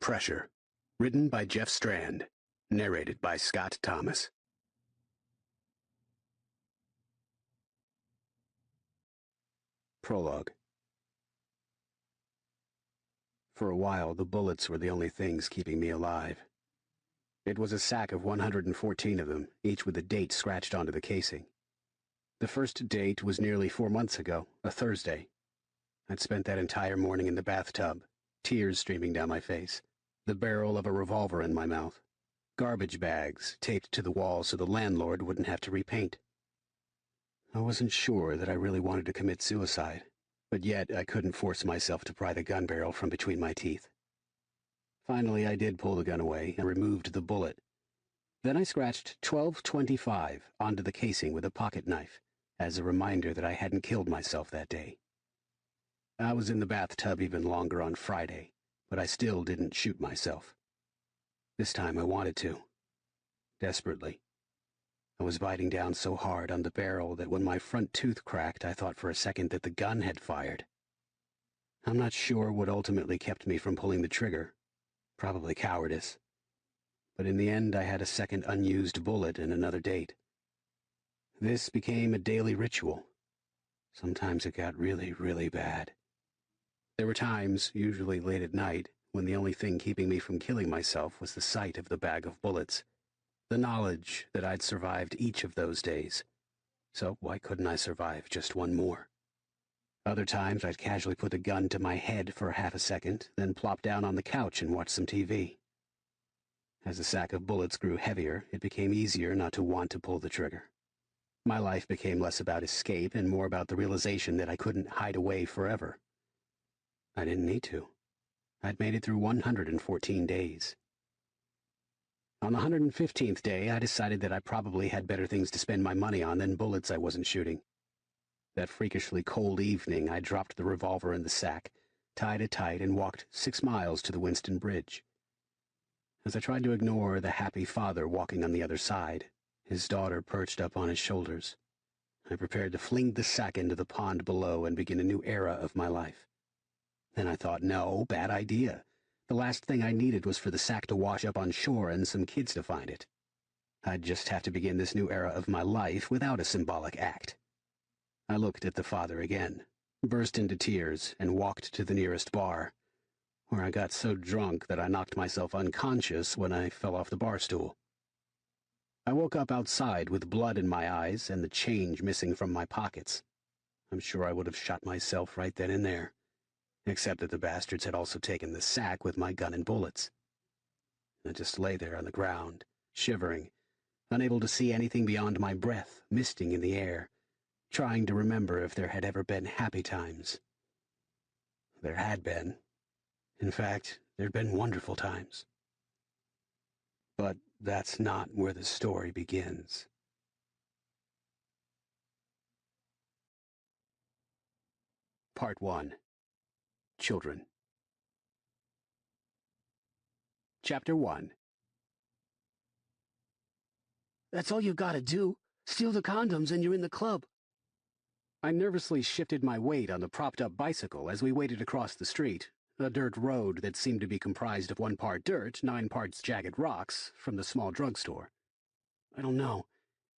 Pressure. Written by Jeff Strand. Narrated by Scott Thomas. Prologue. For a while, the bullets were the only things keeping me alive. It was a sack of 114 of them, each with a date scratched onto the casing. The first date was nearly 4 months ago, a Thursday. I'd spent that entire morning in the bathtub, tears streaming down my face, the barrel of a revolver in my mouth, garbage bags taped to the wall so the landlord wouldn't have to repaint. I wasn't sure that I really wanted to commit suicide, but yet I couldn't force myself to pry the gun barrel from between my teeth. Finally, I did pull the gun away and removed the bullet. Then I scratched 1225 onto the casing with a pocket knife, as a reminder that I hadn't killed myself that day. I was in the bathtub even longer on Friday, but I still didn't shoot myself. This time I wanted to. Desperately. I was biting down so hard on the barrel that when my front tooth cracked, I thought for a second that the gun had fired. I'm not sure what ultimately kept me from pulling the trigger. Probably cowardice. But in the end, I had a second unused bullet and another date. This became a daily ritual. Sometimes it got really, really bad. There were times, usually late at night, when the only thing keeping me from killing myself was the sight of the bag of bullets, the knowledge that I'd survived each of those days. So why couldn't I survive just one more? Other times I'd casually put the gun to my head for half a second, then plop down on the couch and watch some TV. As the sack of bullets grew heavier, it became easier not to want to pull the trigger. My life became less about escape and more about the realization that I couldn't hide away forever. I didn't need to. I'd made it through 114 days. On the 115th day, I decided that I probably had better things to spend my money on than bullets I wasn't shooting. That freakishly cold evening, I dropped the revolver in the sack, tied it tight, and walked 6 miles to the Winston Bridge. As I tried to ignore the happy father walking on the other side, his daughter perched up on his shoulders, I prepared to fling the sack into the pond below and begin a new era of my life. Then I thought, no, bad idea. The last thing I needed was for the sack to wash up on shore and some kids to find it. I'd just have to begin this new era of my life without a symbolic act. I looked at the father again, burst into tears, and walked to the nearest bar, where I got so drunk that I knocked myself unconscious when I fell off the bar stool. I woke up outside with blood in my eyes and the change missing from my pockets. I'm sure I would have shot myself right then and there, except that the bastards had also taken the sack with my gun and bullets. I just lay there on the ground, shivering, unable to see anything beyond my breath misting in the air, trying to remember if there had ever been happy times. There had been. In fact, there'd been wonderful times. But that's not where the story begins. Part 1. Children. Chapter 1. That's all you've got to do. Steal the condoms and you're in the club. I nervously shifted my weight on the propped-up bicycle as we waded across the street, a dirt road that seemed to be comprised of 1 part dirt, 9 parts jagged rocks, from the small drugstore. I don't know.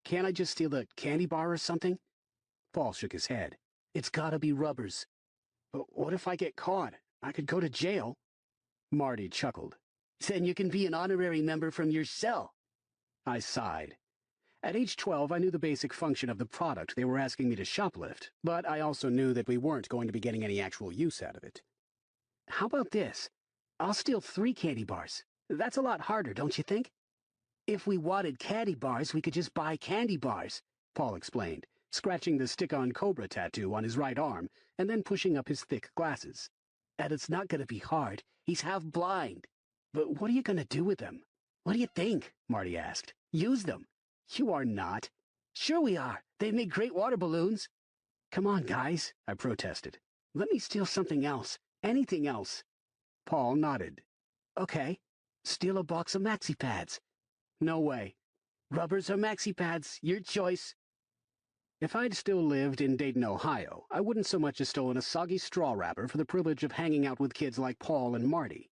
Can't I just steal a candy bar or something? Paul shook his head. It's gotta be rubbers. But what if I get caught? I could go to jail. Marty chuckled. Then you can be an honorary member from your cell. I sighed. At age 12, I knew the basic function of the product they were asking me to shoplift, but I also knew that we weren't going to be getting any actual use out of it. How about this? I'll steal 3 candy bars. That's a lot harder, don't you think? If we wanted candy bars, we could just buy candy bars, Paul explained, scratching the stick-on cobra tattoo on his right arm and then pushing up his thick glasses. And it's not going to be hard. He's half blind. But what are you going to do with them? What do you think? Marty asked. Use them. You are not. Sure we are. They make great water balloons. Come on, guys, I protested. Let me steal something else. Anything else. Paul nodded. Okay. Steal a box of maxi pads. No way. Rubbers or maxi pads, your choice. If I'd still lived in Dayton, Ohio, I wouldn't so much as stolen a soggy straw wrapper for the privilege of hanging out with kids like Paul and Marty.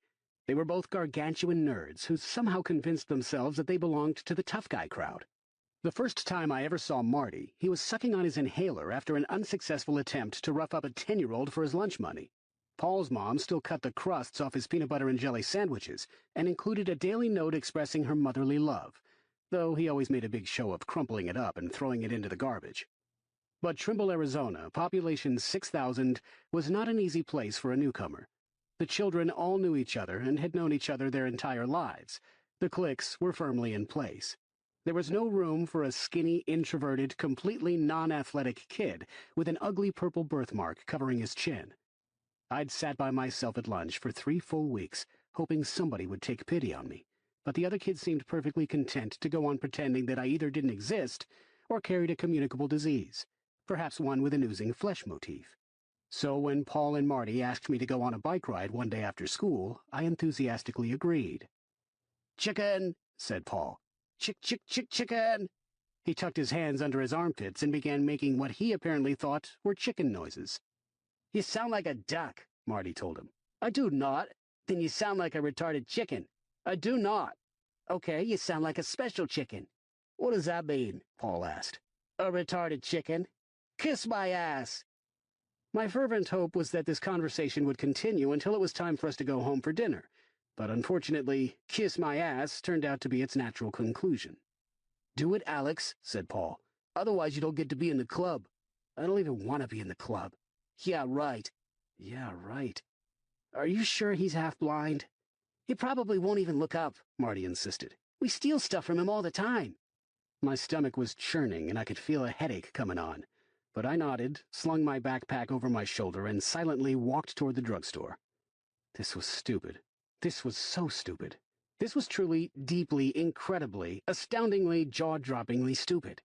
They were both gargantuan nerds who somehow convinced themselves that they belonged to the tough guy crowd. The first time I ever saw Marty, he was sucking on his inhaler after an unsuccessful attempt to rough up a 10-year-old for his lunch money. Paul's mom still cut the crusts off his peanut butter and jelly sandwiches and included a daily note expressing her motherly love, though he always made a big show of crumpling it up and throwing it into the garbage. But Trimble, Arizona, population 6,000, was not an easy place for a newcomer. The children all knew each other and had known each other their entire lives. The cliques were firmly in place. There was no room for a skinny, introverted, completely non-athletic kid with an ugly purple birthmark covering his chin. I'd sat by myself at lunch for 3 full weeks, hoping somebody would take pity on me, but the other kids seemed perfectly content to go on pretending that I either didn't exist or carried a communicable disease, perhaps one with an oozing flesh motif. So when Paul and Marty asked me to go on a bike ride one day after school, I enthusiastically agreed. "Chicken," said Paul. Chicken. He tucked his hands under his armpits and began making what he apparently thought were chicken noises. "You sound like a duck," Marty told him. "I do not." "Then you sound like a retarded chicken." "I do not." "Okay, you sound like a special chicken." "What does that mean?" Paul asked. "A retarded chicken." "Kiss my ass." My fervent hope was that this conversation would continue until it was time for us to go home for dinner. But unfortunately, "kiss my ass" turned out to be its natural conclusion. "Do it, Alex," said Paul. "Otherwise you don't get to be in the club." "I don't even want to be in the club." "Yeah, right." "Yeah, right." "Are you sure he's half-blind?" "He probably won't even look up," Marty insisted. "We steal stuff from him all the time." My stomach was churning and I could feel a headache coming on. But I nodded, slung my backpack over my shoulder, and silently walked toward the drugstore. This was stupid. This was so stupid. This was truly, deeply, incredibly, astoundingly, jaw-droppingly stupid.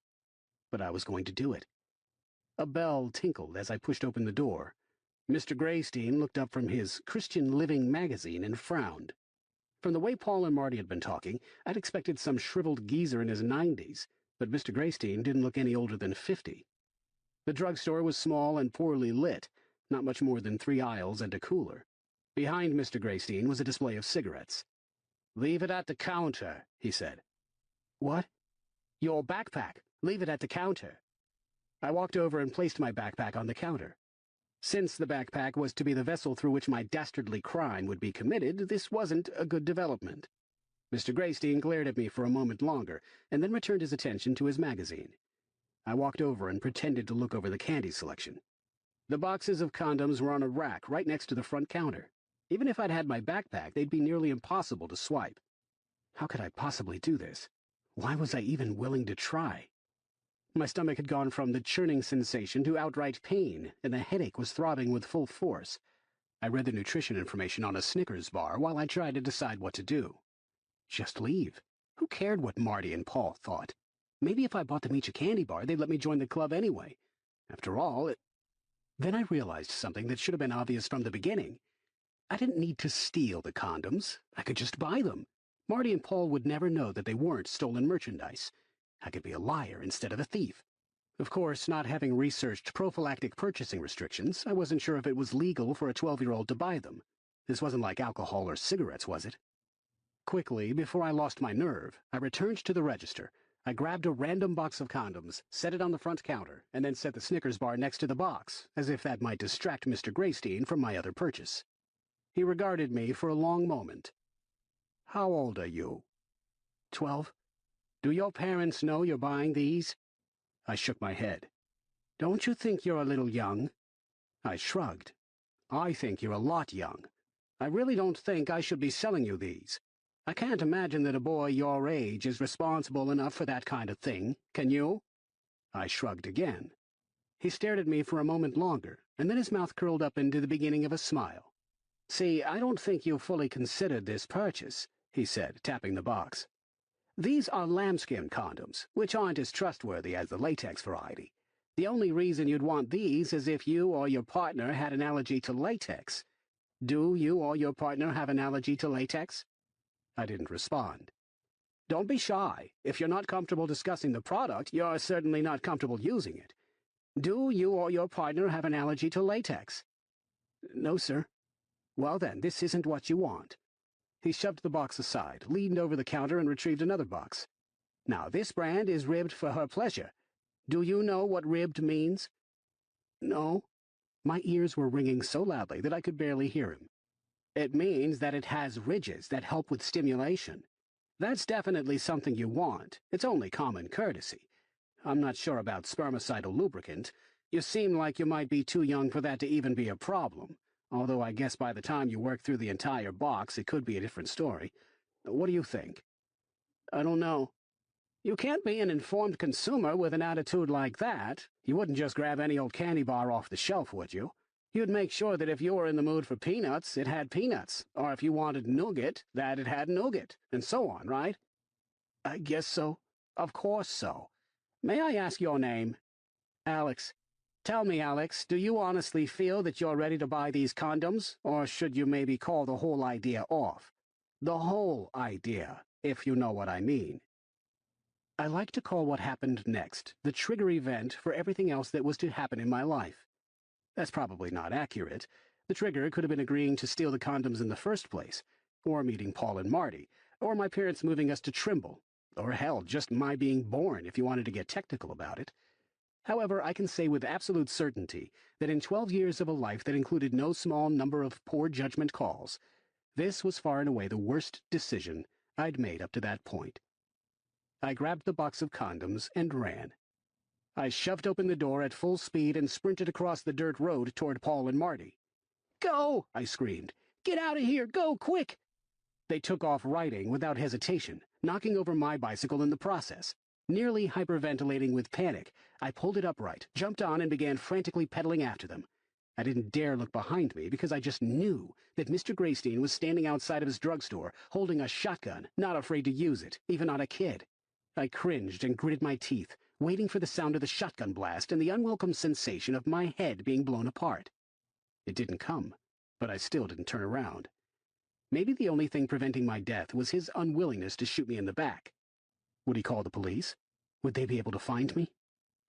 But I was going to do it. A bell tinkled as I pushed open the door. Mr. Graystein looked up from his Christian Living magazine and frowned. From the way Paul and Marty had been talking, I'd expected some shriveled geezer in his 90s, but Mr. Graystein didn't look any older than 50. The drugstore was small and poorly lit, not much more than 3 aisles and a cooler. Behind Mr. Graystein was a display of cigarettes. "Leave it at the counter," he said. "What?" "Your backpack. Leave it at the counter." I walked over and placed my backpack on the counter. Since the backpack was to be the vessel through which my dastardly crime would be committed, this wasn't a good development. Mr. Graystein glared at me for a moment longer, and then returned his attention to his magazine. I walked over and pretended to look over the candy selection. The boxes of condoms were on a rack right next to the front counter. Even if I'd had my backpack, they'd be nearly impossible to swipe. How could I possibly do this? Why was I even willing to try? My stomach had gone from the churning sensation to outright pain, and the headache was throbbing with full force. I read the nutrition information on a Snickers bar while I tried to decide what to do. Just leave. Who cared what Marty and Paul thought? Maybe if I bought them each a candy bar, they'd let me join the club anyway. After all, Then I realized something that should have been obvious from the beginning. I didn't need to steal the condoms. I could just buy them. Marty and Paul would never know that they weren't stolen merchandise. I could be a liar instead of a thief. Of course, not having researched prophylactic purchasing restrictions, I wasn't sure if it was legal for a 12-year-old to buy them. This wasn't like alcohol or cigarettes, was it? Quickly, before I lost my nerve, I returned to the register. I grabbed a random box of condoms, set it on the front counter, and then set the Snickers bar next to the box, as if that might distract Mr. Graystein from my other purchase. He regarded me for a long moment. "How old are you?" 12. "Do your parents know you're buying these?" I shook my head. "Don't you think you're a little young?" I shrugged. "I think you're a lot young. I really don't think I should be selling you these. I can't imagine that a boy your age is responsible enough for that kind of thing, can you?" I shrugged again. He stared at me for a moment longer, and then his mouth curled up into the beginning of a smile. "See, I don't think you've fully considered this purchase," he said, tapping the box. "These are lambskin condoms, which aren't as trustworthy as the latex variety. The only reason you'd want these is if you or your partner had an allergy to latex. Do you or your partner have an allergy to latex?" I didn't respond. "Don't be shy. If you're not comfortable discussing the product, you're certainly not comfortable using it. Do you or your partner have an allergy to latex?" "No, sir." "Well then, this isn't what you want." He shoved the box aside, leaned over the counter, and retrieved another box. "Now, this brand is ribbed for her pleasure. Do you know what ribbed means?" "No." My ears were ringing so loudly that I could barely hear him. "It means that it has ridges that help with stimulation. That's definitely something you want. It's only common courtesy. I'm not sure about spermicidal lubricant. You seem like you might be too young for that to even be a problem, although I guess by the time you work through the entire box, it could be a different story. What do you think?" "I don't know." "You can't be an informed consumer with an attitude like that. You wouldn't just grab any old candy bar off the shelf, would you? You'd make sure that if you were in the mood for peanuts, it had peanuts, or if you wanted nougat, that it had nougat, and so on, right?" "I guess so." "Of course so. May I ask your name?" "Alex." "Tell me, Alex, do you honestly feel that you're ready to buy these condoms, or should you maybe call the whole idea off? The whole idea, if you know what I mean." I like to call what happened next the trigger event for everything else that was to happen in my life. That's probably not accurate. The trigger could have been agreeing to steal the condoms in the first place, or meeting Paul and Marty, or my parents moving us to Trimble, or hell, just my being born if you wanted to get technical about it. However, I can say with absolute certainty that in 12 years of a life that included no small number of poor judgment calls, this was far and away the worst decision I'd made up to that point. I grabbed the box of condoms and ran. I shoved open the door at full speed and sprinted across the dirt road toward Paul and Marty. "Go!" I screamed. "Get out of here! Go, quick!" They took off riding without hesitation, knocking over my bicycle in the process. Nearly hyperventilating with panic, I pulled it upright, jumped on, and began frantically pedaling after them. I didn't dare look behind me because I just knew that Mr. Graystein was standing outside of his drugstore, holding a shotgun, not afraid to use it, even on a kid. I cringed and gritted my teeth, waiting for the sound of the shotgun blast and the unwelcome sensation of my head being blown apart. It didn't come, but I still didn't turn around. Maybe the only thing preventing my death was his unwillingness to shoot me in the back. Would he call the police? Would they be able to find me?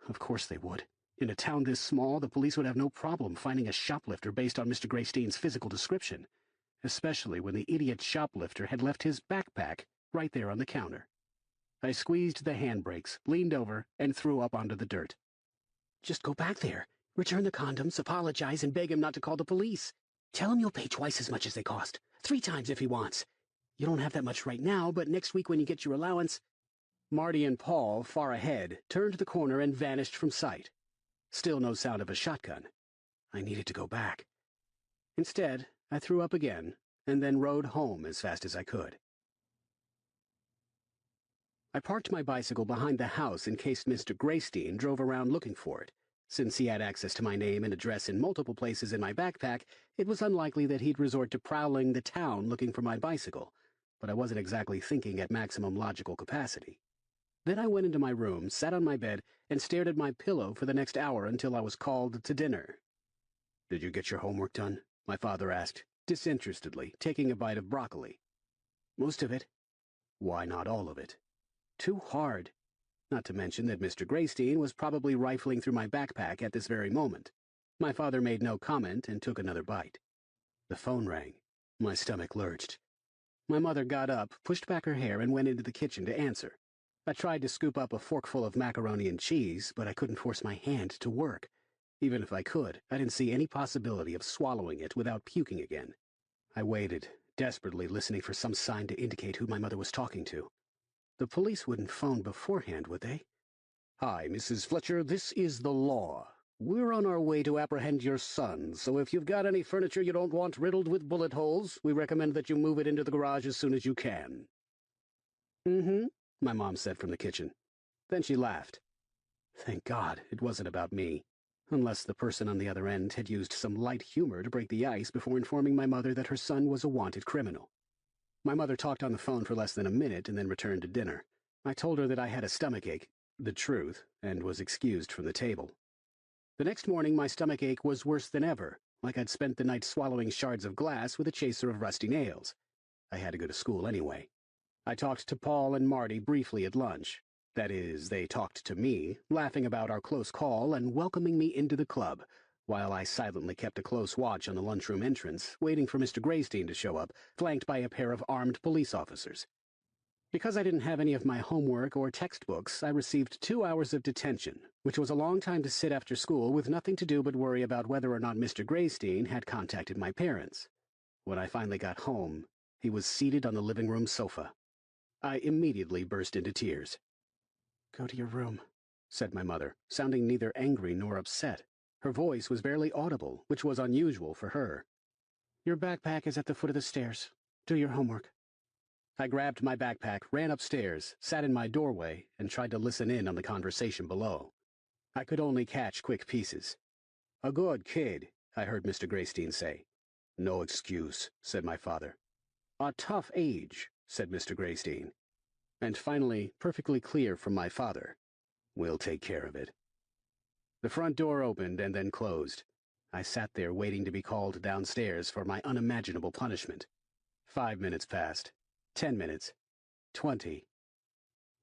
Of course they would. In a town this small, the police would have no problem finding a shoplifter based on Mr. Graystein's physical description, especially when the idiot shoplifter had left his backpack right there on the counter. I squeezed the handbrakes, leaned over, and threw up onto the dirt. "Just go back there. Return the condoms, apologize, and beg him not to call the police. Tell him you'll pay twice as much as they cost. 3 times if he wants. You don't have that much right now, but next week when you get your allowance—" Marty and Paul, far ahead, turned the corner and vanished from sight. Still no sound of a shotgun. I needed to go back. Instead, I threw up again, and then rode home as fast as I could. I parked my bicycle behind the house in case Mr. Graystein drove around looking for it. Since he had access to my name and address in multiple places in my backpack, it was unlikely that he'd resort to prowling the town looking for my bicycle, but I wasn't exactly thinking at maximum logical capacity. Then I went into my room, sat on my bed, and stared at my pillow for the next hour until I was called to dinner. "Did you get your homework done?" my father asked, disinterestedly, taking a bite of broccoli. "Most of it." "Why not all of it?" "Too hard." Not to mention that Mr. Graystein was probably rifling through my backpack at this very moment. My father made no comment and took another bite. The phone rang. My stomach lurched. My mother got up, pushed back her hair, and went into the kitchen to answer. I tried to scoop up a forkful of macaroni and cheese, but I couldn't force my hand to work. Even if I could, I didn't see any possibility of swallowing it without puking again. I waited, desperately listening for some sign to indicate who my mother was talking to. The police wouldn't phone beforehand, would they? "Hi, Mrs. Fletcher, this is the law. We're on our way to apprehend your son, so if you've got any furniture you don't want riddled with bullet holes, we recommend that you move it into the garage as soon as you can." "Mm-hmm," my mom said from the kitchen. Then she laughed. Thank God it wasn't about me, unless the person on the other end had used some light humor to break the ice before informing my mother that her son was a wanted criminal. My mother talked on the phone for less than a minute and then returned to dinner. I told her that I had a stomachache, the truth, and was excused from the table. The next morning my stomachache was worse than ever, like I'd spent the night swallowing shards of glass with a chaser of rusty nails. I had to go to school anyway. I talked to Paul and Marty briefly at lunch. That is, they talked to me, laughing about our close call and welcoming me into the club, while I silently kept a close watch on the lunchroom entrance, waiting for Mr. Graystein to show up, flanked by a pair of armed police officers. Because I didn't have any of my homework or textbooks, I received 2 hours of detention, which was a long time to sit after school with nothing to do but worry about whether or not Mr. Graystein had contacted my parents. When I finally got home, he was seated on the living room sofa. I immediately burst into tears. "Go to your room," said my mother, sounding neither angry nor upset. Her voice was barely audible, which was unusual for her. "Your backpack is at the foot of the stairs. Do your homework." I grabbed my backpack, ran upstairs, sat in my doorway, and tried to listen in on the conversation below. I could only catch quick pieces. "A good kid," I heard Mr. Graystein say. "No excuse," said my father. "A tough age," said Mr. Graystein. And finally, perfectly clear from my father, "We'll take care of it." The front door opened and then closed. I sat there waiting to be called downstairs for my unimaginable punishment. 5 minutes passed. 10 minutes. 20.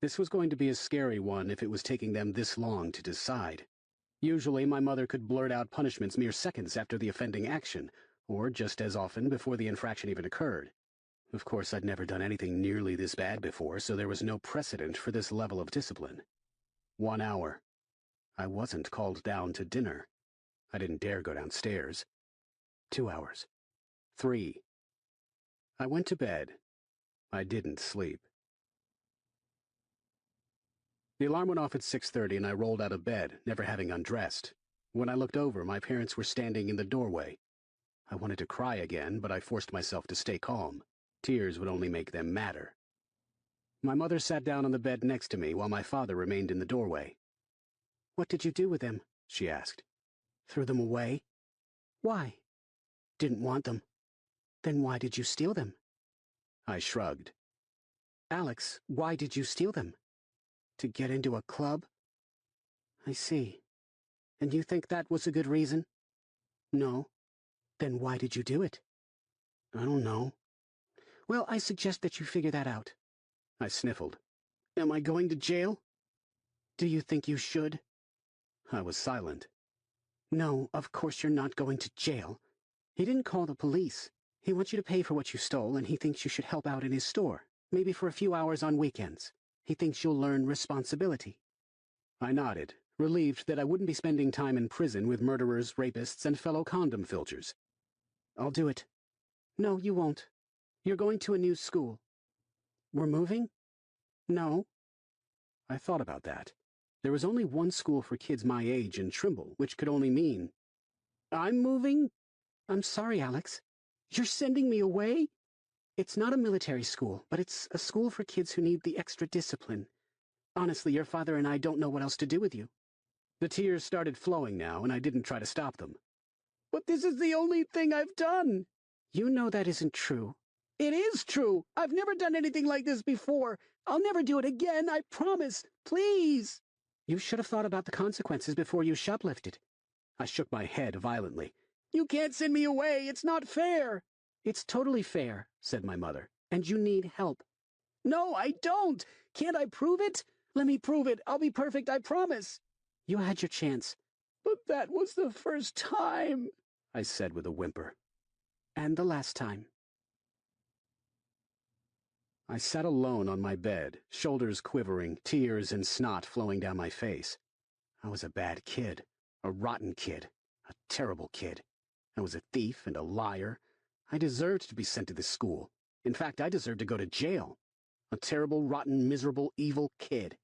This was going to be a scary one if it was taking them this long to decide. Usually my mother could blurt out punishments mere seconds after the offending action, or just as often before the infraction even occurred. Of course, I'd never done anything nearly this bad before, so there was no precedent for this level of discipline. 1 hour. I wasn't called down to dinner. I didn't dare go downstairs. 2 hours. 3. I went to bed. I didn't sleep. The alarm went off at 6:30 and I rolled out of bed, never having undressed. When I looked over, my parents were standing in the doorway. I wanted to cry again, but I forced myself to stay calm. Tears would only make them madder. My mother sat down on the bed next to me while my father remained in the doorway. "What did you do with them?" she asked. "Threw them away?" "Why?" "Didn't want them." "Then why did you steal them?" I shrugged. "Alex, why did you steal them?" "To get into a club." "I see. And you think that was a good reason?" "No." "Then why did you do it?" "I don't know." "Well, I suggest that you figure that out." I sniffled. "Am I going to jail?" "Do you think you should?" I was silent. "No, of course you're not going to jail. He didn't call the police. He wants you to pay for what you stole, and he thinks you should help out in his store, maybe for a few hours on weekends. He thinks you'll learn responsibility." I nodded, relieved that I wouldn't be spending time in prison with murderers, rapists, and fellow condom filchers. "I'll do it." "No, you won't. You're going to a new school." "We're moving?" "No." I thought about that. There was only one school for kids my age in Trimble, which could only mean, "I'm moving?" "I'm sorry, Alex. You're sending me away?" "It's not a military school, but it's a school for kids who need the extra discipline. Honestly, your father and I don't know what else to do with you." The tears started flowing now, and I didn't try to stop them. "But this is the only thing I've done." "You know that isn't true." "It is true. I've never done anything like this before. I'll never do it again, I promise. Please." "You should have thought about the consequences before you shoplifted." I shook my head violently. "You can't send me away. It's not fair." "It's totally fair," said my mother, "and you need help." "No, I don't. Can't I prove it? Let me prove it. I'll be perfect, I promise." "You had your chance." "But that was the first time," I said with a whimper. "And the last time." I sat alone on my bed, shoulders quivering, tears and snot flowing down my face. I was a bad kid, a rotten kid, a terrible kid. I was a thief and a liar. I deserved to be sent to this school. In fact, I deserved to go to jail. A terrible, rotten, miserable, evil kid.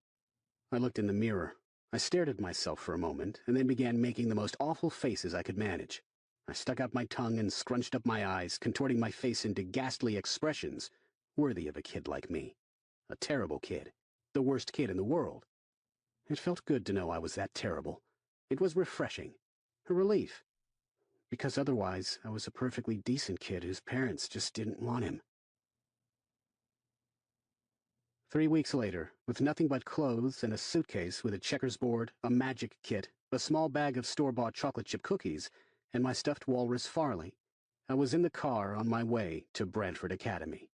I looked in the mirror. I stared at myself for a moment, and then began making the most awful faces I could manage. I stuck out my tongue and scrunched up my eyes, contorting my face into ghastly expressions, worthy of a kid like me. A terrible kid. The worst kid in the world. It felt good to know I was that terrible. It was refreshing. A relief. Because otherwise, I was a perfectly decent kid whose parents just didn't want him. 3 weeks later, with nothing but clothes and a suitcase with a checkers board, a magic kit, a small bag of store-bought chocolate chip cookies, and my stuffed walrus Farley, I was in the car on my way to Brantford Academy.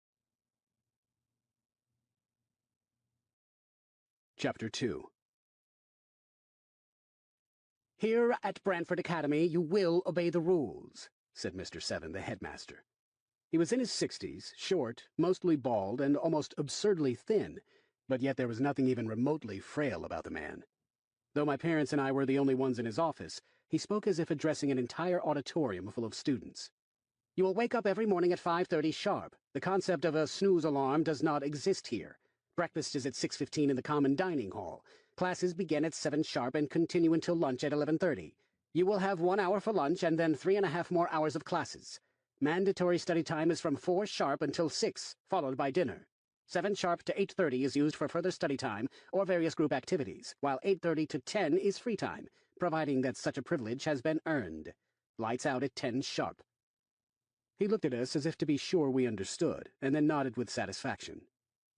Chapter 2. "Here at Brantford Academy you will obey the rules," said Mr. Seven, the headmaster. He was in his 60s, short, mostly bald, and almost absurdly thin, but yet there was nothing even remotely frail about the man. Though my parents and I were the only ones in his office, he spoke as if addressing an entire auditorium full of students. "You will wake up every morning at 5:30 sharp. The concept of a snooze alarm does not exist here. Breakfast is at 6:15 in the common dining hall. Classes begin at 7 sharp and continue until lunch at 11:30. You will have 1 hour for lunch and then 3.5 more hours of classes. Mandatory study time is from 4 sharp until 6, followed by dinner. 7 sharp to 8:30 is used for further study time or various group activities, while 8:30 to 10 is free time, providing that such a privilege has been earned. Lights out at 10 sharp. He looked at us as if to be sure we understood, and then nodded with satisfaction.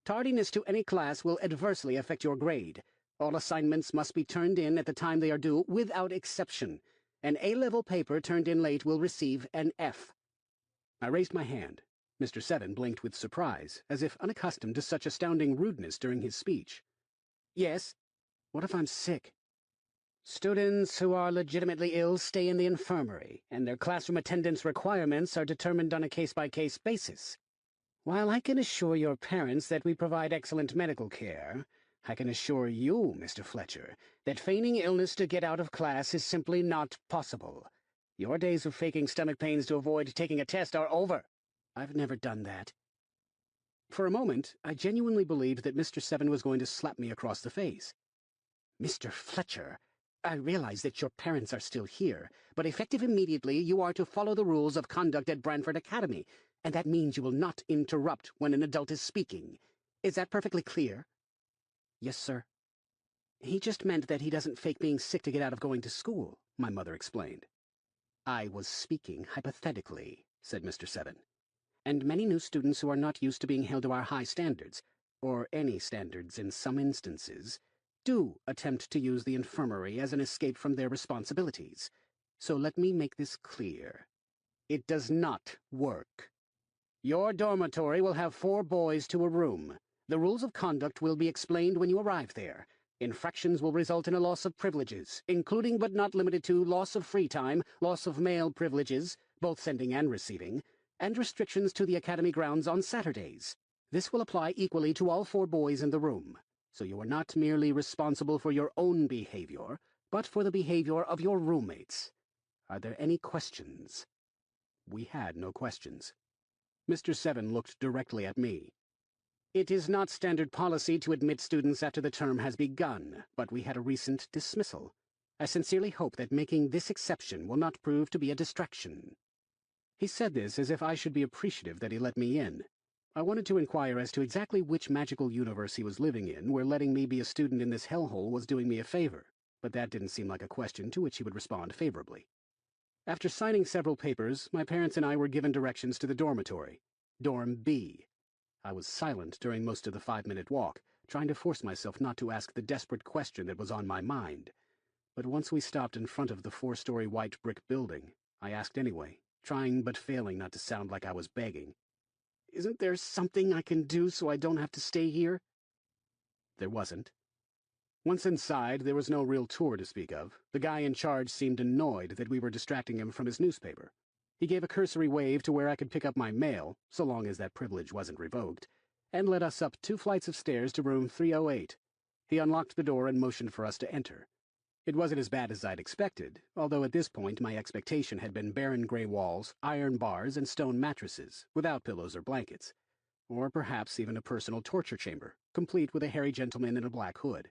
"Tardiness to any class will adversely affect your grade. All assignments must be turned in at the time they are due, without exception. An A-level paper turned in late will receive an F." I raised my hand. Mr. Seven blinked with surprise, as if unaccustomed to such astounding rudeness during his speech. "Yes? What if I'm sick?" "Students who are legitimately ill stay in the infirmary, and their classroom attendance requirements are determined on a case-by-case basis. While I can assure your parents that we provide excellent medical care, I can assure you, Mr. Fletcher, that feigning illness to get out of class is simply not possible. Your days of faking stomach pains to avoid taking a test are over." "I've never done that." For a moment, I genuinely believed that Mr. Seven was going to slap me across the face. "Mr. Fletcher, I realize that your parents are still here, but effective immediately you are to follow the rules of conduct at Brantford Academy, and that means you will not interrupt when an adult is speaking. Is that perfectly clear?" "Yes, sir." "He just meant that he doesn't fake being sick to get out of going to school," my mother explained. "I was speaking hypothetically," said Mr. Seven. "And many new students who are not used to being held to our high standards, or any standards in some instances, do attempt to use the infirmary as an escape from their responsibilities. So let me make this clear. It does not work. Your dormitory will have 4 boys to a room. The rules of conduct will be explained when you arrive there. Infractions will result in a loss of privileges, including but not limited to loss of free time, loss of mail privileges, both sending and receiving, and restrictions to the academy grounds on Saturdays. This will apply equally to all 4 boys in the room. So you are not merely responsible for your own behavior, but for the behavior of your roommates. Are there any questions?" We had no questions. Mr. Seven looked directly at me. "It is not standard policy to admit students after the term has begun, but we had a recent dismissal. I sincerely hope that making this exception will not prove to be a distraction." He said this as if I should be appreciative that he let me in. I wanted to inquire as to exactly which magical universe he was living in, where letting me be a student in this hellhole was doing me a favor, but that didn't seem like a question to which he would respond favorably. After signing several papers, my parents and I were given directions to the dormitory, Dorm B. I was silent during most of the 5-minute walk, trying to force myself not to ask the desperate question that was on my mind. But once we stopped in front of the 4-story white brick building, I asked anyway, trying but failing not to sound like I was begging. "Isn't there something I can do so I don't have to stay here?" There wasn't. Once inside, there was no real tour to speak of. The guy in charge seemed annoyed that we were distracting him from his newspaper. He gave a cursory wave to where I could pick up my mail, so long as that privilege wasn't revoked, and led us up 2 flights of stairs to room 308. He unlocked the door and motioned for us to enter. It wasn't as bad as I'd expected, although at this point my expectation had been barren gray walls, iron bars, and stone mattresses, without pillows or blankets. Or perhaps even a personal torture chamber, complete with a hairy gentleman in a black hood.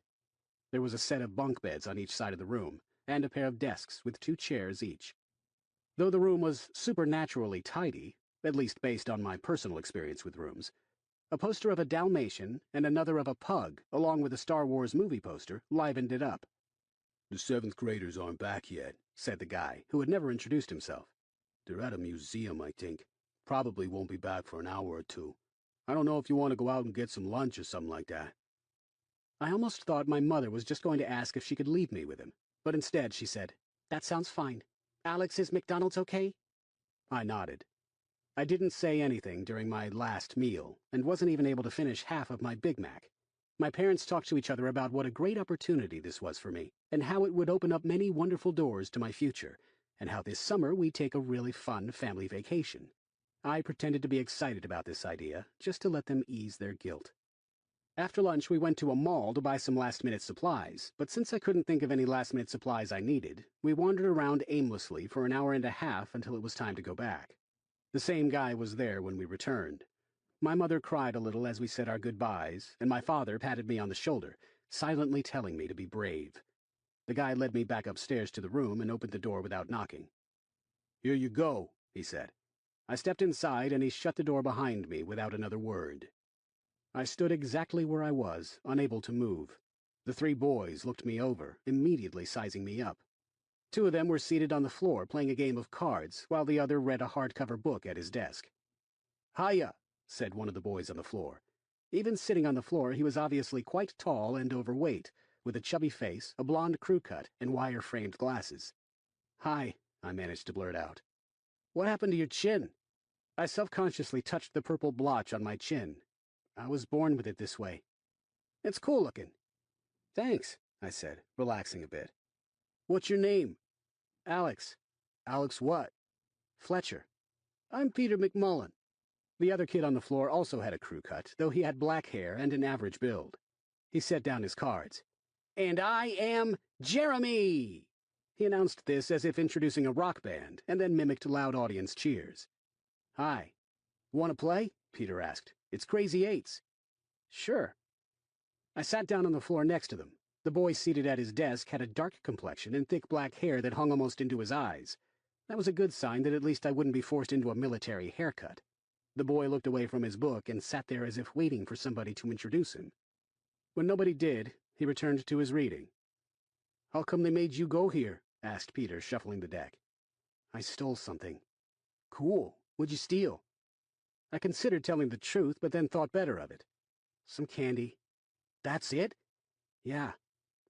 There was a set of bunk beds on each side of the room, and a pair of desks with 2 chairs each. Though the room was supernaturally tidy, at least based on my personal experience with rooms, a poster of a Dalmatian and another of a pug, along with a Star Wars movie poster, livened it up. "The 7th graders aren't back yet," said the guy, who had never introduced himself. "They're at a museum, I think. Probably won't be back for an hour or 2. I don't know if you want to go out and get some lunch or something like that." I almost thought my mother was just going to ask if she could leave me with him, but instead she said, "That sounds fine. Alex, is McDonald's okay?" I nodded. I didn't say anything during my last meal, and wasn't even able to finish half of my Big Mac. My parents talked to each other about what a great opportunity this was for me, and how it would open up many wonderful doors to my future, and how this summer we'd take a really fun family vacation. I pretended to be excited about this idea, just to let them ease their guilt. After lunch, we went to a mall to buy some last-minute supplies, but since I couldn't think of any last-minute supplies I needed, we wandered around aimlessly for an hour and a half until it was time to go back. The same guy was there when we returned. My mother cried a little as we said our goodbyes, and my father patted me on the shoulder, silently telling me to be brave. The guy led me back upstairs to the room and opened the door without knocking. "Here you go," he said. I stepped inside, and he shut the door behind me without another word. I stood exactly where I was, unable to move. The three boys looked me over, immediately sizing me up. Two of them were seated on the floor playing a game of cards, while the other read a hardcover book at his desk. "Hiya," said one of the boys on the floor. Even sitting on the floor, he was obviously quite tall and overweight, with a chubby face, a blonde crew cut, and wire-framed glasses. "Hi," I managed to blurt out. "What happened to your chin?" I self-consciously touched the purple blotch on my chin. I was born with it this way. "It's cool looking." "Thanks," I said, relaxing a bit. "What's your name?" "Alex." "Alex what?" "Fletcher." "I'm Peter McMullen." The other kid on the floor also had a crew cut, though he had black hair and an average build. He set down his cards. "And I am Jeremy!" He announced this as if introducing a rock band, and then mimicked loud audience cheers. "Hi. Want to play?" Peter asked. "It's Crazy Eights." "Sure." I sat down on the floor next to them. The boy seated at his desk had a dark complexion and thick black hair that hung almost into his eyes. That was a good sign that at least I wouldn't be forced into a military haircut. The boy looked away from his book and sat there as if waiting for somebody to introduce him. When nobody did, he returned to his reading. "How come they made you go here?" asked Peter, shuffling the deck. "I stole something." "Cool. What'd you steal?" I considered telling the truth, but then thought better of it. "Some candy." "That's it?" "Yeah."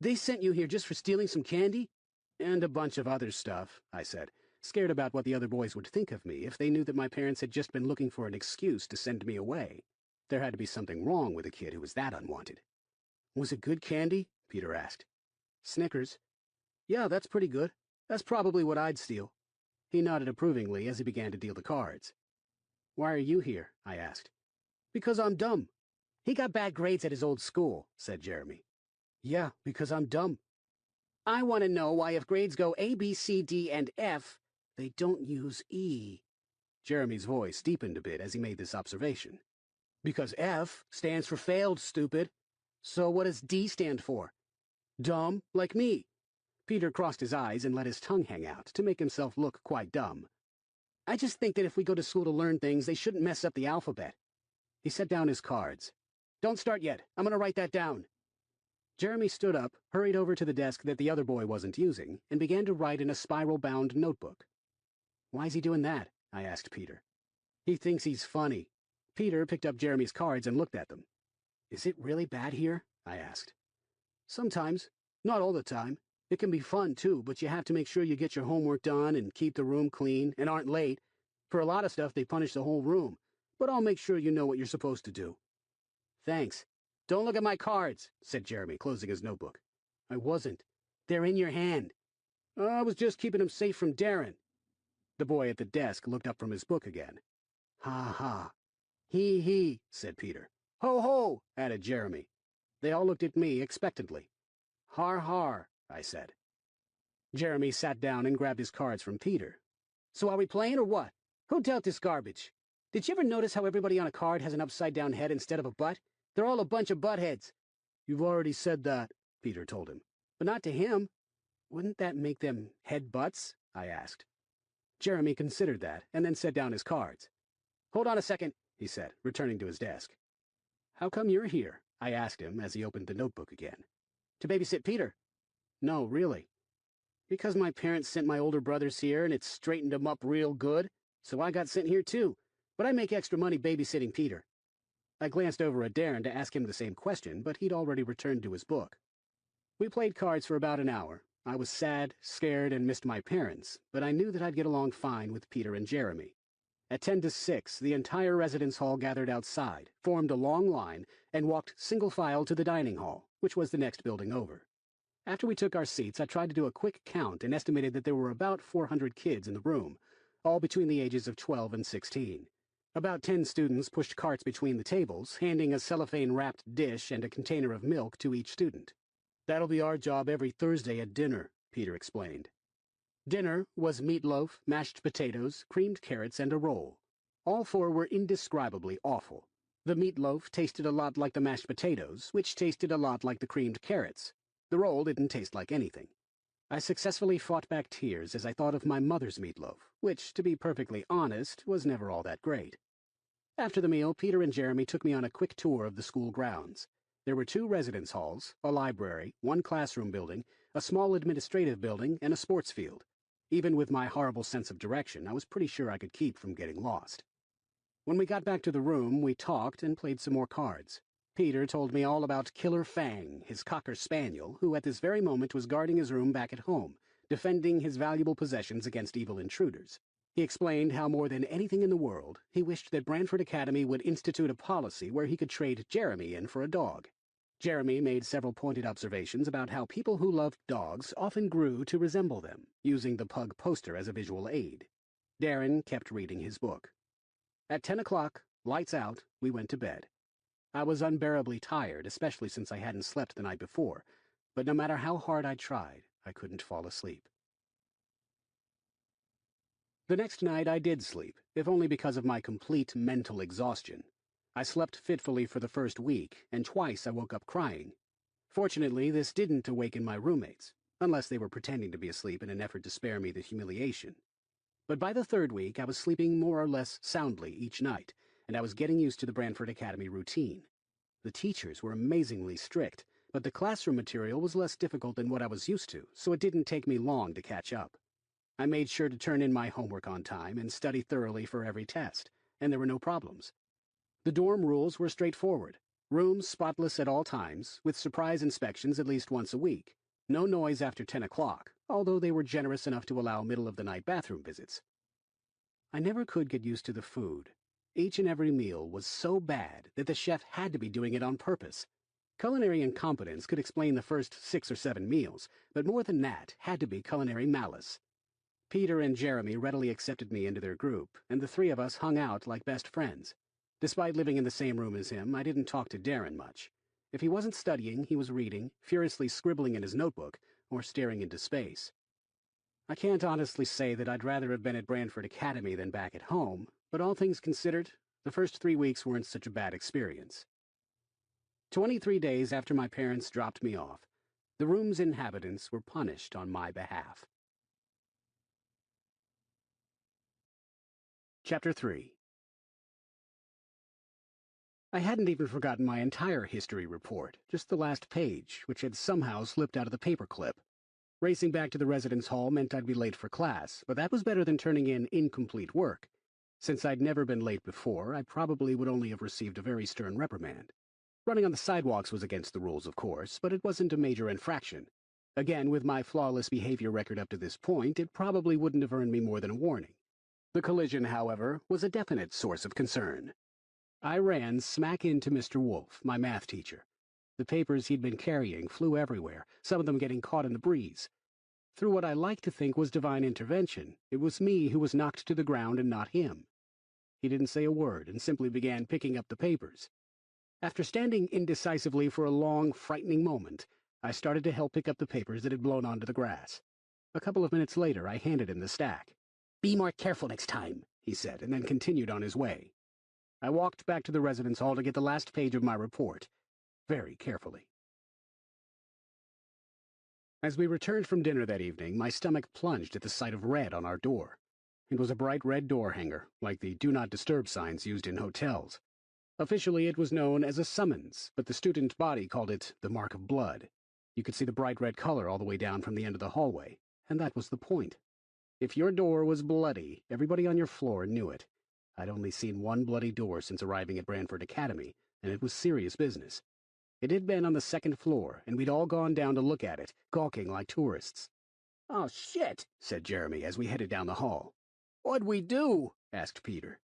"They sent you here just for stealing some candy?" "And a bunch of other stuff," I said, scared about what the other boys would think of me if they knew that my parents had just been looking for an excuse to send me away. There had to be something wrong with a kid who was that unwanted. "Was it good candy?" Peter asked. "Snickers." "Yeah, that's pretty good. That's probably what I'd steal." He nodded approvingly as he began to deal the cards. "Why are you here?" I asked. "Because I'm dumb." "He got bad grades at his old school," said Jeremy. "Yeah, because I'm dumb." "I want to know why if grades go A, B, C, D, and F, they don't use E." Jeremy's voice deepened a bit as he made this observation. "Because F stands for failed, stupid." "So what does D stand for?" "Dumb, like me." Peter crossed his eyes and let his tongue hang out to make himself look quite dumb. "I just think that if we go to school to learn things, they shouldn't mess up the alphabet." He set down his cards. "Don't start yet. I'm going to write that down." Jeremy stood up, hurried over to the desk that the other boy wasn't using, and began to write in a spiral-bound notebook. "Why's he doing that?" I asked Peter. "He thinks he's funny." Peter picked up Jeremy's cards and looked at them. "Is it really bad here?" I asked. "Sometimes. Not all the time. It can be fun, too, but you have to make sure you get your homework done and keep the room clean and aren't late. For a lot of stuff, they punish the whole room, but I'll make sure you know what you're supposed to do." "Thanks. Don't look at my cards," said Jeremy, closing his notebook. "I wasn't. They're in your hand." "I was just keeping them safe from Darren." The boy at the desk looked up from his book again. "Ha ha." He, said Peter. "Ho ho," added Jeremy. They all looked at me expectantly. "Har har," I said. Jeremy sat down and grabbed his cards from Peter. "So are we playing or what? Who dealt this garbage? Did you ever notice how everybody on a card has an upside-down head instead of a butt? They're all a bunch of buttheads." "You've already said that," Peter told him. "But not to him." "Wouldn't that make them head butts?" I asked. Jeremy considered that, and then set down his cards. "Hold on a second," he said, returning to his desk. "How come you're here?" I asked him as he opened the notebook again. "To babysit Peter." "No, really." "Because my parents sent my older brothers here and it straightened them up real good, so I got sent here too. But I make extra money babysitting Peter." I glanced over at Darren to ask him the same question, but he'd already returned to his book. We played cards for about an hour. I was sad, scared, and missed my parents, but I knew that I'd get along fine with Peter and Jeremy. At 10 to 6, the entire residence hall gathered outside, formed a long line, and walked single file to the dining hall, which was the next building over. After we took our seats, I tried to do a quick count and estimated that there were about 400 kids in the room, all between the ages of 12 and 16. About 10 students pushed carts between the tables, handing a cellophane-wrapped dish and a container of milk to each student. "That'll be our job every Thursday at dinner," Peter explained. Dinner was meatloaf, mashed potatoes, creamed carrots, and a roll. All four were indescribably awful. The meatloaf tasted a lot like the mashed potatoes, which tasted a lot like the creamed carrots. The roll didn't taste like anything. I successfully fought back tears as I thought of my mother's meatloaf, which, to be perfectly honest, was never all that great. After the meal, Peter and Jeremy took me on a quick tour of the school grounds. There were 2 residence halls, a library, 1 classroom building, a small administrative building, and a sports field. Even with my horrible sense of direction, I was pretty sure I could keep from getting lost. When we got back to the room, we talked and played some more cards. Peter told me all about Killer Fang, his cocker spaniel, who at this very moment was guarding his room back at home, defending his valuable possessions against evil intruders. He explained how more than anything in the world, he wished that Brantford Academy would institute a policy where he could trade Jeremy in for a dog. Jeremy made several pointed observations about how people who loved dogs often grew to resemble them, using the pug poster as a visual aid. Darren kept reading his book. At 10 o'clock, lights out, we went to bed. I was unbearably tired, especially since I hadn't slept the night before, but no matter how hard I tried, I couldn't fall asleep. The next night I did sleep, if only because of my complete mental exhaustion. I slept fitfully for the first week, and twice I woke up crying. Fortunately, this didn't awaken my roommates, unless they were pretending to be asleep in an effort to spare me the humiliation. But by the 3rd week, I was sleeping more or less soundly each night, and I was getting used to the Brantford Academy routine. The teachers were amazingly strict, but the classroom material was less difficult than what I was used to, so it didn't take me long to catch up. I made sure to turn in my homework on time and study thoroughly for every test, and there were no problems. The dorm rules were straightforward. Rooms spotless at all times, with surprise inspections at least once a week. No noise after 10 o'clock, although they were generous enough to allow middle-of-the-night bathroom visits. I never could get used to the food. Each and every meal was so bad that the chef had to be doing it on purpose. Culinary incompetence could explain the first 6 or 7 meals, but more than that had to be culinary malice. Peter and Jeremy readily accepted me into their group, and the 3 of us hung out like best friends. Despite living in the same room as him, I didn't talk to Darren much. If he wasn't studying, he was reading, furiously scribbling in his notebook, or staring into space. I can't honestly say that I'd rather have been at Brantford Academy than back at home, but all things considered, the first 3 weeks weren't such a bad experience. 23 days after my parents dropped me off, the room's inhabitants were punished on my behalf. Chapter 3. I hadn't even forgotten my entire history report, just the last page, which had somehow slipped out of the paperclip. Racing back to the residence hall meant I'd be late for class, but that was better than turning in incomplete work. Since I'd never been late before, I probably would only have received a very stern reprimand. Running on the sidewalks was against the rules, of course, but it wasn't a major infraction. Again, with my flawless behavior record up to this point, it probably wouldn't have earned me more than a warning. The collision, however, was a definite source of concern. I ran smack into Mr. Wolfe, my math teacher. The papers he'd been carrying flew everywhere, some of them getting caught in the breeze. Through what I like to think was divine intervention, it was me who was knocked to the ground and not him. He didn't say a word and simply began picking up the papers. After standing indecisively for a long, frightening moment, I started to help pick up the papers that had blown onto the grass. A couple of minutes later, I handed him the stack. "Be more careful next time," he said, and then continued on his way. I walked back to the residence hall to get the last page of my report, very carefully. As we returned from dinner that evening, my stomach plunged at the sight of red on our door. It was a bright red door hanger, like the Do Not Disturb signs used in hotels. Officially, it was known as a summons, but the student body called it the mark of blood. You could see the bright red color all the way down from the end of the hallway, and that was the point. If your door was bloody, everybody on your floor knew it. I'd only seen one bloody door since arriving at Brantford Academy, and it was serious business. It had been on the 2nd floor, and we'd all gone down to look at it, gawking like tourists. "Oh, shit," said Jeremy as we headed down the hall. "What'd we do?" asked Peter.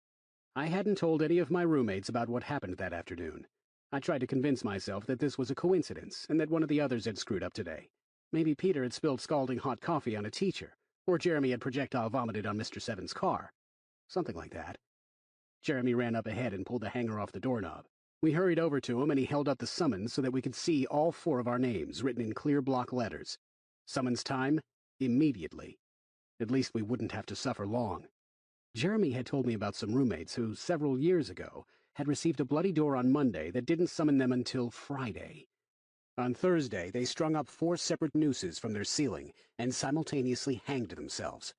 I hadn't told any of my roommates about what happened that afternoon. I tried to convince myself that this was a coincidence and that one of the others had screwed up today. Maybe Peter had spilled scalding hot coffee on a teacher, or Jeremy had projectile vomited on Mr. Seven's car. Something like that. Jeremy ran up ahead and pulled the hanger off the doorknob. We hurried over to him and he held up the summons so that we could see all 4 of our names written in clear block letters. Summons time, immediately. At least we wouldn't have to suffer long. Jeremy had told me about some roommates who, several years ago, had received a bloody door on Monday that didn't summon them until Friday. On Thursday, they strung up 4 separate nooses from their ceiling and simultaneously hanged themselves.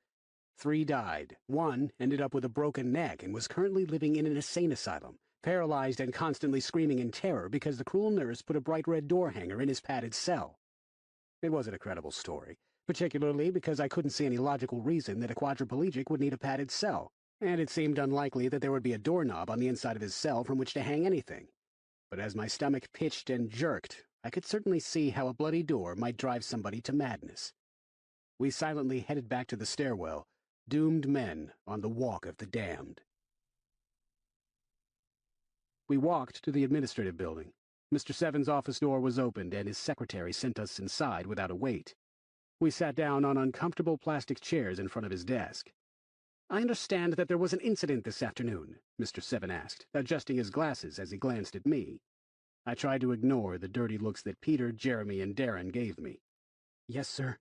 3 died. 1 ended up with a broken neck and was currently living in an insane asylum, paralyzed and constantly screaming in terror because the cruel nurse put a bright red door hanger in his padded cell. It wasn't a credible story, particularly because I couldn't see any logical reason that a quadriplegic would need a padded cell, and it seemed unlikely that there would be a doorknob on the inside of his cell from which to hang anything. But as my stomach pitched and jerked, I could certainly see how a bloody door might drive somebody to madness. We silently headed back to the stairwell, doomed men on the walk of the damned. We walked to the administrative building. Mr. Seven's office door was opened, and his secretary sent us inside without a wait. We sat down on uncomfortable plastic chairs in front of his desk. "I understand that there was an incident this afternoon," Mr. Seven asked, adjusting his glasses as he glanced at me. I tried to ignore the dirty looks that Peter, Jeremy, and Darren gave me. "Yes, sir.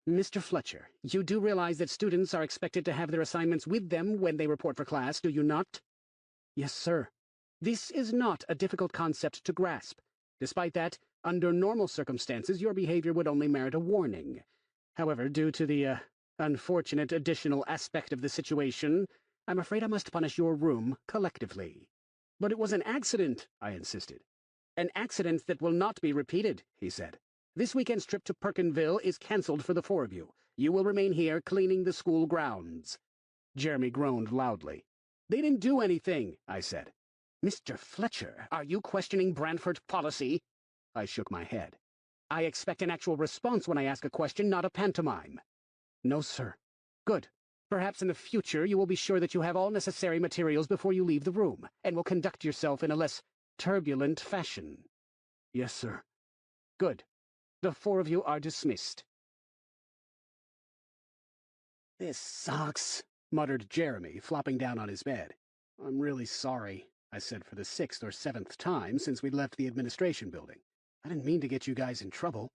Mr. Fletcher, you do realize that students are expected to have their assignments with them when they report for class, do you not?" "Yes, sir. This is not a difficult concept to grasp. Despite that, under normal circumstances, your behavior would only merit a warning. However, due to the, unfortunate additional aspect of the situation, I'm afraid I must punish your room collectively." "But it was an accident," I insisted. "An accident that will not be repeated," he said. "This weekend's trip to Perkinville is cancelled for the 4 of you. You will remain here cleaning the school grounds." Jeremy groaned loudly. "They didn't do anything," I said. "Mr. Fletcher, are you questioning Branford policy?" I shook my head. "I expect an actual response when I ask a question, not a pantomime." "No, sir." "Good. Perhaps in the future you will be sure that you have all necessary materials before you leave the room, and will conduct yourself in a less turbulent fashion." "Yes, sir." "Good. The 4 of you are dismissed." "This sucks," muttered Jeremy, flopping down on his bed. "I'm really sorry," I said for the 6th or 7th time since we'd left the administration building. "I didn't mean to get you guys in trouble."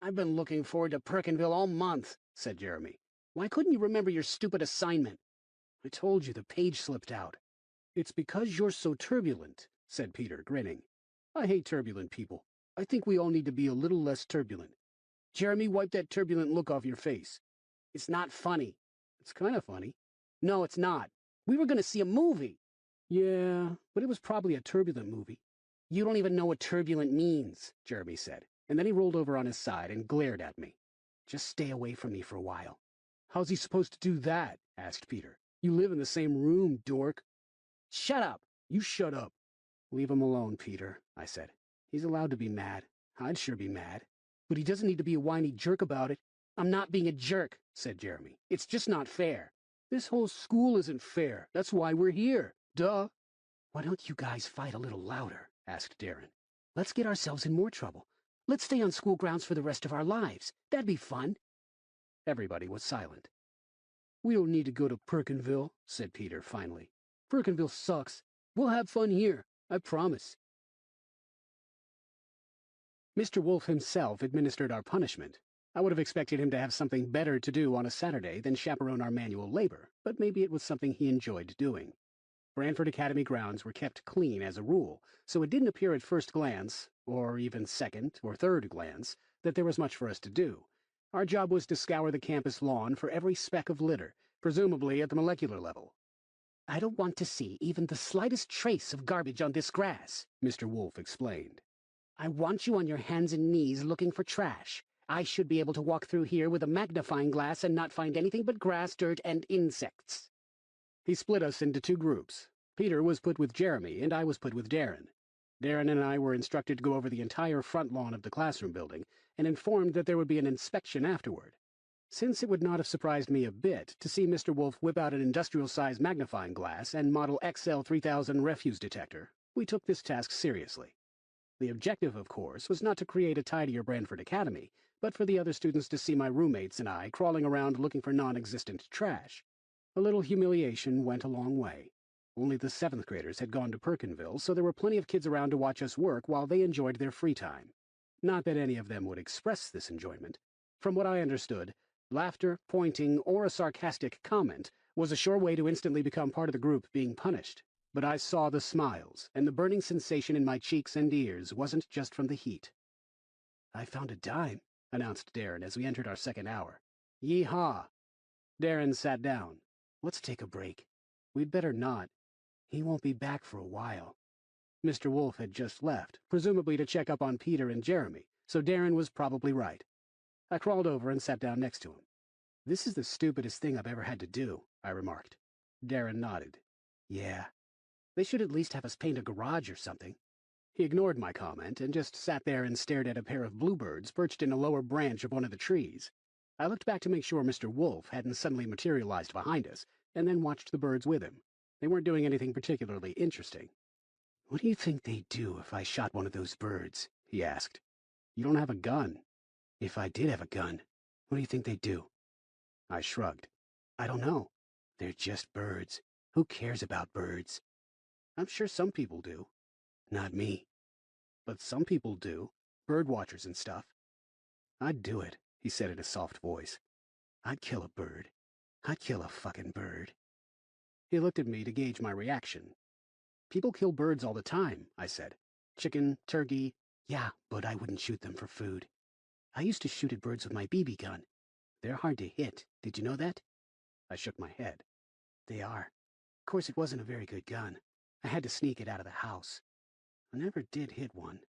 "I've been looking forward to Perkinville all month," said Jeremy. "Why couldn't you remember your stupid assignment?" "I told you the page slipped out." "It's because you're so turbulent," said Peter, grinning. "I hate turbulent people. I think we all need to be a little less turbulent. Jeremy, wipe that turbulent look off your face." "It's not funny." "It's kind of funny." "No, it's not. We were going to see a movie." "Yeah, but it was probably a turbulent movie." "You don't even know what turbulent means," Jeremy said, and then he rolled over on his side and glared at me. "Just stay away from me for a while." "How's he supposed to do that?" asked Peter. "You live in the same room, dork." "Shut up." "You shut up." "Leave him alone, Peter," I said. "He's allowed to be mad. I'd sure be mad. But he doesn't need to be a whiny jerk about it." "I'm not being a jerk," said Jeremy. "It's just not fair." "This whole school isn't fair. That's why we're here. Duh." "Why don't you guys fight a little louder?" asked Darren. "Let's get ourselves in more trouble. Let's stay on school grounds for the rest of our lives. That'd be fun." Everybody was silent. "We don't need to go to Perkinville," said Peter finally. "Perkinville sucks. We'll have fun here, I promise." Mr. Wolf himself administered our punishment. I would have expected him to have something better to do on a Saturday than chaperone our manual labor, but maybe it was something he enjoyed doing. Branford Academy grounds were kept clean as a rule, so it didn't appear at first glance, or even second or third glance, that there was much for us to do. Our job was to scour the campus lawn for every speck of litter, presumably at the molecular level. "I don't want to see even the slightest trace of garbage on this grass," Mr. Wolf explained. "I want you on your hands and knees looking for trash. I should be able to walk through here with a magnifying glass and not find anything but grass, dirt, and insects." He split us into 2 groups. Peter was put with Jeremy, and I was put with Darren. Darren and I were instructed to go over the entire front lawn of the classroom building, and informed that there would be an inspection afterward. Since it would not have surprised me a bit to see Mr. Wolf whip out an industrial-size magnifying glass and model XL3000 refuse detector, we took this task seriously. The objective, of course, was not to create a tidier Branford Academy, but for the other students to see my roommates and I crawling around looking for non-existent trash. A little humiliation went a long way. Only the 7th graders had gone to Perkinville, so there were plenty of kids around to watch us work while they enjoyed their free time. Not that any of them would express this enjoyment. From what I understood, laughter, pointing, or a sarcastic comment was a sure way to instantly become part of the group being punished. But I saw the smiles, and the burning sensation in my cheeks and ears wasn't just from the heat. "I found a dime," announced Darren as we entered our second hour. "Yee-haw!" Darren sat down. "Let's take a break." "We'd better not. He won't be back for a while." Mr. Wolf had just left, presumably to check up on Peter and Jeremy, so Darren was probably right. I crawled over and sat down next to him. "This is the stupidest thing I've ever had to do," I remarked. Darren nodded. "Yeah. They should at least have us paint a garage or something." He ignored my comment and just sat there and stared at a pair of bluebirds perched in a lower branch of one of the trees. I looked back to make sure Mr. Wolf hadn't suddenly materialized behind us, and then watched the birds with him. They weren't doing anything particularly interesting. "What do you think they'd do if I shot one of those birds?" he asked. "You don't have a gun." "If I did have a gun, what do you think they'd do?" I shrugged. "I don't know. They're just birds. Who cares about birds?" "I'm sure some people do." "Not me." "But some people do. Bird watchers and stuff." "I'd do it," he said in a soft voice. "I'd kill a bird. I'd kill a fucking bird." He looked at me to gauge my reaction. "People kill birds all the time," I said. "Chicken, turkey." "Yeah, but I wouldn't shoot them for food. I used to shoot at birds with my BB gun. They're hard to hit. Did you know that?" I shook my head. "They are. Of course, it wasn't a very good gun. I had to sneak it out of the house. I never did hit one.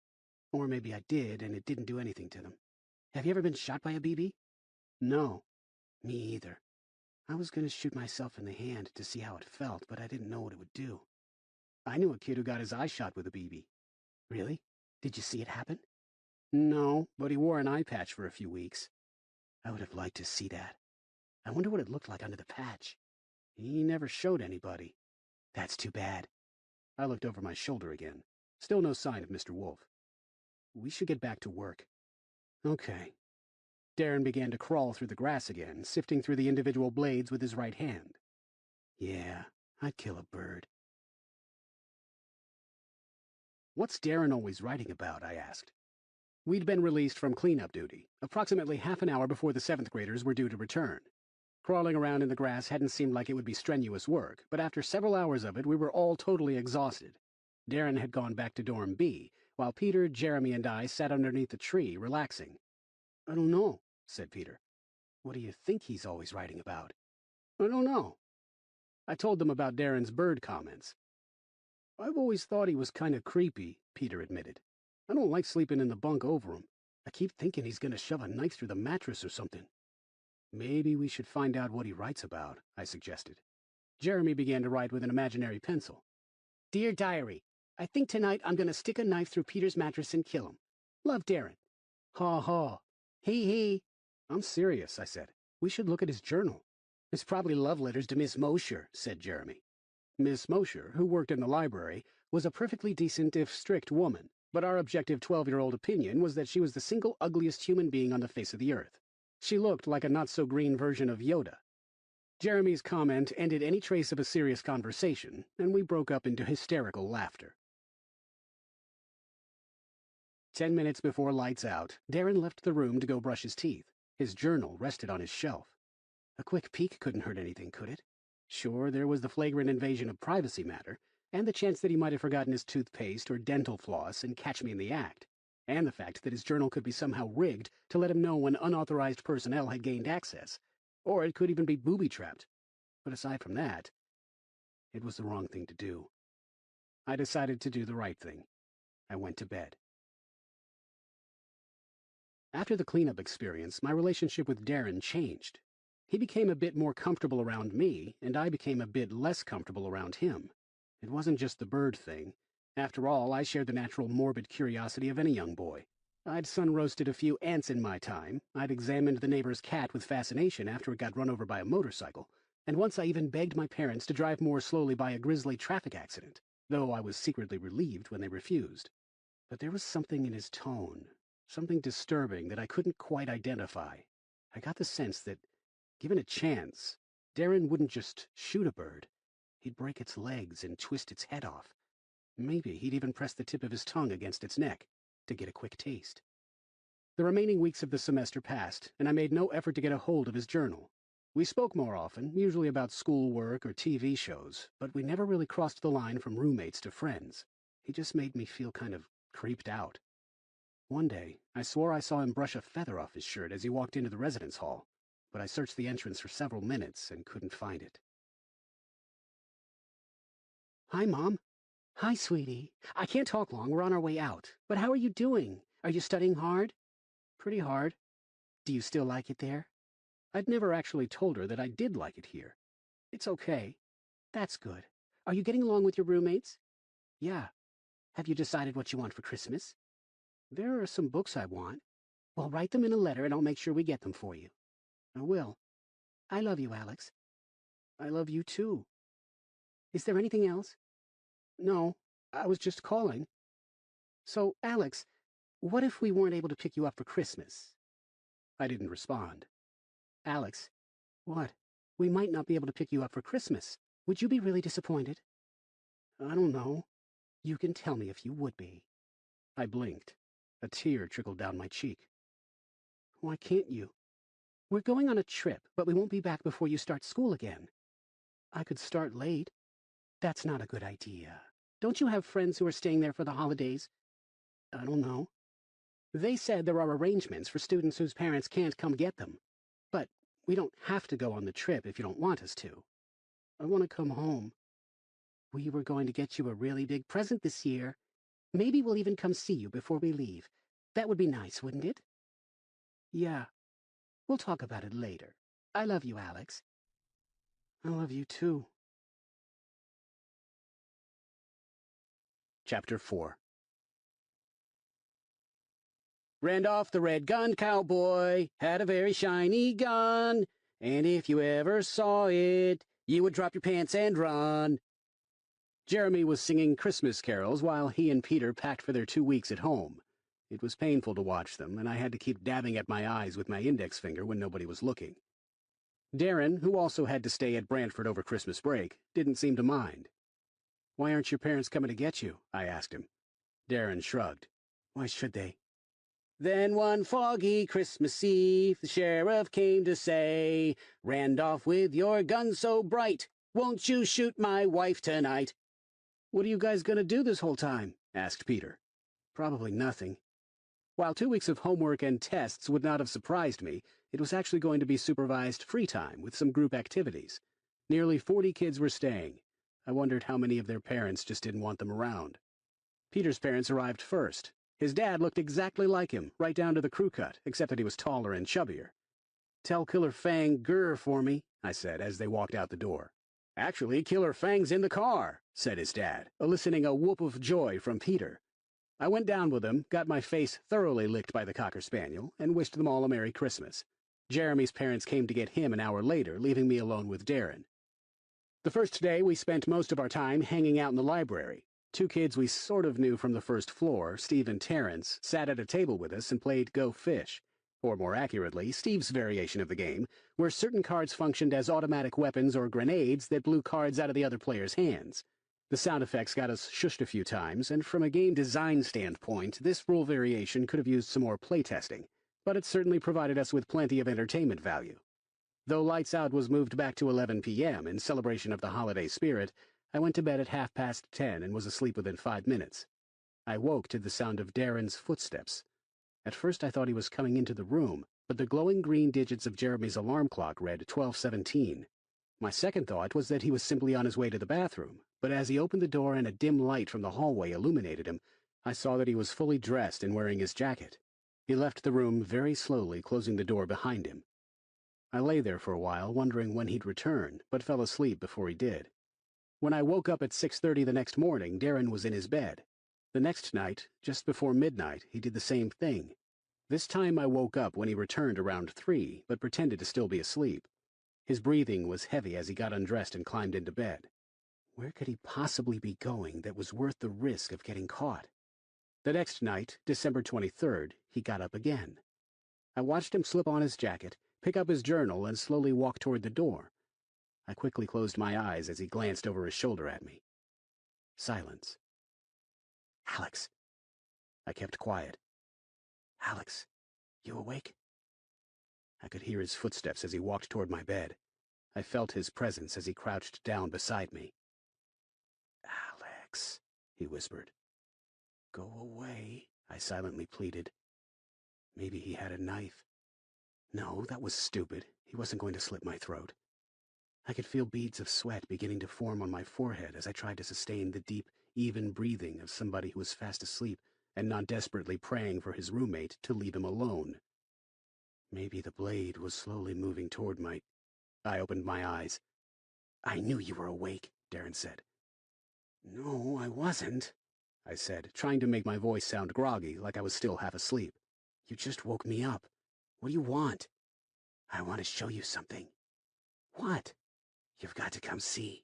Or maybe I did, and it didn't do anything to them. Have you ever been shot by a BB?" "No." "Me either. I was going to shoot myself in the hand to see how it felt, but I didn't know what it would do." "I knew a kid who got his eye shot with a BB." "Really? Did you see it happen?" "No, but he wore an eye patch for a few weeks." "I would have liked to see that. I wonder what it looked like under the patch." "He never showed anybody." "That's too bad." I looked over my shoulder again. Still no sign of Mr. Wolf. "We should get back to work." "Okay." Darren began to crawl through the grass again, sifting through the individual blades with his right hand. "Yeah, I'd kill a bird." "What's Darren always writing about?" I asked. We'd been released from cleanup duty, approximately half an hour before the 7th graders were due to return. Crawling around in the grass hadn't seemed like it would be strenuous work, but after several hours of it, we were all totally exhausted. Darren had gone back to Dorm B, while Peter, Jeremy, and I sat underneath the tree, relaxing. "I don't know," said Peter. "What do you think he's always writing about?" "I don't know." I told them about Darren's bird comments. "I've always thought he was kind of creepy," Peter admitted. "I don't like sleeping in the bunk over him. I keep thinking he's going to shove a knife through the mattress or something." "Maybe we should find out what he writes about," I suggested. Jeremy began to write with an imaginary pencil. "Dear Diary, I think tonight I'm going to stick a knife through Peter's mattress and kill him. Love, Darren." "Ha ha." "Hee hee." "I'm serious," I said. "We should look at his journal." "It's probably love letters to Miss Mosher," said Jeremy. Miss Mosher, who worked in the library, was a perfectly decent if strict woman, but our objective 12-year-old opinion was that she was the single ugliest human being on the face of the earth. She looked like a not-so-green version of Yoda. Jeremy's comment ended any trace of a serious conversation, and we broke up into hysterical laughter. 10 minutes before lights out, Darren left the room to go brush his teeth. His journal rested on his shelf. A quick peek couldn't hurt anything, could it? Sure, there was the flagrant invasion of privacy matter, and the chance that he might have forgotten his toothpaste or dental floss and catch me in the act, and the fact that his journal could be somehow rigged to let him know when unauthorized personnel had gained access, or it could even be booby-trapped. But aside from that, it was the wrong thing to do. I decided to do the right thing. I went to bed. After the cleanup experience, my relationship with Darren changed. He became a bit more comfortable around me, and I became a bit less comfortable around him. It wasn't just the bird thing. After all, I shared the natural morbid curiosity of any young boy. I'd sun-roasted a few ants in my time, I'd examined the neighbor's cat with fascination after it got run over by a motorcycle, and once I even begged my parents to drive more slowly by a grisly traffic accident, though I was secretly relieved when they refused. But there was something in his tone, something disturbing that I couldn't quite identify. I got the sense that, given a chance, Darren wouldn't just shoot a bird. He'd break its legs and twist its head off. Maybe he'd even press the tip of his tongue against its neck to get a quick taste. The remaining weeks of the semester passed, and I made no effort to get a hold of his journal. We spoke more often, usually about schoolwork or TV shows, but we never really crossed the line from roommates to friends. He just made me feel kind of creeped out. One day, I swore I saw him brush a feather off his shirt as he walked into the residence hall, but I searched the entrance for several minutes and couldn't find it. Hi, Mom. Hi, sweetie. I can't talk long. We're on our way out. But how are you doing? Are you studying hard? Pretty hard. Do you still like it there? I'd never actually told her that I did like it here. It's okay. That's good. Are you getting along with your roommates? Yeah. Have you decided what you want for Christmas? There are some books I want. Well, write them in a letter and I'll make sure we get them for you. I will. I love you, Alex. I love you too. Is there anything else? No, I was just calling. So, Alex, what if we weren't able to pick you up for Christmas? I didn't respond. Alex, what? We might not be able to pick you up for Christmas. Would you be really disappointed? I don't know. You can tell me if you would be. I blinked. A tear trickled down my cheek. Why can't you? We're going on a trip, but we won't be back before you start school again. I could start late. That's not a good idea. Don't you have friends who are staying there for the holidays? I don't know. They said there are arrangements for students whose parents can't come get them. But we don't have to go on the trip if you don't want us to. I want to come home. We were going to get you a really big present this year. Maybe we'll even come see you before we leave. That would be nice, wouldn't it? Yeah. We'll talk about it later. I love you, Alex. I love you too. Chapter 4. Randolph the red-gunned cowboy had a very shiny gun, and if you ever saw it, you would drop your pants and run. Jeremy was singing Christmas carols while he and Peter packed for their 2 weeks at home. It was painful to watch them, and I had to keep dabbing at my eyes with my index finger when nobody was looking. Darren, who also had to stay at Brantford over Christmas break, didn't seem to mind. "Why aren't your parents coming to get you?" I asked him. Darren shrugged. "Why should they?" Then one foggy Christmas Eve, the sheriff came to say, "Randolph, with your gun so bright, won't you shoot my wife tonight?" "What are you guys going to do this whole time?" asked Peter. "Probably nothing." While 2 weeks of homework and tests would not have surprised me, it was actually going to be supervised free time with some group activities. Nearly 40 kids were staying. I wondered how many of their parents just didn't want them around. Peter's parents arrived first. His dad looked exactly like him, right down to the crew cut, except that he was taller and chubbier. "Tell Killer Fang grr for me," I said as they walked out the door. "Actually, Killer Fang's in the car," said his dad, eliciting a whoop of joy from Peter. I went down with them, got my face thoroughly licked by the Cocker Spaniel, and wished them all a Merry Christmas. Jeremy's parents came to get him an hour later, leaving me alone with Darren. The first day, we spent most of our time hanging out in the library. 2 kids we sort of knew from the first floor, Steve and Terrence, sat at a table with us and played Go Fish. Or more accurately, Steve's variation of the game, where certain cards functioned as automatic weapons or grenades that blew cards out of the other player's hands. The sound effects got us shushed a few times, and from a game design standpoint, this rule variation could have used some more playtesting, but it certainly provided us with plenty of entertainment value. Though Lights Out was moved back to 11 p.m. in celebration of the holiday spirit, I went to bed at 10:30 and was asleep within 5 minutes. I woke to the sound of Darren's footsteps. At first I thought he was coming into the room, but the glowing green digits of Jeremy's alarm clock read 12:17. My second thought was that he was simply on his way to the bathroom, but as he opened the door and a dim light from the hallway illuminated him, I saw that he was fully dressed and wearing his jacket. He left the room very slowly, closing the door behind him. I lay there for a while, wondering when he'd return, but fell asleep before he did. When I woke up at 6:30 the next morning, Darren was in his bed. The next night, just before midnight, he did the same thing. This time I woke up when he returned around 3, but pretended to still be asleep. His breathing was heavy as he got undressed and climbed into bed. Where could he possibly be going that was worth the risk of getting caught? The next night, December 23rd, he got up again. I watched him slip on his jacket, pick up his journal, and slowly walk toward the door. I quickly closed my eyes as he glanced over his shoulder at me. Silence. "Alex." I kept quiet. "Alex, you awake?" I could hear his footsteps as he walked toward my bed. I felt his presence as he crouched down beside me. "Alex," he whispered. "Go away," I silently pleaded. Maybe he had a knife. No, that was stupid. He wasn't going to slit my throat. I could feel beads of sweat beginning to form on my forehead as I tried to sustain the deep, even breathing of somebody who was fast asleep and not desperately praying for his roommate to leave him alone. Maybe the blade was slowly moving toward my... I opened my eyes. "I knew you were awake," Darren said. "No, I wasn't," I said, trying to make my voice sound groggy, like I was still half asleep. "You just woke me up. What do you want?" "I want to show you something." "What?" "You've got to come see."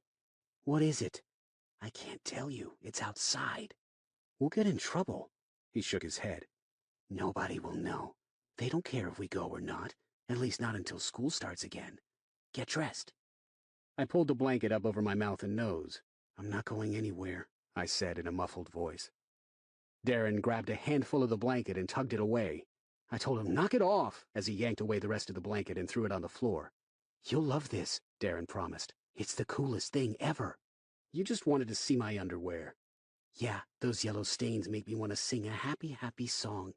"What is it?" "I can't tell you. It's outside." "We'll get in trouble." He shook his head. "Nobody will know. They don't care if we go or not, at least not until school starts again. Get dressed." I pulled the blanket up over my mouth and nose. "I'm not going anywhere," I said in a muffled voice. Darren grabbed a handful of the blanket and tugged it away. I told him, "Knock it off," as he yanked away the rest of the blanket and threw it on the floor. "You'll love this," Darren promised. "It's the coolest thing ever." "You just wanted to see my underwear." "Yeah, those yellow stains make me want to sing a happy, happy song."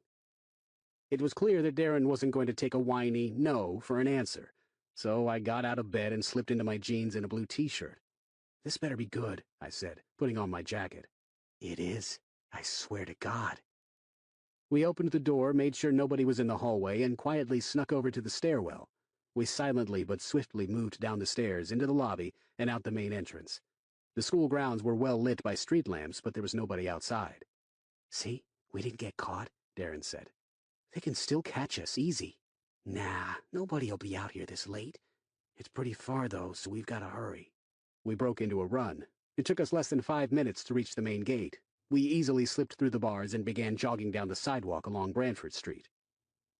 It was clear that Darren wasn't going to take a whiny no for an answer, so I got out of bed and slipped into my jeans and a blue t-shirt. "This better be good," I said, putting on my jacket. "It is. I swear to God." We opened the door, made sure nobody was in the hallway, and quietly snuck over to the stairwell. We silently but swiftly moved down the stairs, into the lobby, and out the main entrance. The school grounds were well lit by street lamps, but there was nobody outside. "See, we didn't get caught," Darren said. "They can still catch us, easy." "Nah, nobody'll be out here this late. It's pretty far, though, so we've got to hurry." We broke into a run. It took us less than 5 minutes to reach the main gate. We easily slipped through the bars and began jogging down the sidewalk along Branford Street.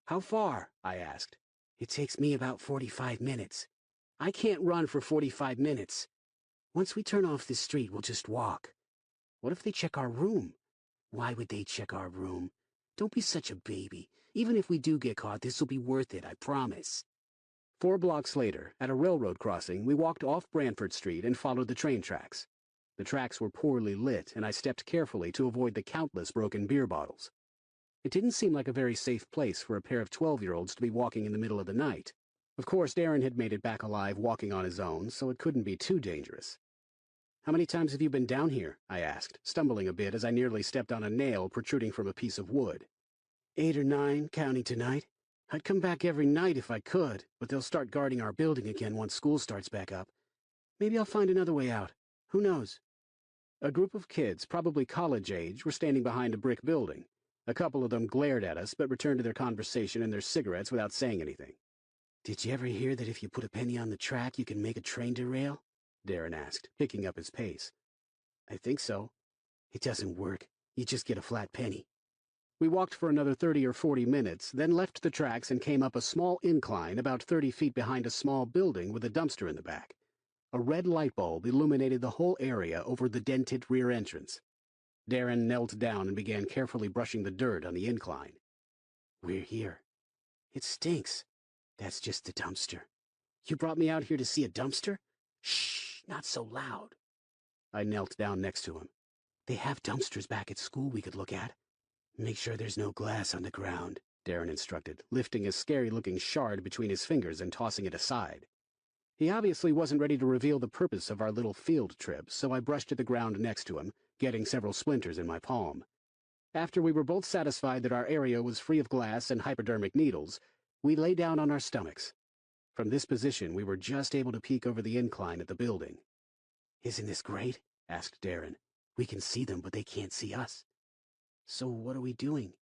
"How far?" I asked. "It takes me about 45 minutes. I can't run for 45 minutes. Once we turn off this street, we'll just walk." "What if they check our room?" "Why would they check our room? Don't be such a baby. Even if we do get caught, this'll be worth it, I promise." 4 blocks later, at a railroad crossing, we walked off Branford Street and followed the train tracks. The tracks were poorly lit, and I stepped carefully to avoid the countless broken beer bottles. It didn't seem like a very safe place for a pair of 12-year-olds to be walking in the middle of the night. Of course, Darren had made it back alive walking on his own, so it couldn't be too dangerous. "How many times have you been down here?" I asked, stumbling a bit as I nearly stepped on a nail protruding from a piece of wood. 8 or 9, counting tonight. I'd come back every night if I could, but they'll start guarding our building again once school starts back up. Maybe I'll find another way out. Who knows?" A group of kids, probably college age, were standing behind a brick building. A couple of them glared at us, but returned to their conversation and their cigarettes without saying anything. "Did you ever hear that if you put a penny on the track, you can make a train derail?" Darren asked, picking up his pace. "I think so." "It doesn't work. You just get a flat penny." We walked for another 30 or 40 minutes, then left the tracks and came up a small incline about 30 feet behind a small building with a dumpster in the back. A red light bulb illuminated the whole area over the dented rear entrance. Darren knelt down and began carefully brushing the dirt on the incline. "We're here. It stinks. That's just the dumpster." "You brought me out here to see a dumpster?" "Shh, not so loud." I knelt down next to him. "They have dumpsters back at school we could look at." "Make sure there's no glass on the ground," Darren instructed, lifting a scary-looking shard between his fingers and tossing it aside. He obviously wasn't ready to reveal the purpose of our little field trip, so I brushed at the ground next to him, getting several splinters in my palm. After we were both satisfied that our area was free of glass and hypodermic needles, we lay down on our stomachs. From this position, we were just able to peek over the incline at the building. "Isn't this great?" asked Darren. "We can see them, but they can't see us." So what are we doing?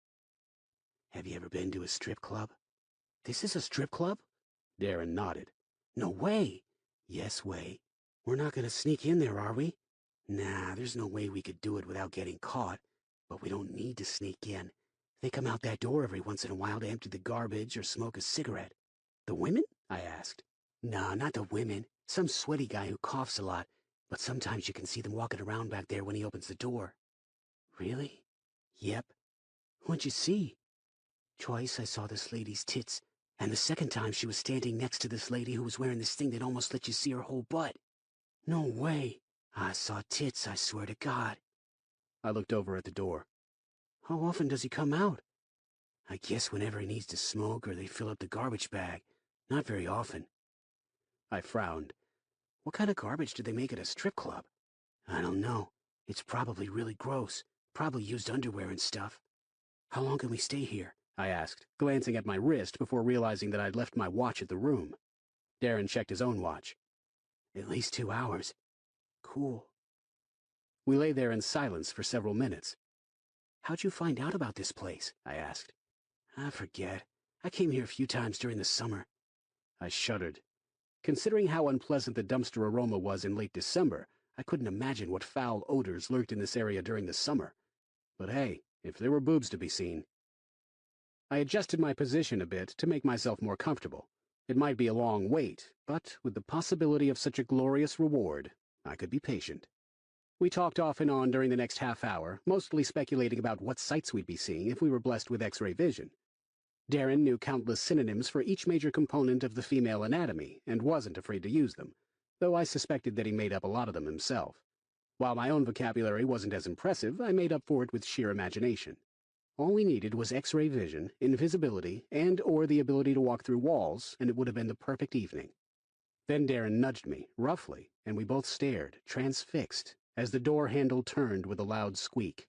Have you ever been to a strip club? This is a strip club? Darren nodded. No way. Yes way. We're not gonna sneak in there, are we? Nah, there's no way we could do it without getting caught. But we don't need to sneak in. They come out that door every once in a while to empty the garbage or smoke a cigarette. The women? I asked. No, not the women. Some sweaty guy who coughs a lot. But sometimes you can see them walking around back there when he opens the door. Really? Yep. What'd you see? Twice I saw this lady's tits, and the second time she was standing next to this lady who was wearing this thing that almost let you see her whole butt. No way. I saw tits, I swear to God. I looked over at the door. How often does he come out? I guess whenever he needs to smoke or they fill up the garbage bag. Not very often. I frowned. What kind of garbage do they make at a strip club? I don't know. It's probably really gross. Probably used underwear and stuff. How long can we stay here? I asked, glancing at my wrist before realizing that I'd left my watch at the room. Darren checked his own watch. At least 2 hours. Cool. We lay there in silence for several minutes. How'd you find out about this place? I asked. I forget. I came here a few times during the summer. I shuddered. Considering how unpleasant the dumpster aroma was in late December, I couldn't imagine what foul odors lurked in this area during the summer. But hey, if there were boobs to be seen. I adjusted my position a bit to make myself more comfortable. It might be a long wait, but with the possibility of such a glorious reward, I could be patient. We talked off and on during the next half hour, mostly speculating about what sights we'd be seeing if we were blessed with X-ray vision. Darren knew countless synonyms for each major component of the female anatomy and wasn't afraid to use them, though I suspected that he made up a lot of them himself. While my own vocabulary wasn't as impressive, I made up for it with sheer imagination. All we needed was X-ray vision, invisibility, and/or the ability to walk through walls, and it would have been the perfect evening. Then Darren nudged me, roughly, and we both stared, transfixed, as the door handle turned with a loud squeak.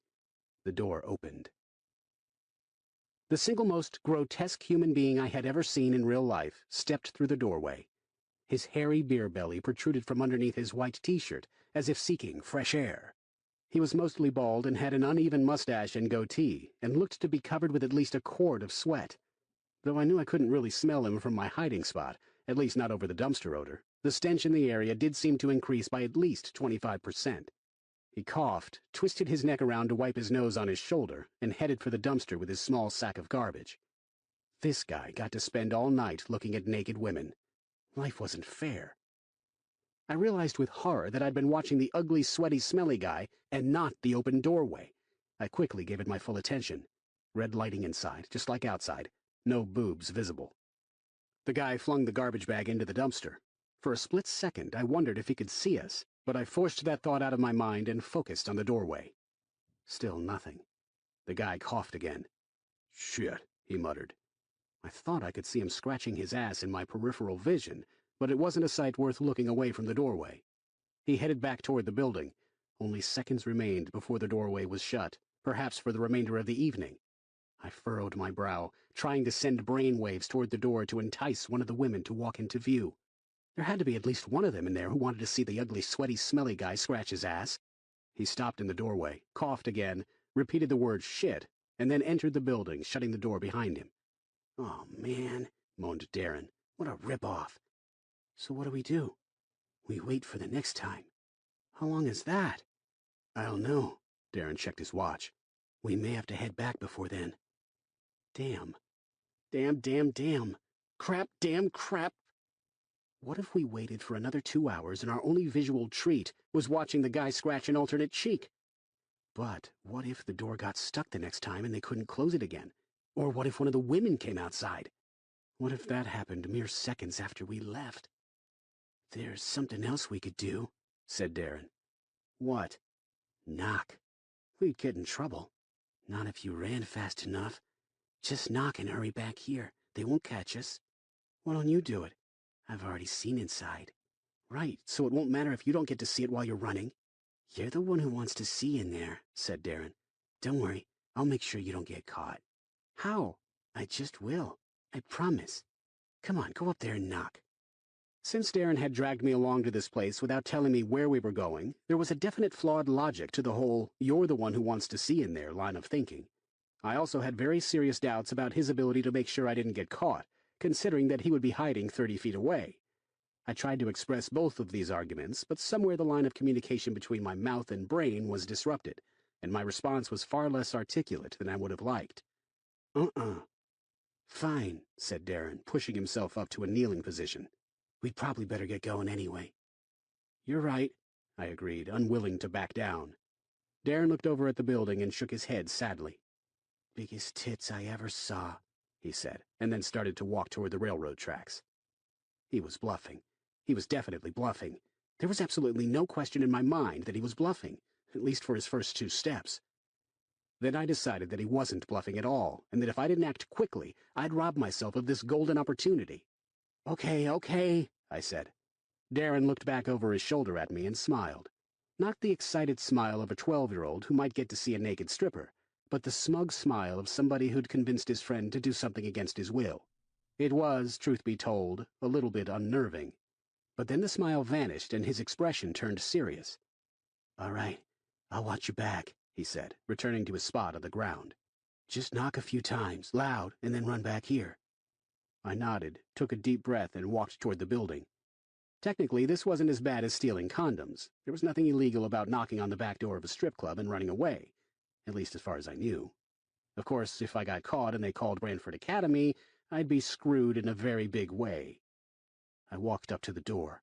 The door opened. The single most grotesque human being I had ever seen in real life stepped through the doorway. His hairy beer belly protruded from underneath his white t-shirt, as if seeking fresh air. He was mostly bald and had an uneven mustache and goatee, and looked to be covered with at least a quart of sweat. Though I knew I couldn't really smell him from my hiding spot, at least not over the dumpster odor, the stench in the area did seem to increase by at least 25%. He coughed, twisted his neck around to wipe his nose on his shoulder, and headed for the dumpster with his small sack of garbage. This guy got to spend all night looking at naked women. Life wasn't fair. I realized with horror that I'd been watching the ugly, sweaty, smelly guy and not the open doorway. I quickly gave it my full attention. Red lighting inside, just like outside. No boobs visible. The guy flung the garbage bag into the dumpster. For a split second, I wondered if he could see us, but I forced that thought out of my mind and focused on the doorway. Still nothing. The guy coughed again. "Shit," he muttered. I thought I could see him scratching his ass in my peripheral vision, but it wasn't a sight worth looking away from the doorway. He headed back toward the building. Only seconds remained before the doorway was shut, perhaps for the remainder of the evening. I furrowed my brow, trying to send brain waves toward the door to entice one of the women to walk into view. There had to be at least one of them in there who wanted to see the ugly, sweaty, smelly guy scratch his ass. He stopped in the doorway, coughed again, repeated the word shit, and then entered the building, shutting the door behind him. "Oh, man," moaned Darren. "What a rip-off." "So what do we do?" "We wait for the next time." "How long is that?" "I don't know." Darren checked his watch. "We may have to head back before then." Damn. Damn, damn, damn. Crap, damn, crap. What if we waited for another 2 hours and our only visual treat was watching the guy scratch an alternate cheek? But what if the door got stuck the next time and they couldn't close it again? Or what if one of the women came outside? What if that happened mere seconds after we left? "There's something else we could do," said Darren. "What?" "Knock. We'd get in trouble. Not if you ran fast enough. Just knock and hurry back here. They won't catch us." "Why don't you do it?" "I've already seen inside." "Right, so it won't matter if you don't get to see it while you're running." "You're the one who wants to see in there," said Darren. "Don't worry, I'll make sure you don't get caught." "How?" "I just will. I promise. Come on, go up there and knock." Since Darren had dragged me along to this place without telling me where we were going, there was a definite flawed logic to the whole "you're the one who wants to see in there" line of thinking. I also had very serious doubts about his ability to make sure I didn't get caught, considering that he would be hiding 30 feet away. I tried to express both of these arguments, but somewhere the line of communication between my mouth and brain was disrupted, and my response was far less articulate than I would have liked. Fine, said Darren, pushing himself up to a kneeling position. We'd probably better get going anyway. You're right, I agreed, unwilling to back down. Darren looked over at the building and shook his head sadly. Biggest tits I ever saw, he said, and then started to walk toward the railroad tracks. He was bluffing. He was definitely bluffing. There was absolutely no question in my mind that he was bluffing, at least for his first 2 steps. Then I decided that he wasn't bluffing at all, and that if I didn't act quickly, I'd rob myself of this golden opportunity. Okay, I said. Darren looked back over his shoulder at me and smiled. Not the excited smile of a 12-year-old who might get to see a naked stripper, but the smug smile of somebody who'd convinced his friend to do something against his will. It was, truth be told, a little bit unnerving. But then the smile vanished and his expression turned serious. All right, I'll watch your back, he said, returning to his spot on the ground. Just knock a few times, loud, and then run back here. I nodded, took a deep breath, and walked toward the building. Technically, this wasn't as bad as stealing condoms. There was nothing illegal about knocking on the back door of a strip club and running away, at least as far as I knew. Of course, if I got caught and they called Branford Academy, I'd be screwed in a very big way. I walked up to the door.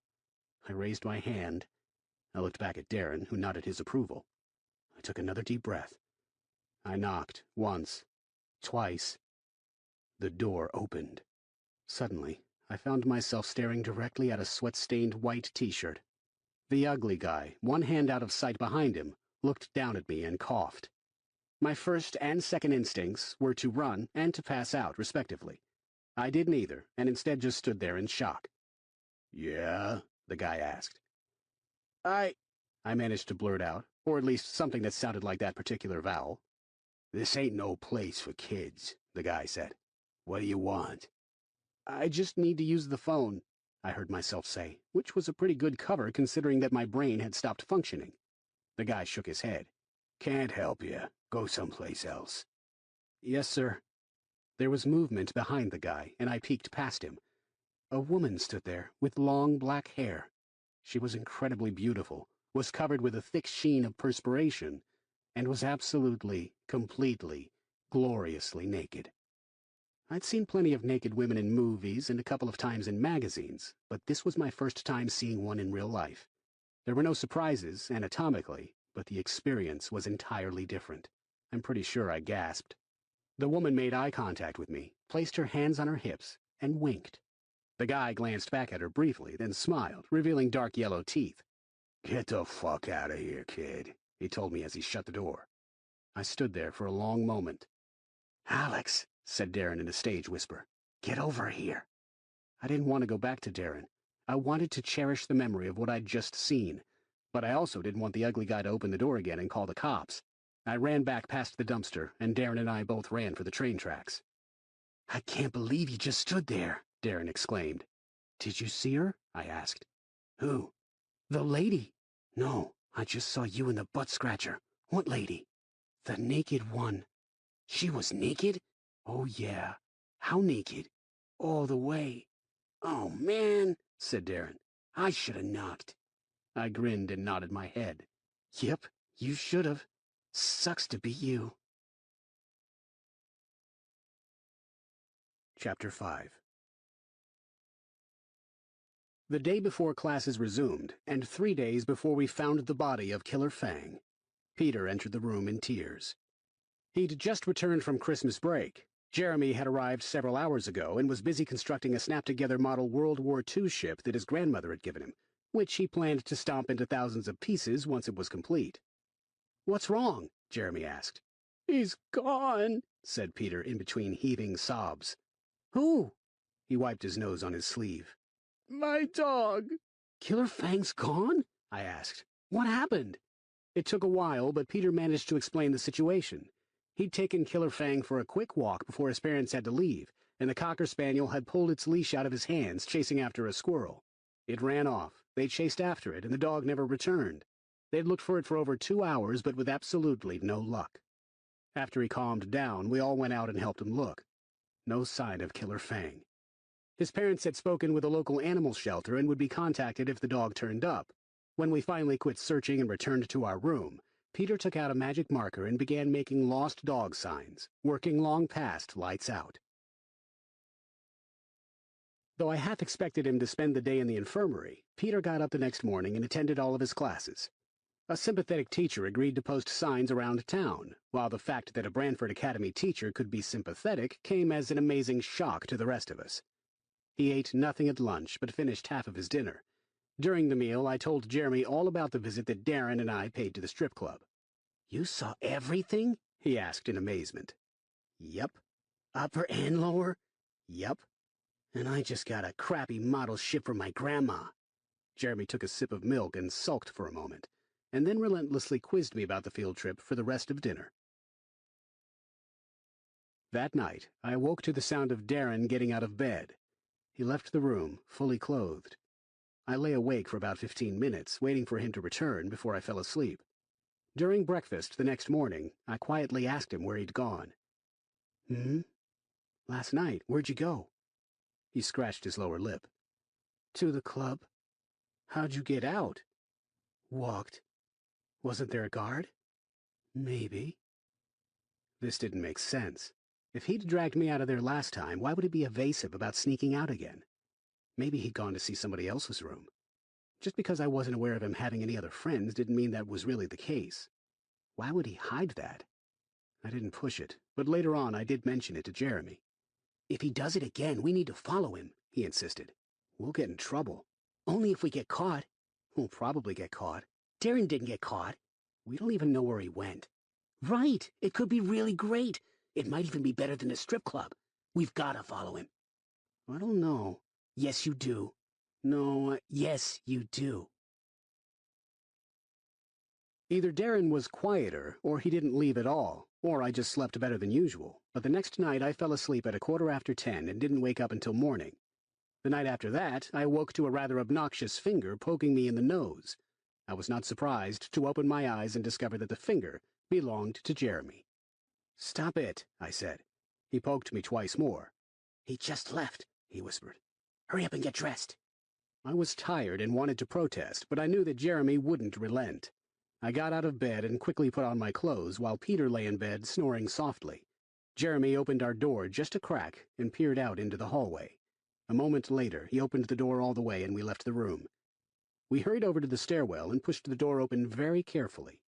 I raised my hand. I looked back at Darren, who nodded his approval. I took another deep breath. I knocked, once, twice. The door opened. Suddenly, I found myself staring directly at a sweat-stained white t-shirt. The ugly guy, one hand out of sight behind him, looked down at me and coughed. My first and second instincts were to run and to pass out, respectively. I did neither, and instead just stood there in shock. Yeah? The guy asked. I managed to blurt out, or at least something that sounded like that particular vowel. This ain't no place for kids, the guy said. What do you want? I just need to use the phone, I heard myself say, which was a pretty good cover considering that my brain had stopped functioning. The guy shook his head. Can't help you. Go someplace else. Yes, sir. There was movement behind the guy, and I peeked past him. A woman stood there, with long black hair. She was incredibly beautiful, was covered with a thick sheen of perspiration, and was absolutely, completely, gloriously naked. I'd seen plenty of naked women in movies and a couple of times in magazines, but this was my first time seeing one in real life. There were no surprises, anatomically, but the experience was entirely different. I'm pretty sure I gasped. The woman made eye contact with me, placed her hands on her hips, and winked. The guy glanced back at her briefly, then smiled, revealing dark yellow teeth. Get the fuck out of here, kid, he told me as he shut the door. I stood there for a long moment. Alex, said Darren in a stage whisper, get over here. I didn't want to go back to Darren. I wanted to cherish the memory of what I'd just seen, but I also didn't want the ugly guy to open the door again and call the cops. I ran back past the dumpster, and Darren and I both ran for the train tracks. I can't believe you just stood there, Darren exclaimed. Did you see her? I asked. Who? The lady. No, I just saw you and the butt-scratcher. What lady? The naked one. She was naked? Oh, yeah. How naked? All the way. Oh, man, said Darren. I should have knocked. I grinned and nodded my head. Yep, you should have. Sucks to be you. Chapter 5. The day before classes resumed, and 3 days before we found the body of Killer Fang, Peter entered the room in tears. He'd just returned from Christmas break. Jeremy had arrived several hours ago and was busy constructing a snap-together model World War II ship that his grandmother had given him, which he planned to stomp into thousands of pieces once it was complete. What's wrong? Jeremy asked. He's gone, said Peter in between heaving sobs. Who? He wiped his nose on his sleeve. My dog. Killer Fang's gone? I asked. What happened? It took a while, but Peter managed to explain the situation. He'd taken Killer Fang for a quick walk before his parents had to leave, and the Cocker Spaniel had pulled its leash out of his hands, chasing after a squirrel. It ran off. They chased after it, and the dog never returned. They'd looked for it for over 2 hours, but with absolutely no luck. After he calmed down, we all went out and helped him look. No sign of Killer Fang. His parents had spoken with a local animal shelter and would be contacted if the dog turned up. When we finally quit searching and returned to our room, Peter took out a magic marker and began making lost dog signs, working long past lights out. Though I half expected him to spend the day in the infirmary, Peter got up the next morning and attended all of his classes. A sympathetic teacher agreed to post signs around town, while the fact that a Branford Academy teacher could be sympathetic came as an amazing shock to the rest of us. He ate nothing at lunch, but finished half of his dinner. During the meal, I told Jeremy all about the visit that Darren and I paid to the strip club. "You saw everything?" he asked in amazement. "Yep." "Upper and lower?" "Yep." "And I just got a crappy model ship from my grandma." Jeremy took a sip of milk and sulked for a moment, and then relentlessly quizzed me about the field trip for the rest of dinner. That night, I awoke to the sound of Darren getting out of bed. He left the room, fully clothed. I lay awake for about 15 minutes, waiting for him to return before I fell asleep. During breakfast the next morning, I quietly asked him where he'd gone. Last night, where'd you go?" He scratched his lower lip. "To the club." "How'd you get out?" "Walked." "Wasn't there a guard?" "Maybe." This didn't make sense. If he'd dragged me out of there last time, why would he be evasive about sneaking out again? Maybe he'd gone to see somebody else's room. Just because I wasn't aware of him having any other friends didn't mean that was really the case. Why would he hide that? I didn't push it, but later on I did mention it to Jeremy. "If he does it again, we need to follow him," he insisted. "We'll get in trouble." "Only if we get caught." "We'll probably get caught." "Darren didn't get caught." "We don't even know where he went." "Right. It could be really great. It might even be better than the strip club. We've got to follow him." "I don't know." "Yes, you do." "No, yes, you do." Either Darren was quieter, or he didn't leave at all, or I just slept better than usual, but the next night I fell asleep at 10:15 and didn't wake up until morning. The night after that, I awoke to a rather obnoxious finger poking me in the nose. I was not surprised to open my eyes and discover that the finger belonged to Jeremy. "Stop it," I said. He poked me twice more. "He just left," he whispered. "Hurry up and get dressed." I was tired and wanted to protest, but I knew that Jeremy wouldn't relent. I got out of bed and quickly put on my clothes while Peter lay in bed snoring softly. Jeremy opened our door just a crack and peered out into the hallway. A moment later, he opened the door all the way and we left the room. We hurried over to the stairwell and pushed the door open very carefully.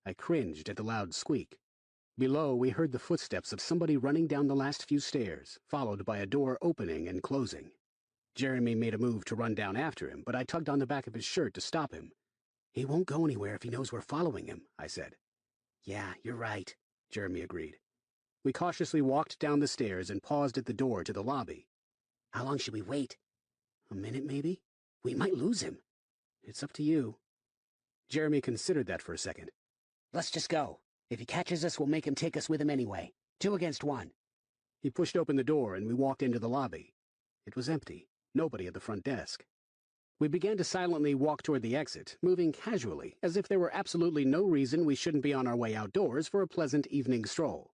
I cringed at the loud squeak. Below, we heard the footsteps of somebody running down the last few stairs, followed by a door opening and closing. Jeremy made a move to run down after him, but I tugged on the back of his shirt to stop him. "He won't go anywhere if he knows we're following him," I said. "Yeah, you're right," Jeremy agreed. We cautiously walked down the stairs and paused at the door to the lobby. "How long should we wait?" "A minute, maybe? We might lose him." "It's up to you." Jeremy considered that for a second. "Let's just go. If he catches us, we'll make him take us with him anyway. 2 against 1. He pushed open the door and we walked into the lobby. It was empty. Nobody at the front desk. We began to silently walk toward the exit, moving casually, as if there were absolutely no reason we shouldn't be on our way outdoors for a pleasant evening stroll.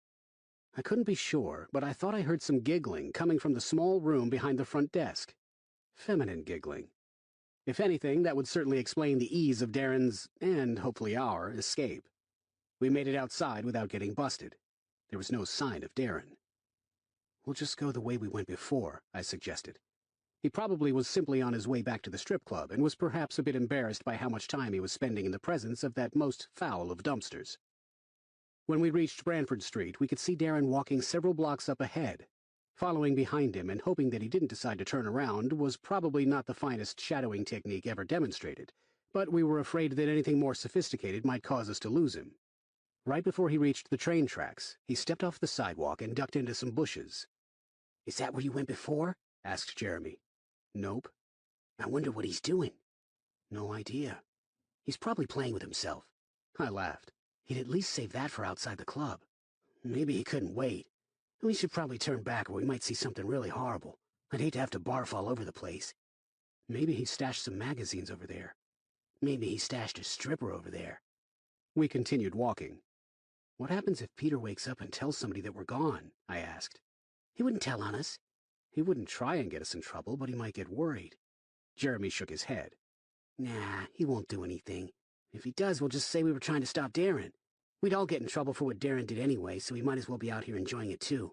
I couldn't be sure, but I thought I heard some giggling coming from the small room behind the front desk. Feminine giggling. If anything, that would certainly explain the ease of Darren's, and hopefully our, escape. We made it outside without getting busted. There was no sign of Darren. "We'll just go the way we went before," I suggested. He probably was simply on his way back to the strip club and was perhaps a bit embarrassed by how much time he was spending in the presence of that most foul of dumpsters. When we reached Branford Street, we could see Darren walking several blocks up ahead. Following behind him and hoping that he didn't decide to turn around was probably not the finest shadowing technique ever demonstrated, but we were afraid that anything more sophisticated might cause us to lose him. Right before he reached the train tracks, he stepped off the sidewalk and ducked into some bushes. "Is that where you went before?" asked Jeremy. "Nope." "I wonder what he's doing." "No idea." "He's probably playing with himself." I laughed. "He'd at least save that for outside the club." "Maybe he couldn't wait. We should probably turn back or we might see something really horrible. I'd hate to have to barf all over the place." Maybe he stashed some magazines over there. Maybe he stashed a stripper over there. We continued walking. What happens if Peter wakes up and tells somebody that we're gone? I asked. He wouldn't tell on us. He wouldn't try and get us in trouble, but he might get worried. Jeremy shook his head. Nah, he won't do anything. If he does, we'll just say we were trying to stop Darren. We'd all get in trouble for what Darren did anyway, so we might as well be out here enjoying it too.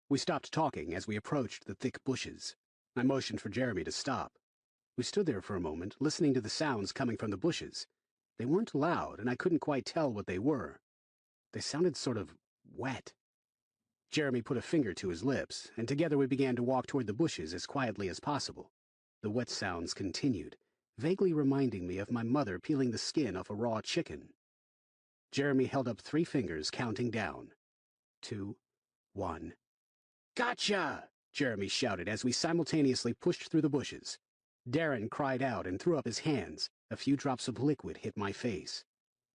We stopped talking as we approached the thick bushes. I motioned for Jeremy to stop. We stood there for a moment, listening to the sounds coming from the bushes. They weren't loud, and I couldn't quite tell what they were. They sounded sort of wet. Jeremy put a finger to his lips, and together we began to walk toward the bushes as quietly as possible. The wet sounds continued, vaguely reminding me of my mother peeling the skin off a raw chicken. Jeremy held up 3 fingers, counting down. 2, 1. Gotcha! Jeremy shouted as we simultaneously pushed through the bushes. Darren cried out and threw up his hands. A few drops of liquid hit my face.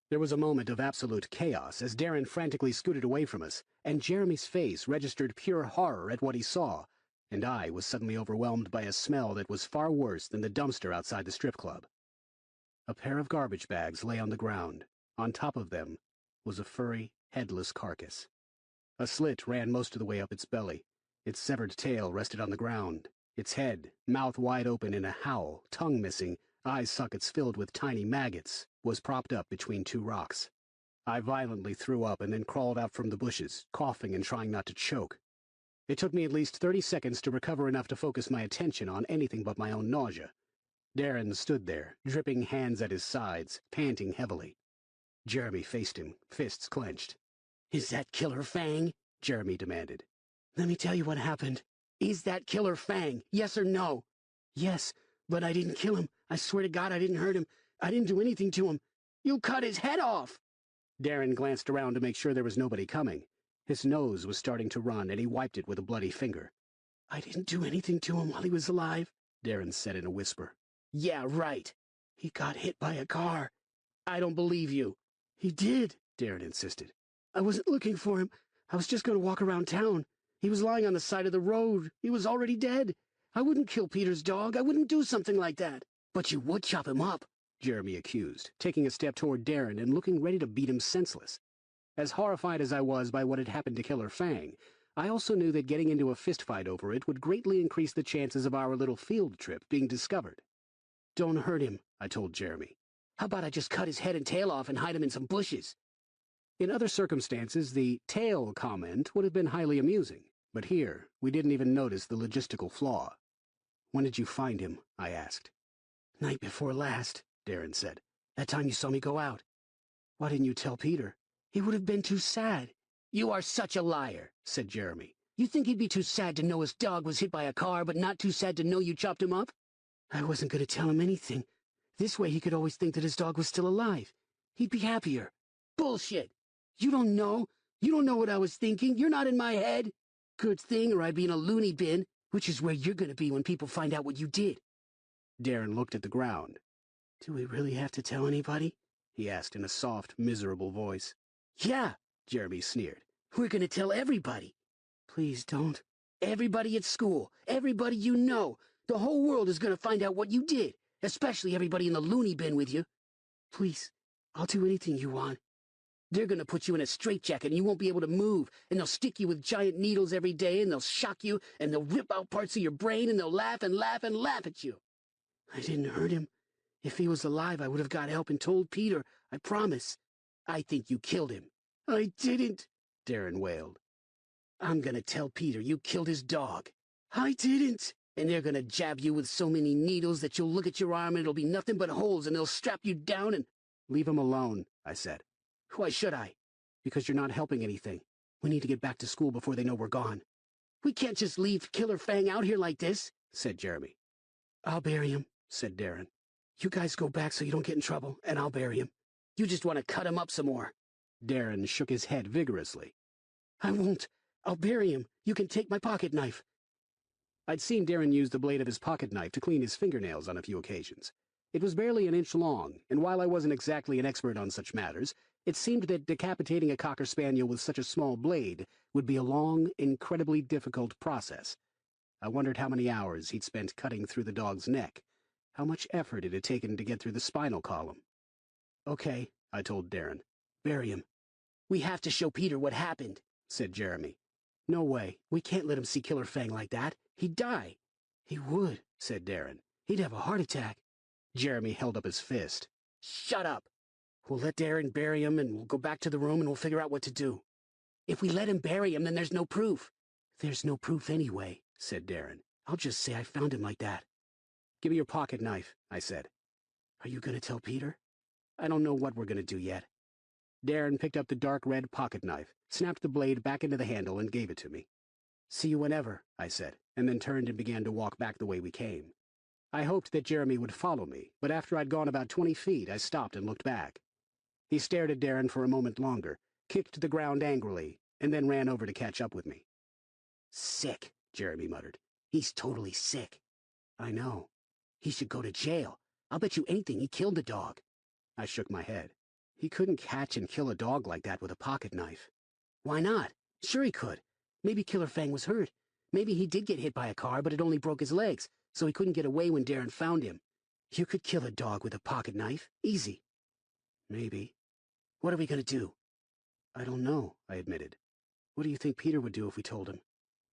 There was a moment of absolute chaos as Darren frantically scooted away from us, and Jeremy's face registered pure horror at what he saw, and I was suddenly overwhelmed by a smell that was far worse than the dumpster outside the strip club. A pair of garbage bags lay on the ground. On top of them was a furry, headless carcass. A slit ran most of the way up its belly. Its severed tail rested on the ground. Its head, mouth wide open in a howl, tongue missing, eye sockets filled with tiny maggots, was propped up between 2 rocks. I violently threw up and then crawled out from the bushes, coughing and trying not to choke. It took me at least 30 seconds to recover enough to focus my attention on anything but my own nausea. Darren stood there, dripping hands at his sides, panting heavily. Jeremy faced him, fists clenched. Is that Killer Fang? Jeremy demanded. Let me tell you what happened. Is that Killer Fang? Yes or no? Yes, but I didn't kill him. I swear to God I didn't hurt him. I didn't do anything to him. You cut his head off! Darren glanced around to make sure there was nobody coming. His nose was starting to run, and he wiped it with a bloody finger. I didn't do anything to him while he was alive, Darren said in a whisper. Yeah, right. He got hit by a car. I don't believe you. He did, Darren insisted. I wasn't looking for him. I was just going to walk around town. He was lying on the side of the road. He was already dead. I wouldn't kill Peter's dog. I wouldn't do something like that. But you would chop him up, Jeremy accused, taking a step toward Darren and looking ready to beat him senseless. As horrified as I was by what had happened to Killer Fang, I also knew that getting into a fistfight over it would greatly increase the chances of our little field trip being discovered. Don't hurt him, I told Jeremy. How about I just cut his head and tail off and hide him in some bushes? In other circumstances, the tail comment would have been highly amusing, but here we didn't even notice the logistical flaw. When did you find him? I asked. Night before last, Darren said. That time you saw me go out. Why didn't you tell Peter? He would have been too sad. You are such a liar, said Jeremy. You think he'd be too sad to know his dog was hit by a car, but not too sad to know you chopped him up? I wasn't going to tell him anything. This way he could always think that his dog was still alive. He'd be happier. Bullshit! You don't know. You don't know what I was thinking. You're not in my head. Good thing, or I'd be in a loony bin, which is where you're going to be when people find out what you did. Darren looked at the ground. Do we really have to tell anybody? He asked in a soft, miserable voice. Yeah, Jeremy sneered. We're going to tell everybody. Please don't. Everybody at school, everybody you know. The whole world is going to find out what you did, especially everybody in the loony bin with you. Please, I'll do anything you want. They're going to put you in a straitjacket and you won't be able to move, and they'll stick you with giant needles every day, and they'll shock you, and they'll rip out parts of your brain, and they'll laugh and laugh and laugh at you. I didn't hurt him. If he was alive, I would have got help and told Peter, I promise. I think you killed him. I didn't, Darren wailed. I'm going to tell Peter you killed his dog. I didn't. And they're going to jab you with so many needles that you'll look at your arm and it'll be nothing but holes, and they'll strap you down and... Leave him alone, I said. Why should I? Because you're not helping anything. We need to get back to school before they know we're gone. We can't just leave Killer Fang out here like this, said Jeremy. I'll bury him, said Darren. You guys go back so you don't get in trouble, and I'll bury him. You just want to cut him up some more. Darren shook his head vigorously. I won't. I'll bury him. You can take my pocket knife. I'd seen Darren use the blade of his pocket knife to clean his fingernails on a few occasions. It was barely an inch long, and while I wasn't exactly an expert on such matters, it seemed that decapitating a cocker spaniel with such a small blade would be a long, incredibly difficult process. I wondered how many hours he'd spent cutting through the dog's neck, how much effort it had taken to get through the spinal column. "Okay," I told Darren. "Bury him." "We have to show Peter what happened," said Jeremy. "No way. We can't let him see Killer Fang like that. He'd die." "He would," said Darren. "He'd have a heart attack." Jeremy held up his fist. "Shut up! We'll let Darren bury him, and we'll go back to the room and we'll figure out what to do." "If we let him bury him, then there's no proof." "There's no proof anyway," said Darren. "I'll just say I found him like that." "Give me your pocket knife," I said. "Are you going to tell Peter?" "I don't know what we're going to do yet." Darren picked up the dark red pocket knife, snapped the blade back into the handle, and gave it to me. "See you whenever," I said, and then turned and began to walk back the way we came. I hoped that Jeremy would follow me, but after I'd gone about 20 feet, I stopped and looked back. He stared at Darren for a moment longer, kicked the ground angrily, and then ran over to catch up with me. "Sick," Jeremy muttered. "He's totally sick." "I know. He should go to jail. I'll bet you anything he killed the dog." I shook my head. "He couldn't catch and kill a dog like that with a pocket knife." "Why not? Sure he could. Maybe Killer Fang was hurt. Maybe he did get hit by a car, but it only broke his legs, so he couldn't get away when Darren found him. You could kill a dog with a pocket knife. Easy." "Maybe. What are we going to do?" "I don't know," I admitted. "What do you think Peter would do if we told him?"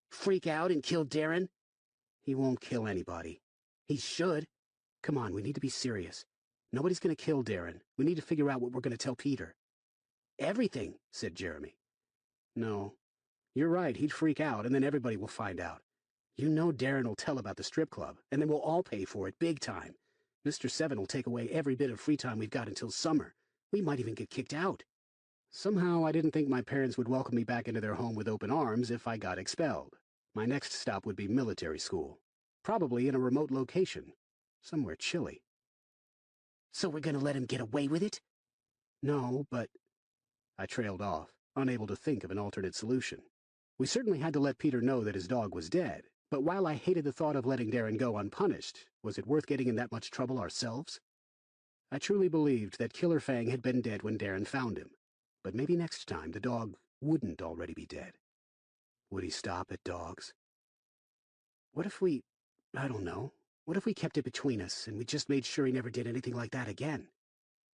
"Freak out and kill Darren?" "He won't kill anybody." "He should." "Come on, we need to be serious. Nobody's going to kill Darren. We need to figure out what we're going to tell Peter." "Everything," said Jeremy. "No. You're right, he'd freak out, and then everybody will find out. You know Darren will tell about the strip club, and then we'll all pay for it big time. Mr. Seven will take away every bit of free time we've got until summer. We might even get kicked out." Somehow I didn't think my parents would welcome me back into their home with open arms if I got expelled. My next stop would be military school. Probably in a remote location. Somewhere chilly. "So we're going to let him get away with it?" "No, but—" I trailed off, unable to think of an alternate solution. We certainly had to let Peter know that his dog was dead, but while I hated the thought of letting Darren go unpunished, was it worth getting in that much trouble ourselves? I truly believed that Killer Fang had been dead when Darren found him, but maybe next time the dog wouldn't already be dead. Would he stop at dogs? What if we, I don't know, what if we kept it between us and we just made sure he never did anything like that again?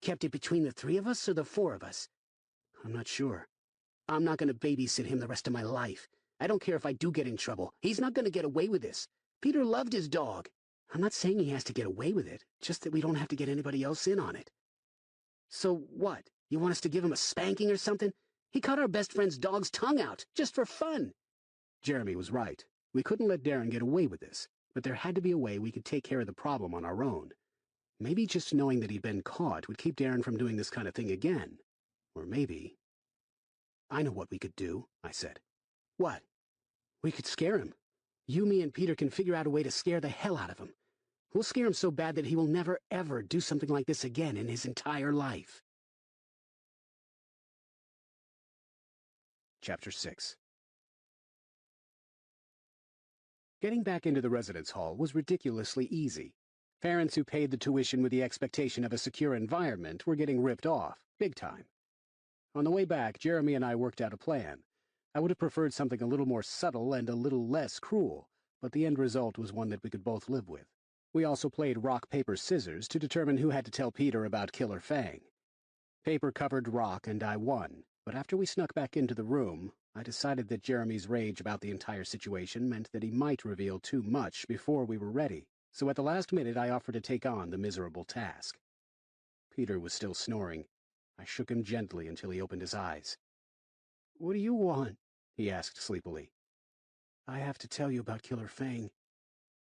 Kept it between the three of us or the four of us? I'm not sure. I'm not going to babysit him the rest of my life. I don't care if I do get in trouble. He's not going to get away with this. Peter loved his dog. I'm not saying he has to get away with it, just that we don't have to get anybody else in on it. So what? You want us to give him a spanking or something? He cut our best friend's dog's tongue out, just for fun. Jeremy was right. We couldn't let Darren get away with this, but there had to be a way we could take care of the problem on our own. Maybe just knowing that he'd been caught would keep Darren from doing this kind of thing again. Or maybe... "I know what we could do," I said. "What?" "We could scare him. You, me, and Peter can figure out a way to scare the hell out of him. We'll scare him so bad that he will never, ever do something like this again in his entire life." Chapter 6. Getting back into the residence hall was ridiculously easy. Parents who paid the tuition with the expectation of a secure environment were getting ripped off, big time. On the way back, Jeremy and I worked out a plan. I would have preferred something a little more subtle and a little less cruel, but the end result was one that we could both live with. We also played rock, paper, scissors to determine who had to tell Peter about Killer Fang. Paper covered rock, and I won, but after we snuck back into the room, I decided that Jeremy's rage about the entire situation meant that he might reveal too much before we were ready, so at the last minute I offered to take on the miserable task. Peter was still snoring. I shook him gently until he opened his eyes. "What do you want?" he asked sleepily. "I have to tell you about Killer Fang."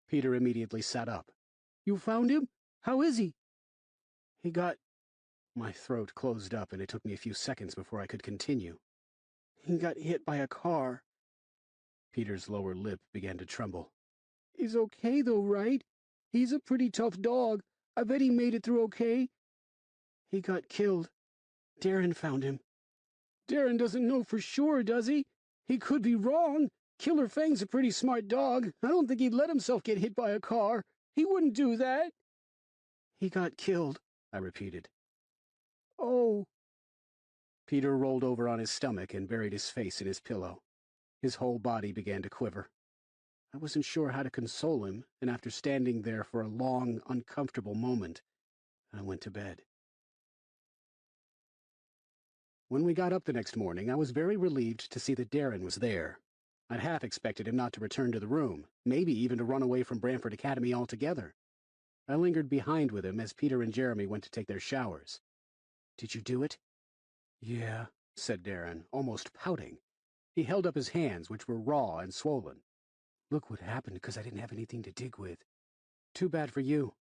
Peter immediately sat up. "You found him? How is he?" "He got—" My throat closed up and it took me a few seconds before I could continue. "He got hit by a car." Peter's lower lip began to tremble. "He's okay though, right? He's a pretty tough dog. I bet he made it through okay." "He got killed. Darren found him." "Darren doesn't know for sure, does he? He could be wrong. Killer Fang's a pretty smart dog. I don't think he'd let himself get hit by a car. He wouldn't do that." "He got killed," I repeated. "Oh." Peter rolled over on his stomach and buried his face in his pillow. His whole body began to quiver. I wasn't sure how to console him, and after standing there for a long, uncomfortable moment, I went to bed. When we got up the next morning, I was very relieved to see that Darren was there. I'd half expected him not to return to the room, maybe even to run away from Branford Academy altogether. I lingered behind with him as Peter and Jeremy went to take their showers. "Did you do it?" "Yeah," said Darren, almost pouting. He held up his hands, which were raw and swollen. "Look what happened because I didn't have anything to dig with. Too bad for you."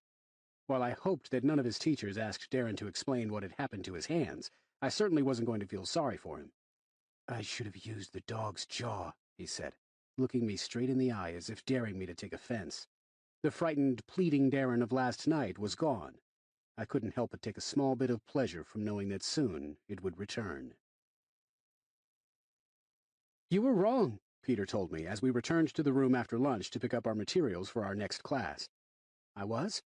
While I hoped that none of his teachers asked Darren to explain what had happened to his hands, I certainly wasn't going to feel sorry for him. "I should have used the dog's jaw," he said, looking me straight in the eye as if daring me to take offense. The frightened, pleading Darren of last night was gone. I couldn't help but take a small bit of pleasure from knowing that soon it would return. "You were wrong," Peter told me as we returned to the room after lunch to pick up our materials for our next class. "I was?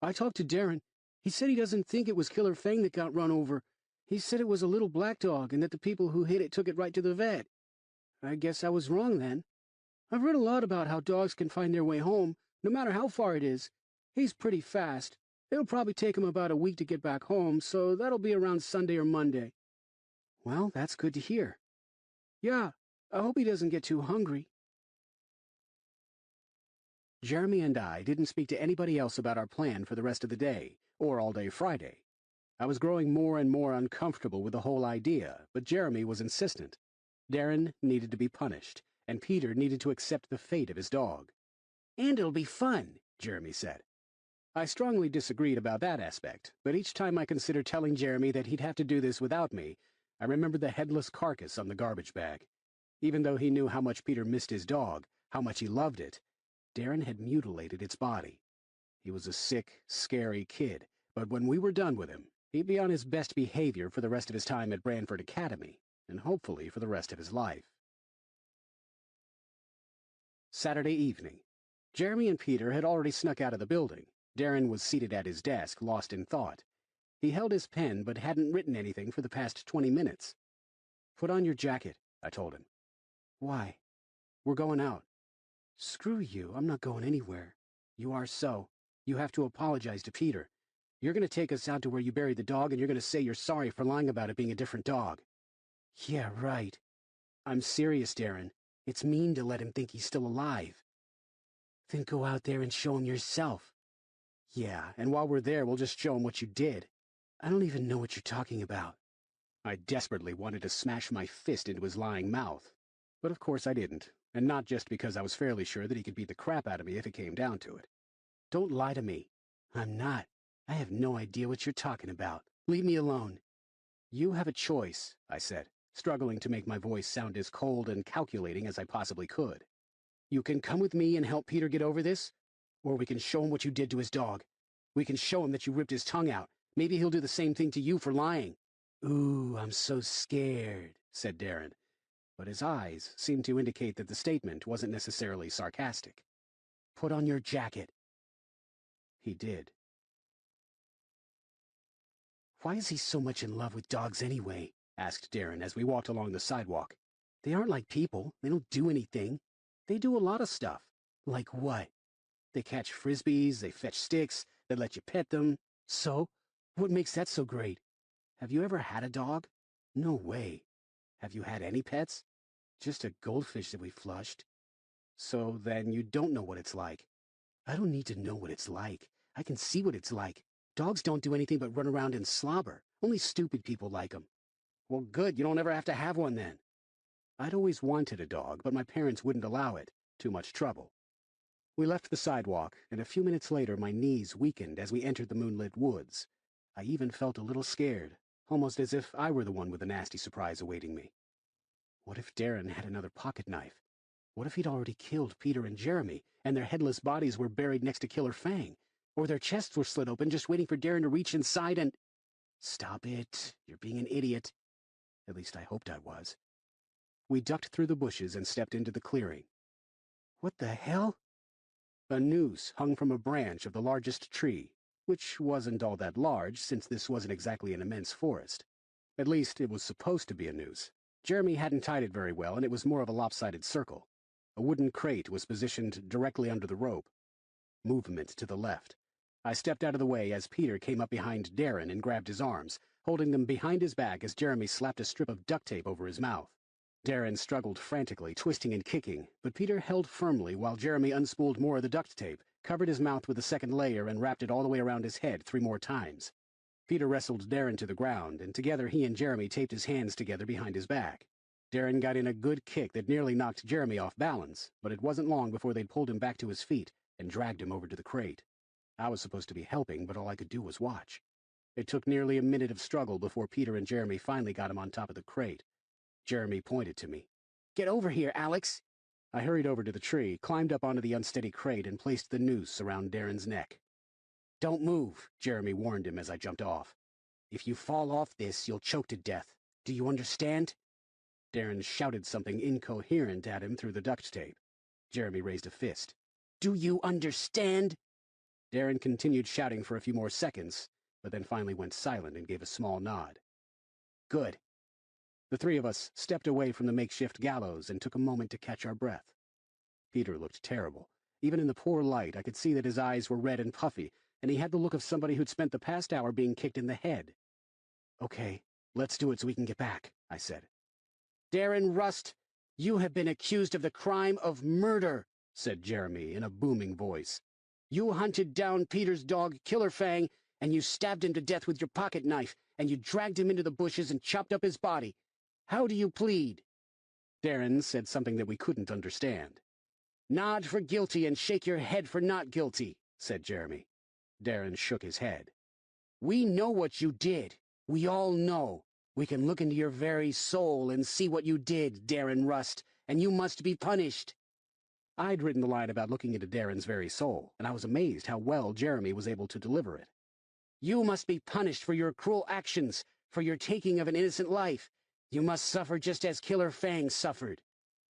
I talked to Darren. He said he doesn't think it was Killer Fang that got run over. He said it was a little black dog and that the people who hit it took it right to the vet. I guess I was wrong then. I've read a lot about how dogs can find their way home, no matter how far it is. He's pretty fast. It'll probably take him about a week to get back home, so that'll be around Sunday or Monday." "Well, that's good to hear." "Yeah, I hope he doesn't get too hungry." Jeremy and I didn't speak to anybody else about our plan for the rest of the day, or all day Friday. I was growing more and more uncomfortable with the whole idea, but Jeremy was insistent. Darren needed to be punished, and Peter needed to accept the fate of his dog. "And it'll be fun," Jeremy said. I strongly disagreed about that aspect, but each time I considered telling Jeremy that he'd have to do this without me, I remembered the headless carcass on the garbage bag. Even though he knew how much Peter missed his dog, how much he loved it, Darren had mutilated its body. He was a sick, scary kid, but when we were done with him, he'd be on his best behavior for the rest of his time at Branford Academy, and hopefully for the rest of his life. Saturday evening. Jeremy and Peter had already snuck out of the building. Darren was seated at his desk, lost in thought. He held his pen but hadn't written anything for the past 20 minutes. "Put on your jacket," I told him. "Why?" "We're going out." "Screw you, I'm not going anywhere." "You are so. You have to apologize to Peter. You're going to take us out to where you buried the dog and you're going to say you're sorry for lying about it being a different dog." "Yeah, right." "I'm serious, Darren. It's mean to let him think he's still alive." "Then go out there and show him yourself." "Yeah, and while we're there, we'll just show him what you did." "I don't even know what you're talking about." I desperately wanted to smash my fist into his lying mouth. But of course I didn't, and not just because I was fairly sure that he could beat the crap out of me if it came down to it. "Don't lie to me." "I'm not. I have no idea what you're talking about. Leave me alone." "You have a choice," I said, struggling to make my voice sound as cold and calculating as I possibly could. "You can come with me and help Peter get over this, or we can show him what you did to his dog. We can show him that you ripped his tongue out. Maybe he'll do the same thing to you for lying." "Ooh, I'm so scared," said Darren, but his eyes seemed to indicate that the statement wasn't necessarily sarcastic. "Put on your jacket." He did. "Why is he so much in love with dogs anyway?" asked Darren as we walked along the sidewalk. "They aren't like people. They don't do anything. They do a lot of stuff." "Like what?" "They catch frisbees, they fetch sticks, they let you pet them." "So? What makes that so great?" "Have you ever had a dog?" "No way." "Have you had any pets?" "Just a goldfish that we flushed." "So then you don't know what it's like." "I don't need to know what it's like. I can see what it's like. Dogs don't do anything but run around and slobber. Only stupid people like them." "Well, good, you don't ever have to have one then." I'd always wanted a dog, but my parents wouldn't allow it. Too much trouble. We left the sidewalk, and a few minutes later my knees weakened as we entered the moonlit woods. I even felt a little scared, almost as if I were the one with a nasty surprise awaiting me. What if Darren had another pocket knife? What if he'd already killed Peter and Jeremy, and their headless bodies were buried next to Killer Fang? Or their chests were slit open just waiting for Darren to reach inside and... "Stop it. You're being an idiot." At least I hoped I was. We ducked through the bushes and stepped into the clearing. What the hell? A noose hung from a branch of the largest tree, which wasn't all that large since this wasn't exactly an immense forest. At least, it was supposed to be a noose. Jeremy hadn't tied it very well, and it was more of a lopsided circle. A wooden crate was positioned directly under the rope. Movement to the left. I stepped out of the way as Peter came up behind Darren and grabbed his arms, holding them behind his back as Jeremy slapped a strip of duct tape over his mouth. Darren struggled frantically, twisting and kicking, but Peter held firmly while Jeremy unspooled more of the duct tape, covered his mouth with a second layer, and wrapped it all the way around his head 3 more times. Peter wrestled Darren to the ground, and together he and Jeremy taped his hands together behind his back. Darren got in a good kick that nearly knocked Jeremy off balance, but it wasn't long before they'd pulled him back to his feet and dragged him over to the crate. I was supposed to be helping, but all I could do was watch. It took nearly a minute of struggle before Peter and Jeremy finally got him on top of the crate. Jeremy pointed to me. "Get over here, Alex!" I hurried over to the tree, climbed up onto the unsteady crate, and placed the noose around Darren's neck. "Don't move," Jeremy warned him as I jumped off. "If you fall off this, you'll choke to death. Do you understand?" Darren shouted something incoherent at him through the duct tape. Jeremy raised a fist. "Do you understand?" Darren continued shouting for a few more seconds, but then finally went silent and gave a small nod. "Good." The 3 of us stepped away from the makeshift gallows and took a moment to catch our breath. Peter looked terrible. Even in the poor light, I could see that his eyes were red and puffy, and he had the look of somebody who'd spent the past hour being kicked in the head. "Okay, let's do it so we can get back," I said. "Darren Rust, you have been accused of the crime of murder," said Jeremy in a booming voice. "You hunted down Peter's dog, Killer Fang, and you stabbed him to death with your pocket knife, and you dragged him into the bushes and chopped up his body. How do you plead?" Darren said something that we couldn't understand. "Nod for guilty and shake your head for not guilty," said Jeremy. Darren shook his head. "We know what you did. We all know. We can look into your very soul and see what you did, Darren Rust, and you must be punished." I'd written the line about looking into Darren's very soul, and I was amazed how well Jeremy was able to deliver it. "You must be punished for your cruel actions, for your taking of an innocent life. You must suffer just as Killer Fang suffered."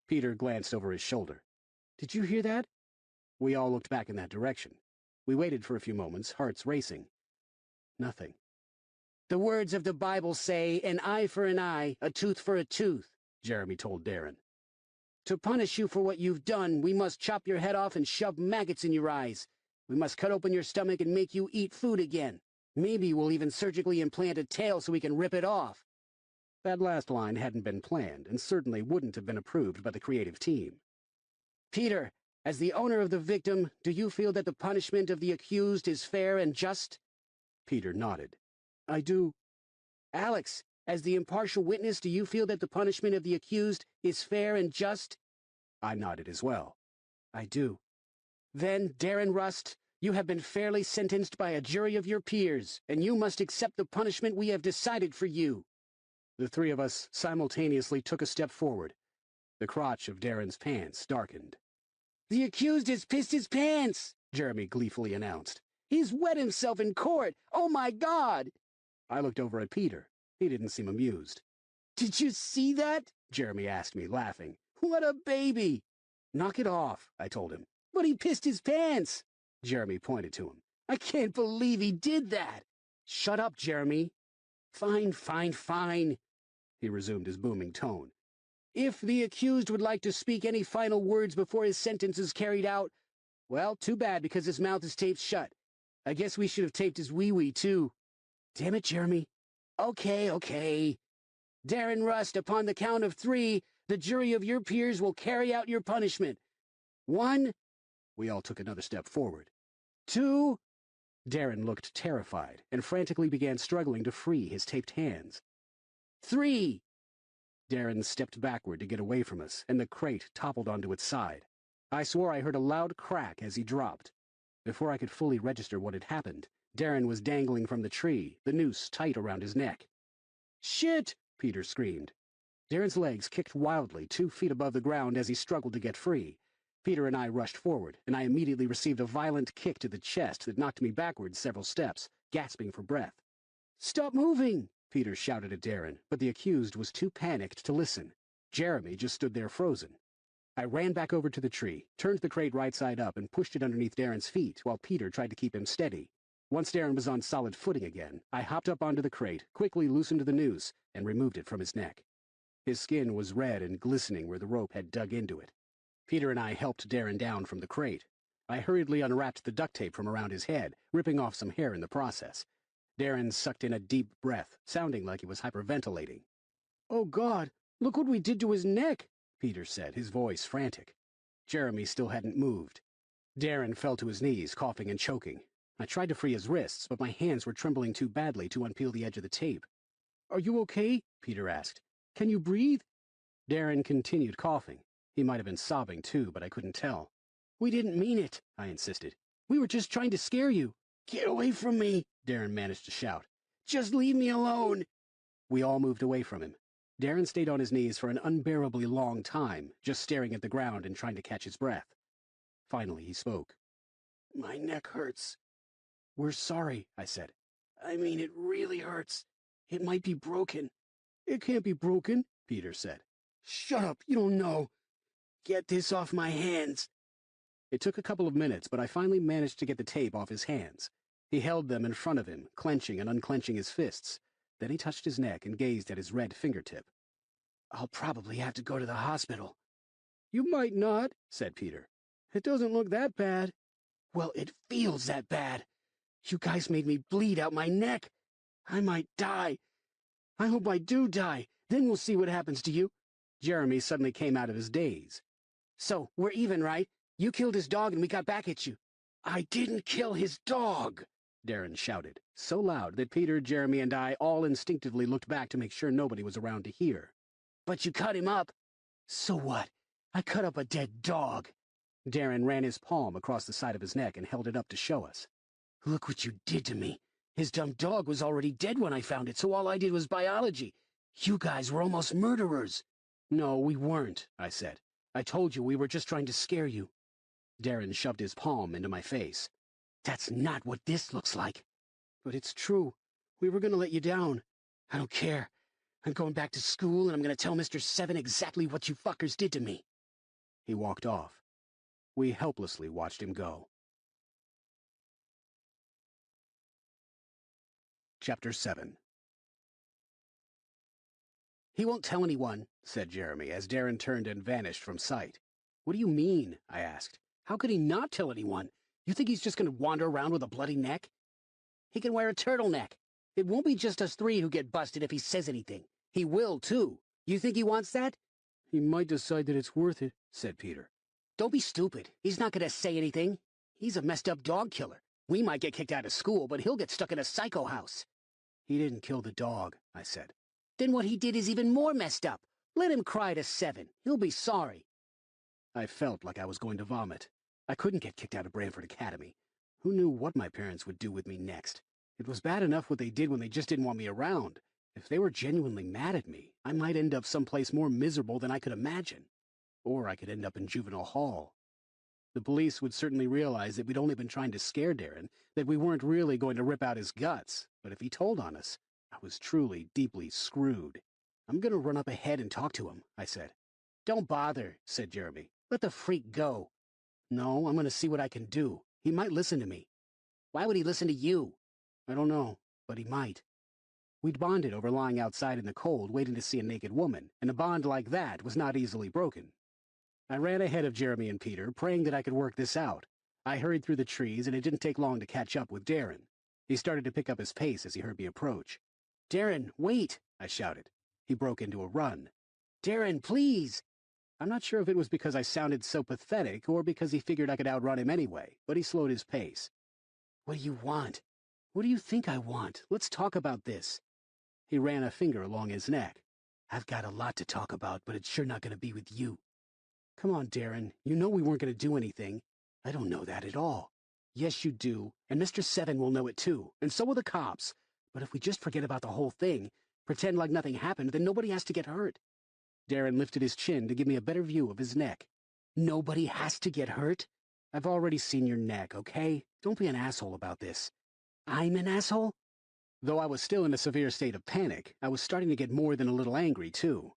Peter glanced over his shoulder. "Did you hear that?" We all looked back in that direction. We waited for a few moments, hearts racing. Nothing. "The words of the Bible say, an eye for an eye, a tooth for a tooth," Jeremy told Darren. "To punish you for what you've done, we must chop your head off and shove maggots in your eyes. We must cut open your stomach and make you eat food again. Maybe we'll even surgically implant a tail so we can rip it off." That last line hadn't been planned, and certainly wouldn't have been approved by the creative team. "Peter, as the owner of the victim, do you feel that the punishment of the accused is fair and just?" Peter nodded. "I do." "Alex, as the impartial witness, do you feel that the punishment of the accused is fair and just?" I nodded as well. "I do." "Then, Darren Rust, you have been fairly sentenced by a jury of your peers, and you must accept the punishment we have decided for you." The 3 of us simultaneously took a step forward. The crotch of Darren's pants darkened. "The accused has pissed his pants," Jeremy gleefully announced. "He's wet himself in court. Oh, my God!" I looked over at Peter. He didn't seem amused. "Did you see that?" Jeremy asked me, laughing. "What a baby!" "Knock it off," I told him. "But he pissed his pants." Jeremy pointed to him. "I can't believe he did that." "Shut up, Jeremy." "Fine, fine, fine." He resumed his booming tone. "If the accused would like to speak any final words before his sentence is carried out, well, too bad because his mouth is taped shut. I guess we should have taped his wee-wee, too." "Damn it, Jeremy." Okay. "Darren Rust, upon the count of 3, the jury of your peers will carry out your punishment. 1." We all took another step forward. 2. Darren looked terrified and frantically began struggling to free his taped hands. 3. Darren stepped backward to get away from us, and the crate toppled onto its side. I swore I heard a loud crack as he dropped. Before I could fully register what had happened, Darren was dangling from the tree, the noose tight around his neck. "Shit!" Peter screamed. Darren's legs kicked wildly 2 feet above the ground as he struggled to get free. Peter and I rushed forward, and I immediately received a violent kick to the chest that knocked me backwards several steps, gasping for breath. "Stop moving!" Peter shouted at Darren, but the accused was too panicked to listen. Jeremy just stood there frozen. I ran back over to the tree, turned the crate right side up, and pushed it underneath Darren's feet while Peter tried to keep him steady. Once Darren was on solid footing again, I hopped up onto the crate, quickly loosened the noose, and removed it from his neck. His skin was red and glistening where the rope had dug into it. Peter and I helped Darren down from the crate. I hurriedly unwrapped the duct tape from around his head, ripping off some hair in the process. Darren sucked in a deep breath, sounding like he was hyperventilating. "Oh, God, look what we did to his neck," Peter said, his voice frantic. Jeremy still hadn't moved. Darren fell to his knees, coughing and choking. I tried to free his wrists, but my hands were trembling too badly to unpeel the edge of the tape. "Are you okay?" Peter asked. "Can you breathe?" Darren continued coughing. He might have been sobbing, too, but I couldn't tell. "We didn't mean it," I insisted. "We were just trying to scare you." "Get away from me," Darren managed to shout. "Just leave me alone." We all moved away from him. Darren stayed on his knees for an unbearably long time, just staring at the ground and trying to catch his breath. Finally, he spoke. "My neck hurts." "We're sorry," I said. "I mean, it really hurts. It might be broken." "It can't be broken," Peter said. "Shut up, you don't know. Get this off my hands." It took a couple of minutes, but I finally managed to get the tape off his hands. He held them in front of him, clenching and unclenching his fists. Then he touched his neck and gazed at his red fingertip. "I'll probably have to go to the hospital." "You might not," said Peter. "It doesn't look that bad." "Well, it feels that bad. You guys made me bleed out my neck. I might die. I hope I do die. Then we'll see what happens to you." Jeremy suddenly came out of his daze. "So, we're even, right? You killed his dog and we got back at you." "I didn't kill his dog," Darren shouted, so loud that Peter, Jeremy, and I all instinctively looked back to make sure nobody was around to hear. "But you cut him up." "So what? I cut up a dead dog." Darren ran his palm across the side of his neck and held it up to show us. "Look what you did to me. His dumb dog was already dead when I found it, so all I did was biology. You guys were almost murderers." "No, we weren't," I said. "I told you we were just trying to scare you." Darren shoved his palm into my face. "That's not what this looks like." "But it's true. We were going to let you down." "I don't care. I'm going back to school and I'm going to tell Mr. Seven exactly what you fuckers did to me." He walked off. We helplessly watched him go. Chapter 7. "He won't tell anyone," said Jeremy, as Darren turned and vanished from sight. "What do you mean?" I asked. "How could he not tell anyone? You think he's just going to wander around with a bloody neck?" "He can wear a turtleneck. It won't be just us three who get busted if he says anything. He will, too. You think he wants that?" "He might decide that it's worth it," said Peter. "Don't be stupid. He's not going to say anything. He's a messed up dog killer. We might get kicked out of school, but he'll get stuck in a psycho house." "He didn't kill the dog," I said. "Then what he did is even more messed up. Let him cry to Seven. He'll be sorry." I felt like I was going to vomit. I couldn't get kicked out of Branford Academy. Who knew what my parents would do with me next? It was bad enough what they did when they just didn't want me around. If they were genuinely mad at me, I might end up someplace more miserable than I could imagine. Or I could end up in juvenile hall. The police would certainly realize that we'd only been trying to scare Darren, that we weren't really going to rip out his guts. But if he told on us, I was truly, deeply screwed. "I'm going to run up ahead and talk to him," I said. "Don't bother," said Jeremy. "Let the freak go." "No, I'm going to see what I can do. He might listen to me." "Why would he listen to you?" "I don't know, but he might." We'd bonded over lying outside in the cold waiting to see a naked woman, and a bond like that was not easily broken. I ran ahead of Jeremy and Peter, praying that I could work this out. I hurried through the trees, and it didn't take long to catch up with Darren. He started to pick up his pace as he heard me approach. "Darren, wait!" I shouted. He broke into a run. "Darren, please!" I'm not sure if it was because I sounded so pathetic or because he figured I could outrun him anyway, but he slowed his pace. "What do you want?" "What do you think I want? Let's talk about this." He ran a finger along his neck. "I've got a lot to talk about, but it's sure not going to be with you." "Come on, Darren. You know we weren't going to do anything." "I don't know that at all." "Yes, you do. And Mr. Seven will know it too. And so will the cops. But if we just forget about the whole thing, pretend like nothing happened, then nobody has to get hurt." Darren lifted his chin to give me a better view of his neck. "Nobody has to get hurt? I've already seen your neck, okay? Don't be an asshole about this." "I'm an asshole?" Though I was still in a severe state of panic, I was starting to get more than a little angry, too.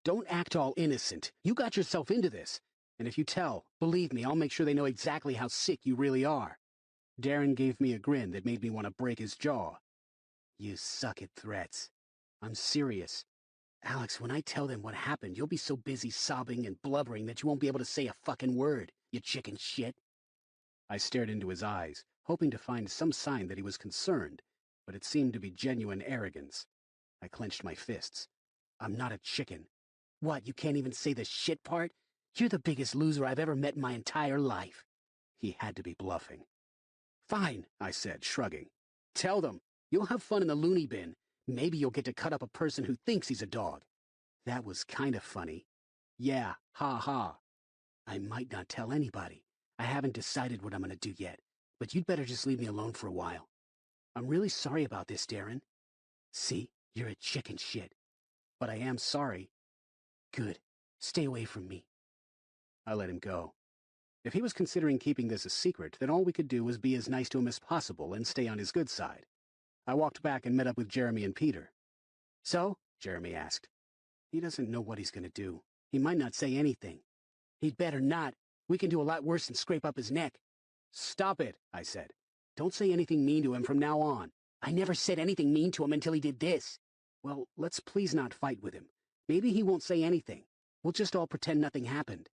"Don't act all innocent. You got yourself into this. And if you tell, believe me, I'll make sure they know exactly how sick you really are." Darren gave me a grin that made me want to break his jaw. "You suck at threats." "I'm serious." Alex, when I tell them what happened, you'll be so busy sobbing and blubbering that you won't be able to say a fucking word, you chicken shit. I stared into his eyes, hoping to find some sign that he was concerned, but it seemed to be genuine arrogance. I clenched my fists. I'm not a chicken. What, you can't even say the shit part? You're the biggest loser I've ever met in my entire life. He had to be bluffing. Fine, I said, shrugging. Tell them. You'll have fun in the loony bin. Maybe you'll get to cut up a person who thinks he's a dog. That was kind of funny. Yeah, ha ha. I might not tell anybody. I haven't decided what I'm going to do yet, but you'd better just leave me alone for a while. I'm really sorry about this, Darren. See, you're a chicken shit. But I am sorry. Good. Stay away from me. I let him go. If he was considering keeping this a secret, then all we could do was be as nice to him as possible and stay on his good side. I walked back and met up with Jeremy and Peter. So? Jeremy asked. He doesn't know what he's going to do. He might not say anything. He'd better not. We can do a lot worse than scrape up his neck. Stop it, I said. Don't say anything mean to him from now on. I never said anything mean to him until he did this. Well, let's please not fight with him. Maybe he won't say anything. We'll just all pretend nothing happened.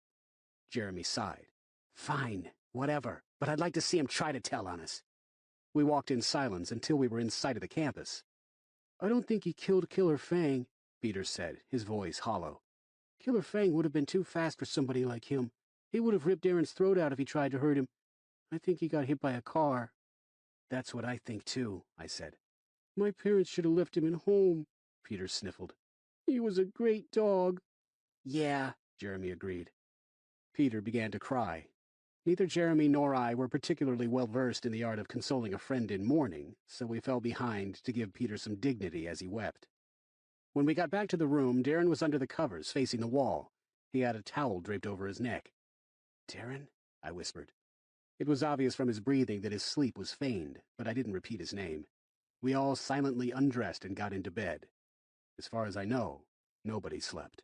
Jeremy sighed. Fine, whatever, but I'd like to see him try to tell on us. We walked in silence until we were in sight of the campus. I don't think he killed Killer Fang, Peter said, his voice hollow. Killer Fang would have been too fast for somebody like him. He would have ripped Aaron's throat out if he tried to hurt him. I think he got hit by a car. That's what I think too, I said. My parents should have left him at home, Peter sniffled. He was a great dog. Yeah, Jeremy agreed. Peter began to cry. Neither Jeremy nor I were particularly well versed in the art of consoling a friend in mourning, so we fell behind to give Peter some dignity as he wept. When we got back to the room, Darren was under the covers, facing the wall. He had a towel draped over his neck. Darren? I whispered. It was obvious from his breathing that his sleep was feigned, but I didn't repeat his name. We all silently undressed and got into bed. As far as I know, nobody slept.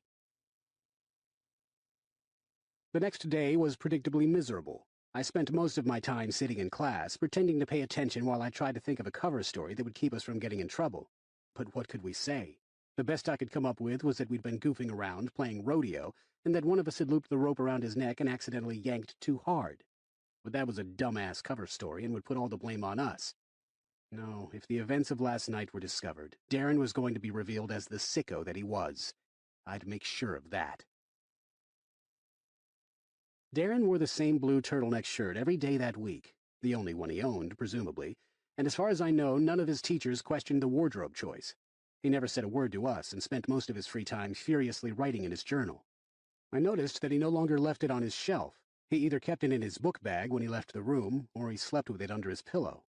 The next day was predictably miserable. I spent most of my time sitting in class, pretending to pay attention while I tried to think of a cover story that would keep us from getting in trouble. But what could we say? The best I could come up with was that we'd been goofing around, playing rodeo, and that one of us had looped the rope around his neck and accidentally yanked too hard. But that was a dumbass cover story and would put all the blame on us. No, if the events of last night were discovered, Darren was going to be revealed as the sicko that he was. I'd make sure of that. Darren wore the same blue turtleneck shirt every day that week, the only one he owned, presumably, and as far as I know, none of his teachers questioned the wardrobe choice. He never said a word to us and spent most of his free time furiously writing in his journal. I noticed that he no longer left it on his shelf. He either kept it in his book bag when he left the room, or he slept with it under his pillow.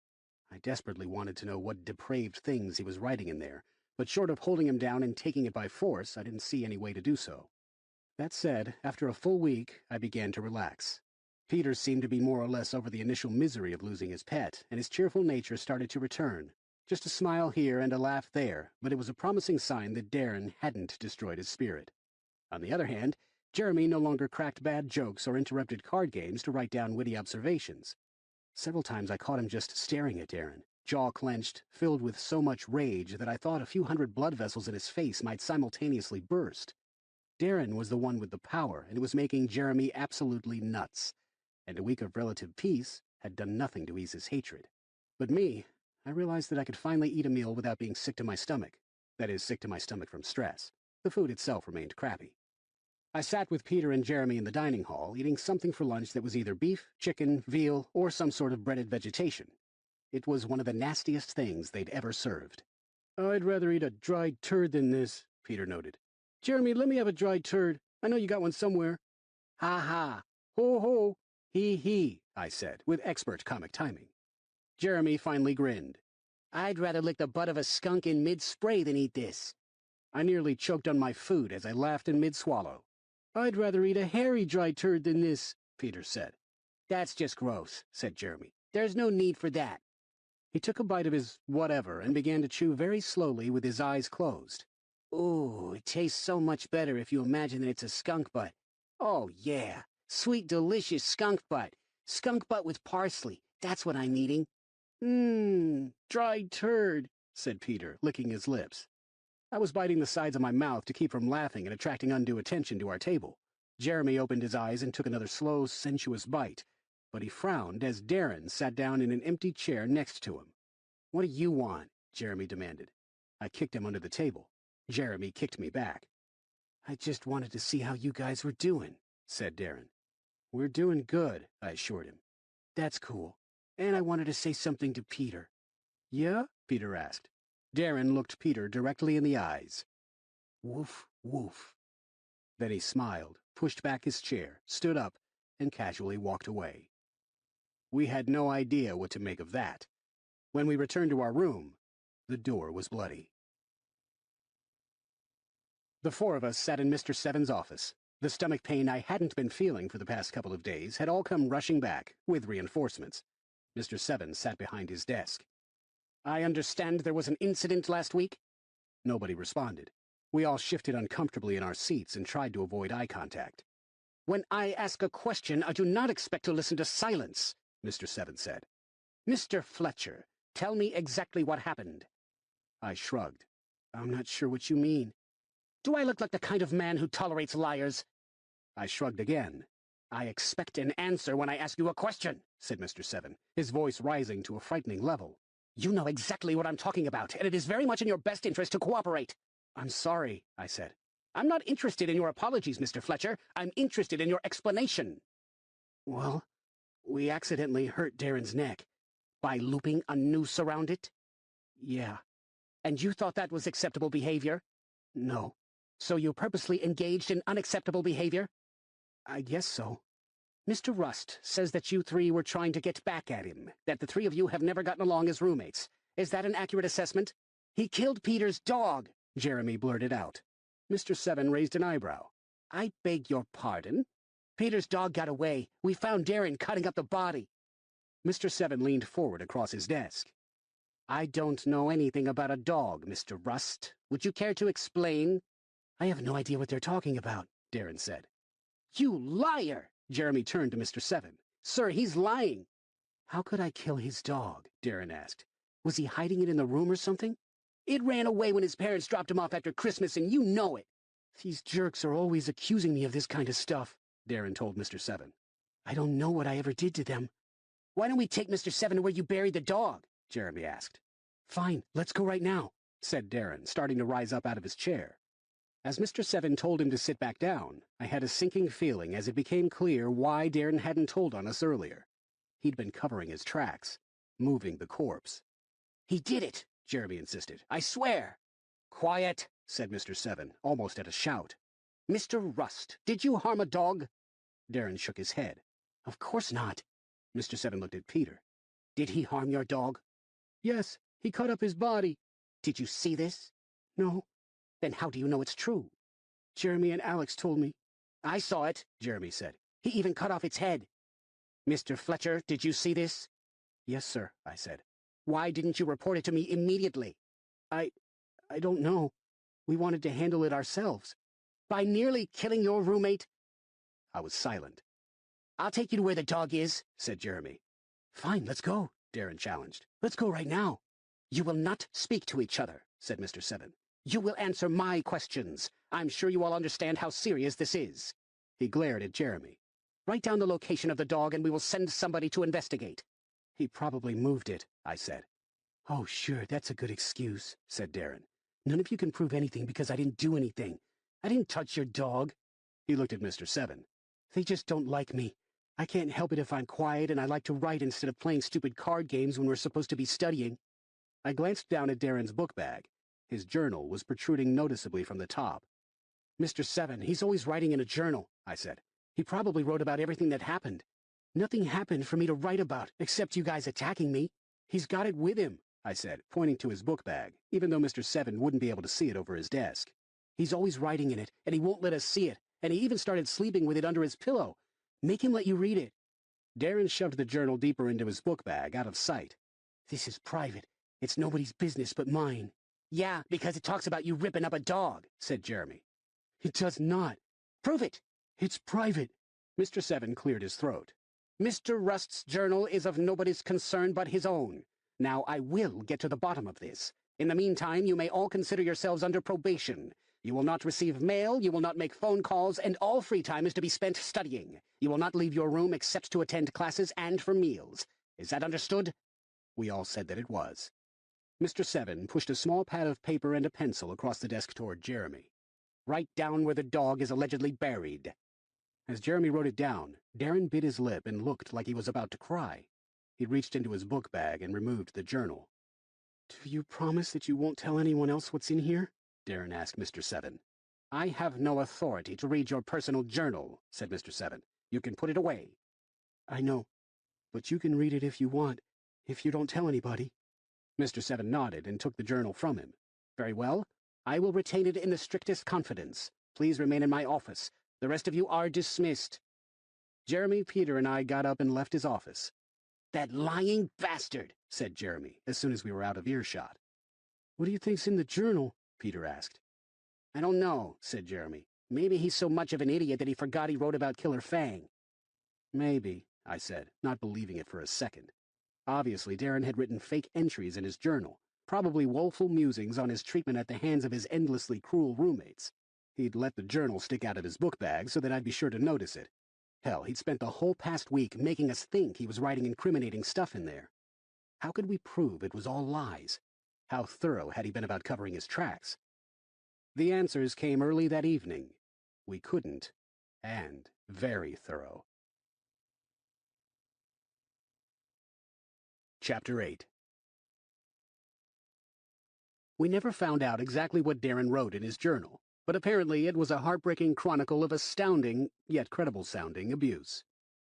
I desperately wanted to know what depraved things he was writing in there, but short of holding him down and taking it by force, I didn't see any way to do so. That said, after a full week, I began to relax. Peter seemed to be more or less over the initial misery of losing his pet, and his cheerful nature started to return. Just a smile here and a laugh there, but it was a promising sign that Darren hadn't destroyed his spirit. On the other hand, Jeremy no longer cracked bad jokes or interrupted card games to write down witty observations. Several times I caught him just staring at Darren, jaw clenched, filled with so much rage that I thought a few hundred blood vessels in his face might simultaneously burst. Darren was the one with the power, and it was making Jeremy absolutely nuts. And a week of relative peace had done nothing to ease his hatred. But me, I realized that I could finally eat a meal without being sick to my stomach. That is, sick to my stomach from stress. The food itself remained crappy. I sat with Peter and Jeremy in the dining hall, eating something for lunch that was either beef, chicken, veal, or some sort of breaded vegetation. It was one of the nastiest things they'd ever served. I'd rather eat a dried turd than this, Peter noted. Jeremy, let me have a dried turd. I know you got one somewhere. Ha ha. Ho ho. He, I said, with expert comic timing. Jeremy finally grinned. I'd rather lick the butt of a skunk in mid-spray than eat this. I nearly choked on my food as I laughed in mid-swallow. I'd rather eat a hairy dried turd than this, Peter said. That's just gross, said Jeremy. There's no need for that. He took a bite of his whatever and began to chew very slowly with his eyes closed. Ooh, it tastes so much better if you imagine that it's a skunk butt. Oh, yeah. Sweet, delicious skunk butt. Skunk butt with parsley. That's what I'm eating. Dried turd, said Peter, licking his lips. I was biting the sides of my mouth to keep from laughing and attracting undue attention to our table. Jeremy opened his eyes and took another slow, sensuous bite, but he frowned as Darren sat down in an empty chair next to him. "What do you want?" Jeremy demanded. I kicked him under the table. Jeremy kicked me back. "I just wanted to see how you guys were doing," said Darren. "We're doing good," I assured him. "That's cool. And I wanted to say something to Peter." "Yeah?" Peter asked. Darren looked Peter directly in the eyes. "Woof, woof." Then he smiled, pushed back his chair, stood up, and casually walked away. We had no idea what to make of that. When we returned to our room, the door was bloody. The four of us sat in Mr. Seven's office. The stomach pain I hadn't been feeling for the past couple of days had all come rushing back, with reinforcements. Mr. Seven sat behind his desk. "I understand there was an incident last week?" Nobody responded. We all shifted uncomfortably in our seats and tried to avoid eye contact. "When I ask a question, I do not expect to listen to silence," Mr. Seven said. "Mr. Fletcher, tell me exactly what happened." I shrugged. "I'm not sure what you mean." "Do I look like the kind of man who tolerates liars?" I shrugged again. "I expect an answer when I ask you a question," said Mr. Seven, his voice rising to a frightening level. "You know exactly what I'm talking about, and it is very much in your best interest to cooperate." "I'm sorry," I said. "I'm not interested in your apologies, Mr. Fletcher. I'm interested in your explanation." "Well, we accidentally hurt Darren's neck." "By looping a noose around it?" "Yeah." "And you thought that was acceptable behavior?" "No." "So you purposely engaged in unacceptable behavior?" "I guess so." "Mr. Rust says that you three were trying to get back at him, that the three of you have never gotten along as roommates. Is that an accurate assessment?" "He killed Peter's dog," Jeremy blurted out. Mr. Seven raised an eyebrow. "I beg your pardon?" "Peter's dog got away. We found Darren cutting up the body." Mr. Seven leaned forward across his desk. "I don't know anything about a dog, Mr. Rust. Would you care to explain?" "I have no idea what they're talking about," Darren said. "You liar!" Jeremy turned to Mr. Seven. "Sir, he's lying." "How could I kill his dog?" Darren asked. "Was he hiding it in the room or something?" "It ran away when his parents dropped him off after Christmas, and you know it." "These jerks are always accusing me of this kind of stuff," Darren told Mr. Seven. "I don't know what I ever did to them." "Why don't we take Mr. Seven to where you buried the dog?" Jeremy asked. "Fine, let's go right now," said Darren, starting to rise up out of his chair. As Mr. Seven told him to sit back down, I had a sinking feeling as it became clear why Darren hadn't told on us earlier. He'd been covering his tracks, moving the corpse. "He did it," Jeremy insisted. "I swear." "Quiet," said Mr. Seven, almost at a shout. "Mr. Rust, did you harm a dog?" Darren shook his head. "Of course not." Mr. Seven looked at Peter. "Did he harm your dog?" "Yes, he cut up his body." "Did you see this?" "No." "Then how do you know it's true?" "Jeremy and Alex told me." "I saw it," Jeremy said. "He even cut off its head." "Mr. Fletcher, did you see this?" "Yes, sir," I said. "Why didn't you report it to me immediately?" I don't know. We wanted to handle it ourselves." "By nearly killing your roommate?" I was silent. "I'll take you to where the dog is," said Jeremy. "Fine, let's go," Darren challenged. "Let's go right now." "You will not speak to each other," said Mr. Seven. "You will answer my questions. I'm sure you all understand how serious this is." He glared at Jeremy. "Write down the location of the dog and we will send somebody to investigate." "He probably moved it," I said. "Oh, sure, that's a good excuse," said Darren. "None of you can prove anything because I didn't do anything. I didn't touch your dog." He looked at Mr. Seven. "They just don't like me. I can't help it if I'm quiet and I like to write instead of playing stupid card games when we're supposed to be studying." I glanced down at Darren's book bag. His journal was protruding noticeably from the top. "Mr. Seven, he's always writing in a journal," I said. "He probably wrote about everything that happened." "Nothing happened for me to write about, except you guys attacking me." "He's got it with him," I said, pointing to his book bag, even though Mr. Seven wouldn't be able to see it over his desk. "He's always writing in it, and he won't let us see it, and he even started sleeping with it under his pillow. Make him let you read it." Darren shoved the journal deeper into his book bag, out of sight. "This is private. It's nobody's business but mine." "Yeah, because it talks about you ripping up a dog," said Jeremy. "It does not." "Prove it." "It's private." Mr. Seven cleared his throat. "Mr. Rust's journal is of nobody's concern but his own. Now, I will get to the bottom of this. In the meantime, you may all consider yourselves under probation. You will not receive mail, you will not make phone calls, and all free time is to be spent studying. You will not leave your room except to attend classes and for meals. Is that understood?" We all said that it was. Mr. Seven pushed a small pad of paper and a pencil across the desk toward Jeremy. "Write down where the dog is allegedly buried." As Jeremy wrote it down, Darren bit his lip and looked like he was about to cry. He reached into his book bag and removed the journal. "Do you promise that you won't tell anyone else what's in here?" Darren asked Mr. Seven. "I have no authority to read your personal journal," said Mr. Seven. "You can put it away." "I know, but you can read it if you want, if you don't tell anybody." Mr. Seven nodded and took the journal from him. "Very well. I will retain it in the strictest confidence. Please remain in my office. The rest of you are dismissed." Jeremy, Peter, and I got up and left his office. "That lying bastard," said Jeremy, as soon as we were out of earshot. "What do you think's in the journal?" Peter asked. "I don't know," said Jeremy. "Maybe he's so much of an idiot that he forgot he wrote about Killer Fang." "Maybe," I said, not believing it for a second. Obviously, Darren had written fake entries in his journal, probably woeful musings on his treatment at the hands of his endlessly cruel roommates. He'd let the journal stick out of his book bag so that I'd be sure to notice it. Hell, he'd spent the whole past week making us think he was writing incriminating stuff in there. How could we prove it was all lies? How thorough had he been about covering his tracks? The answers came early that evening. We couldn't, and very thorough. Chapter 8. We never found out exactly what Darren wrote in his journal, but apparently it was a heartbreaking chronicle of astounding, yet credible-sounding, abuse.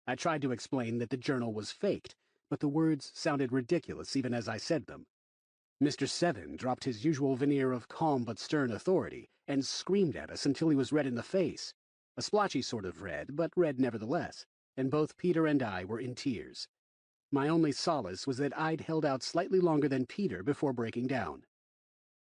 I tried to explain that the journal was faked, but the words sounded ridiculous even as I said them. Mr. Seven dropped his usual veneer of calm but stern authority and screamed at us until he was red in the face. A splotchy sort of red, but red nevertheless, and both Peter and I were in tears. My only solace was that I'd held out slightly longer than Peter before breaking down.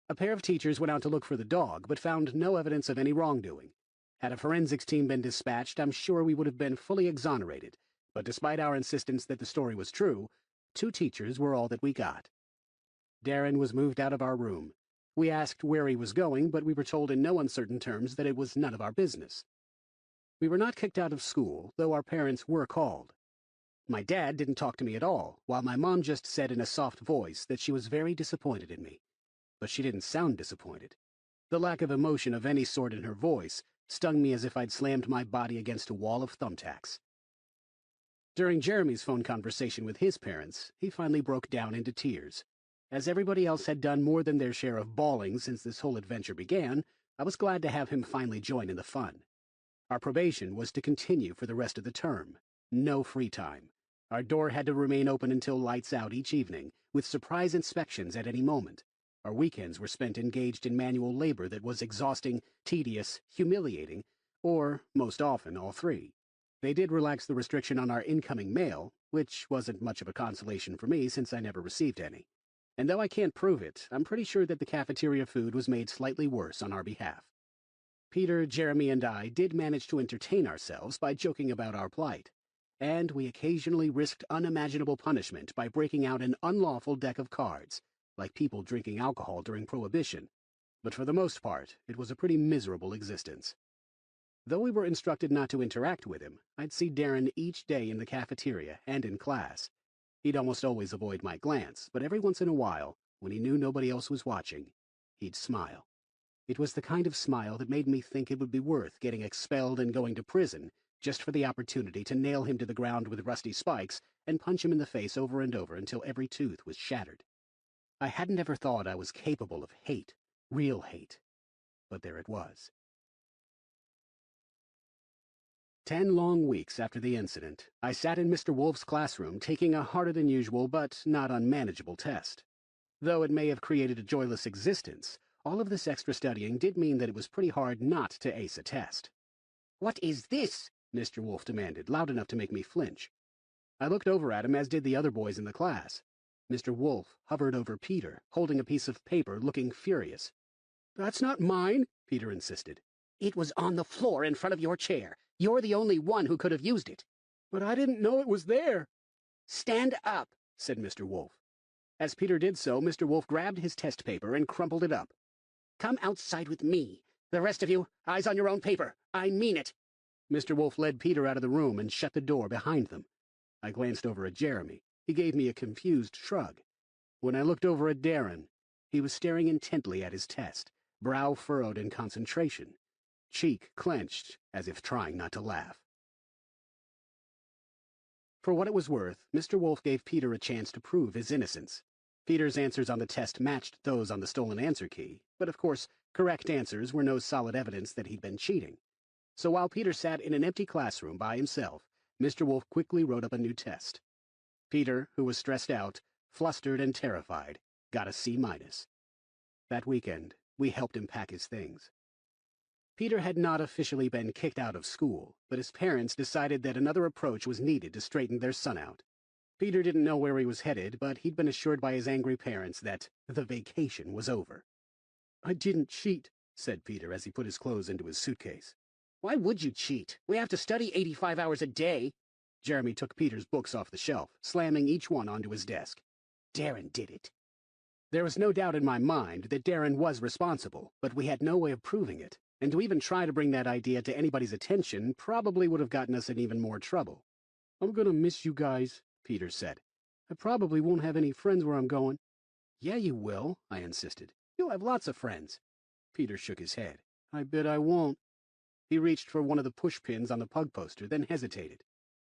A pair of teachers went out to look for the dog, but found no evidence of any wrongdoing. Had a forensics team been dispatched, I'm sure we would have been fully exonerated, but despite our insistence that the story was true, 2 teachers were all that we got. Darren was moved out of our room. We asked where he was going, but we were told in no uncertain terms that it was none of our business. We were not kicked out of school, though our parents were called. My dad didn't talk to me at all, while my mom just said in a soft voice that she was very disappointed in me. But she didn't sound disappointed. The lack of emotion of any sort in her voice stung me as if I'd slammed my body against a wall of thumbtacks. During Jeremy's phone conversation with his parents, he finally broke down into tears. As everybody else had done more than their share of bawling since this whole adventure began, I was glad to have him finally join in the fun. Our probation was to continue for the rest of the term. No free time. Our door had to remain open until lights out each evening, with surprise inspections at any moment. Our weekends were spent engaged in manual labor that was exhausting, tedious, humiliating, or, most often, all 3. They did relax the restriction on our incoming mail, which wasn't much of a consolation for me since I never received any. And though I can't prove it, I'm pretty sure that the cafeteria food was made slightly worse on our behalf. Peter, Jeremy, and I did manage to entertain ourselves by joking about our plight, and we occasionally risked unimaginable punishment by breaking out an unlawful deck of cards, like people drinking alcohol during Prohibition, but for the most part, it was a pretty miserable existence. Though we were instructed not to interact with him, I'd see Darren each day in the cafeteria and in class. He'd almost always avoid my glance, but every once in a while, when he knew nobody else was watching, he'd smile. It was the kind of smile that made me think it would be worth getting expelled and going to prison just for the opportunity to nail him to the ground with rusty spikes and punch him in the face over and over until every tooth was shattered. I hadn't ever thought I was capable of hate, real hate, but there it was. 10 long weeks after the incident, I sat in Mr. Wolf's classroom taking a harder-than-usual but not unmanageable test. Though it may have created a joyless existence, all of this extra studying did mean that it was pretty hard not to ace a test. "What is this?" Mr. Wolf demanded, loud enough to make me flinch. I looked over at him, as did the other boys in the class. Mr. Wolf hovered over Peter, holding a piece of paper, looking furious. "That's not mine," Peter insisted. "It was on the floor in front of your chair. You're the only one who could have used it." "But I didn't know it was there." "Stand up," said Mr. Wolf. As Peter did so, Mr. Wolf grabbed his test paper and crumpled it up. "Come outside with me. The rest of you, eyes on your own paper. I mean it." Mr. Wolf led Peter out of the room and shut the door behind them. I glanced over at Jeremy. He gave me a confused shrug. When I looked over at Darren, he was staring intently at his test, brow furrowed in concentration, cheek clenched as if trying not to laugh. For what it was worth, Mr. Wolf gave Peter a chance to prove his innocence. Peter's answers on the test matched those on the stolen answer key, but of course, correct answers were no solid evidence that he'd been cheating. So while Peter sat in an empty classroom by himself, Mr. Wolf quickly wrote up a new test. Peter, who was stressed out, flustered and terrified, got a C-. That weekend, we helped him pack his things. Peter had not officially been kicked out of school, but his parents decided that another approach was needed to straighten their son out. Peter didn't know where he was headed, but he'd been assured by his angry parents that the vacation was over. "I didn't cheat," said Peter as he put his clothes into his suitcase. "Why would you cheat? We have to study 85 hours a day." Jeremy took Peter's books off the shelf, slamming each one onto his desk. "Darren did it." There was no doubt in my mind that Darren was responsible, but we had no way of proving it, and to even try to bring that idea to anybody's attention probably would have gotten us in even more trouble. "I'm gonna miss you guys," Peter said. "I probably won't have any friends where I'm going." "Yeah, you will," I insisted. "You'll have lots of friends." Peter shook his head. "I bet I won't." He reached for one of the push pins on the pug poster, then hesitated.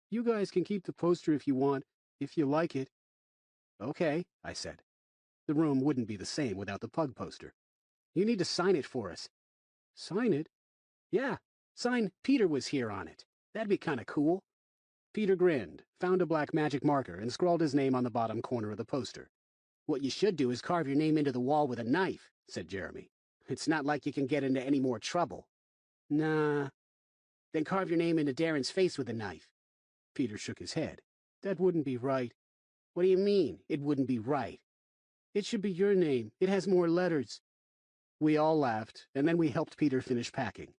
"You guys can keep the poster if you want, if you like it." "Okay," I said. The room wouldn't be the same without the pug poster. "You need to sign it for us." "Sign it?" "Yeah, sign 'Peter was here' on it. That'd be kinda cool." Peter grinned, found a black magic marker, and scrawled his name on the bottom corner of the poster. "What you should do is carve your name into the wall with a knife," said Jeremy. "It's not like you can get into any more trouble." "Nah." "Then carve your name into Darren's face with a knife." Peter shook his head. "That wouldn't be right." "What do you mean, it wouldn't be right?" "It should be your name. It has more letters." We all laughed, and then we helped Peter finish packing.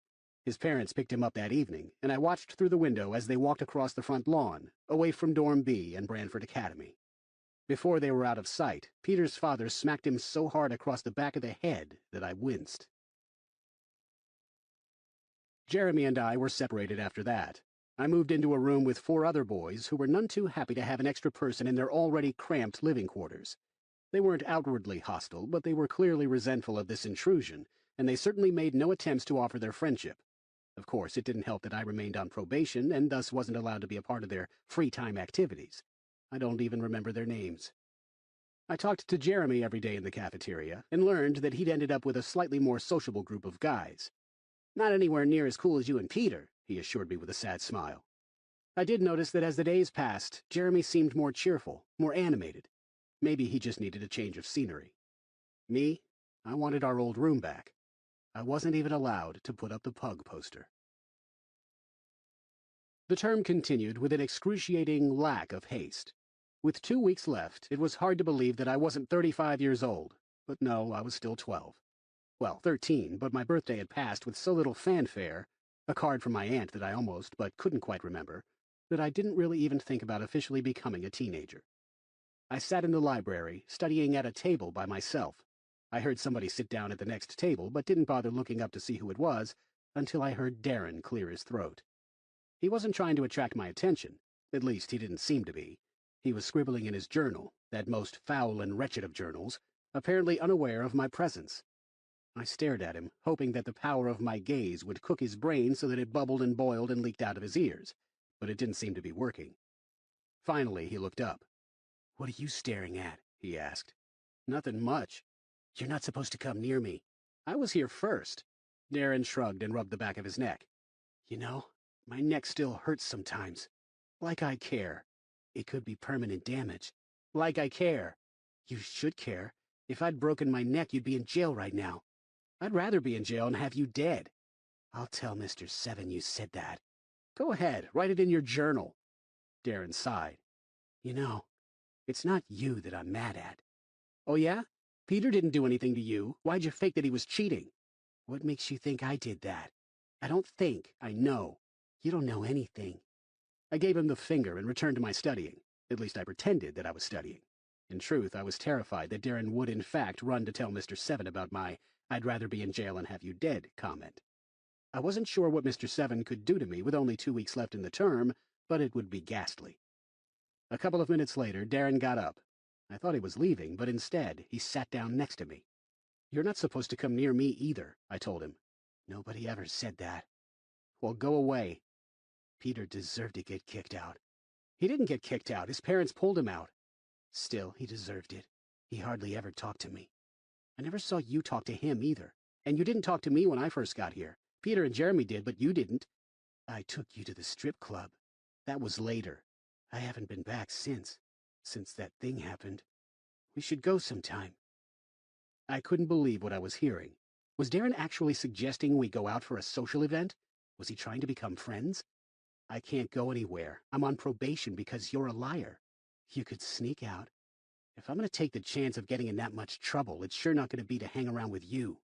His parents picked him up that evening, and I watched through the window as they walked across the front lawn, away from Dorm B and Branford Academy. Before they were out of sight, Peter's father smacked him so hard across the back of the head that I winced. Jeremy and I were separated after that. I moved into a room with 4 other boys who were none too happy to have an extra person in their already cramped living quarters. They weren't outwardly hostile, but they were clearly resentful of this intrusion, and they certainly made no attempts to offer their friendship. Of course, it didn't help that I remained on probation and thus wasn't allowed to be a part of their free-time activities. I don't even remember their names. I talked to Jeremy every day in the cafeteria and learned that he'd ended up with a slightly more sociable group of guys. "Not anywhere near as cool as you and Peter," he assured me with a sad smile. I did notice that as the days passed, Jeremy seemed more cheerful, more animated. Maybe he just needed a change of scenery. Me, I wanted our old room back. I wasn't even allowed to put up the pug poster. The term continued with an excruciating lack of haste. With 2 weeks left, it was hard to believe that I wasn't 35 years old, but no, I was still 12. Well, 13, but my birthday had passed with so little fanfare, a card from my aunt that I almost but couldn't quite remember, that I didn't really even think about officially becoming a teenager. I sat in the library, studying at a table by myself. I heard somebody sit down at the next table, but didn't bother looking up to see who it was until I heard Darren clear his throat. He wasn't trying to attract my attention. At least, he didn't seem to be. He was scribbling in his journal, that most foul and wretched of journals, apparently unaware of my presence. I stared at him, hoping that the power of my gaze would cook his brain so that it bubbled and boiled and leaked out of his ears, but it didn't seem to be working. Finally, he looked up. "What are you staring at?" he asked. "Nothing much." "You're not supposed to come near me." "I was here first." Darren shrugged and rubbed the back of his neck. "You know, my neck still hurts sometimes. Like I care. It could be permanent damage. Like I care. You should care. If I'd broken my neck, you'd be in jail right now. I'd rather be in jail and have you dead. I'll tell Mr. Seven you said that." "Go ahead, write it in your journal." Darren sighed. "You know, it's not you that I'm mad at." "Oh yeah? Peter didn't do anything to you. Why'd you fake that he was cheating?" "What makes you think I did that?" "I don't think. I know." "You don't know anything." I gave him the finger and returned to my studying. At least I pretended that I was studying. In truth, I was terrified that Darren would in fact run to tell Mr. Seven about my "I'd rather be in jail and have you dead" comment. I wasn't sure what Mr. Seven could do to me with only 2 weeks left in the term, but it would be ghastly. A couple of minutes later, Darren got up. I thought he was leaving, but instead, he sat down next to me. "You're not supposed to come near me either," I told him. "Nobody ever said that." "Well, go away." Peter deserved to get kicked out. "He didn't get kicked out. His parents pulled him out." "Still, he deserved it. He hardly ever talked to me." "I never saw you talk to him either. And you didn't talk to me when I first got here. Peter and Jeremy did, but you didn't." "I took you to the strip club." "That was later. I haven't been back since that thing happened. We should go sometime." I couldn't believe what I was hearing. Was Darren actually suggesting we go out for a social event? Was he trying to become friends? "I can't go anywhere. I'm on probation because you're a liar." "You could sneak out." "If I'm going to take the chance of getting in that much trouble, it's sure not going to be to hang around with you."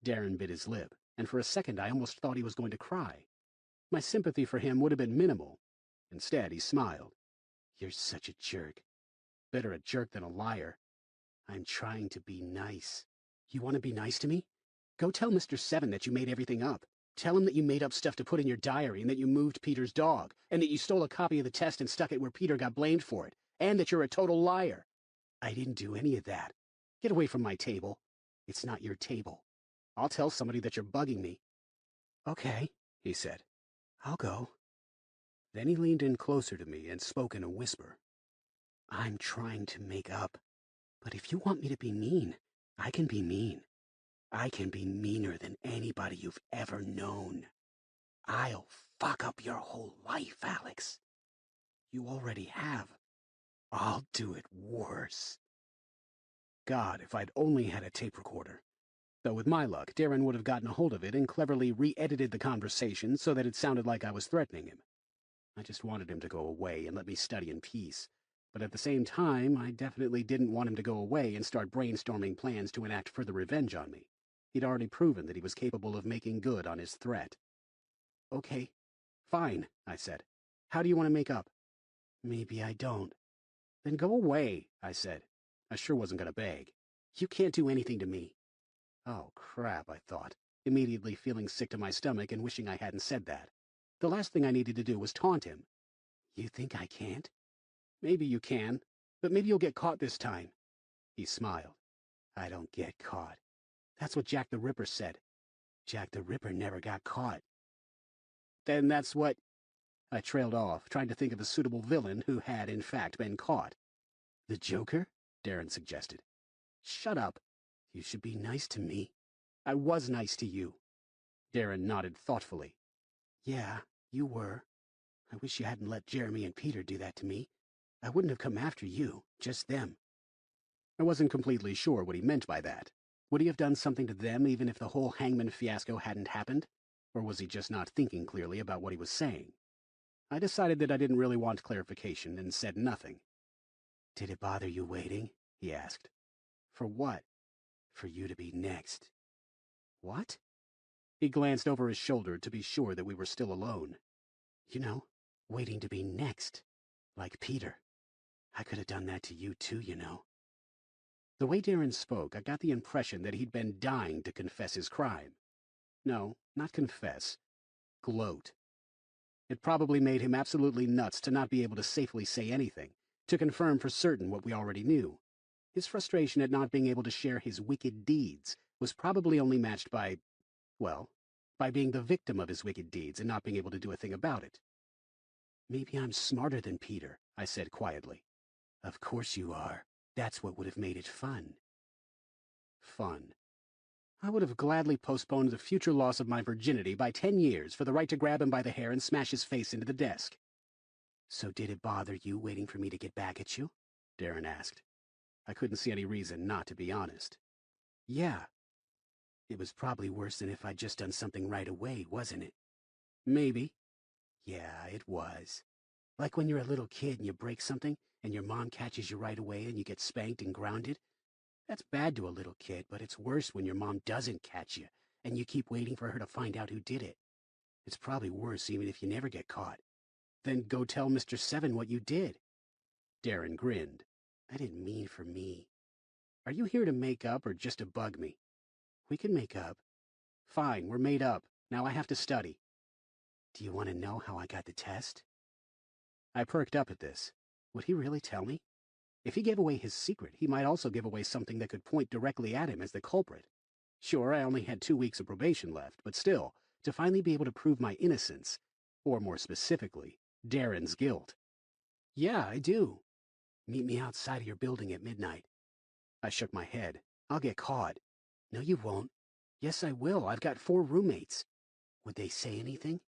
Darren bit his lip, and for a second I almost thought he was going to cry. My sympathy for him would have been minimal. Instead, he smiled. "You're such a jerk. Better a jerk than a liar." "I'm trying to be nice." "You want to be nice to me? Go tell Mr. Seven that you made everything up. Tell him that you made up stuff to put in your diary and that you moved Peter's dog, and that you stole a copy of the test and stuck it where Peter got blamed for it, and that you're a total liar." "I didn't do any of that." "Get away from my table." "It's not your table." "I'll tell somebody that you're bugging me." "Okay," he said. "I'll go." Then he leaned in closer to me and spoke in a whisper. "I'm trying to make up. But if you want me to be mean, I can be mean. I can be meaner than anybody you've ever known. I'll fuck up your whole life, Alex. You already have. I'll do it worse." God, if I'd only had a tape recorder. Though with my luck, Darren would have gotten a hold of it and cleverly re-edited the conversation so that it sounded like I was threatening him. I just wanted him to go away and let me study in peace. But at the same time, I definitely didn't want him to go away and start brainstorming plans to enact further revenge on me. He'd already proven that he was capable of making good on his threat. "Okay, fine," I said. "How do you want to make up?" "Maybe I don't." "Then go away," I said. I sure wasn't going to beg. "You can't do anything to me." Oh, crap, I thought, immediately feeling sick to my stomach and wishing I hadn't said that. The last thing I needed to do was taunt him. "You think I can't?" "Maybe you can, but maybe you'll get caught this time." He smiled. "I don't get caught." "That's what Jack the Ripper said." "Jack the Ripper never got caught." "Then that's what—" I trailed off, trying to think of a suitable villain who had, in fact, been caught. "The Joker?" Darren suggested. "Shut up." "You should be nice to me." "I was nice to you." Darren nodded thoughtfully. "Yeah, you were. I wish you hadn't let Jeremy and Peter do that to me. I wouldn't have come after you, just them." I wasn't completely sure what he meant by that. Would he have done something to them even if the whole hangman fiasco hadn't happened? Or was he just not thinking clearly about what he was saying? I decided that I didn't really want clarification and said nothing. "Did it bother you waiting?" he asked. "For what?" "For you to be next." "What?" He glanced over his shoulder to be sure that we were still alone. "You know, waiting to be next. Like Peter. I could have done that to you too, you know." The way Darren spoke, I got the impression that he'd been dying to confess his crime. No, not confess. Gloat. It probably made him absolutely nuts to not be able to safely say anything, to confirm for certain what we already knew. His frustration at not being able to share his wicked deeds was probably only matched by, well, by being the victim of his wicked deeds and not being able to do a thing about it. "Maybe I'm smarter than Peter," I said quietly. "Of course you are. That's what would have made it fun." Fun. I would have gladly postponed the future loss of my virginity by 10 years for the right to grab him by the hair and smash his face into the desk. "So did it bother you waiting for me to get back at you?" Darren asked. I couldn't see any reason not to be honest. "Yeah." "It was probably worse than if I'd just done something right away, wasn't it?" "Maybe." "Yeah, it was. Like when you're a little kid and you break something, and your mom catches you right away and you get spanked and grounded. That's bad to a little kid, but it's worse when your mom doesn't catch you, and you keep waiting for her to find out who did it. It's probably worse even if you never get caught." "Then go tell Mr. Seven what you did." Darren grinned. I didn't mean for me. Are you here to make up or just to bug me? We can make up. Fine, we're made up. Now I have to study. Do you want to know how I got the test? I perked up at this. Would he really tell me? If he gave away his secret, he might also give away something that could point directly at him as the culprit. Sure, I only had 2 weeks of probation left, but still, to finally be able to prove my innocence, or more specifically, Darren's guilt. Yeah, I do. Meet me outside of your building at midnight. I shook my head. I'll get caught. No, you won't. Yes, I will. I've got 4 roommates. Would they say anything?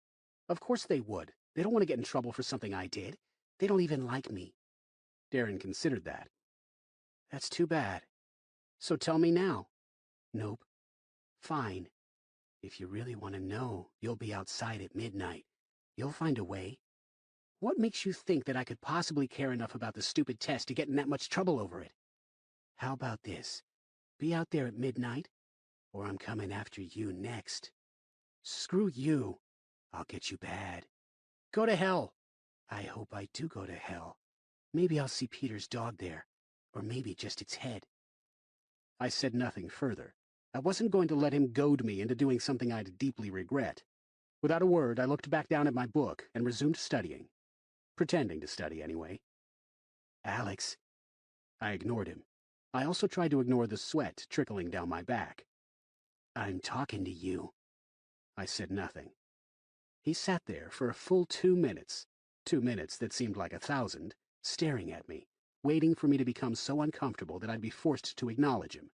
Of course they would. They don't want to get in trouble for something I did. They don't even like me. Darren considered that. That's too bad. So tell me now. Nope. Fine. If you really want to know, you'll be outside at midnight. You'll find a way. What makes you think that I could possibly care enough about the stupid test to get in that much trouble over it? How about this? Be out there at midnight, or I'm coming after you next. Screw you. I'll get you bad. Go to hell. I hope I do go to hell. Maybe I'll see Peter's dog there, or maybe just its head. I said nothing further. I wasn't going to let him goad me into doing something I'd deeply regret. Without a word, I looked back down at my book and resumed studying. Pretending to study, anyway. Alex. I ignored him. I also tried to ignore the sweat trickling down my back. I'm talking to you. I said nothing. He sat there for a full 2 minutes, 2 minutes that seemed like 1,000, staring at me, waiting for me to become so uncomfortable that I'd be forced to acknowledge him.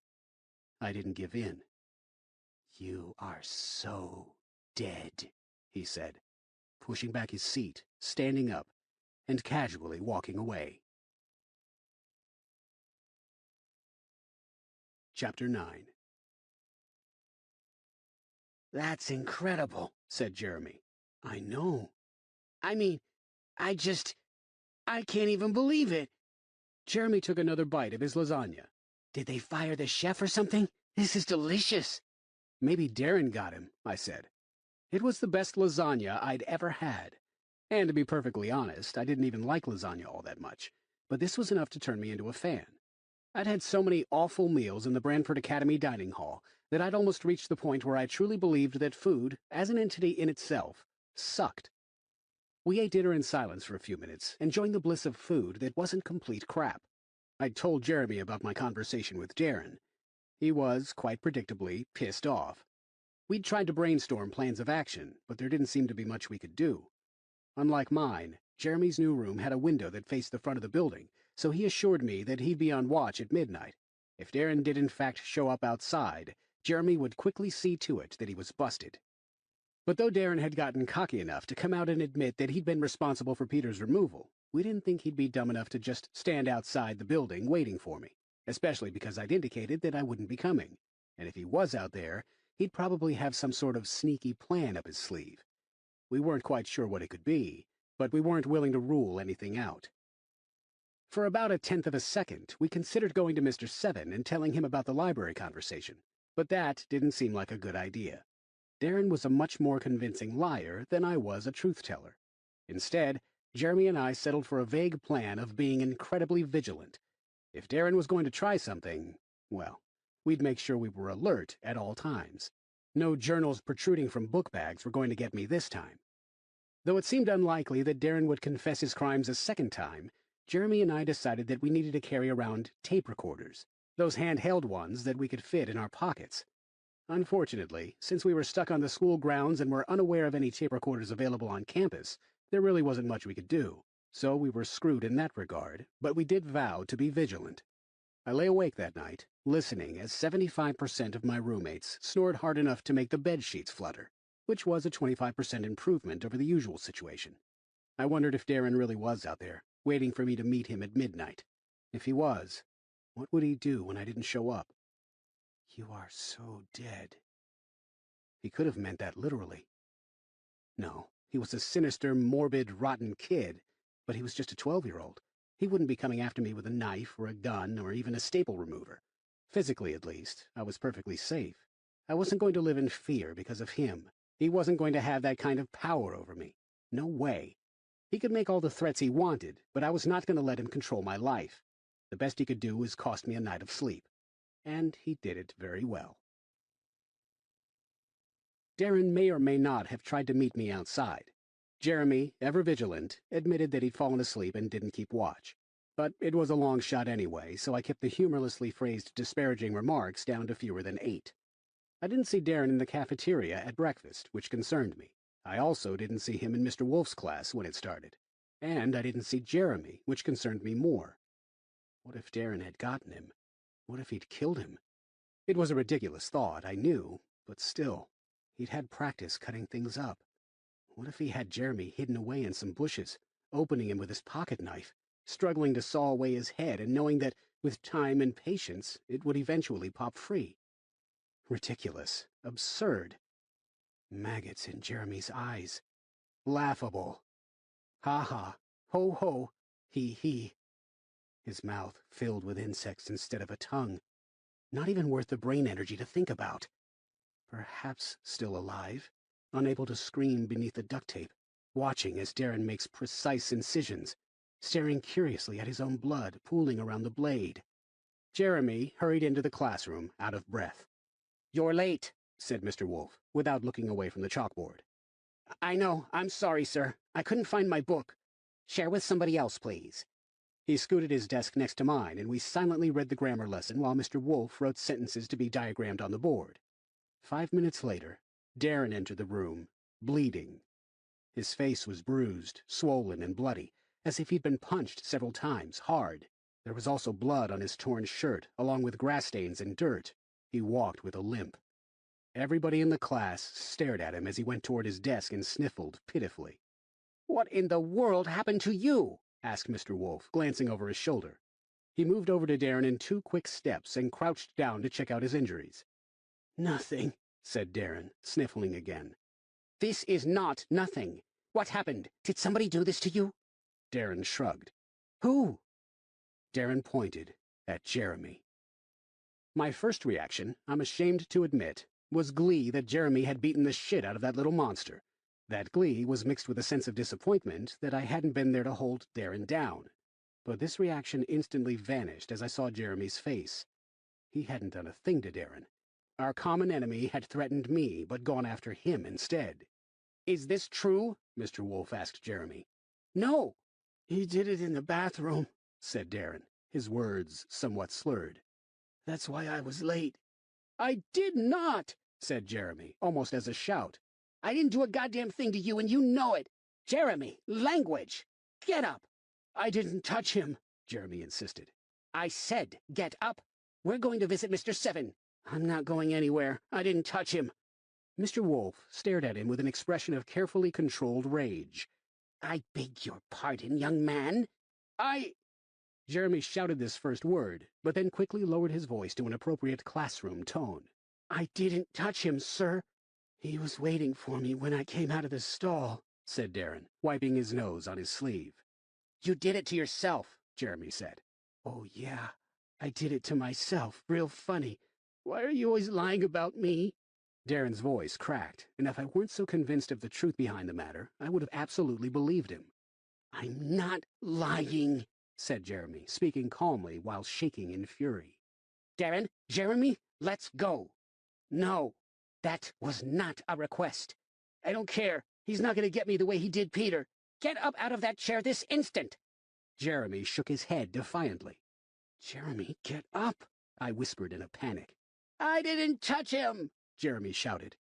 I didn't give in. You are so dead, he said, pushing back his seat, standing up, and casually walking away. Chapter 9. That's incredible, said Jeremy. I know. I mean, I can't even believe it. Jeremy took another bite of his lasagna. Did they fire the chef or something? This is delicious. Maybe Darren got him, I said. It was the best lasagna I'd ever had. And to be perfectly honest, I didn't even like lasagna all that much. But this was enough to turn me into a fan. I'd had so many awful meals in the Branford Academy dining hall that I'd almost reached the point where I truly believed that food, as an entity in itself, sucked. We ate dinner in silence for a few minutes, enjoying the bliss of food that wasn't complete crap. I'd told Jeremy about my conversation with Darren. He was, quite predictably, pissed off. We'd tried to brainstorm plans of action, but there didn't seem to be much we could do. Unlike mine, Jeremy's new room had a window that faced the front of the building, so he assured me that he'd be on watch at midnight. If Darren did in fact show up outside, Jeremy would quickly see to it that he was busted. But though Darren had gotten cocky enough to come out and admit that he'd been responsible for Peter's removal, we didn't think he'd be dumb enough to just stand outside the building waiting for me, especially because I'd indicated that I wouldn't be coming. And if he was out there, he'd probably have some sort of sneaky plan up his sleeve. We weren't quite sure what it could be, but we weren't willing to rule anything out. For about 1/10 of a second, we considered going to Mr. Seven and telling him about the library conversation, but that didn't seem like a good idea. Darren was a much more convincing liar than I was a truth-teller. Instead, Jeremy and I settled for a vague plan of being incredibly vigilant. If Darren was going to try something, well, we'd make sure we were alert at all times. No journals protruding from book bags were going to get me this time. Though it seemed unlikely that Darren would confess his crimes a second time, Jeremy and I decided that we needed to carry around tape recorders, those handheld ones that we could fit in our pockets. Unfortunately, since we were stuck on the school grounds and were unaware of any tape recorders available on campus, there really wasn't much we could do, so we were screwed in that regard, but we did vow to be vigilant. I lay awake that night, listening as 75% of my roommates snored hard enough to make the bed sheets flutter, which was a 25% improvement over the usual situation. I wondered if Darren really was out there, waiting for me to meet him at midnight. If he was, what would he do when I didn't show up? You are so dead. He could have meant that literally. No, he was a sinister, morbid, rotten kid, but he was just a 12-year-old. He wouldn't be coming after me with a knife or a gun or even a staple remover. Physically, at least, I was perfectly safe. I wasn't going to live in fear because of him. He wasn't going to have that kind of power over me. No way. He could make all the threats he wanted, but I was not going to let him control my life. The best he could do was cost me a night of sleep. And he did it very well. Darren may or may not have tried to meet me outside. Jeremy, ever vigilant, admitted that he'd fallen asleep and didn't keep watch. But it was a long shot anyway, so I kept the humorlessly phrased disparaging remarks down to fewer than 8. I didn't see Darren in the cafeteria at breakfast, which concerned me. I also didn't see him in Mr. Wolf's class when it started. And I didn't see Jeremy, which concerned me more. What if Darren had gotten him? What if he'd killed him? It was a ridiculous thought, I knew, but still, he'd had practice cutting things up. What if he had Jeremy hidden away in some bushes, opening him with his pocket knife, struggling to saw away his head and knowing that, with time and patience, it would eventually pop free? Ridiculous. Absurd. Maggots in Jeremy's eyes. Laughable. Ha-ha. Ho-ho. He. His mouth filled with insects instead of a tongue. Not even worth the brain energy to think about. Perhaps still alive, unable to scream beneath the duct tape, watching as Darren makes precise incisions, staring curiously at his own blood pooling around the blade. Jeremy hurried into the classroom, out of breath. "You're late," said Mr. Wolf, without looking away from the chalkboard. "I know. I'm sorry, sir. I couldn't find my book. Share with somebody else, please." He scooted his desk next to mine, and we silently read the grammar lesson while Mr. Wolf wrote sentences to be diagrammed on the board. 5 minutes later, Darren entered the room, bleeding. His face was bruised, swollen, and bloody, as if he'd been punched several times, hard. There was also blood on his torn shirt, along with grass stains and dirt. He walked with a limp. Everybody in the class stared at him as he went toward his desk and sniffled pitifully. "What in the world happened to you?" asked Mr. Wolf, glancing over his shoulder. He moved over to Darren in 2 quick steps and crouched down to check out his injuries. "Nothing," said Darren, sniffling again. "This is not nothing. What happened? Did somebody do this to you?" Darren shrugged. "Who?" Darren pointed at Jeremy. My first reaction, I'm ashamed to admit, was glee that Jeremy had beaten the shit out of that little monster. That glee was mixed with a sense of disappointment that I hadn't been there to hold Darren down. But this reaction instantly vanished as I saw Jeremy's face. He hadn't done a thing to Darren. Our common enemy had threatened me, but gone after him instead. "Is this true?" Mr. Wolf asked Jeremy. "No." "He did it in the bathroom," said Darren, his words somewhat slurred. "That's why I was late." "I did not," said Jeremy, almost as a shout. "I didn't do a goddamn thing to you, and you know it. Jeremy, language! Get up!" "I didn't touch him," Jeremy insisted. "I said get up. We're going to visit Mr. Seven." "I'm not going anywhere. I didn't touch him." Mr. Wolf stared at him with an expression of carefully controlled rage. "I beg your pardon, young man. Jeremy shouted this first word, but then quickly lowered his voice to an appropriate classroom tone. "I didn't touch him, sir. He was waiting for me when I came out of the stall," said Darren, wiping his nose on his sleeve. "You did it to yourself," Jeremy said. "Oh, yeah, I did it to myself. Real funny. Why are you always lying about me?" Darren's voice cracked, and if I weren't so convinced of the truth behind the matter, I would have absolutely believed him. "I'm not lying," said Jeremy, speaking calmly while shaking in fury. "Darren, Jeremy, let's go." "No, that was not a request. I don't care. He's not going to get me the way he did Peter. Get up out of that chair this instant." Jeremy shook his head defiantly. "Jeremy, get up," I whispered in a panic. "I didn't touch him," Jeremy shouted.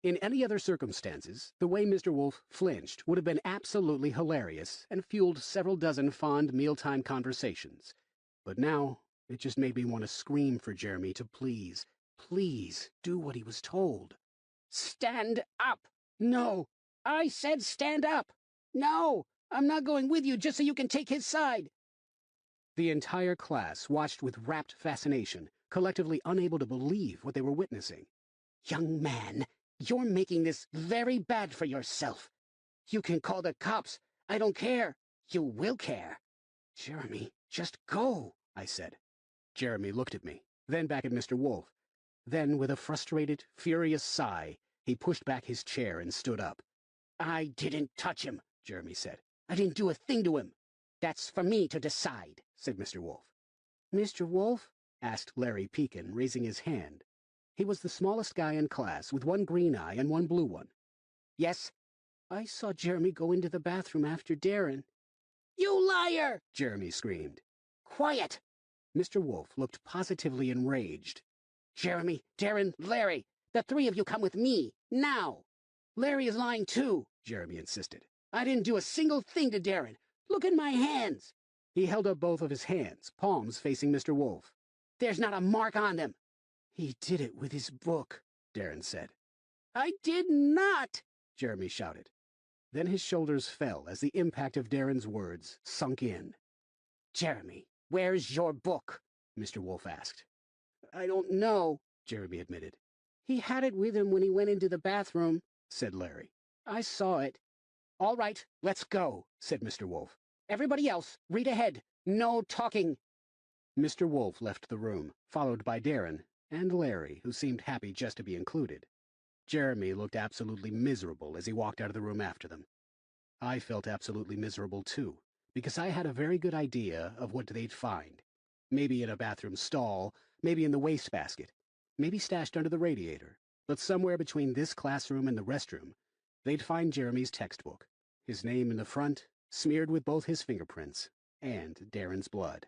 In any other circumstances, the way Mr. Wolf flinched would have been absolutely hilarious and fueled several dozen fond mealtime conversations. But now, it just made me want to scream for Jeremy to please do what he was told. "Stand up!" "No!" "I said stand up!" "No! I'm not going with you just so you can take his side!" The entire class watched with rapt fascination, collectively unable to believe what they were witnessing. "Young man, you're making this very bad for yourself. You can call the cops. I don't care. You will care." "Jeremy, just go," I said. Jeremy looked at me, then back at Mr. Wolf. Then, with a frustrated, furious sigh, he pushed back his chair and stood up. "I didn't touch him," Jeremy said. "I didn't do a thing to him." "That's for me to decide," said Mr. Wolf. Mr. Wolf? Asked Larry Pekin, raising his hand. He was the smallest guy in class, with one green eye and one blue one. Yes? I saw Jeremy go into the bathroom after Darren. You liar! Jeremy screamed. Quiet! Mr. Wolf looked positively enraged. Jeremy, Darren, Larry, the three of you come with me, now! Larry is lying too, Jeremy insisted. I didn't do a single thing to Darren. Look at my hands. He held up both of his hands, palms facing Mr. Wolf. There's not a mark on them. He did it with his book, Darren said. I did not, Jeremy shouted. Then his shoulders fell as the impact of Darren's words sunk in. Jeremy, where's your book? Mr. Wolf asked. I don't know, Jeremy admitted. He had it with him when he went into the bathroom, said Larry. I saw it. All right, let's go, said Mr. Wolf. Everybody else, read ahead. No talking. Mr. Wolf left the room, followed by Darren and Larry, who seemed happy just to be included. Jeremy looked absolutely miserable as he walked out of the room after them. I felt absolutely miserable, too, because I had a very good idea of what they'd find. Maybe in a bathroom stall, maybe in the wastebasket, maybe stashed under the radiator, but somewhere between this classroom and the restroom, they'd find Jeremy's textbook, his name in the front, smeared with both his fingerprints and Darren's blood.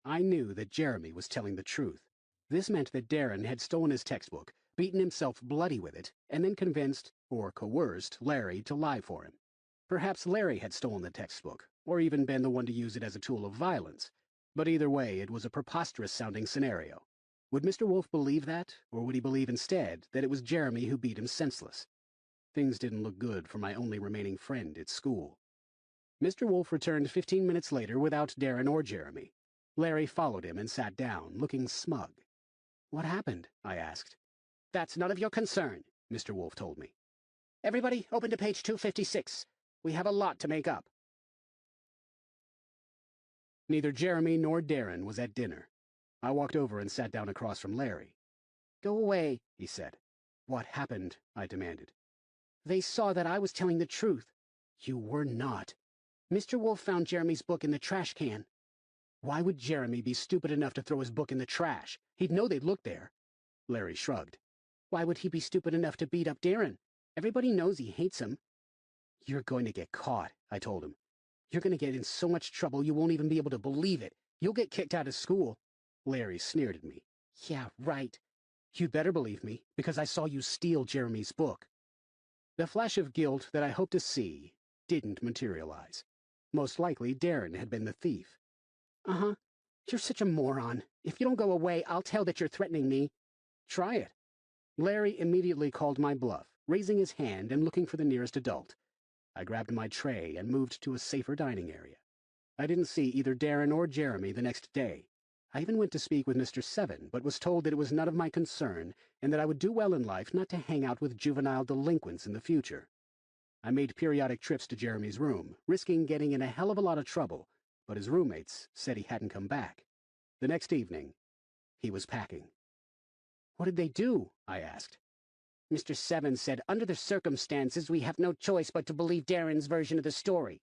I knew that Jeremy was telling the truth. This meant that Darren had stolen his textbook, beaten himself bloody with it, and then convinced, or coerced, Larry to lie for him. Perhaps Larry had stolen the textbook, or even been the one to use it as a tool of violence. But either way, it was a preposterous-sounding scenario. Would Mr. Wolf believe that, or would he believe instead that it was Jeremy who beat him senseless? Things didn't look good for my only remaining friend at school. Mr. Wolf returned 15 minutes later without Darren or Jeremy. Larry followed him and sat down, looking smug. What happened? I asked. That's none of your concern, Mr. Wolf told me. Everybody, open to page 256. We have a lot to make up. Neither Jeremy nor Darren was at dinner. I walked over and sat down across from Larry. Go away, he said. What happened? I demanded. They saw that I was telling the truth. You were not. Mr. Wolf found Jeremy's book in the trash can. Why would Jeremy be stupid enough to throw his book in the trash? He'd know they'd look there. Larry shrugged. Why would he be stupid enough to beat up Darren? Everybody knows he hates him. You're going to get caught, I told him. You're going to get in so much trouble you won't even be able to believe it. You'll get kicked out of school. Larry sneered at me. Yeah, right. You'd better believe me, because I saw you steal Jeremy's book. The flash of guilt that I hoped to see didn't materialize. Most likely, Darren had been the thief. Uh-huh. You're such a moron. If you don't go away, I'll tell that you're threatening me. Try it. Larry immediately called my bluff, raising his hand and looking for the nearest adult. I grabbed my tray and moved to a safer dining area. I didn't see either Darren or Jeremy the next day. I even went to speak with Mr. Seven, but was told that it was none of my concern and that I would do well in life not to hang out with juvenile delinquents in the future. I made periodic trips to Jeremy's room, risking getting in a hell of a lot of trouble, but his roommates said he hadn't come back. The next evening, he was packing. What did they do? I asked. Mr. Seven said, under the circumstances, we have no choice but to believe Darren's version of the story.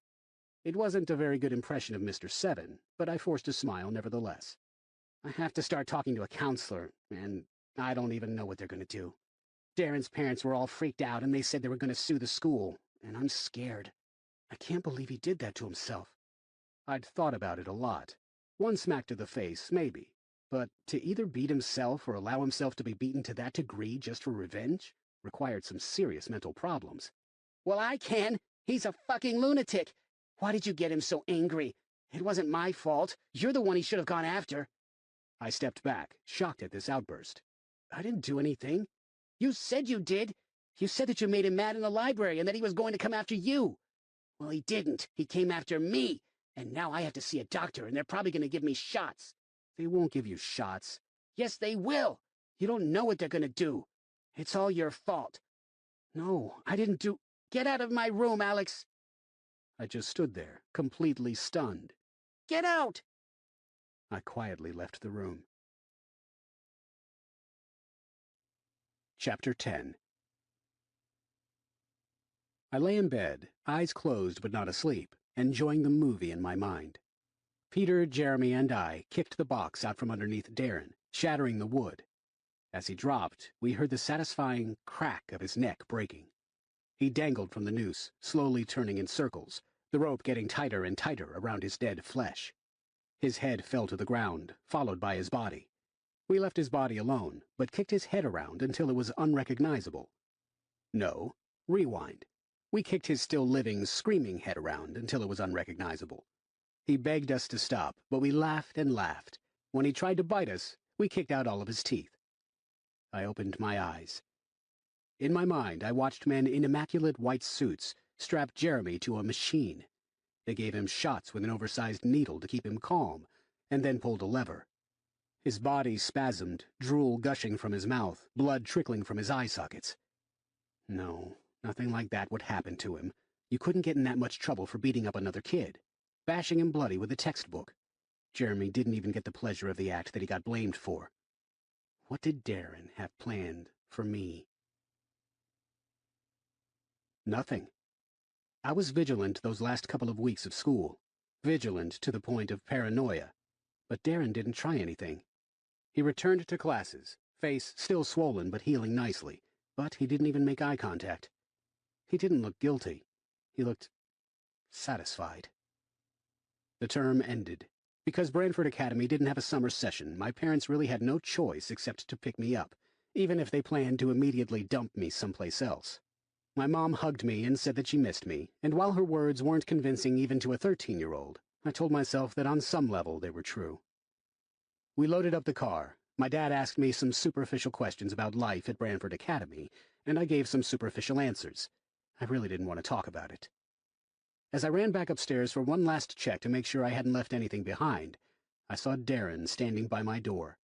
It wasn't a very good impression of Mr. Seven, but I forced a smile nevertheless. I have to start talking to a counselor, and I don't even know what they're going to do. Darren's parents were all freaked out, and they said they were going to sue the school, and I'm scared. I can't believe he did that to himself. I'd thought about it a lot. One smack to the face, maybe. But to either beat himself or allow himself to be beaten to that degree just for revenge required some serious mental problems. Well, I can. He's a fucking lunatic. Why did you get him so angry? It wasn't my fault. You're the one he should have gone after. I stepped back, shocked at this outburst. I didn't do anything. You said you did. You said that you made him mad in the library and that he was going to come after you. Well, he didn't. He came after me. And now I have to see a doctor, and they're probably going to give me shots. They won't give you shots. Yes, they will. You don't know what they're going to do. It's all your fault. No, I didn't do... Get out of my room, Alex. I just stood there, completely stunned. Get out! I quietly left the room. Chapter 10. I lay in bed, eyes closed but not asleep, enjoying the movie in my mind. Peter, Jeremy, and I kicked the box out from underneath Darren, shattering the wood. As he dropped, we heard the satisfying crack of his neck breaking. He dangled from the noose, slowly turning in circles, the rope getting tighter and tighter around his dead flesh. His head fell to the ground, followed by his body. We left his body alone, but kicked his head around until it was unrecognizable. No, rewind. We kicked his still-living, screaming head around until it was unrecognizable. He begged us to stop, but we laughed and laughed. When he tried to bite us, we kicked out all of his teeth. I opened my eyes. In my mind, I watched men in immaculate white suits strap Jeremy to a machine. They gave him shots with an oversized needle to keep him calm, and then pulled a lever. His body spasmed, drool gushing from his mouth, blood trickling from his eye sockets. No, nothing like that would happen to him. You couldn't get in that much trouble for beating up another kid, bashing him bloody with a textbook. Jeremy didn't even get the pleasure of the act that he got blamed for. What did Darren have planned for me? Nothing. I was vigilant those last couple of weeks of school, vigilant to the point of paranoia, but Darren didn't try anything. He returned to classes, face still swollen but healing nicely, but he didn't even make eye contact. He didn't look guilty. He looked satisfied. The term ended. Because Branford Academy didn't have a summer session, my parents really had no choice except to pick me up, even if they planned to immediately dump me someplace else. My mom hugged me and said that she missed me, and while her words weren't convincing even to a 13-year-old, I told myself that on some level they were true. We loaded up the car. My dad asked me some superficial questions about life at Branford Academy, and I gave some superficial answers. I really didn't want to talk about it. As I ran back upstairs for one last check to make sure I hadn't left anything behind, I saw Darren standing by my door.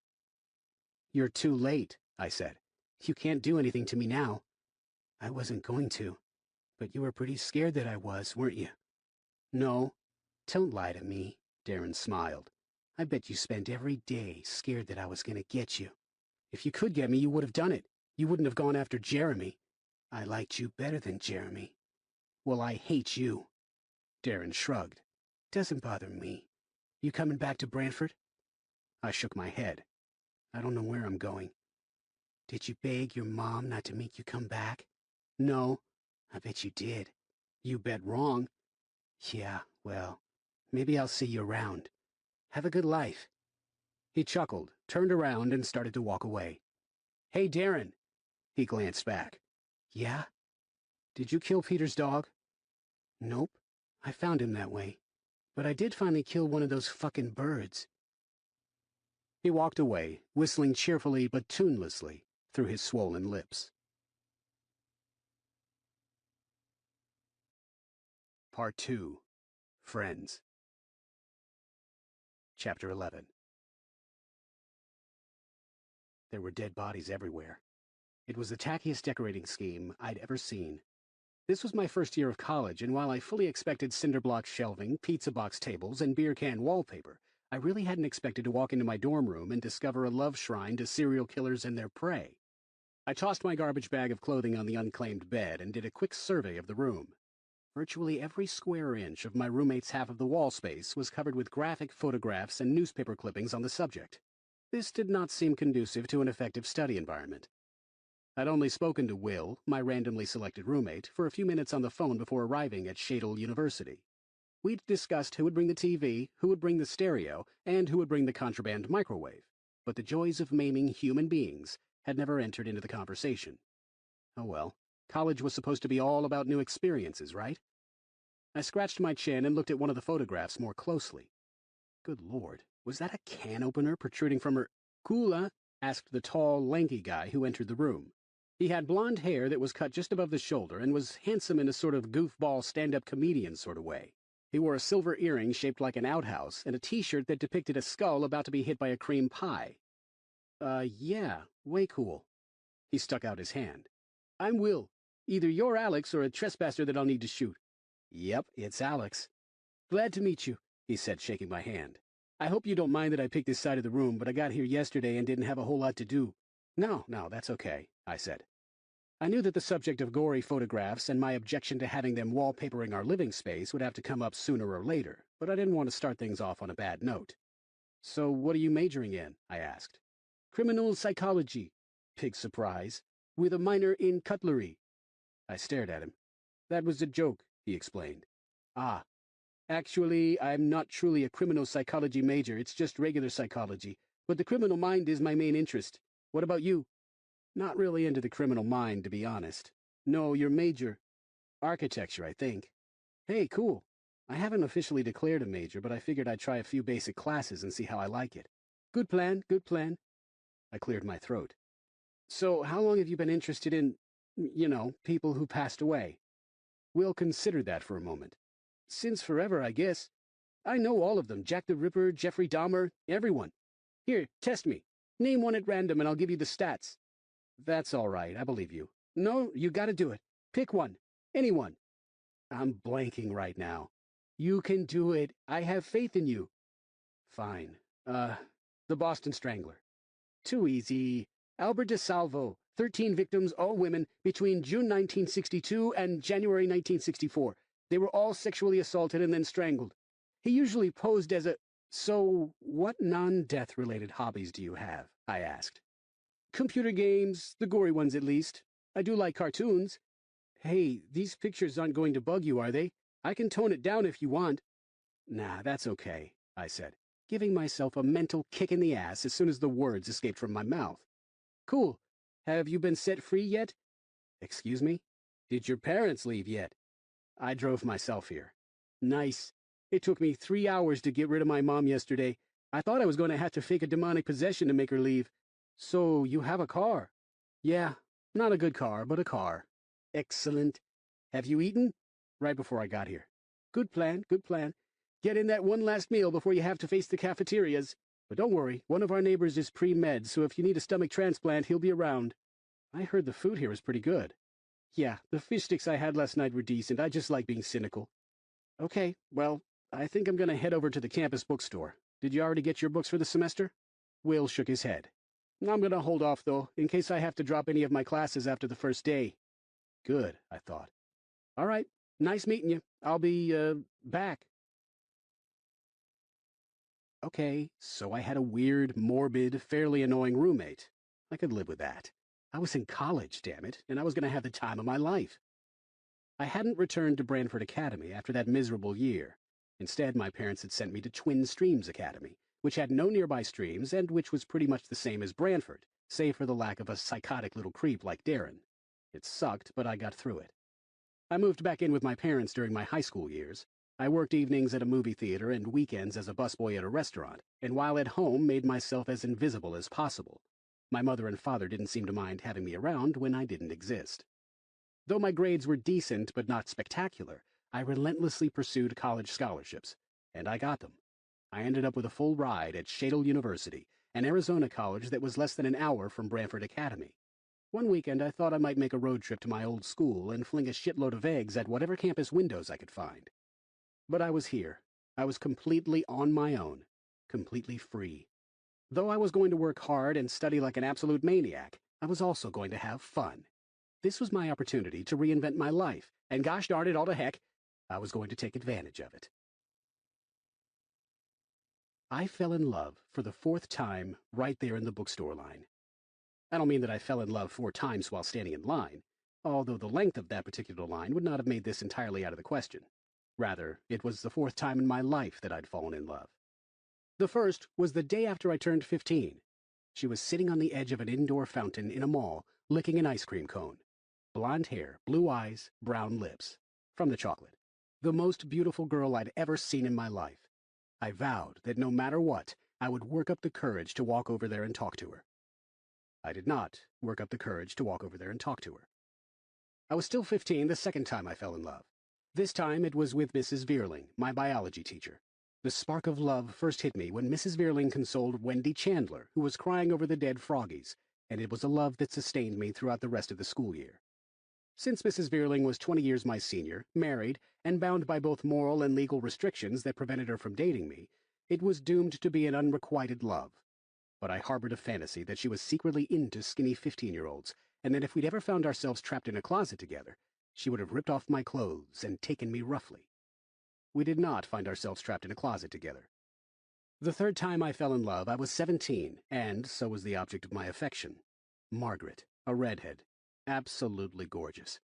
"You're too late," I said. "You can't do anything to me now." "I wasn't going to, but you were pretty scared that I was, weren't you?" "No." "Don't lie to me," Darren smiled. "I bet you spent every day scared that I was going to get you. If you could get me, you would have done it. You wouldn't have gone after Jeremy." "I liked you better than Jeremy." "Well, I hate you." Darren shrugged. "Doesn't bother me. You coming back to Branford?" I shook my head. "I don't know where I'm going." "Did you beg your mom not to make you come back?" "No." "I bet you did." "You bet wrong." "Yeah, well, maybe I'll see you around. Have a good life." He chuckled, turned around, and started to walk away. "Hey, Darren." He glanced back. "Yeah?" "Did you kill Peter's dog?" "Nope. I found him that way. But I did finally kill one of those fucking birds." He walked away, whistling cheerfully but tunelessly through his swollen lips. Part 2. Friends. Chapter 11. There were dead bodies everywhere. It was the tackiest decorating scheme I'd ever seen. This was my first year of college, and while I fully expected cinder block shelving, pizza box tables, and beer can wallpaper, I really hadn't expected to walk into my dorm room and discover a love shrine to serial killers and their prey. I tossed my garbage bag of clothing on the unclaimed bed and did a quick survey of the room. Virtually every square inch of my roommate's half of the wall space was covered with graphic photographs and newspaper clippings on the subject. This did not seem conducive to an effective study environment. I'd only spoken to Will, my randomly selected roommate, for a few minutes on the phone before arriving at Shadle University. We'd discussed who would bring the TV, who would bring the stereo, and who would bring the contraband microwave, but the joys of maiming human beings had never entered into the conversation. Oh well, college was supposed to be all about new experiences, right? I scratched my chin and looked at one of the photographs more closely. Good Lord, was that a can opener protruding from her... "Kula?" asked the tall, lanky guy who entered the room. He had blonde hair that was cut just above the shoulder and was handsome in a sort of goofball stand-up comedian sort of way. He wore a silver earring shaped like an outhouse and a t-shirt that depicted a skull about to be hit by a cream pie. Yeah, way cool." He stuck out his hand. "I'm Will. Either you're Alex or a trespasser that I'll need to shoot." "Yep, it's Alex." "Glad to meet you," he said, shaking my hand. "I hope you don't mind that I picked this side of the room, but I got here yesterday and didn't have a whole lot to do." No, that's okay," I said. I knew that the subject of gory photographs and my objection to having them wallpapering our living space would have to come up sooner or later, but I didn't want to start things off on a bad note. "So what are you majoring in?" I asked. "Criminal psychology," big surprise, "with a minor in cutlery." I stared at him. "That was a joke," he explained. "Ah. Actually, I'm not truly a criminal psychology major, it's just regular psychology, but the criminal mind is my main interest. What about you?" "Not really into the criminal mind, to be honest." "No, your major." "Architecture, I think." "Hey, cool. I haven't officially declared a major, but I figured I'd try a few basic classes and see how I like it." "Good plan, good plan." I cleared my throat. "So how long have you been interested in, people who passed away?" "We'll consider that for a moment." "Since forever, I guess. I know all of them. Jack the Ripper, Jeffrey Dahmer, everyone. Here, test me. Name one at random and I'll give you the stats." "That's all right, I believe you." "No, you gotta do it. Pick one. Anyone." "I'm blanking right now." "You can do it. I have faith in you." "Fine. The Boston Strangler." "Too easy. Albert DeSalvo, 13 victims, all women, between June 1962 and January 1964. They were all sexually assaulted and then strangled. He usually posed as a—" "So, what non-death related hobbies do you have?" I asked. "Computer games, the gory ones at least. I do like cartoons." "Hey, these pictures aren't going to bug you, are they? I can tone it down if you want." "Nah, that's okay," I said, giving myself a mental kick in the ass as soon as the words escaped from my mouth. "Cool. Have you been set free yet?" "Excuse me? Did your parents leave yet?" "I drove myself here." "Nice. It took me 3 hours to get rid of my mom yesterday. I thought I was going to have to fake a demonic possession to make her leave." "So you have a car?" "Yeah, not a good car, but a car." "Excellent. Have you eaten?" "Right before I got here." "Good plan, good plan. Get in that one last meal before you have to face the cafeterias. But don't worry, one of our neighbors is pre-med, so if you need a stomach transplant, he'll be around." "I heard the food here is pretty good." "Yeah, the fish sticks I had last night were decent. I just like being cynical." "Okay, well, I think I'm going to head over to the campus bookstore. Did you already get your books for the semester?" Will shook his head. "I'm going to hold off, though, in case I have to drop any of my classes after the first day." Good, I thought. "All right, nice meeting you. I'll be, back." Okay, so I had a weird, morbid, fairly annoying roommate. I could live with that. I was in college, damn it, and I was going to have the time of my life. I hadn't returned to Branford Academy after that miserable year. Instead, my parents had sent me to Twin Streams Academy, which had no nearby streams and which was pretty much the same as Branford, save for the lack of a psychotic little creep like Darren. It sucked, but I got through it. I moved back in with my parents during my high school years. I worked evenings at a movie theater and weekends as a busboy at a restaurant, and while at home made myself as invisible as possible. My mother and father didn't seem to mind having me around when I didn't exist. Though my grades were decent but not spectacular, I relentlessly pursued college scholarships, and I got them. I ended up with a full ride at Shadle University, an Arizona college that was less than an hour from Branford Academy. One weekend I thought I might make a road trip to my old school and fling a shitload of eggs at whatever campus windows I could find. But I was here. I was completely on my own, completely free. Though I was going to work hard and study like an absolute maniac, I was also going to have fun. This was my opportunity to reinvent my life, and gosh darn it all to heck, I was going to take advantage of it. I fell in love for the 4th time right there in the bookstore line. I don't mean that I fell in love 4 times while standing in line, although the length of that particular line would not have made this entirely out of the question. Rather, it was the 4th time in my life that I'd fallen in love. The first was the day after I turned 15. She was sitting on the edge of an indoor fountain in a mall, licking an ice cream cone. Blonde hair, blue eyes, brown lips. From the chocolate. The most beautiful girl I'd ever seen in my life. I vowed that no matter what, I would work up the courage to walk over there and talk to her. I did not work up the courage to walk over there and talk to her. I was still 15 the second time I fell in love. This time it was with Mrs. Veerling, my biology teacher. The spark of love first hit me when Mrs. Veerling consoled Wendy Chandler, who was crying over the dead froggies, and it was a love that sustained me throughout the rest of the school year. Since Mrs. Veerling was 20 years my senior, married, and bound by both moral and legal restrictions that prevented her from dating me, it was doomed to be an unrequited love. But I harbored a fantasy that she was secretly into skinny 15-year-olds, and that if we'd ever found ourselves trapped in a closet together, she would have ripped off my clothes and taken me roughly. We did not find ourselves trapped in a closet together. The third time I fell in love, I was 17, and so was the object of my affection. Margaret, a redhead. Absolutely gorgeous.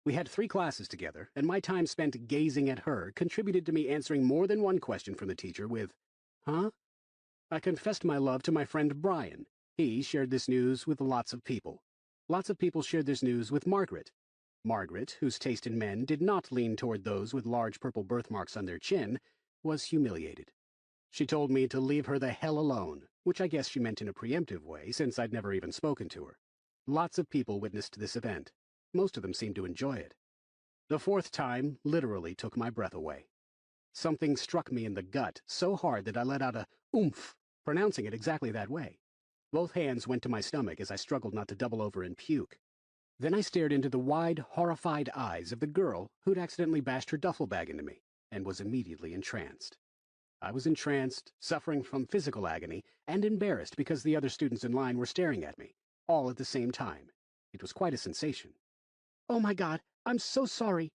We had 3 classes together, and my time spent gazing at her contributed to me answering more than one question from the teacher with, "Huh?" I confessed my love to my friend Brian. He shared this news with lots of people. Lots of people shared this news with Margaret. Margaret, whose taste in men did not lean toward those with large purple birthmarks on their chin, was humiliated. She told me to leave her the hell alone, which I guess she meant in a preemptive way, since I'd never even spoken to her. Lots of people witnessed this event. Most of them seemed to enjoy it. The 4th time literally took my breath away. Something struck me in the gut so hard that I let out a oomph, pronouncing it exactly that way. Both hands went to my stomach as I struggled not to double over and puke. Then I stared into the wide, horrified eyes of the girl who'd accidentally bashed her duffel bag into me, and was immediately entranced. I was entranced, suffering from physical agony, and embarrassed because the other students in line were staring at me, all at the same time. It was quite a sensation. "Oh my God, I'm so sorry."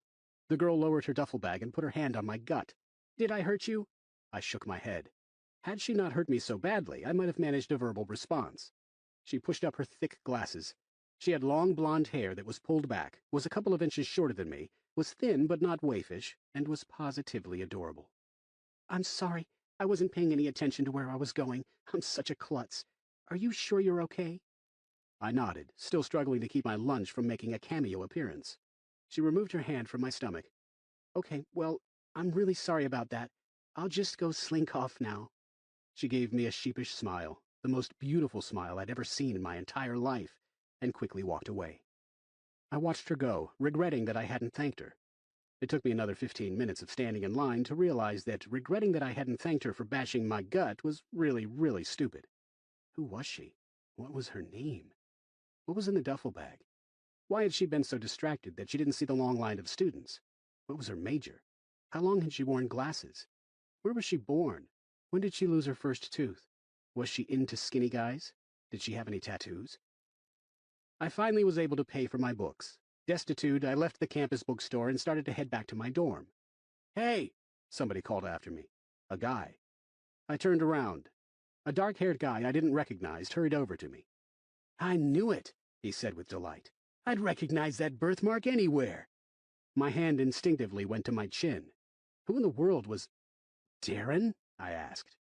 The girl lowered her duffel bag and put her hand on my gut. "Did I hurt you?" I shook my head. Had she not hurt me so badly, I might have managed a verbal response. She pushed up her thick glasses. She had long blonde hair that was pulled back, was a couple of inches shorter than me, was thin but not waifish, and was positively adorable. "I'm sorry. I wasn't paying any attention to where I was going. I'm such a klutz. Are you sure you're okay?" I nodded, still struggling to keep my lunch from making a cameo appearance. She removed her hand from my stomach. "Okay, well, I'm really sorry about that. I'll just go slink off now." She gave me a sheepish smile, the most beautiful smile I'd ever seen in my entire life, and quickly walked away. I watched her go, regretting that I hadn't thanked her. It took me another 15 minutes of standing in line to realize that regretting that I hadn't thanked her for bashing my gut was really, really stupid. Who was she? What was her name? What was in the duffel bag? Why had she been so distracted that she didn't see the long line of students? What was her major? How long had she worn glasses? Where was she born? When did she lose her first tooth? Was she into skinny guys? Did she have any tattoos? I finally was able to pay for my books. Destitute, I left the campus bookstore and started to head back to my dorm. "Hey!" somebody called after me. A guy. I turned around. A dark-haired guy I didn't recognize hurried over to me. "I knew it," he said with delight. "I'd recognize that birthmark anywhere." My hand instinctively went to my chin. Who in the world was... "Darren?" I asked.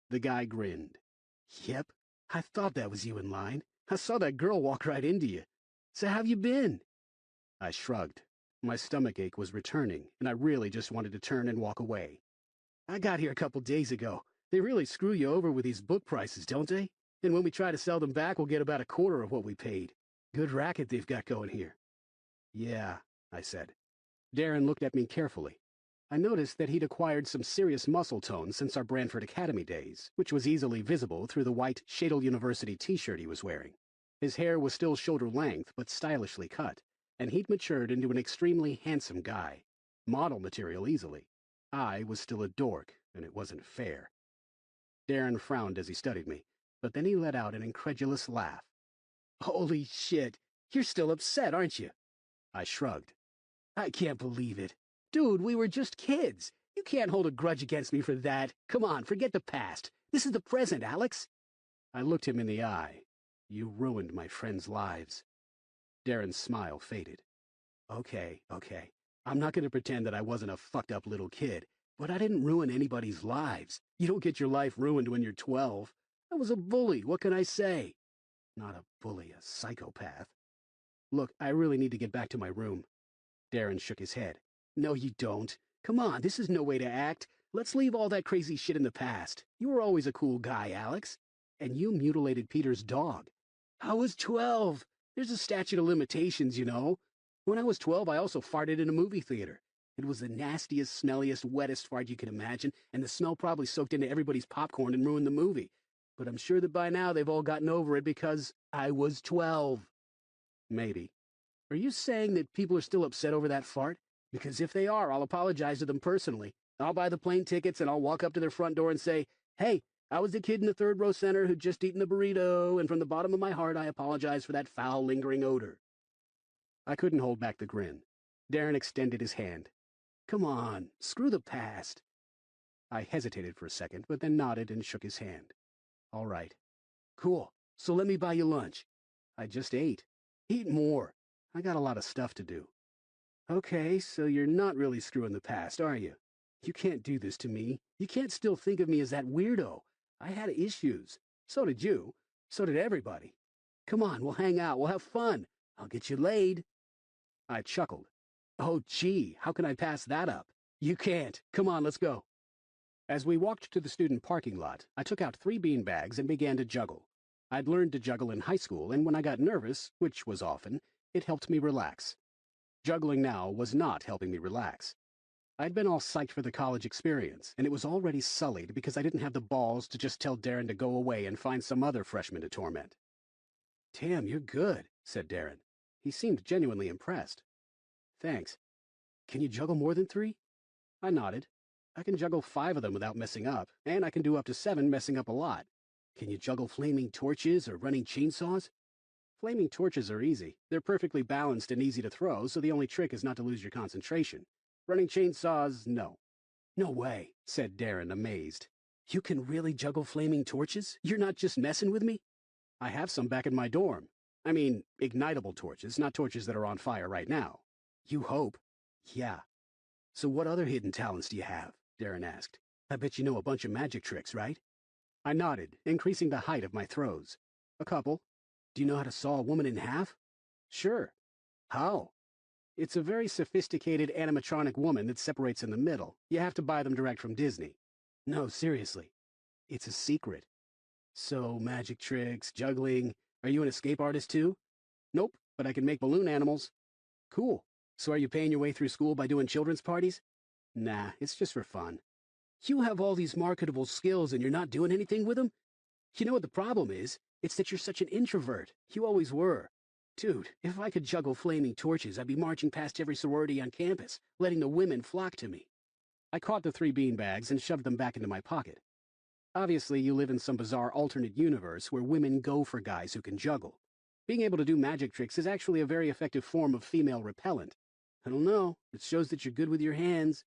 The guy grinned. "Yep, I thought that was you in line. I saw that girl walk right into you. So how've you been?" I shrugged. My stomachache was returning, and I really just wanted to turn and walk away. "I got here a couple days ago. They really screw you over with these book prices, don't they? And when we try to sell them back, we'll get about a quarter of what we paid. Good racket they've got going here." "Yeah," I said. Darren looked at me carefully. I noticed that he'd acquired some serious muscle tone since our Branford Academy days, which was easily visible through the white Shadle University t-shirt he was wearing. His hair was still shoulder length, but stylishly cut, and he'd matured into an extremely handsome guy. Model material easily. I was still a dork, and it wasn't fair. Darren frowned as he studied me, but then he let out an incredulous laugh. "Holy shit! You're still upset, aren't you?" I shrugged. "I can't believe it. Dude, we were just kids. You can't hold a grudge against me for that. Come on, forget the past. This is the present, Alex." I looked him in the eye. "You ruined my friends' lives." Darren's smile faded. Okay. I'm not going to pretend that I wasn't a fucked up little kid, but I didn't ruin anybody's lives. You don't get your life ruined when you're 12. I was a bully, what can I say? Not a bully, a psychopath. Look, I really need to get back to my room." Darren shook his head. "No, you don't. Come on, this is no way to act. Let's leave all that crazy shit in the past. You were always a cool guy, Alex. And you mutilated Peter's dog." "I was 12. There's a statute of limitations, you know. When I was 12, I also farted in a movie theater. It was the nastiest, smelliest, wettest fart you could imagine, and the smell probably soaked into everybody's popcorn and ruined the movie. But I'm sure that by now they've all gotten over it because I was 12. Maybe. Are you saying that people are still upset over that fart? Because if they are, I'll apologize to them personally. I'll buy the plane tickets and I'll walk up to their front door and say, 'Hey, I was the kid in the third row center who'd just eaten a burrito, and from the bottom of my heart I apologize for that foul, lingering odor. I couldn't hold back the grin. Darren extended his hand. Come on, screw the past. I hesitated for a second, but then nodded and shook his hand. All right. Cool, so let me buy you lunch. I just ate. Eat more. I got a lot of stuff to do. Okay, so you're not really screwing the past, are you? You can't do this to me. You can't still think of me as that weirdo. I had issues. So did you. So did everybody. Come on, we'll hang out. We'll have fun. I'll get you laid. I chuckled. Oh, gee, how can I pass that up? You can't. Come on, let's go. As we walked to the student parking lot, I took out 3 beanbags and began to juggle. I'd learned to juggle in high school, and when I got nervous, which was often, it helped me relax. Juggling now was not helping me relax. I'd been all psyched for the college experience, and it was already sullied because I didn't have the balls to just tell Darren to go away and find some other freshman to torment. Damn, you're good, said Darren. He seemed genuinely impressed. Thanks. Can you juggle more than 3? I nodded. I can juggle 5 of them without messing up, and I can do up to 7 messing up a lot. Can you juggle flaming torches or running chainsaws? Flaming torches are easy. They're perfectly balanced and easy to throw, so the only trick is not to lose your concentration. Running chainsaws, no. No way, said Darren, amazed. You can really juggle flaming torches? You're not just messing with me? I have some back in my dorm. I mean, ignitable torches, not torches that are on fire right now. You hope. Yeah. So what other hidden talents do you have? Darren asked. I bet you know a bunch of magic tricks, right? I nodded, increasing the height of my throws. A couple. Do you know how to saw a woman in half? Sure. How? It's a very sophisticated animatronic woman that separates in the middle. You have to buy them direct from Disney. No, seriously. It's a secret. So, magic tricks, juggling. Are you an escape artist too? Nope, but I can make balloon animals. Cool. So are you paying your way through school by doing children's parties? Nah, it's just for fun. You have all these marketable skills and you're not doing anything with them? You know what the problem is? It's that you're such an introvert. You always were. Dude, if I could juggle flaming torches, I'd be marching past every sorority on campus, letting the women flock to me. I caught the 3 beanbags and shoved them back into my pocket. Obviously, you live in some bizarre alternate universe where women go for guys who can juggle. Being able to do magic tricks is actually a very effective form of female repellent. I don't know. It shows that you're good with your hands.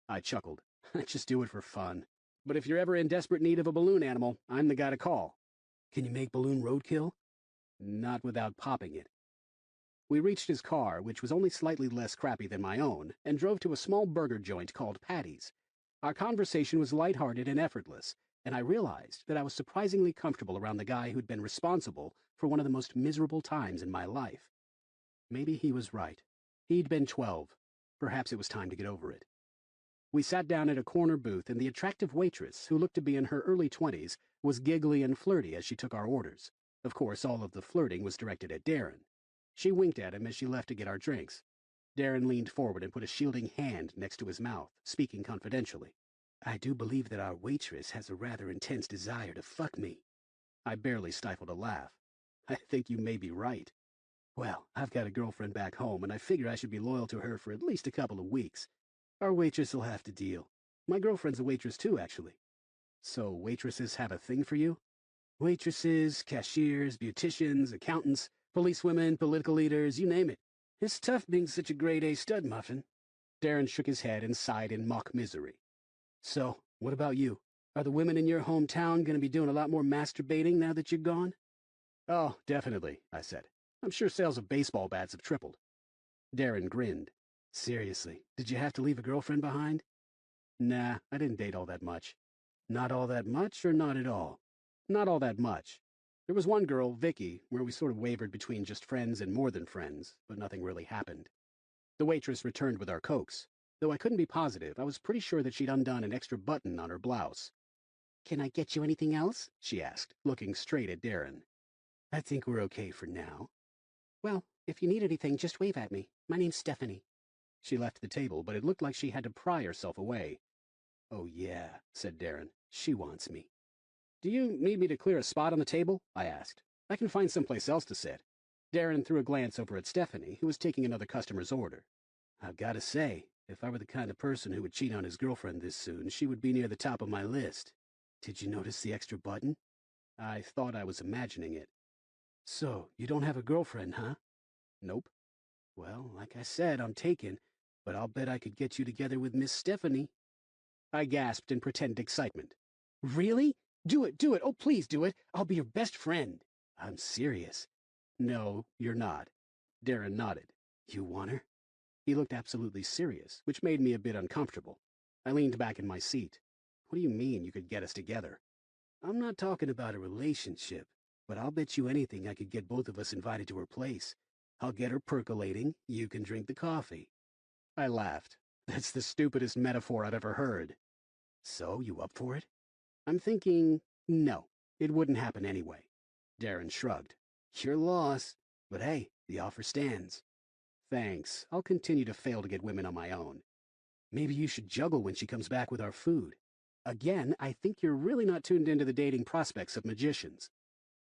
I chuckled. I just do it for fun. But if you're ever in desperate need of a balloon animal, I'm the guy to call. Can you make balloon roadkill? Not without popping it. We reached his car, which was only slightly less crappy than my own, and drove to a small burger joint called Patty's. Our conversation was lighthearted and effortless, and I realized that I was surprisingly comfortable around the guy who'd been responsible for one of the most miserable times in my life. Maybe he was right. He'd been 12. Perhaps it was time to get over it. We sat down at a corner booth, and the attractive waitress, who looked to be in her early 20s, was giggly and flirty as she took our orders. Of course, all of the flirting was directed at Darren. She winked at him as she left to get our drinks. Darren leaned forward and put a shielding hand next to his mouth, speaking confidentially. I do believe that our waitress has a rather intense desire to fuck me. I barely stifled a laugh. I think you may be right. Well, I've got a girlfriend back home, and I figure I should be loyal to her for at least a couple of weeks. Our waitress will have to deal. My girlfriend's a waitress too, actually. So waitresses have a thing for you? Waitresses, cashiers, beauticians, accountants, policewomen, political leaders, you name it. It's tough being such a grade-A stud muffin. Darren shook his head and sighed in mock misery. So, what about you? Are the women in your hometown going to be doing a lot more masturbating now that you're gone? Oh, definitely, I said. I'm sure sales of baseball bats have tripled. Darren grinned. Seriously, did you have to leave a girlfriend behind? Nah, I didn't date all that much. Not all that much or not at all? Not all that much. There was one girl, Vicky, where we sort of wavered between just friends and more than friends, but nothing really happened. The waitress returned with our Cokes. Though I couldn't be positive, I was pretty sure that she'd undone an extra button on her blouse. Can I get you anything else? She asked, looking straight at Darren. I think we're okay for now. Well, if you need anything, just wave at me. My name's Stephanie. She left the table, but it looked like she had to pry herself away. Oh yeah, said Darren. She wants me. Do you need me to clear a spot on the table? I asked. I can find someplace else to sit. Darren threw a glance over at Stephanie, who was taking another customer's order. I've got to say, if I were the kind of person who would cheat on his girlfriend this soon, she would be near the top of my list. Did you notice the extra button? I thought I was imagining it. So, you don't have a girlfriend, huh? Nope. Well, like I said, I'm taken, but I'll bet I could get you together with Miss Stephanie. I gasped in pretended excitement. Really? Do it, do it. Oh, please do it. I'll be your best friend. I'm serious. No, you're not. Darren nodded. You want her? He looked absolutely serious, which made me a bit uncomfortable. I leaned back in my seat. What do you mean you could get us together? I'm not talking about a relationship, but I'll bet you anything I could get both of us invited to her place. I'll get her percolating, you can drink the coffee. I laughed. That's the stupidest metaphor I've ever heard. So, you up for it? I'm thinking, no, it wouldn't happen anyway. Darren shrugged. Your loss. But hey, the offer stands. Thanks. I'll continue to fail to get women on my own. Maybe you should juggle when she comes back with our food. Again, I think you're really not tuned into the dating prospects of magicians.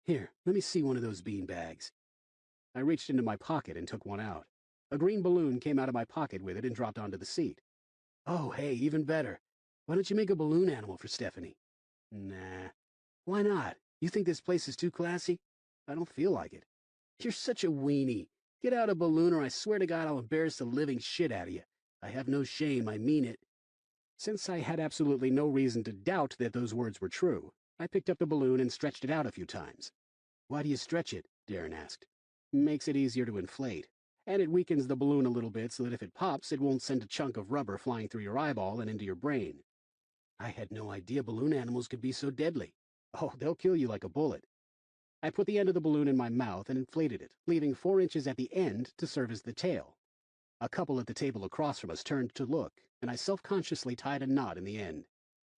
Here, let me see one of those bean bags. I reached into my pocket and took one out. A green balloon came out of my pocket with it and dropped onto the seat. Oh, hey, even better. Why don't you make a balloon animal for Stephanie? Nah. Why not? You think this place is too classy? I don't feel like it. You're such a weenie. Get out a balloon or I swear to God I'll embarrass the living shit out of you. I have no shame, I mean it. Since I had absolutely no reason to doubt that those words were true, I picked up the balloon and stretched it out a few times. Why do you stretch it? Darren asked. Makes it easier to inflate. And it weakens the balloon a little bit so that if it pops, it won't send a chunk of rubber flying through your eyeball and into your brain. I had no idea balloon animals could be so deadly. Oh, they'll kill you like a bullet. I put the end of the balloon in my mouth and inflated it, leaving 4 inches at the end to serve as the tail. A couple at the table across from us turned to look, and I self-consciously tied a knot in the end.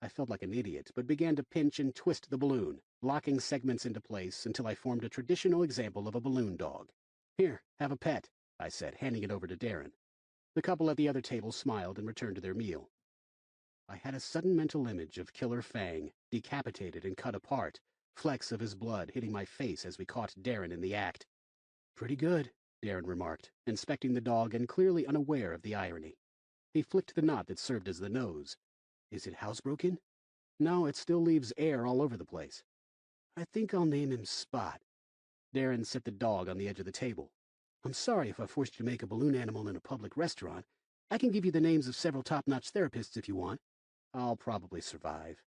I felt like an idiot, but began to pinch and twist the balloon, locking segments into place until I formed a traditional example of a balloon dog. Here, have a pet, I said, handing it over to Darren. The couple at the other table smiled and returned to their meal. I had a sudden mental image of Killer Fang, decapitated and cut apart, flecks of his blood hitting my face as we caught Darren in the act. Pretty good, Darren remarked, inspecting the dog and clearly unaware of the irony. He flicked the knot that served as the nose. Is it housebroken? No, it still leaves air all over the place. I think I'll name him Spot. Darren set the dog on the edge of the table. I'm sorry if I forced you to make a balloon animal in a public restaurant. I can give you the names of several top-notch therapists if you want. I'll probably survive.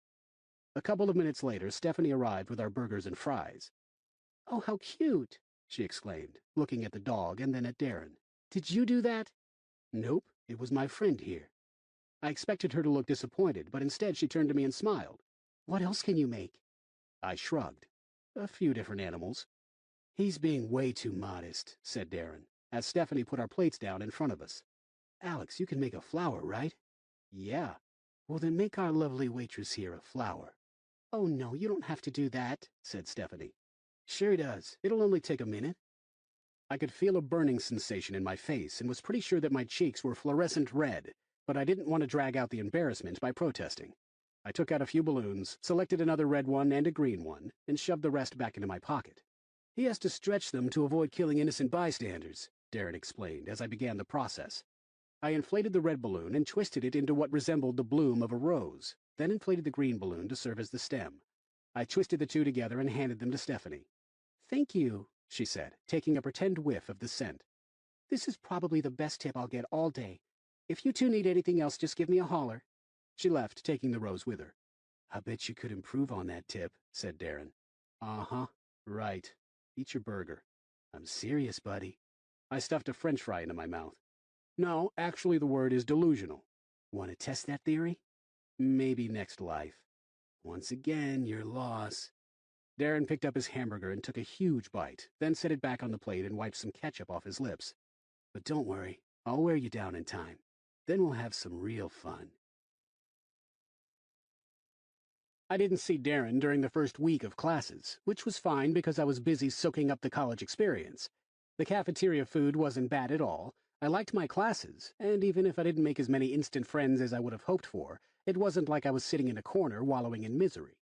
A couple of minutes later, Stephanie arrived with our burgers and fries. Oh, how cute, she exclaimed, looking at the dog and then at Darren. Did you do that? Nope, it was my friend here. I expected her to look disappointed, but instead she turned to me and smiled. What else can you make? I shrugged. A few different animals. He's being way too modest, said Darren, as Stephanie put our plates down in front of us. Alex, you can make a flower, right? Yeah. Well, then make our lovely waitress here a flower. Oh, no, you don't have to do that, said Stephanie. Sure does. It'll only take a minute. I could feel a burning sensation in my face and was pretty sure that my cheeks were fluorescent red, but I didn't want to drag out the embarrassment by protesting. I took out a few balloons, selected another red one and a green one, and shoved the rest back into my pocket. He has to stretch them to avoid killing innocent bystanders, Darren explained as I began the process. I inflated the red balloon and twisted it into what resembled the bloom of a rose, then inflated the green balloon to serve as the stem. I twisted the two together and handed them to Stephanie. Thank you, she said, taking a pretend whiff of the scent. This is probably the best tip I'll get all day. If you two need anything else, just give me a holler. She left, taking the rose with her. I bet you could improve on that tip, said Darren. Uh-huh, right. Eat your burger. I'm serious, buddy. I stuffed a French fry into my mouth. No, actually the word is delusional. Want to test that theory? Maybe next life. Once again, your loss. Darren picked up his hamburger and took a huge bite, then set it back on the plate and wiped some ketchup off his lips. But don't worry, I'll wear you down in time. Then we'll have some real fun. I didn't see Darren during the first week of classes, which was fine because I was busy soaking up the college experience. The cafeteria food wasn't bad at all. I liked my classes, and even if I didn't make as many instant friends as I would have hoped for, it wasn't like I was sitting in a corner wallowing in misery.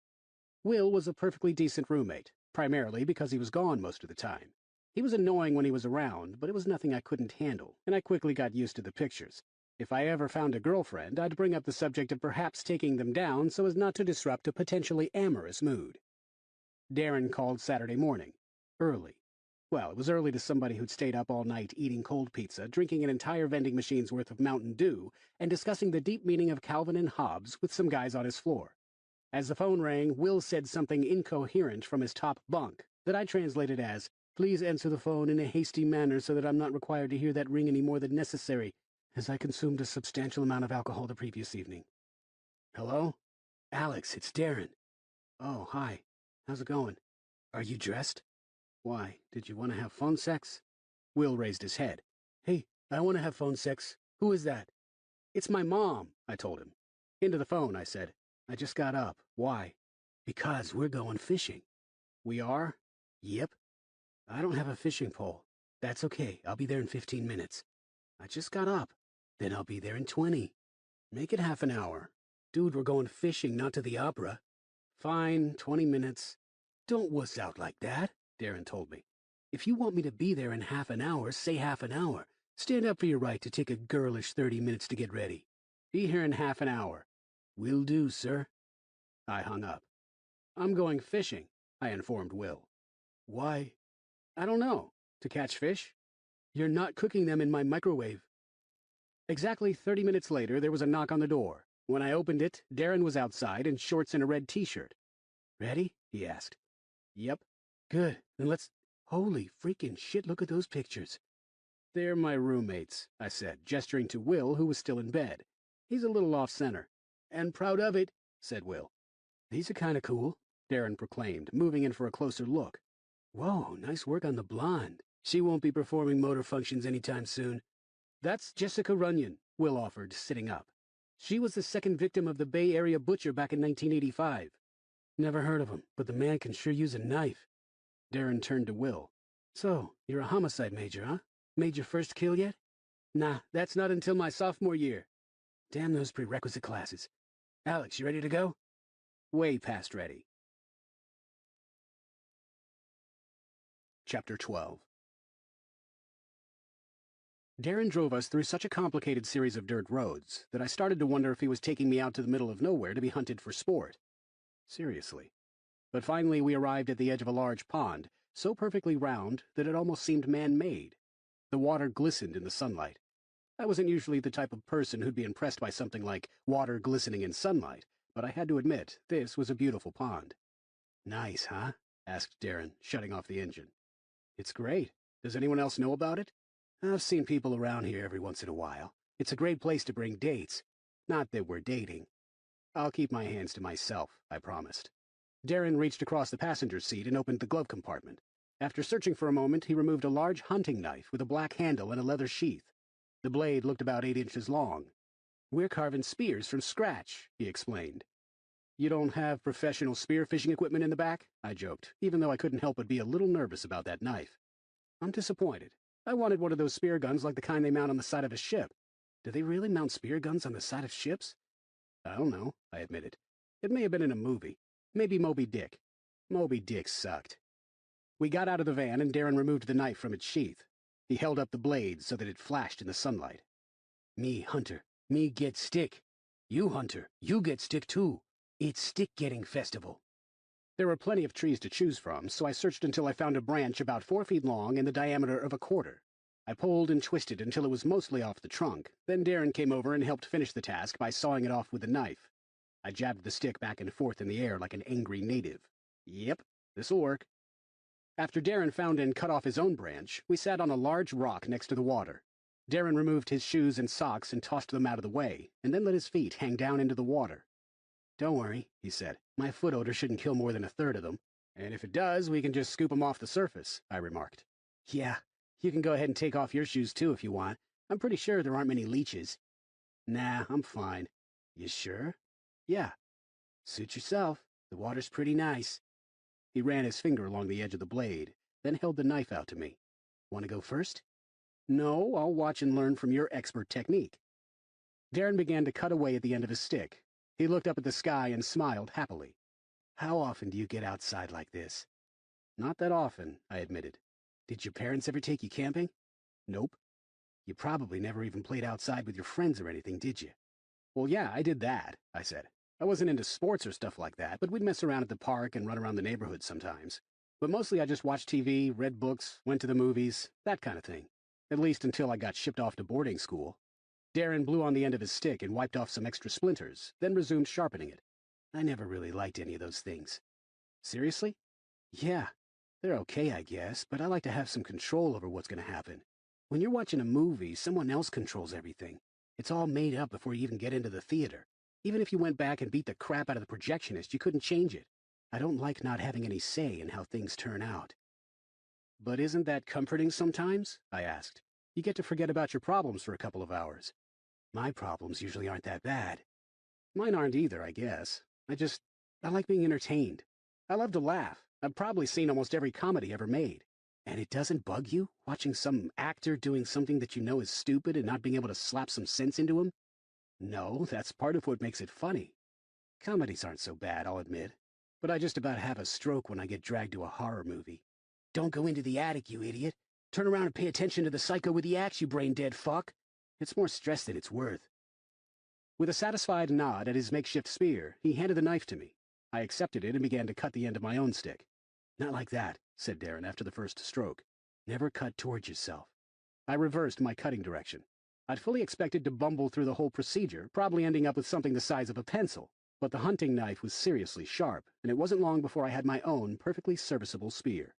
Will was a perfectly decent roommate, primarily because he was gone most of the time. He was annoying when he was around, but it was nothing I couldn't handle, and I quickly got used to the pictures. If I ever found a girlfriend, I'd bring up the subject of perhaps taking them down so as not to disrupt a potentially amorous mood. Darren called Saturday morning. Early. Well, it was early to somebody who'd stayed up all night eating cold pizza, drinking an entire vending machine's worth of Mountain Dew, and discussing the deep meaning of Calvin and Hobbes with some guys on his floor. As the phone rang, Will said something incoherent from his top bunk that I translated as, "Please answer the phone in a hasty manner so that I'm not required to hear that ring any more than necessary, as I consumed a substantial amount of alcohol the previous evening." "Hello? Alex, it's Darren." "Oh, hi. How's it going? Are you dressed?" "Why, did you want to have phone sex?" Will raised his head. "Hey, I want to have phone sex. Who is that?" "It's my mom," I told him. Into the phone, I said, "I just got up. Why?" "Because we're going fishing." "We are?" "Yep." "I don't have a fishing pole." "That's okay. I'll be there in 15 minutes. "I just got up." "Then I'll be there in 20. "Make it half an hour." "Dude, we're going fishing, not to the opera." "Fine, 20 minutes. "Don't wuss out like that," Darren told me. "If you want me to be there in half an hour, say half an hour. Stand up for your right to take a girlish 30 minutes to get ready. Be here in half an hour." "Will do, sir." I hung up. "I'm going fishing," I informed Will. "Why?" "I don't know. To catch fish." "You're not cooking them in my microwave." Exactly 30 minutes later, there was a knock on the door. When I opened it, Darren was outside in shorts and a red t-shirt. "Ready?" he asked. "Yep." "Good. Then let's—" "Holy freaking shit, look at those pictures." "They're my roommates," I said, gesturing to Will, who was still in bed. "He's a little off-center." "And proud of it," said Will. "These are kind of cool," Darren proclaimed, moving in for a closer look. "Whoa, nice work on the blonde. She won't be performing motor functions anytime soon." "That's Jessica Runyon," Will offered, sitting up. "She was the second victim of the Bay Area butcher back in 1985. "Never heard of him, but the man can sure use a knife." Darren turned to Will. "So, you're a homicide major, huh? Made your first kill yet?" "Nah, that's not until my sophomore year." "Damn those prerequisite classes. Alex, you ready to go?" "Way past ready." Chapter 12. Darren drove us through such a complicated series of dirt roads that I started to wonder if he was taking me out to the middle of nowhere to be hunted for sport. Seriously. But finally we arrived at the edge of a large pond, so perfectly round that it almost seemed man-made. The water glistened in the sunlight. I wasn't usually the type of person who'd be impressed by something like water glistening in sunlight, but I had to admit, this was a beautiful pond. "Nice, huh?" asked Darren, shutting off the engine. "It's great. Does anyone else know about it?" "I've seen people around here every once in a while. It's a great place to bring dates. Not that we're dating." "I'll keep my hands to myself," I promised. Darren reached across the passenger seat and opened the glove compartment. After searching for a moment, he removed a large hunting knife with a black handle and a leather sheath. The blade looked about 8 inches long. "We're carving spears from scratch," he explained. "You don't have professional spear fishing equipment in the back?" I joked, even though I couldn't help but be a little nervous about that knife. "I'm disappointed. I wanted one of those spear guns like the kind they mount on the side of a ship." "Do they really mount spear guns on the side of ships?" "I don't know," I admitted. "It may have been in a movie. Maybe Moby Dick." Moby Dick sucked. We got out of the van and Darren removed the knife from its sheath. He held up the blade so that it flashed in the sunlight. "Me, hunter. Me get stick. You, hunter. You get stick too. It's stick-getting festival." There were plenty of trees to choose from, so I searched until I found a branch about 4 feet long and the diameter of a quarter. I pulled and twisted until it was mostly off the trunk. Then Darren came over and helped finish the task by sawing it off with a knife. I jabbed the stick back and forth in the air like an angry native. "Yep, this'll work." After Darren found and cut off his own branch, we sat on a large rock next to the water. Darren removed his shoes and socks and tossed them out of the way, and then let his feet hang down into the water. "Don't worry," he said. "My foot odor shouldn't kill more than a third of them. And if it does, we can just scoop them off the surface," I remarked. "Yeah, you can go ahead and take off your shoes too if you want. I'm pretty sure there aren't many leeches." "Nah, I'm fine." "You sure?" "Yeah." "Suit yourself. The water's pretty nice." He ran his finger along the edge of the blade, then held the knife out to me. "Want to go first?" "No, I'll watch and learn from your expert technique." Darren began to cut away at the end of his stick. He looked up at the sky and smiled happily. "How often do you get outside like this?" "Not that often," I admitted. "Did your parents ever take you camping?" "Nope." You probably never even played outside with your friends or anything, did you? Well, yeah, I did that, I said. I wasn't into sports or stuff like that, but we'd mess around at the park and run around the neighborhood sometimes. But mostly I just watched TV, read books, went to the movies, that kind of thing. At least until I got shipped off to boarding school. Darren blew on the end of his stick and wiped off some extra splinters, then resumed sharpening it. I never really liked any of those things. Seriously? Yeah. They're okay, I guess, but I like to have some control over what's going to happen. When you're watching a movie, someone else controls everything. It's all made up before you even get into the theater. Even if you went back and beat the crap out of the projectionist, you couldn't change it. I don't like not having any say in how things turn out. But isn't that comforting sometimes? I asked. You get to forget about your problems for a couple of hours. My problems usually aren't that bad. Mine aren't either, I guess. I like being entertained. I love to laugh. I've probably seen almost every comedy ever made. And it doesn't bug you, watching some actor doing something that you know is stupid and not being able to slap some sense into him? No, that's part of what makes it funny. Comedies aren't so bad, I'll admit. But I just about have a stroke when I get dragged to a horror movie. Don't go into the attic, you idiot. Turn around and pay attention to the psycho with the axe, you brain-dead fuck. It's more stress than it's worth. With a satisfied nod at his makeshift spear, he handed the knife to me. I accepted it and began to cut the end of my own stick. Not like that, said Darren after the first stroke. Never cut towards yourself. I reversed my cutting direction. I'd fully expected to bumble through the whole procedure, probably ending up with something the size of a pencil. But the hunting knife was seriously sharp, and it wasn't long before I had my own perfectly serviceable spear.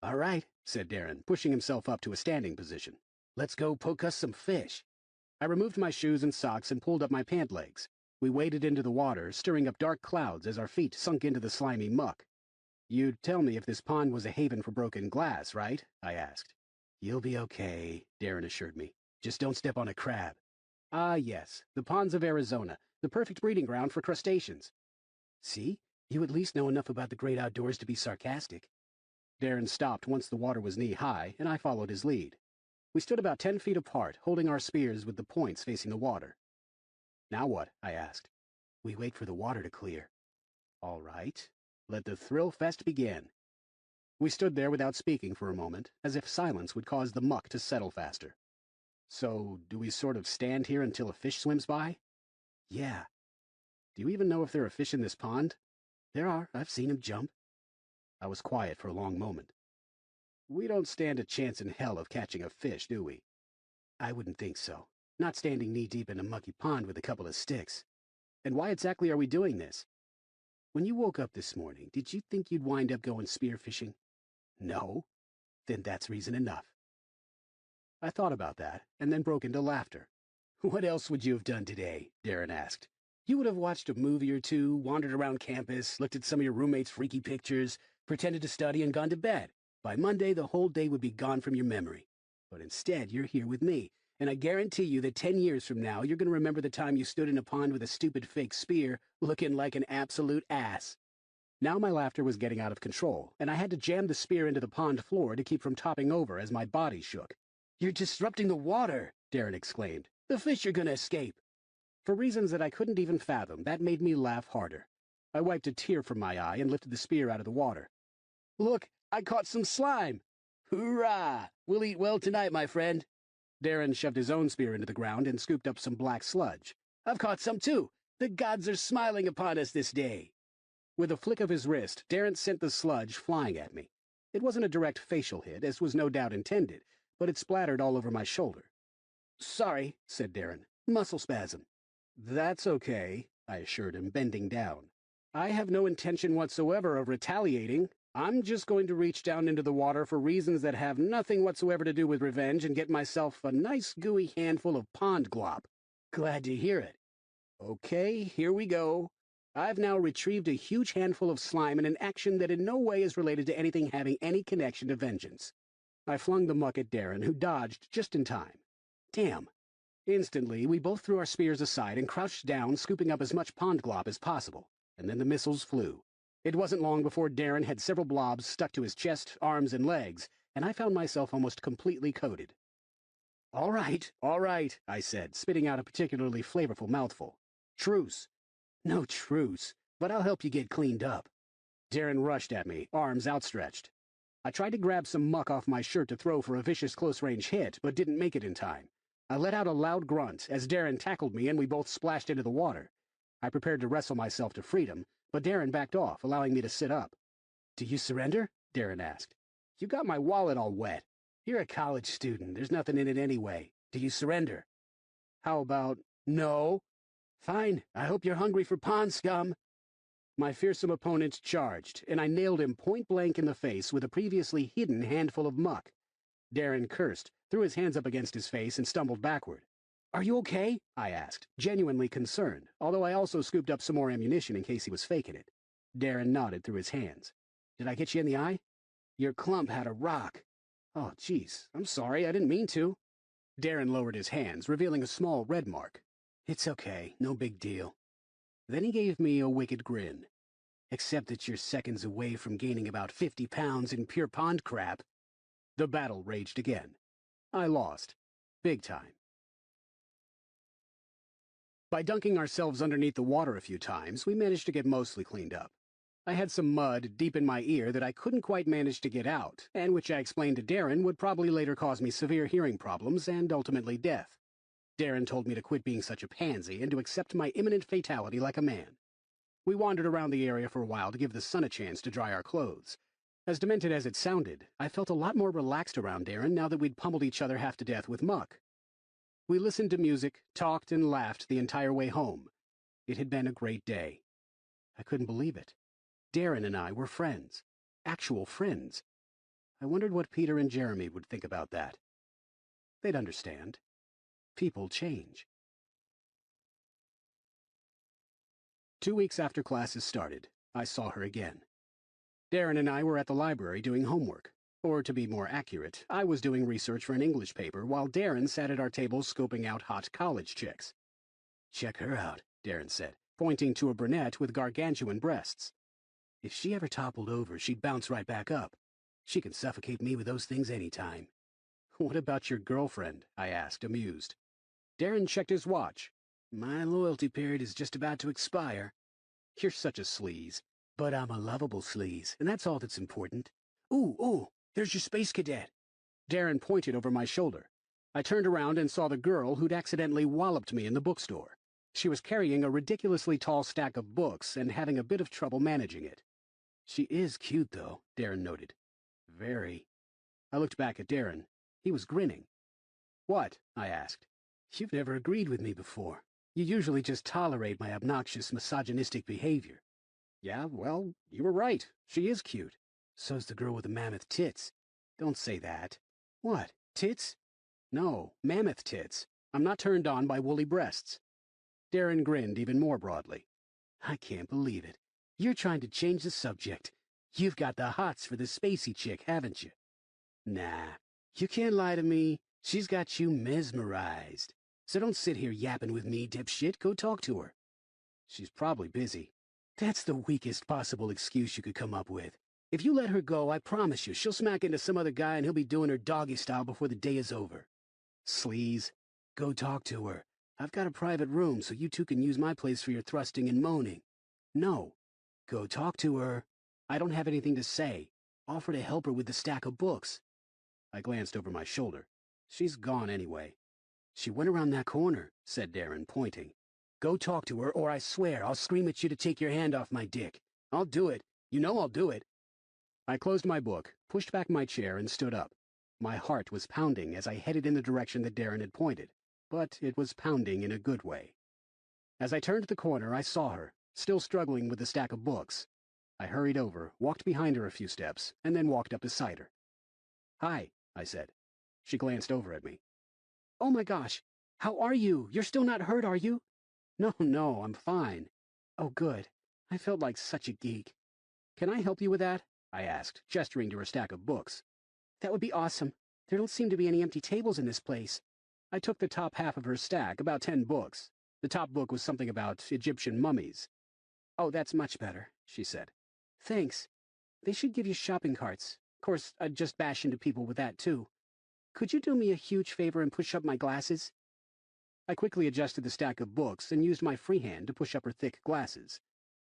All right, said Darren, pushing himself up to a standing position. Let's go poke us some fish. I removed my shoes and socks and pulled up my pant legs. We waded into the water, stirring up dark clouds as our feet sunk into the slimy muck. You'd tell me if this pond was a haven for broken glass, right? I asked. You'll be okay, Darren assured me. Just don't step on a crab. Ah, yes, the ponds of Arizona, the perfect breeding ground for crustaceans. See? You at least know enough about the great outdoors to be sarcastic. Darren stopped once the water was knee-high, and I followed his lead. We stood about 10 feet apart, holding our spears with the points facing the water. Now what? I asked. We wait for the water to clear. All right. Let the thrill fest begin. We stood there without speaking for a moment, as if silence would cause the muck to settle faster. So, do we sort of stand here until a fish swims by? Yeah. Do you even know if there are fish in this pond? There are. I've seen them jump. I was quiet for a long moment. We don't stand a chance in hell of catching a fish, do we? I wouldn't think so. Not standing knee-deep in a mucky pond with a couple of sticks. And why exactly are we doing this? When you woke up this morning, did you think you'd wind up going spearfishing? No? Then that's reason enough. I thought about that, and then broke into laughter. What else would you have done today? Darren asked. You would have watched a movie or two, wandered around campus, looked at some of your roommates' freaky pictures, pretended to study, and gone to bed. By Monday, the whole day would be gone from your memory. But instead, you're here with me, and I guarantee you that 10 years from now, you're going to remember the time you stood in a pond with a stupid fake spear, looking like an absolute ass. Now my laughter was getting out of control, and I had to jam the spear into the pond floor to keep from topping over as my body shook. You're disrupting the water, Darren exclaimed. The fish are going to escape. For reasons that I couldn't even fathom, that made me laugh harder. I wiped a tear from my eye and lifted the spear out of the water. Look, I caught some slime. Hoorah! We'll eat well tonight, my friend. Darren shoved his own spear into the ground and scooped up some black sludge. I've caught some too. The gods are smiling upon us this day. With a flick of his wrist, Darren sent the sludge flying at me. It wasn't a direct facial hit, as was no doubt intended, but it splattered all over my shoulder. Sorry, said Darren. Muscle spasm. That's okay, I assured him, bending down. I have no intention whatsoever of retaliating. I'm just going to reach down into the water for reasons that have nothing whatsoever to do with revenge and get myself a nice gooey handful of pond glop. Glad to hear it. Okay, here we go. I've now retrieved a huge handful of slime in an action that in no way is related to anything having any connection to vengeance. I flung the muck at Darren, who dodged just in time. Damn. Instantly, we both threw our spears aside and crouched down, scooping up as much pond glop as possible, and then the missiles flew. It wasn't long before Darren had several blobs stuck to his chest, arms, and legs, and I found myself almost completely coated. All right, I said, spitting out a particularly flavorful mouthful. Truce. No truce, but I'll help you get cleaned up. Darren rushed at me, arms outstretched. I tried to grab some muck off my shirt to throw for a vicious close-range hit, but didn't make it in time. I let out a loud grunt as Darren tackled me and we both splashed into the water. I prepared to wrestle myself to freedom, but Darren backed off, allowing me to sit up. "Do you surrender?" Darren asked. "You got my wallet all wet. You're a college student. There's nothing in it anyway. Do you surrender?" "How about no?" "Fine. I hope you're hungry for pond scum." My fearsome opponent charged, and I nailed him point-blank in the face with a previously hidden handful of muck. Darren cursed, threw his hands up against his face, and stumbled backward. "Are you okay?" I asked, genuinely concerned, although I also scooped up some more ammunition in case he was faking it. Darren nodded through his hands. "Did I get you in the eye?" "Your clump had a rock." "Oh, jeez, I'm sorry, I didn't mean to." Darren lowered his hands, revealing a small red mark. "It's okay, no big deal." Then he gave me a wicked grin. "Except that you're seconds away from gaining about 50 pounds in pure pond crap." The battle raged again. I lost. Big time. By dunking ourselves underneath the water a few times, we managed to get mostly cleaned up. I had some mud deep in my ear that I couldn't quite manage to get out, and which I explained to Darren would probably later cause me severe hearing problems and ultimately death. Darren told me to quit being such a pansy and to accept my imminent fatality like a man. We wandered around the area for a while to give the sun a chance to dry our clothes. As demented as it sounded, I felt a lot more relaxed around Darren now that we'd pummeled each other half to death with muck. We listened to music, talked, and laughed the entire way home. It had been a great day. I couldn't believe it. Darren and I were friends. Actual friends. I wondered what Peter and Jeremy would think about that. They'd understand. People change. 2 weeks after classes started, I saw her again. Darren and I were at the library doing homework. Or, to be more accurate, I was doing research for an English paper while Darren sat at our table scoping out hot college chicks. "Check her out," Darren said, pointing to a brunette with gargantuan breasts. "If she ever toppled over, she'd bounce right back up. She can suffocate me with those things any time." "What about your girlfriend?" I asked, amused. Darren checked his watch. "My loyalty period is just about to expire." "You're such a sleaze." "But I'm a lovable sleaze, and that's all that's important." Ooh, there's your space cadet." Darren pointed over my shoulder. I turned around and saw the girl who'd accidentally walloped me in the bookstore. She was carrying a ridiculously tall stack of books and having a bit of trouble managing it. "She is cute, though," Darren noted. "Very." I looked back at Darren. He was grinning. "What?" I asked. "You've never agreed with me before. You usually just tolerate my obnoxious, misogynistic behavior." "Yeah, well, you were right. She is cute." "So's the girl with the mammoth tits." "Don't say that." "What, tits?" "No, mammoth tits. I'm not turned on by woolly breasts." Darren grinned even more broadly. "I can't believe it. You're trying to change the subject. You've got the hots for the spacey chick, haven't you?" "Nah, you can't lie to me. She's got you mesmerized. So don't sit here yapping with me, dipshit. Go talk to her." "She's probably busy." "That's the weakest possible excuse you could come up with. If you let her go, I promise you, she'll smack into some other guy and he'll be doing her doggy style before the day is over." "Sleaze. Go talk to her. I've got a private room, so you two can use my place for your thrusting and moaning." "No. Go talk to her." "I don't have anything to say. Offer to help her with the stack of books." I glanced over my shoulder. "She's gone anyway." "She went around that corner," said Darren, pointing. "Go talk to her, or I swear I'll scream at you to take your hand off my dick. I'll do it. You know I'll do it." I closed my book, pushed back my chair, and stood up. My heart was pounding as I headed in the direction that Darren had pointed, but it was pounding in a good way. As I turned the corner, I saw her, still struggling with the stack of books. I hurried over, walked behind her a few steps, and then walked up beside her. "Hi," I said. She glanced over at me. "Oh my gosh, how are you? You're still not hurt, are you?" No, I'm fine." "Oh, good. I felt like such a geek." "Can I help you with that?" I asked, gesturing to her stack of books. "That would be awesome. There don't seem to be any empty tables in this place." I took the top half of her stack, about 10 books. The top book was something about Egyptian mummies. "Oh, that's much better," she said. "Thanks. They should give you shopping carts. Of course, I'd just bash into people with that, too. Could you do me a huge favor and push up my glasses?" I quickly adjusted the stack of books and used my free hand to push up her thick glasses.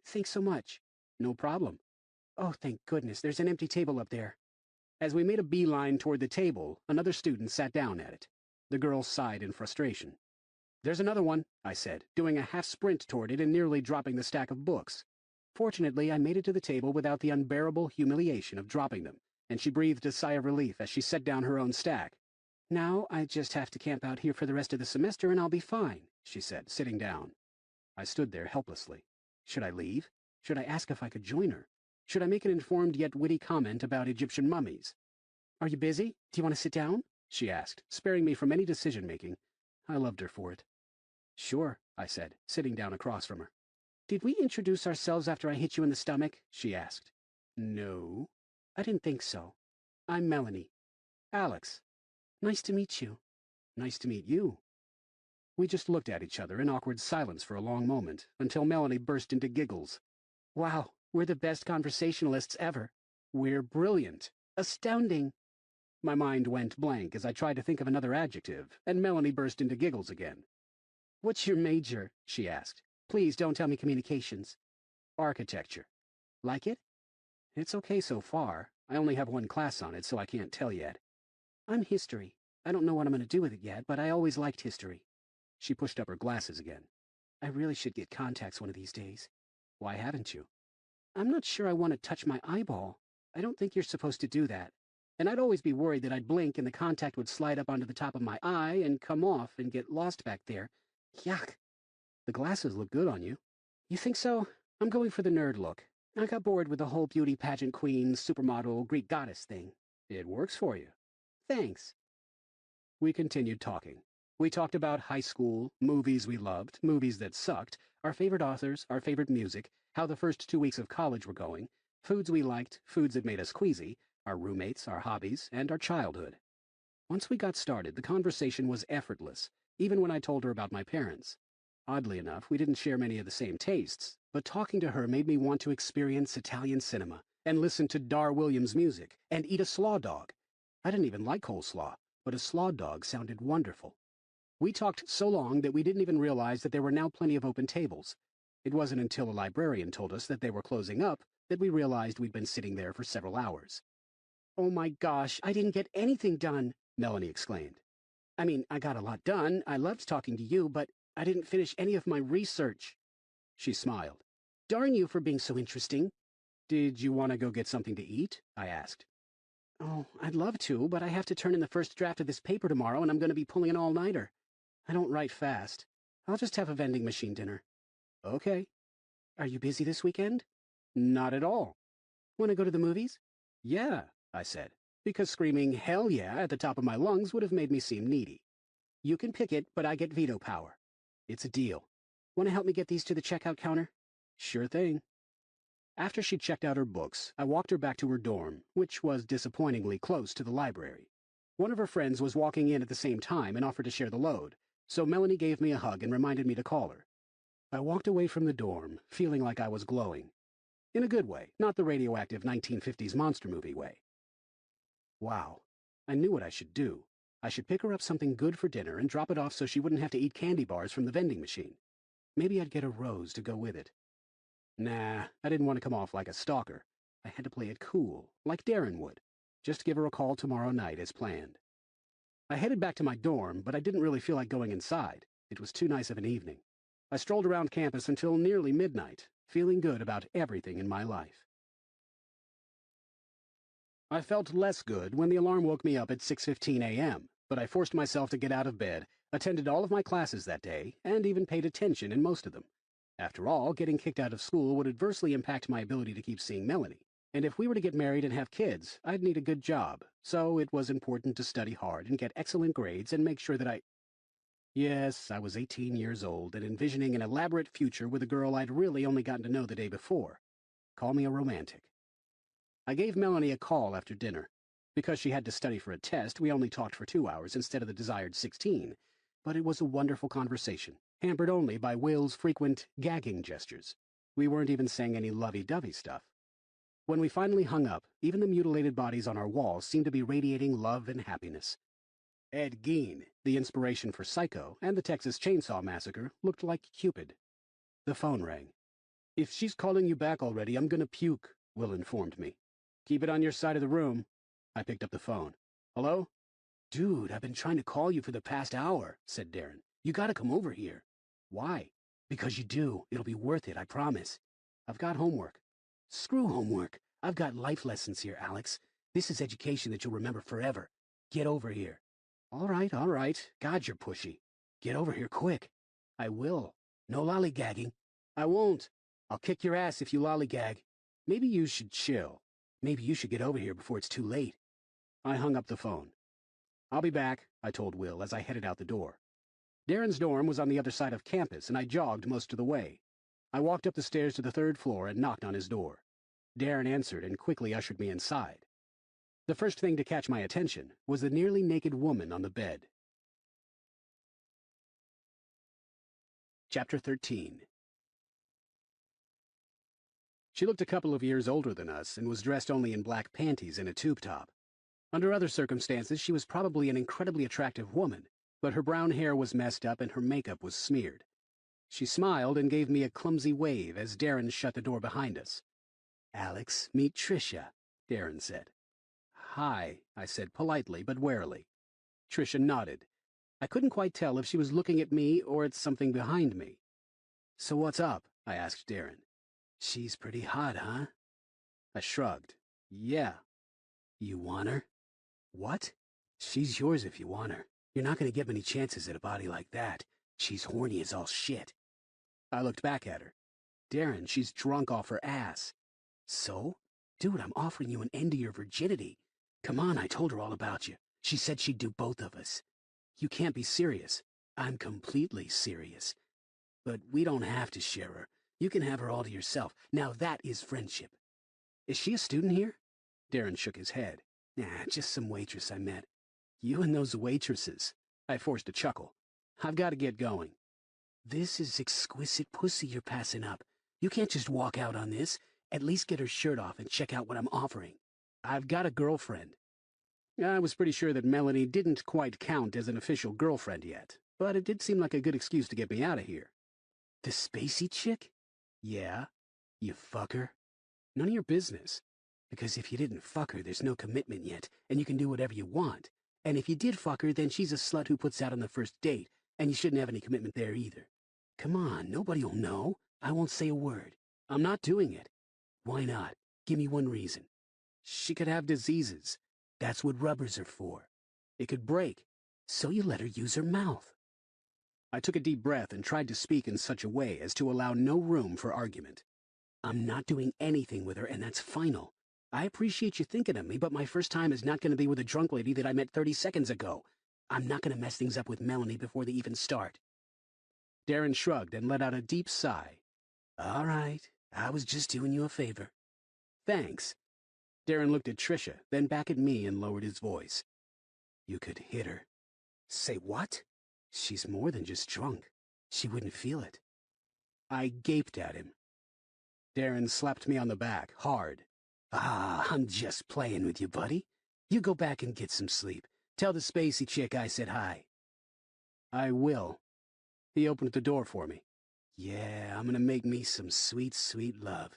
"Thanks so much." "No problem." "Oh, thank goodness, there's an empty table up there." As we made a beeline toward the table, another student sat down at it. The girl sighed in frustration. "There's another one," I said, doing a half-sprint toward it and nearly dropping the stack of books. Fortunately, I made it to the table without the unbearable humiliation of dropping them, and she breathed a sigh of relief as she set down her own stack. "Now I just have to camp out here for the rest of the semester and I'll be fine," she said, sitting down. I stood there helplessly. Should I leave? Should I ask if I could join her? Should I make an informed yet witty comment about Egyptian mummies? "Are you busy? Do you want to sit down?" she asked, sparing me from any decision-making. I loved her for it. "Sure," I said, sitting down across from her. "Did we introduce ourselves after I hit you in the stomach?" she asked. "No, I didn't think so. I'm Melanie." "Alex." "Nice to meet you." "Nice to meet you." We just looked at each other in awkward silence for a long moment, until Melanie burst into giggles. "Wow, we're the best conversationalists ever." "We're brilliant." "Astounding." My mind went blank as I tried to think of another adjective, and Melanie burst into giggles again. "What's your major?" she asked. "Please don't tell me communications." "Architecture." "Like it?" "It's okay so far. I only have one class on it, so I can't tell yet." "I'm history. I don't know what I'm going to do with it yet, but I always liked history." She pushed up her glasses again. "I really should get contacts one of these days." "Why haven't you?" "I'm not sure I want to touch my eyeball. I don't think you're supposed to do that. And I'd always be worried that I'd blink and the contact would slide up onto the top of my eye and come off and get lost back there. Yuck. The glasses look good on you." "You think so? I'm going for the nerd look. I got bored with the whole beauty pageant queen, supermodel, Greek goddess thing." "It works for you." "Thanks." We continued talking. We talked about high school, movies we loved, movies that sucked, our favorite authors, our favorite music, how the first 2 weeks of college were going, foods we liked, foods that made us queasy, our roommates, our hobbies, and our childhood. Once we got started, the conversation was effortless, even when I told her about my parents. Oddly enough, we didn't share many of the same tastes, but talking to her made me want to experience Italian cinema, and listen to Dar Williams music, and eat a slaw dog. I didn't even like coleslaw, but a slaw dog sounded wonderful. We talked so long that we didn't even realize that there were now plenty of open tables. It wasn't until a librarian told us that they were closing up that we realized we'd been sitting there for several hours. "Oh my gosh, I didn't get anything done," Melanie exclaimed. "I mean, I got a lot done. I loved talking to you, but I didn't finish any of my research." She smiled. "Darn you for being so interesting." "Did you want to go get something to eat?" I asked. "Oh, I'd love to, but I have to turn in the first draft of this paper tomorrow, and I'm going to be pulling an all-nighter. I don't write fast. I'll just have a vending machine dinner." "Okay." "Are you busy this weekend?" "Not at all." "Want to go to the movies?" "Yeah," I said, because screaming "hell yeah" at the top of my lungs would have made me seem needy. "You can pick it, but I get veto power." "It's a deal." "Want to help me get these to the checkout counter?" "Sure thing." After she checked out her books, I walked her back to her dorm, which was disappointingly close to the library. One of her friends was walking in at the same time and offered to share the load, so Melanie gave me a hug and reminded me to call her. I walked away from the dorm, feeling like I was glowing. In a good way, not the radioactive 1950s monster movie way. Wow. I knew what I should do. I should pick her up something good for dinner and drop it off so she wouldn't have to eat candy bars from the vending machine. Maybe I'd get a rose to go with it. Nah, I didn't want to come off like a stalker. I had to play it cool, like Darren would. Just give her a call tomorrow night as planned. I headed back to my dorm, but I didn't really feel like going inside. It was too nice of an evening. I strolled around campus until nearly midnight, feeling good about everything in my life. I felt less good when the alarm woke me up at 6:15 a.m., but I forced myself to get out of bed, attended all of my classes that day, and even paid attention in most of them. After all, getting kicked out of school would adversely impact my ability to keep seeing Melanie, and if we were to get married and have kids, I'd need a good job, so it was important to study hard and get excellent grades and make sure that Yes, I was 18 years old and envisioning an elaborate future with a girl I'd really only gotten to know the day before. Call me a romantic. I gave Melanie a call after dinner. Because she had to study for a test, we only talked for 2 hours instead of the desired 16, but it was a wonderful conversation, hampered only by Will's frequent gagging gestures. We weren't even saying any lovey-dovey stuff. When we finally hung up, even the mutilated bodies on our walls seemed to be radiating love and happiness. Ed Gein, the inspiration for Psycho and the Texas Chainsaw Massacre, looked like Cupid. The phone rang. "If she's calling you back already, I'm gonna puke," Will informed me. "Keep it on your side of the room." I picked up the phone. Hello? Dude, I've been trying to call you for the past hour, said Darren. You gotta come over here. Why? Because you do. It'll be worth it, I promise. I've got homework. Screw homework. I've got life lessons here, Alex. This is education that you'll remember forever. Get over here. All right, all right. God, you're pushy. Get over here quick. I will. No lollygagging. I won't. I'll kick your ass if you lollygag. Maybe you should chill. Maybe you should get over here before it's too late. I hung up the phone. I'll be back, I told Will as I headed out the door. Darren's dorm was on the other side of campus, and I jogged most of the way. I walked up the stairs to the 3rd floor and knocked on his door. Darren answered and quickly ushered me inside. The first thing to catch my attention was the nearly naked woman on the bed. Chapter 13. She looked a couple of years older than us and was dressed only in black panties and a tube top. Under other circumstances, she was probably an incredibly attractive woman, but her brown hair was messed up and her makeup was smeared. She smiled and gave me a clumsy wave as Darren shut the door behind us. Alex, meet Tricia, Darren said. Hi, I said politely but warily. Tricia nodded. I couldn't quite tell if she was looking at me or at something behind me. So what's up? I asked Darren. She's pretty hot, huh? I shrugged. Yeah. You want her? What? She's yours if you want her. You're not going to get many chances at a body like that. She's horny as all shit. I looked back at her. Darren, she's drunk off her ass. So? Dude, I'm offering you an end to your virginity. Come on, I told her all about you. She said she'd do both of us. You can't be serious. I'm completely serious. But we don't have to share her. You can have her all to yourself. Now that is friendship. Is she a student here? Darren shook his head. Nah, just some waitress I met. You and those waitresses. I forced a chuckle. I've got to get going. This is exquisite pussy you're passing up. You can't just walk out on this. At least get her shirt off and check out what I'm offering. I've got a girlfriend. I was pretty sure that Melanie didn't quite count as an official girlfriend yet, but it did seem like a good excuse to get me out of here. The spacey chick? Yeah. You fuck her? None of your business. Because if you didn't fuck her, there's no commitment yet, and you can do whatever you want. And if you did fuck her, then she's a slut who puts out on the first date, and you shouldn't have any commitment there either. Come on, nobody'll know. I won't say a word. I'm not doing it. Why not? Give me one reason. She could have diseases. That's what rubbers are for. It could break. So you let her use her mouth. I took a deep breath and tried to speak in such a way as to allow no room for argument. I'm not doing anything with her, and that's final. I appreciate you thinking of me, but my first time is not going to be with a drunk lady that I met 30 seconds ago. I'm not going to mess things up with Melanie before they even start. Darren shrugged and let out a deep sigh. All right, I was just doing you a favor. Thanks. Darren looked at Tricia, then back at me and lowered his voice. You could hit her. Say what? She's more than just drunk. She wouldn't feel it. I gaped at him. Darren slapped me on the back, hard. Ah, I'm just playing with you, buddy. You go back and get some sleep. Tell the spacey chick I said hi. I will. He opened the door for me. Yeah, I'm gonna make me some sweet, sweet love.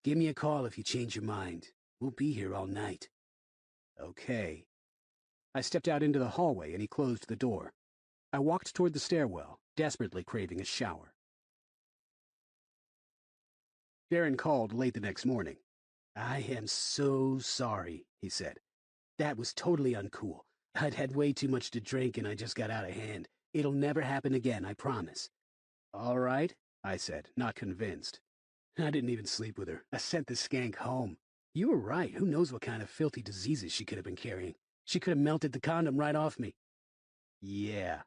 Give me a call if you change your mind. We'll be here all night. Okay. I stepped out into the hallway and he closed the door. I walked toward the stairwell, desperately craving a shower. Darren called late the next morning. I am so sorry, he said. That was totally uncool. I'd had way too much to drink and I just got out of hand. It'll never happen again, I promise. All right, I said, not convinced. I didn't even sleep with her. I sent the skank home. You were right. Who knows what kind of filthy diseases she could have been carrying. She could have melted the condom right off me. Yeah.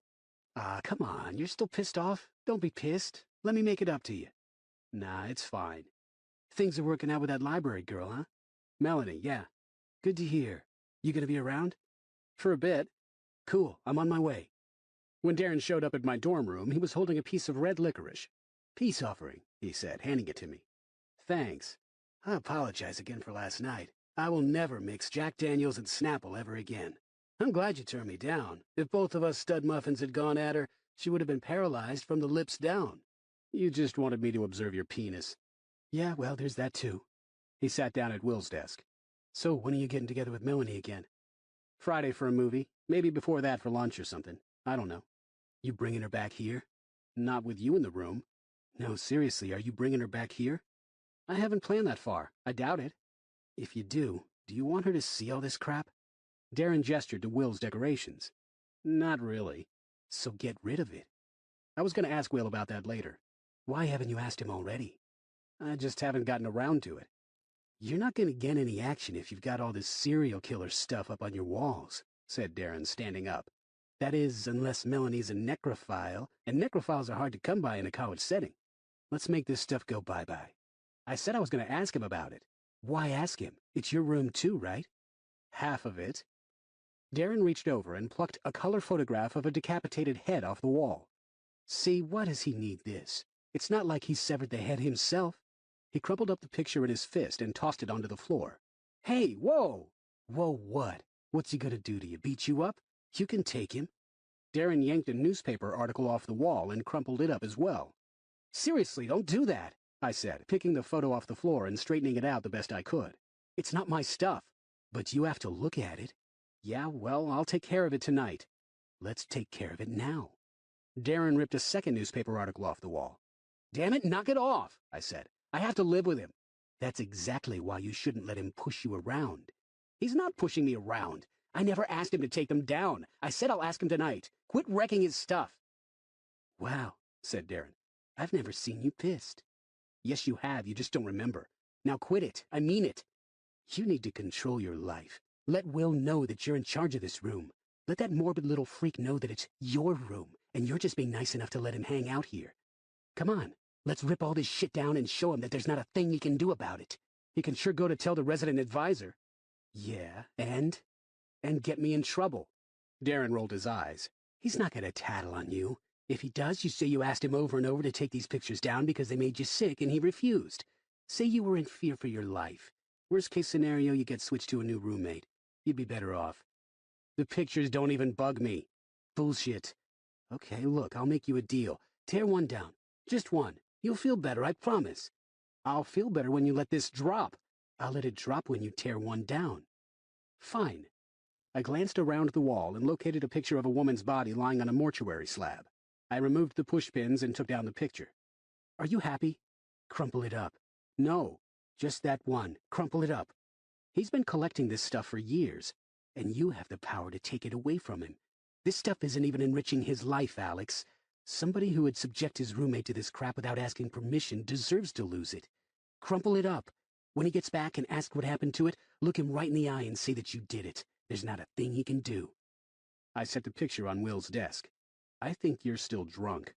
Come on. You're still pissed off? Don't be pissed. Let me make it up to you. Nah, it's fine. Things are working out with that library girl, huh? Melanie, yeah. Good to hear. You gonna be around? For a bit. Cool. I'm on my way. When Darren showed up at my dorm room, he was holding a piece of red licorice. Peace offering, he said, handing it to me. Thanks. I apologize again for last night. I will never mix Jack Daniels and Snapple ever again. I'm glad you turned me down. If both of us stud muffins had gone at her, she would have been paralyzed from the lips down. You just wanted me to observe your penis. Yeah, well, there's that too. He sat down at Will's desk. So when are you getting together with Melanie again? Friday for a movie, maybe before that for lunch or something. I don't know. You bringing her back here? Not with you in the room. No, seriously, are you bringing her back here? I haven't planned that far. I doubt it. If you do you want her to see all this crap? Darren gestured to Will's decorations. Not really. So get rid of it. I was going to ask Will about that later. Why haven't you asked him already? I just haven't gotten around to it. You're not going to get any action if you've got all this serial killer stuff up on your walls, said Darren, standing up. That is, unless Melanie's a necrophile, and necrophiles are hard to come by in a college setting. Let's make this stuff go bye-bye. I said I was going to ask him about it. Why ask him? It's your room too, right? Half of it. Darren reached over and plucked a color photograph of a decapitated head off the wall. See, why does he need this? It's not like he severed the head himself. He crumpled up the picture in his fist and tossed it onto the floor. Hey, whoa! Whoa what? What's he gonna do to you, beat you up? You can take him. Darren yanked a newspaper article off the wall and crumpled it up as well. Seriously, don't do that, I said, picking the photo off the floor and straightening it out the best I could. It's not my stuff, but you have to look at it. Yeah, well, I'll take care of it tonight. Let's take care of it now. Darren ripped a second newspaper article off the wall. Damn it, knock it off, I said. I have to live with him. That's exactly why you shouldn't let him push you around. He's not pushing me around. I never asked him to take them down. I said I'll ask him tonight. Quit wrecking his stuff. Wow, said Darren. I've never seen you pissed. Yes, you have. You just don't remember. Now quit it. I mean it. You need to control your life. Let Will know that you're in charge of this room. Let that morbid little freak know that it's your room, and you're just being nice enough to let him hang out here. Come on, let's rip all this shit down and show him that there's not a thing he can do about it. He can sure go to tell the resident advisor. Yeah, and get me in trouble. Darren rolled his eyes. He's not gonna tattle on you. If he does, you say you asked him over and over to take these pictures down because they made you sick and he refused. Say you were in fear for your life. Worst case scenario, you get switched to a new roommate. You'd be better off. The pictures don't even bug me. Bullshit. Okay, look, I'll make you a deal. Tear one down. Just one. You'll feel better, I promise. I'll feel better when you let this drop. I'll let it drop when you tear one down. Fine. I glanced around the wall and located a picture of a woman's body lying on a mortuary slab. I removed the pushpins and took down the picture. Are you happy? Crumple it up. No, just that one. Crumple it up. He's been collecting this stuff for years, and you have the power to take it away from him. This stuff isn't even enriching his life, Alex. Somebody who would subject his roommate to this crap without asking permission deserves to lose it. Crumple it up. When he gets back and asks what happened to it, look him right in the eye and say that you did it. There's not a thing he can do. I set the picture on Will's desk. I think you're still drunk.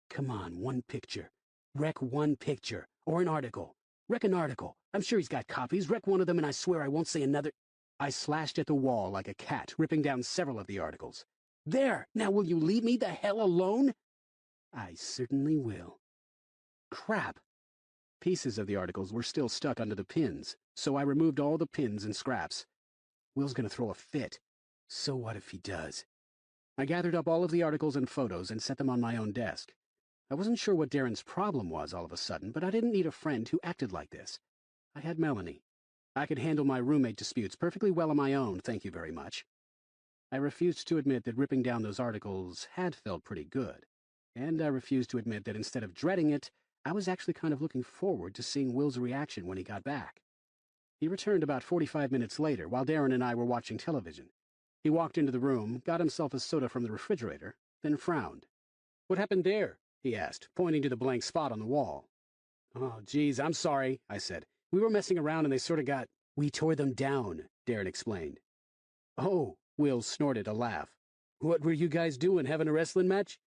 Come on, one picture. Wreck one picture. Or an article. Wreck an article. I'm sure he's got copies. Wreck one of them and I swear I won't say another. I slashed at the wall like a cat, ripping down several of the articles. There! Now will you leave me the hell alone? I certainly will. Crap! Pieces of the articles were still stuck under the pins, so I removed all the pins and scraps. Will's gonna throw a fit. So what if he does? I gathered up all of the articles and photos and set them on my own desk. I wasn't sure what Darren's problem was all of a sudden, but I didn't need a friend who acted like this. I had Melanie. I could handle my roommate disputes perfectly well on my own, thank you very much. I refused to admit that ripping down those articles had felt pretty good. And I refused to admit that instead of dreading it, I was actually kind of looking forward to seeing Will's reaction when he got back. He returned about 45 minutes later, while Darren and I were watching television. He walked into the room, got himself a soda from the refrigerator, then frowned. What happened there? He asked, pointing to the blank spot on the wall. Oh, geez, I'm sorry, I said. We were messing around and they sort of got... We tore them down, Darren explained. Oh, Will snorted a laugh. What were you guys doing, having a wrestling match?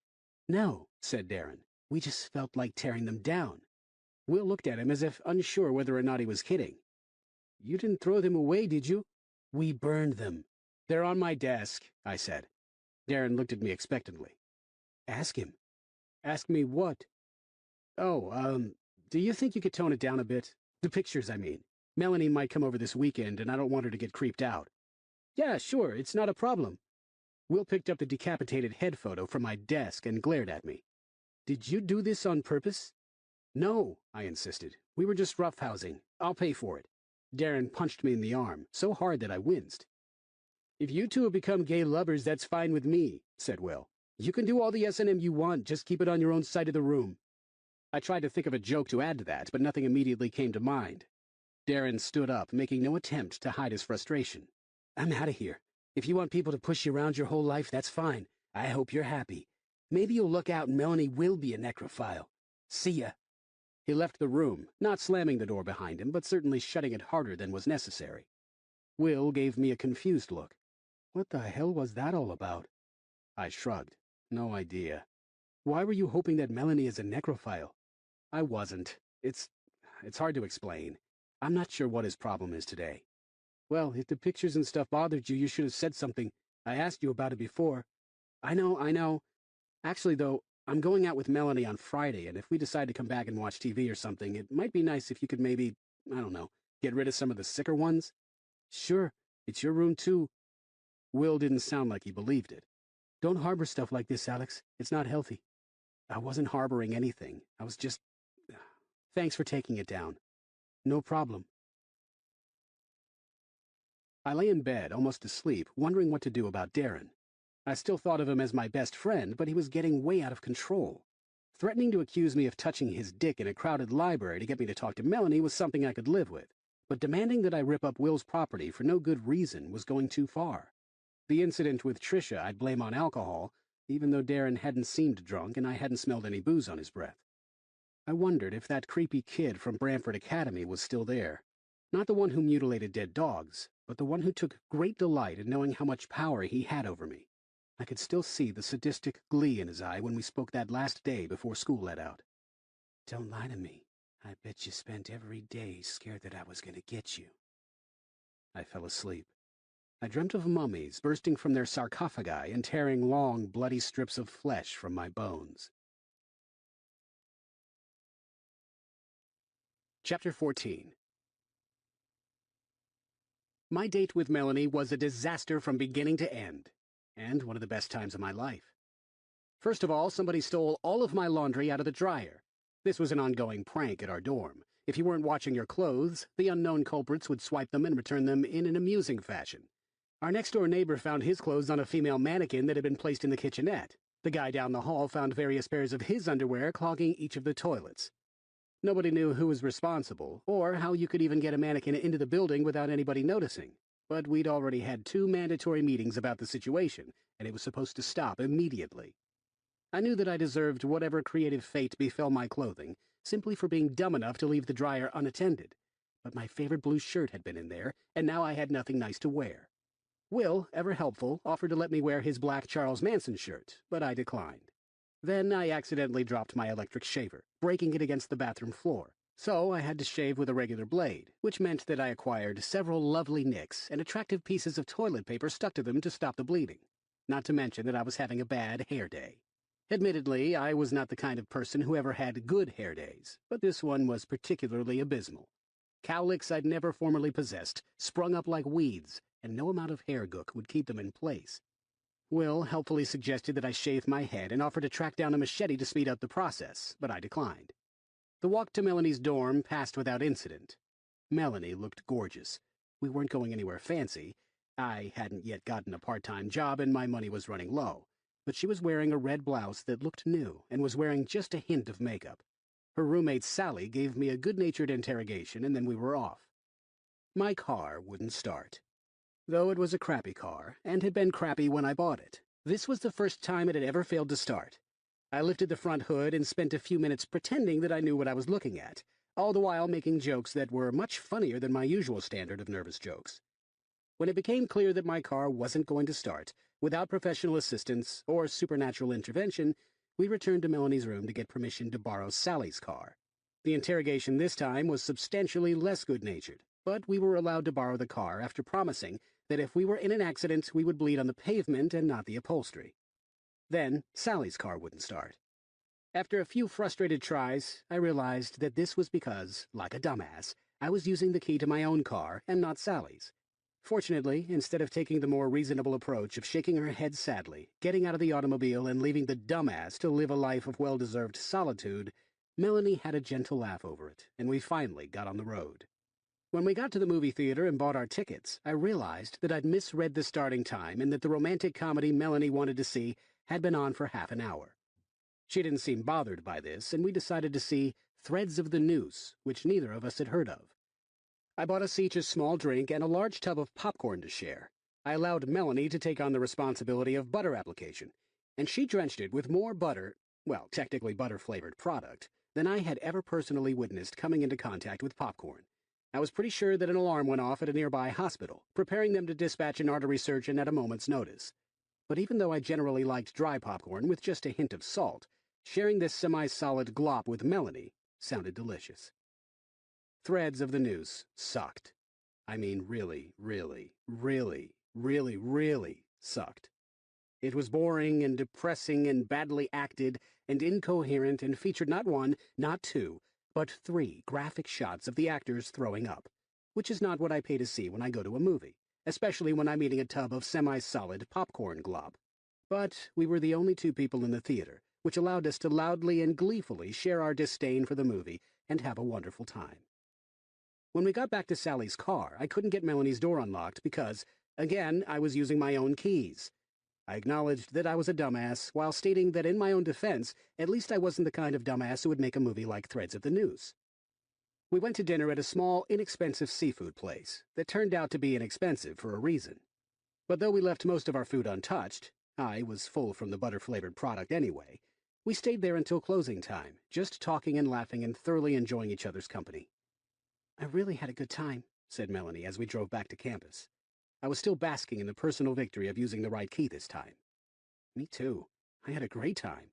No, said Darren. We just felt like tearing them down. Will looked at him as if unsure whether or not he was kidding. You didn't throw them away, did you? We burned them. They're on my desk, I said. Darren looked at me expectantly. Ask him. Ask me what? Oh, do you think you could tone it down a bit? The pictures, I mean. Melanie might come over this weekend, and I don't want her to get creeped out. Yeah, sure, it's not a problem. Will picked up the decapitated head photo from my desk and glared at me. Did you do this on purpose? No, I insisted. We were just roughhousing. I'll pay for it. Darren punched me in the arm, so hard that I winced. "If you two have become gay lovers, that's fine with me," said Will. "You can do all the S&M you want, just keep it on your own side of the room." I tried to think of a joke to add to that, but nothing immediately came to mind. Darren stood up, making no attempt to hide his frustration. "I'm out of here. If you want people to push you around your whole life, that's fine. I hope you're happy. Maybe you'll look out and Melanie will be a necrophile. See ya." He left the room, not slamming the door behind him, but certainly shutting it harder than was necessary. Will gave me a confused look. "What the hell was that all about?" I shrugged. "No idea." "Why were you hoping that Melanie is a necrophile?" "I wasn't. It's hard to explain. I'm not sure what his problem is today." "Well, if the pictures and stuff bothered you, you should have said something. I asked you about it before." I know. Actually, though, I'm going out with Melanie on Friday, and if we decide to come back and watch TV or something, it might be nice if you could maybe, I don't know, get rid of some of the sicker ones." "Sure, it's your room too." Will didn't sound like he believed it. "Don't harbor stuff like this, Alex. It's not healthy." "I wasn't harboring anything. I was just... Thanks for taking it down." "No problem." I lay in bed, almost asleep, wondering what to do about Darren. I still thought of him as my best friend, but he was getting way out of control. Threatening to accuse me of touching his dick in a crowded library to get me to talk to Melanie was something I could live with, but demanding that I rip up Will's property for no good reason was going too far. The incident with Tricia I'd blame on alcohol, even though Darren hadn't seemed drunk and I hadn't smelled any booze on his breath. I wondered if that creepy kid from Bramford Academy was still there. Not the one who mutilated dead dogs, but the one who took great delight in knowing how much power he had over me. I could still see the sadistic glee in his eye when we spoke that last day before school let out. "Don't lie to me. I bet you spent every day scared that I was going to get you." I fell asleep. I dreamt of mummies bursting from their sarcophagi and tearing long, bloody strips of flesh from my bones. Chapter 14. My date with Melanie was a disaster from beginning to end, and one of the best times of my life. First of all, somebody stole all of my laundry out of the dryer. This was an ongoing prank at our dorm. If you weren't watching your clothes, the unknown culprits would swipe them and return them in an amusing fashion. Our next-door neighbor found his clothes on a female mannequin that had been placed in the kitchenette. The guy down the hall found various pairs of his underwear clogging each of the toilets. Nobody knew who was responsible, or how you could even get a mannequin into the building without anybody noticing. But we'd already had 2 mandatory meetings about the situation, and it was supposed to stop immediately. I knew that I deserved whatever creative fate befell my clothing, simply for being dumb enough to leave the dryer unattended. But my favorite blue shirt had been in there, and now I had nothing nice to wear. Will, ever helpful, offered to let me wear his black Charles Manson shirt, but I declined. Then I accidentally dropped my electric shaver, breaking it against the bathroom floor. So I had to shave with a regular blade, which meant that I acquired several lovely nicks and attractive pieces of toilet paper stuck to them to stop the bleeding. Not to mention that I was having a bad hair day. Admittedly, I was not the kind of person who ever had good hair days, but this one was particularly abysmal. Cowlicks I'd never formerly possessed sprung up like weeds, and no amount of hair gook would keep them in place. Will helpfully suggested that I shave my head and offered to track down a machete to speed up the process, but I declined. The walk to Melanie's dorm passed without incident. Melanie looked gorgeous. We weren't going anywhere fancy. I hadn't yet gotten a part-time job and my money was running low. But she was wearing a red blouse that looked new and was wearing just a hint of makeup. Her roommate Sally gave me a good-natured interrogation and then we were off. My car wouldn't start. Though it was a crappy car, and had been crappy when I bought it, this was the first time it had ever failed to start. I lifted the front hood and spent a few minutes pretending that I knew what I was looking at, all the while making jokes that were much funnier than my usual standard of nervous jokes. When it became clear that my car wasn't going to start, without professional assistance or supernatural intervention, we returned to Melanie's room to get permission to borrow Sally's car. The interrogation this time was substantially less good-natured, but we were allowed to borrow the car after promising that if we were in an accident, we would bleed on the pavement and not the upholstery. Then Sally's car wouldn't start. After a few frustrated tries, I realized that this was because, like a dumbass, I was using the key to my own car and not Sally's. Fortunately, instead of taking the more reasonable approach of shaking her head sadly, getting out of the automobile and leaving the dumbass to live a life of well-deserved solitude, Melanie had a gentle laugh over it, and we finally got on the road. When we got to the movie theater and bought our tickets, I realized that I'd misread the starting time and that the romantic comedy Melanie wanted to see had been on for half an hour. She didn't seem bothered by this, and we decided to see Threads of the Noose, which neither of us had heard of. I bought us each a small drink and a large tub of popcorn to share. I allowed Melanie to take on the responsibility of butter application, and she drenched it with more butter, well, technically butter-flavored product, than I had ever personally witnessed coming into contact with popcorn. I was pretty sure that an alarm went off at a nearby hospital, preparing them to dispatch an artery surgeon at a moment's notice. But even though I generally liked dry popcorn with just a hint of salt, sharing this semi-solid glop with Melanie sounded delicious. Threads of the Noose sucked. I mean, really, really, really, really, really sucked. It was boring and depressing and badly acted and incoherent and featured not one, not two, but 3 graphic shots of the actors throwing up, which is not what I pay to see when I go to a movie, especially when I'm eating a tub of semi-solid popcorn glob. But we were the only 2 people in the theater, which allowed us to loudly and gleefully share our disdain for the movie and have a wonderful time. When we got back to Sally's car, I couldn't get Melanie's door unlocked because, again, I was using my own keys. I acknowledged that I was a dumbass, while stating that in my own defense, at least I wasn't the kind of dumbass who would make a movie like Threads of the Noose. We went to dinner at a small, inexpensive seafood place that turned out to be inexpensive for a reason. But though we left most of our food untouched, I was full from the butter-flavored product anyway, we stayed there until closing time, just talking and laughing and thoroughly enjoying each other's company. "I really had a good time," said Melanie as we drove back to campus. I was still basking in the personal victory of using the right key this time. "Me too. I had a great time.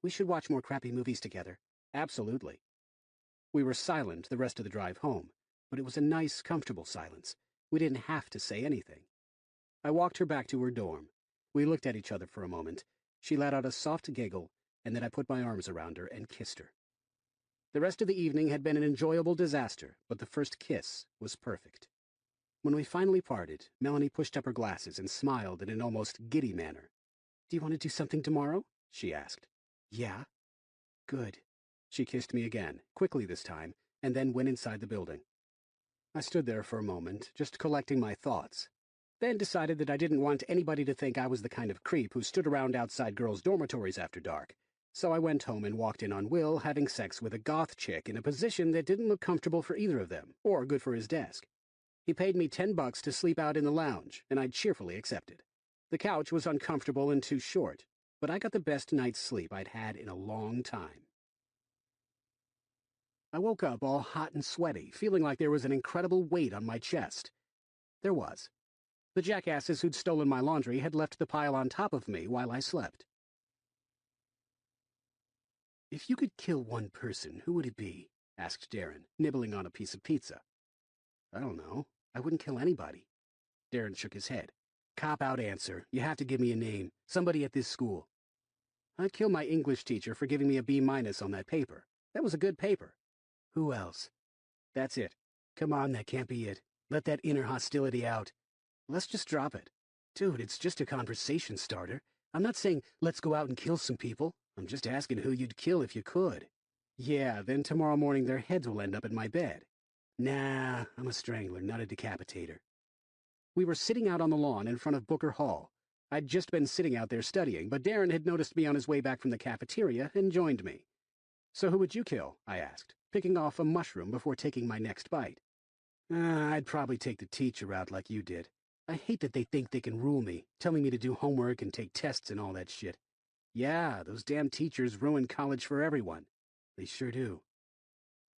We should watch more crappy movies together." "Absolutely." We were silent the rest of the drive home, but it was a nice, comfortable silence. We didn't have to say anything. I walked her back to her dorm. We looked at each other for a moment. She let out a soft giggle, and then I put my arms around her and kissed her. The rest of the evening had been an enjoyable disaster, but the first kiss was perfect. When we finally parted, Melanie pushed up her glasses and smiled in an almost giddy manner. "Do you want to do something tomorrow?" she asked. "Yeah." "Good." She kissed me again, quickly this time, and then went inside the building. I stood there for a moment, just collecting my thoughts, then decided that I didn't want anybody to think I was the kind of creep who stood around outside girls' dormitories after dark. So I went home and walked in on Will having sex with a goth chick in a position that didn't look comfortable for either of them, or good for his desk. He paid me $10 to sleep out in the lounge, and I cheerfully accepted. The couch was uncomfortable and too short, but I got the best night's sleep I'd had in a long time. I woke up all hot and sweaty, feeling like there was an incredible weight on my chest. There was. The jackasses who'd stolen my laundry had left the pile on top of me while I slept. "If you could kill one person, who would it be?" asked Darren, nibbling on a piece of pizza. "I don't know. I wouldn't kill anybody." Darren shook his head. "Cop-out answer. You have to give me a name. Somebody at this school." "I'd kill my English teacher for giving me a B- on that paper. That was a good paper." "Who else?" "That's it. Come on, that can't be it. Let that inner hostility out." "Let's just drop it." "Dude, it's just a conversation starter. I'm not saying let's go out and kill some people. I'm just asking who you'd kill if you could." "Yeah, then tomorrow morning their heads will end up in my bed." "Nah, I'm a strangler, not a decapitator." We were sitting out on the lawn in front of Booker Hall. I'd just been sitting out there studying, but Darren had noticed me on his way back from the cafeteria and joined me. "So who would you kill?" I asked, picking off a mushroom before taking my next bite. I'd probably take the teacher out like you did. I hate that they think they can rule me, telling me to do homework and take tests and all that shit. Yeah, those damn teachers ruin college for everyone. They sure do."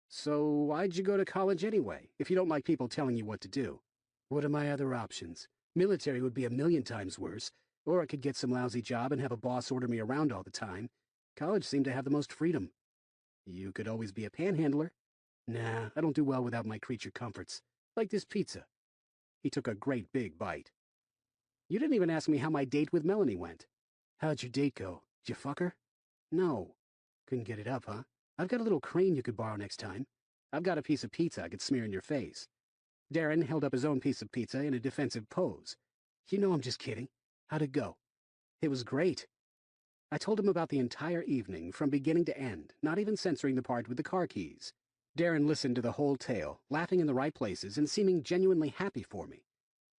"So why'd you go to college anyway, if you don't like people telling you what to do?" "What are my other options? Military would be a million times worse, or I could get some lousy job and have a boss order me around all the time. College seemed to have the most freedom." "You could always be a panhandler." "Nah, I don't do well without my creature comforts. Like this pizza." He took a great big bite. "You didn't even ask me how my date with Melanie went." "How'd your date go? Did you fuck her?" "No." "Couldn't get it up, huh? I've got a little crane you could borrow next time. I've got a piece of pizza I could smear in your face." Darren held up his own piece of pizza in a defensive pose. "You know I'm just kidding. How'd it go?" "It was great." I told him about the entire evening, from beginning to end, not even censoring the part with the car keys. Darren listened to the whole tale, laughing in the right places and seeming genuinely happy for me.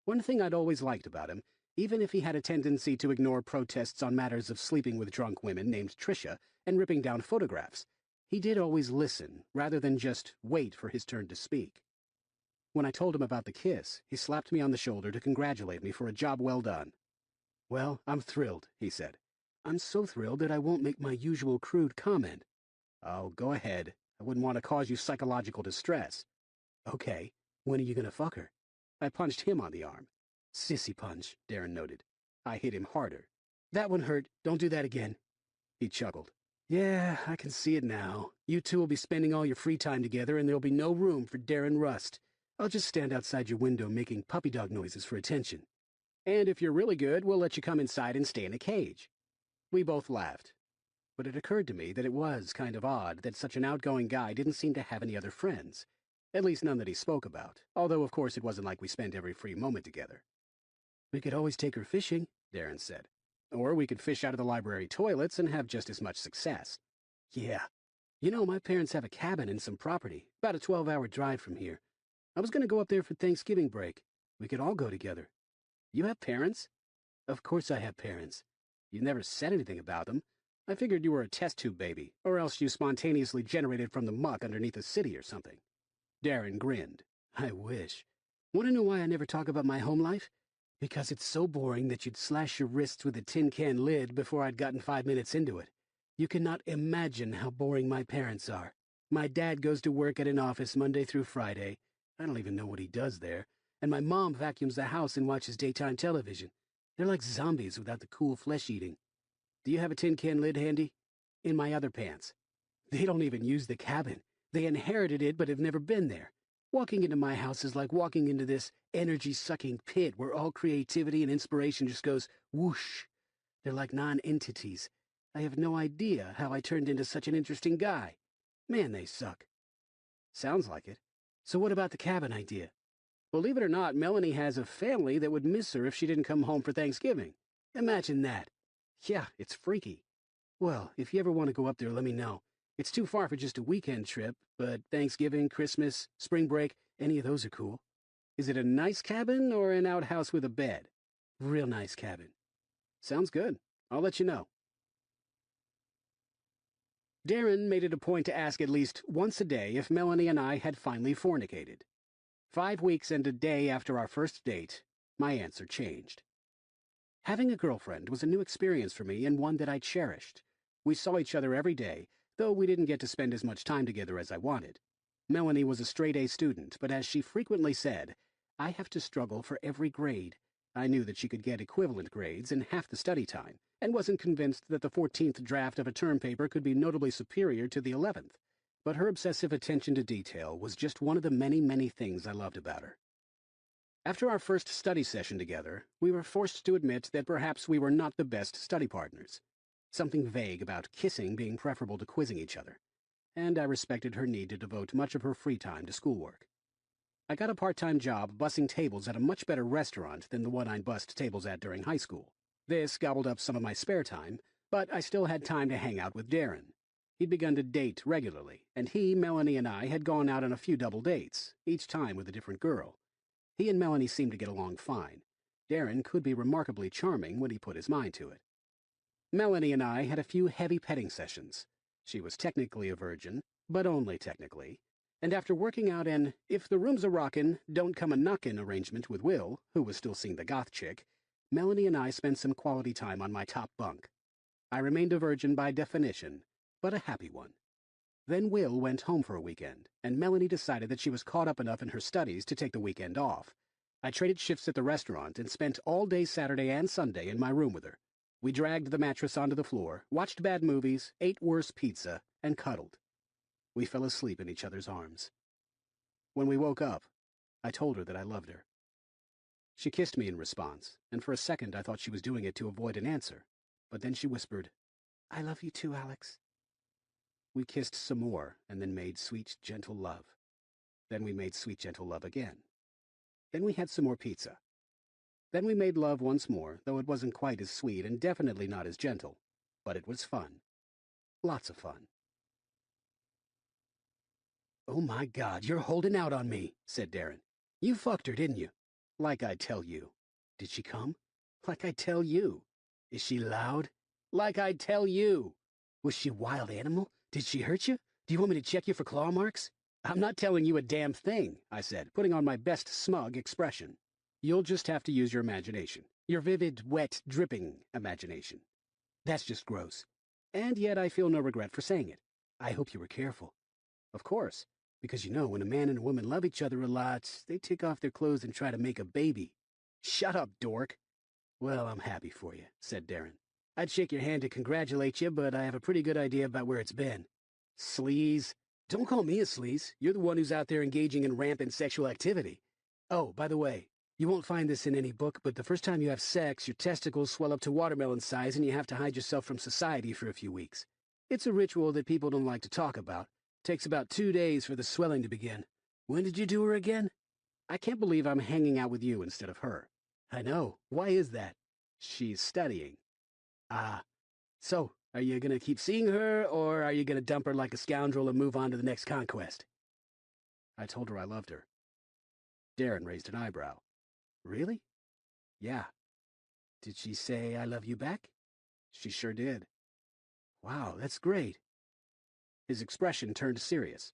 One thing I'd always liked about him, even if he had a tendency to ignore protests on matters of sleeping with drunk women named Tricia and ripping down photographs, he did always listen, rather than just wait for his turn to speak. When I told him about the kiss, he slapped me on the shoulder to congratulate me for a job well done. "Well, I'm thrilled," he said. "I'm so thrilled that I won't make my usual crude comment." "Oh, go ahead. I wouldn't want to cause you psychological distress." "Okay, when are you gonna fuck her?" I punched him on the arm. "Sissy punch," Darren noted. I hit him harder. "That one hurt. Don't do that again." He chuckled. "Yeah, I can see it now. You two will be spending all your free time together and there'll be no room for Darren Rust. I'll just stand outside your window making puppy dog noises for attention. And if you're really good, we'll let you come inside and stay in a cage." We both laughed. But it occurred to me that it was kind of odd that such an outgoing guy didn't seem to have any other friends. At least none that he spoke about, although of course it wasn't like we spent every free moment together. "We could always take her fishing," Darren said. "Or we could fish out of the library toilets and have just as much success." "Yeah. You know, my parents have a cabin and some property, about a 12-hour drive from here. I was going to go up there for Thanksgiving break. We could all go together." "You have parents?" "Of course I have parents. You never said anything about them. I figured you were a test tube baby, or else you spontaneously generated from the muck underneath a city or something." Darren grinned. "I wish. Want to know why I never talk about my home life? Because it's so boring that you'd slash your wrists with a tin can lid before I'd gotten 5 minutes into it. You cannot imagine how boring my parents are. My dad goes to work at an office Monday through Friday. I don't even know what he does there. And my mom vacuums the house and watches daytime television. They're like zombies without the cool flesh eating. Do you have a tin can lid handy?" "In my other pants." "They don't even use the cabin. They inherited it but have never been there. Walking into my house is like walking into this energy-sucking pit where all creativity and inspiration just goes whoosh. They're like non-entities. I have no idea how I turned into such an interesting guy. Man, they suck." "Sounds like it. So what about the cabin idea?" "Believe it or not, Melanie has a family that would miss her if she didn't come home for Thanksgiving. Imagine that." "Yeah, it's freaky." "Well, if you ever want to go up there, let me know. It's too far for just a weekend trip, but Thanksgiving, Christmas, spring break, any of those are cool." "Is it a nice cabin or an outhouse with a bed?" "Real nice cabin." "Sounds good. I'll let you know." Darren made it a point to ask at least once a day if Melanie and I had finally fornicated. 5 weeks and a day after our first date, my answer changed. Having a girlfriend was a new experience for me and one that I cherished. We saw each other every day, though we didn't get to spend as much time together as I wanted. Melanie was a straight-A student, but as she frequently said, "I have to struggle for every grade." I knew that she could get equivalent grades in half the study time, and wasn't convinced that the 14th draft of a term paper could be notably superior to the 11th. But her obsessive attention to detail was just one of the many, many things I loved about her. After our first study session together, we were forced to admit that perhaps we were not the best study partners. Something vague about kissing being preferable to quizzing each other. And I respected her need to devote much of her free time to schoolwork. I got a part-time job bussing tables at a much better restaurant than the one I'd bussed tables at during high school. This gobbled up some of my spare time, but I still had time to hang out with Darren. He'd begun to date regularly, and he, Melanie, and I had gone out on a few double dates, each time with a different girl. He and Melanie seemed to get along fine. Darren could be remarkably charming when he put his mind to it. Melanie and I had a few heavy petting sessions. She was technically a virgin, but only technically. And after working out an "if the room's a rockin', don't come a knockin' arrangement with Will, who was still seeing the goth chick, Melanie and I spent some quality time on my top bunk. I remained a virgin by definition, but a happy one. Then Will went home for a weekend, and Melanie decided that she was caught up enough in her studies to take the weekend off. I traded shifts at the restaurant and spent all day Saturday and Sunday in my room with her. We dragged the mattress onto the floor, watched bad movies, ate worse pizza, and cuddled. We fell asleep in each other's arms. When we woke up, I told her that I loved her. She kissed me in response, and for a second I thought she was doing it to avoid an answer. But then she whispered, "I love you too, Alex." We kissed some more, and then made sweet, gentle love. Then we made sweet, gentle love again. Then we had some more pizza. Then we made love once more, though it wasn't quite as sweet and definitely not as gentle. But it was fun. Lots of fun. "Oh my God, you're holding out on me," said Darren. "You fucked her, didn't you?" "Like I tell you." "Did she come?" "Like I tell you." "Is she loud?" "Like I tell you." "Was she a wild animal? Did she hurt you? Do you want me to check you for claw marks?" "I'm not telling you a damn thing," I said, putting on my best smug expression. "You'll just have to use your imagination. Your vivid, wet, dripping imagination." "That's just gross." "And yet I feel no regret for saying it." "I hope you were careful." "Of course. Because when a man and a woman love each other a lot, they take off their clothes and try to make a baby." "Shut up, dork." "Well, I'm happy for you," said Darren. "I'd shake your hand to congratulate you, but I have a pretty good idea about where it's been." "Sleaze." "Don't call me a sleaze. You're the one who's out there engaging in rampant sexual activity. Oh, by the way, you won't find this in any book, but the first time you have sex, your testicles swell up to watermelon size and you have to hide yourself from society for a few weeks. It's a ritual that people don't like to talk about. Takes about 2 days for the swelling to begin. When did you do her again?" "I can't believe I'm hanging out with you instead of her." "I know. Why is that?" "She's studying." "Ah. So, are you gonna keep seeing her, or are you gonna dump her like a scoundrel and move on to the next conquest?" I told her I loved her. Darren raised an eyebrow. "Really?" "Yeah." "Did she say I love you back?" "She sure did." "Wow, that's great." His expression turned serious.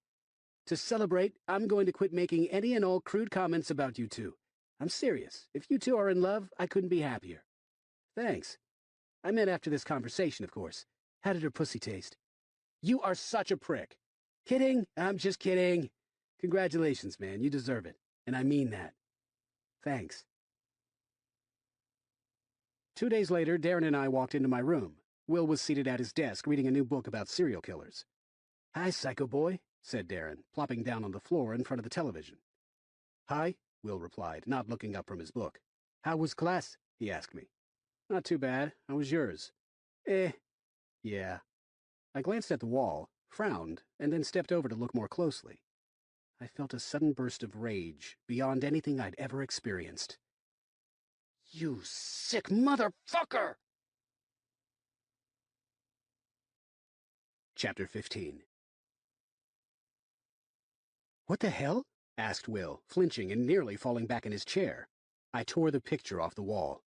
"To celebrate, I'm going to quit making any and all crude comments about you two. I'm serious. If you two are in love, I couldn't be happier." "Thanks. I meant after this conversation, of course. How did her pussy taste?" "You are such a prick." "Kidding. I'm just kidding." "Congratulations, man. You deserve it. And I mean that." "Thanks." 2 days later, Darren and I walked into my room. Will was seated at his desk reading a new book about serial killers. "Hi, Psycho Boy," said Darren, plopping down on the floor in front of the television. "Hi," Will replied, not looking up from his book. "How was class?" he asked me. "Not too bad. How was yours?" "Eh." "Yeah." I glanced at the wall, frowned, and then stepped over to look more closely. I felt a sudden burst of rage, beyond anything I'd ever experienced. "You sick motherfucker!" Chapter 15. "What the hell?" asked Will, flinching and nearly falling back in his chair. I tore the picture off the wall.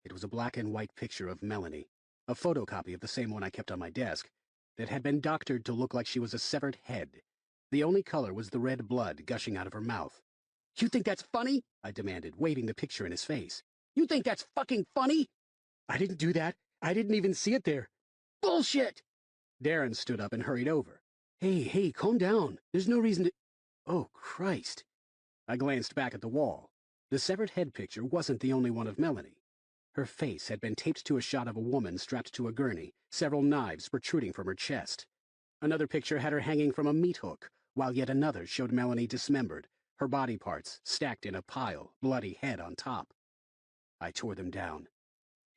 It was a black and white picture of Melanie, a photocopy of the same one I kept on my desk, that had been doctored to look like she was a severed head. The only color was the red blood gushing out of her mouth. "You think that's funny?" I demanded, waving the picture in his face. "You think that's fucking funny?" "I didn't do that. I didn't even see it there." "Bullshit!" Darren stood up and hurried over. Hey, calm down. There's no reason to—" "Oh, Christ." I glanced back at the wall. The severed head picture wasn't the only one of Melanie. Her face had been taped to a shot of a woman strapped to a gurney, several knives protruding from her chest. Another picture had her hanging from a meat hook, while yet another showed Melanie dismembered, her body parts stacked in a pile, bloody head on top. I tore them down.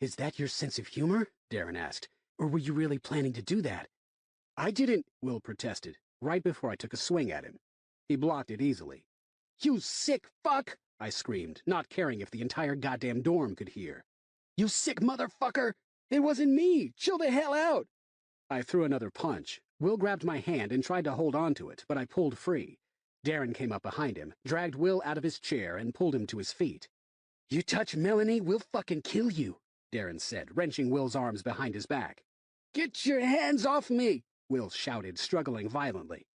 "Is that your sense of humor?" Darren asked. "Or were you really planning to do that?" "I didn't," Will protested, right before I took a swing at him. He blocked it easily. "You sick fuck!" I screamed, not caring if the entire goddamn dorm could hear. "You sick motherfucker! It wasn't me! Chill the hell out!" I threw another punch. Will grabbed my hand and tried to hold on to it, but I pulled free. Darren came up behind him, dragged Will out of his chair, and pulled him to his feet. "You touch Melanie, we'll fucking kill you," Darren said, wrenching Will's arms behind his back. "Get your hands off me!" Will shouted, struggling violently.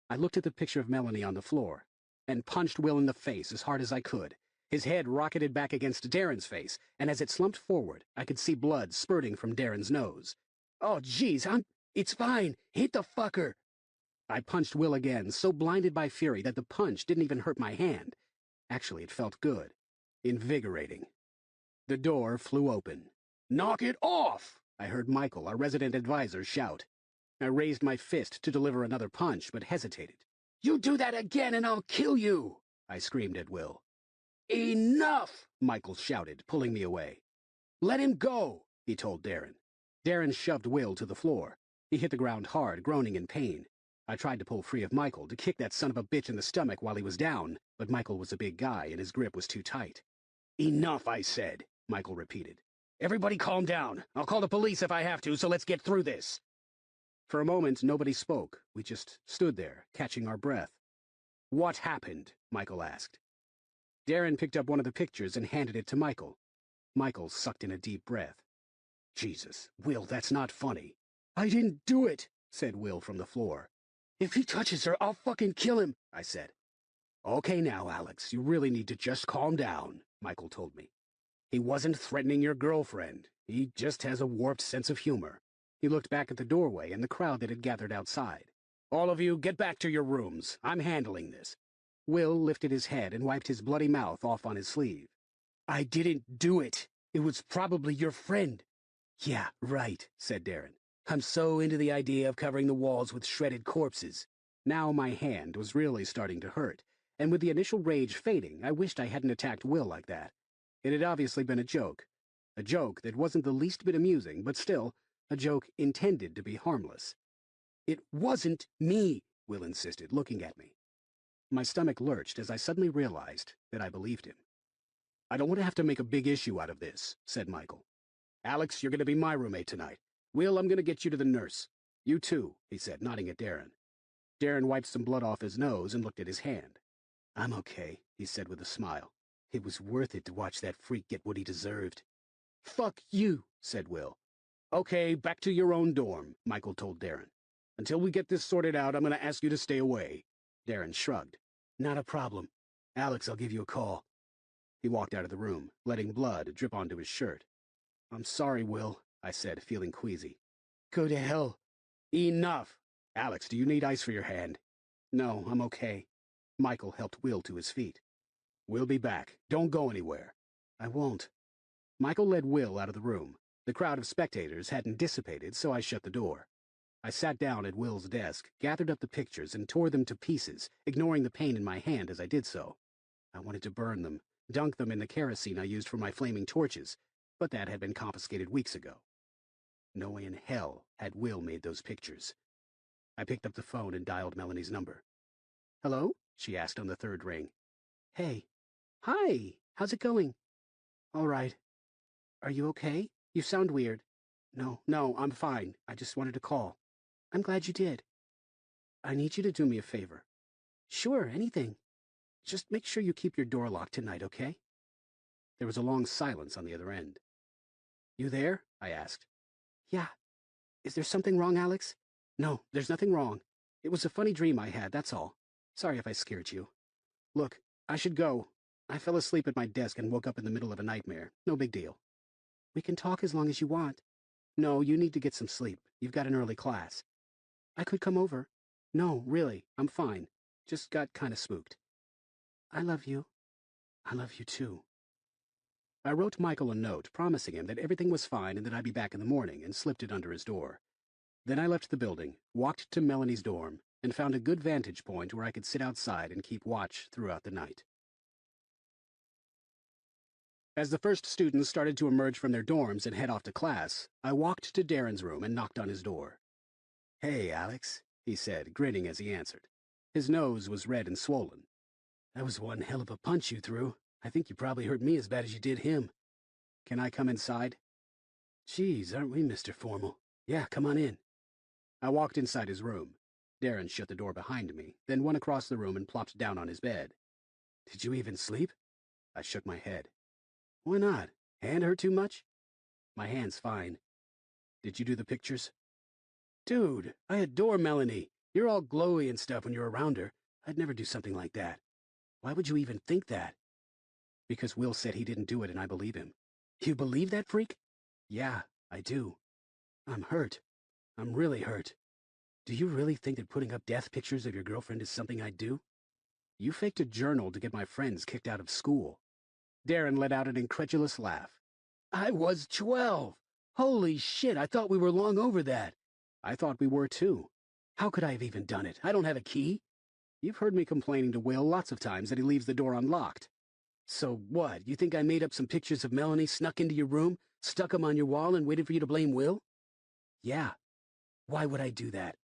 I looked at the picture of Melanie on the floor and punched Will in the face as hard as I could. His head rocketed back against Darren's face, and as it slumped forward, I could see blood spurting from Darren's nose. "Oh, jeez, it's fine. Hit the fucker." I punched Will again, so blinded by fury that the punch didn't even hurt my hand. Actually, it felt good. Invigorating. The door flew open. "Knock it off!" I heard Michael, our resident advisor, shout. I raised my fist to deliver another punch, but hesitated. "You do that again and I'll kill you!" I screamed at Will. "Enough!" Michael shouted, pulling me away. "Let him go," he told Darren. Darren shoved Will to the floor. He hit the ground hard, groaning in pain. I tried to pull free of Michael, to kick that son of a bitch in the stomach while he was down, but Michael was a big guy and his grip was too tight. "Enough, I said," Michael repeated. "Everybody calm down. I'll call the police if I have to, so let's get through this." For a moment, nobody spoke. We just stood there, catching our breath. What happened? Michael asked. Darren picked up one of the pictures and handed it to Michael. Michael sucked in a deep breath. Jesus, Will, that's not funny. I didn't do it, said Will from the floor. If he touches her, I'll fucking kill him, I said. Okay now, Alex, you really need to just calm down, Michael told me. He wasn't threatening your girlfriend. He just has a warped sense of humor. He looked back at the doorway and the crowd that had gathered outside. All of you, get back to your rooms. I'm handling this. Will lifted his head and wiped his bloody mouth off on his sleeve. I didn't do it. It was probably your friend. Yeah, right, said Darren. I'm so into the idea of covering the walls with shredded corpses. Now my hand was really starting to hurt, and with the initial rage fading, I wished I hadn't attacked Will like that. It had obviously been a joke. A joke that wasn't the least bit amusing, but still, a joke intended to be harmless. It wasn't me, Will insisted, looking at me. My stomach lurched as I suddenly realized that I believed him. I don't want to have to make a big issue out of this, said Michael. Alex, you're going to be my roommate tonight. Will, I'm going to get you to the nurse. You too, he said, nodding at Darren. Darren wiped some blood off his nose and looked at his hand. I'm okay, he said with a smile. It was worth it to watch that freak get what he deserved. Fuck you, said Will. Okay, back to your own dorm, Michael told Darren. Until we get this sorted out, I'm going to ask you to stay away. Darren shrugged. Not a problem. Alex, I'll give you a call. He walked out of the room, letting blood drip onto his shirt. I'm sorry, Will, I said, feeling queasy. Go to hell. Enough. Alex, do you need ice for your hand? No, I'm okay. Michael helped Will to his feet. We'll be back. Don't go anywhere. I won't. Michael led Will out of the room. The crowd of spectators hadn't dissipated, so I shut the door. I sat down at Will's desk, gathered up the pictures, and tore them to pieces, ignoring the pain in my hand as I did so. I wanted to burn them, dunk them in the kerosene I used for my flaming torches, but that had been confiscated weeks ago. No way in hell had Will made those pictures. I picked up the phone and dialed Melanie's number. Hello? She asked on the third ring. Hey. Hi. How's it going? All right. Are you okay? You sound weird. No, I'm fine. I just wanted to call. I'm glad you did. I need you to do me a favor. Sure, anything. Just make sure you keep your door locked tonight, okay? There was a long silence on the other end. You there? I asked. Yeah. Is there something wrong, Alex? No, there's nothing wrong. It was a funny dream I had, that's all. Sorry if I scared you. Look, I should go. I fell asleep at my desk and woke up in the middle of a nightmare. No big deal. We can talk as long as you want. No, you need to get some sleep. You've got an early class. I could come over. No, really, I'm fine. Just got kind of spooked. I love you. I love you too. I wrote Michael a note promising him that everything was fine and that I'd be back in the morning, and slipped it under his door. Then I left the building, walked to Melanie's dorm, and found a good vantage point where I could sit outside and keep watch throughout the night. As the first students started to emerge from their dorms and head off to class, I walked to Darren's room and knocked on his door. Hey, Alex, he said, grinning as he answered. His nose was red and swollen. That was one hell of a punch you threw. I think you probably hurt me as bad as you did him. Can I come inside? Geez, aren't we, Mr. Formal? Yeah, come on in. I walked inside his room. Darren shut the door behind me, then went across the room and plopped down on his bed. Did you even sleep? I shook my head. Why not? Hand hurt too much? My hand's fine. Did you do the pictures? Dude, I adore Melanie. You're all glowy and stuff when you're around her. I'd never do something like that. Why would you even think that? Because Will said he didn't do it and I believe him. You believe that freak? Yeah, I do. I'm hurt. I'm really hurt. Do you really think that putting up death pictures of your girlfriend is something I'd do? You faked a journal to get my friends kicked out of school. Darren let out an incredulous laugh. I was 12. Holy shit, I thought we were long over that. I thought we were too. How could I have even done it? I don't have a key. You've heard me complaining to Will lots of times that he leaves the door unlocked. So what, you think I made up some pictures of Melanie, snuck into your room, stuck them on your wall, and waited for you to blame Will? Yeah. Why would I do that?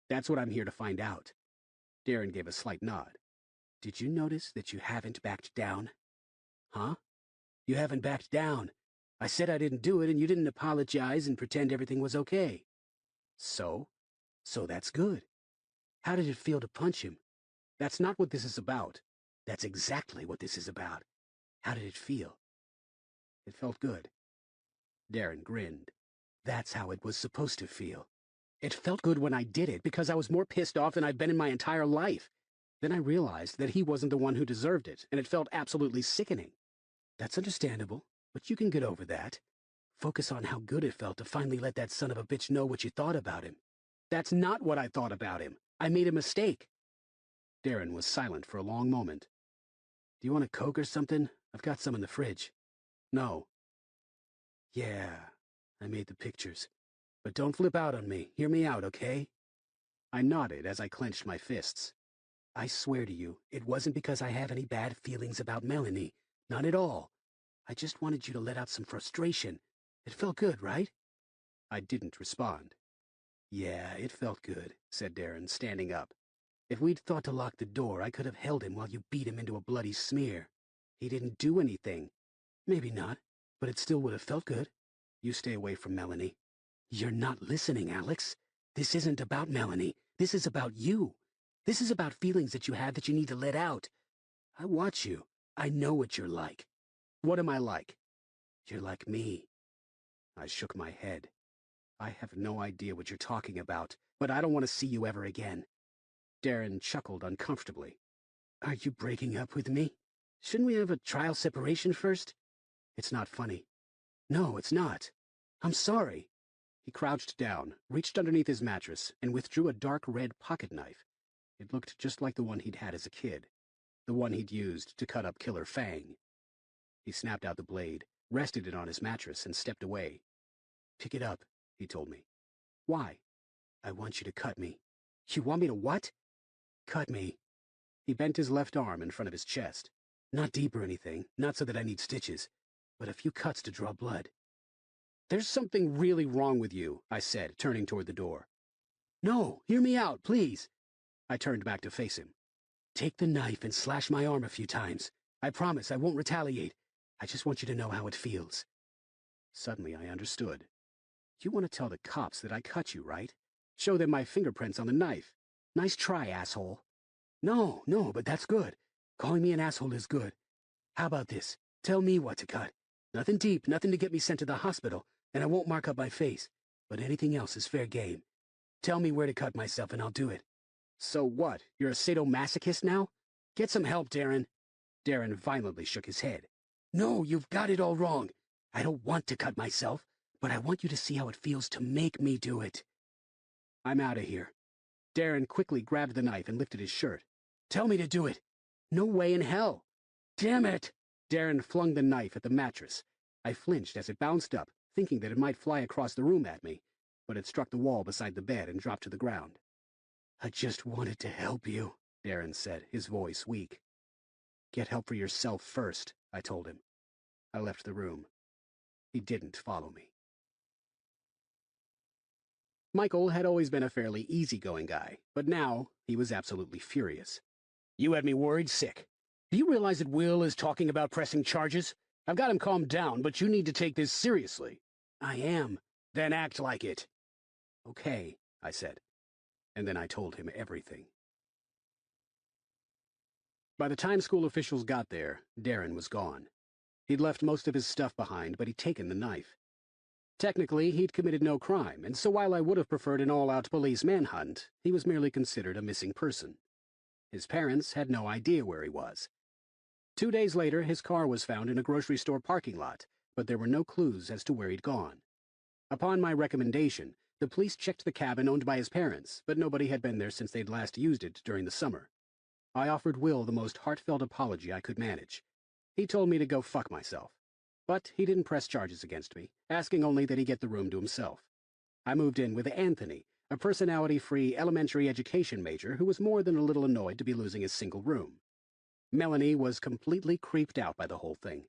That's what I'm here to find out. Darren gave a slight nod. Did you notice that you haven't backed down? Huh? You haven't backed down. I said I didn't do it, and you didn't apologize and pretend everything was okay. So? So that's good. How did it feel to punch him? That's not what this is about. That's exactly what this is about. How did it feel? It felt good. Darren grinned. That's how it was supposed to feel. It felt good when I did it because I was more pissed off than I've been in my entire life. Then I realized that he wasn't the one who deserved it, and it felt absolutely sickening. That's understandable, but you can get over that. Focus on how good it felt to finally let that son of a bitch know what you thought about him. That's not what I thought about him. I made a mistake. Darren was silent for a long moment. Do you want a Coke or something? I've got some in the fridge. No. Yeah, I made the pictures. But don't flip out on me. Hear me out, okay? I nodded as I clenched my fists. I swear to you, it wasn't because I have any bad feelings about Melanie. Not at all. I just wanted you to let out some frustration. It felt good, right? I didn't respond. Yeah, it felt good, said Darren, standing up. If we'd thought to lock the door, I could have held him while you beat him into a bloody smear. He didn't do anything. Maybe not, but it still would have felt good. You stay away from Melanie. You're not listening, Alex. This isn't about Melanie. This is about you. This is about feelings that you have that you need to let out. I watch you. I know what you're like. What am I like? You're like me. I shook my head. I have no idea what you're talking about, but I don't want to see you ever again. Darren chuckled uncomfortably. Are you breaking up with me? Shouldn't we have a trial separation first? It's not funny. No, it's not. I'm sorry. He crouched down, reached underneath his mattress, and withdrew a dark red pocket knife. It looked just like the one he'd had as a kid, the one he'd used to cut up Killer Fang. He snapped out the blade, rested it on his mattress, and stepped away. Pick it up, he told me. Why? I want you to cut me. You want me to what? Cut me. He bent his left arm in front of his chest. Not deep or anything, not so that I need stitches, but a few cuts to draw blood. There's something really wrong with you, I said, turning toward the door. No, hear me out, please. I turned back to face him. Take the knife and slash my arm a few times. I promise I won't retaliate. I just want you to know how it feels. Suddenly I understood. You want to tell the cops that I cut you, right? Show them my fingerprints on the knife. Nice try, asshole. No, but that's good. Calling me an asshole is good. How about this? Tell me what to cut. Nothing deep, nothing to get me sent to the hospital, and I won't mark up my face. But anything else is fair game. Tell me where to cut myself and I'll do it. So what? You're a sadomasochist now? Get some help, Darren. Darren violently shook his head. No, you've got it all wrong. I don't want to cut myself, but I want you to see how it feels to make me do it. I'm out of here. Darren quickly grabbed the knife and lifted his shirt. Tell me to do it. No way in hell. Damn it! Darren flung the knife at the mattress. I flinched as it bounced up, thinking that it might fly across the room at me, but it struck the wall beside the bed and dropped to the ground. I just wanted to help you, Darren said, his voice weak. Get help for yourself first, I told him. I left the room. He didn't follow me. Michael had always been a fairly easygoing guy, but now he was absolutely furious. You had me worried sick. Do you realize that Will is talking about pressing charges? I've got him calmed down, but you need to take this seriously. I am. Then act like it. Okay, I said. And then I told him everything. By the time school officials got there, Darren was gone. He'd left most of his stuff behind, but he'd taken the knife. Technically, he'd committed no crime, and so while I would have preferred an all-out police manhunt, he was merely considered a missing person. His parents had no idea where he was. 2 days later, his car was found in a grocery store parking lot, but there were no clues as to where he'd gone. Upon my recommendation, the police checked the cabin owned by his parents, but nobody had been there since they'd last used it during the summer. I offered Will the most heartfelt apology I could manage. He told me to go fuck myself. But he didn't press charges against me, asking only that he get the room to himself. I moved in with Anthony, a personality-free elementary education major who was more than a little annoyed to be losing his single room. Melanie was completely creeped out by the whole thing.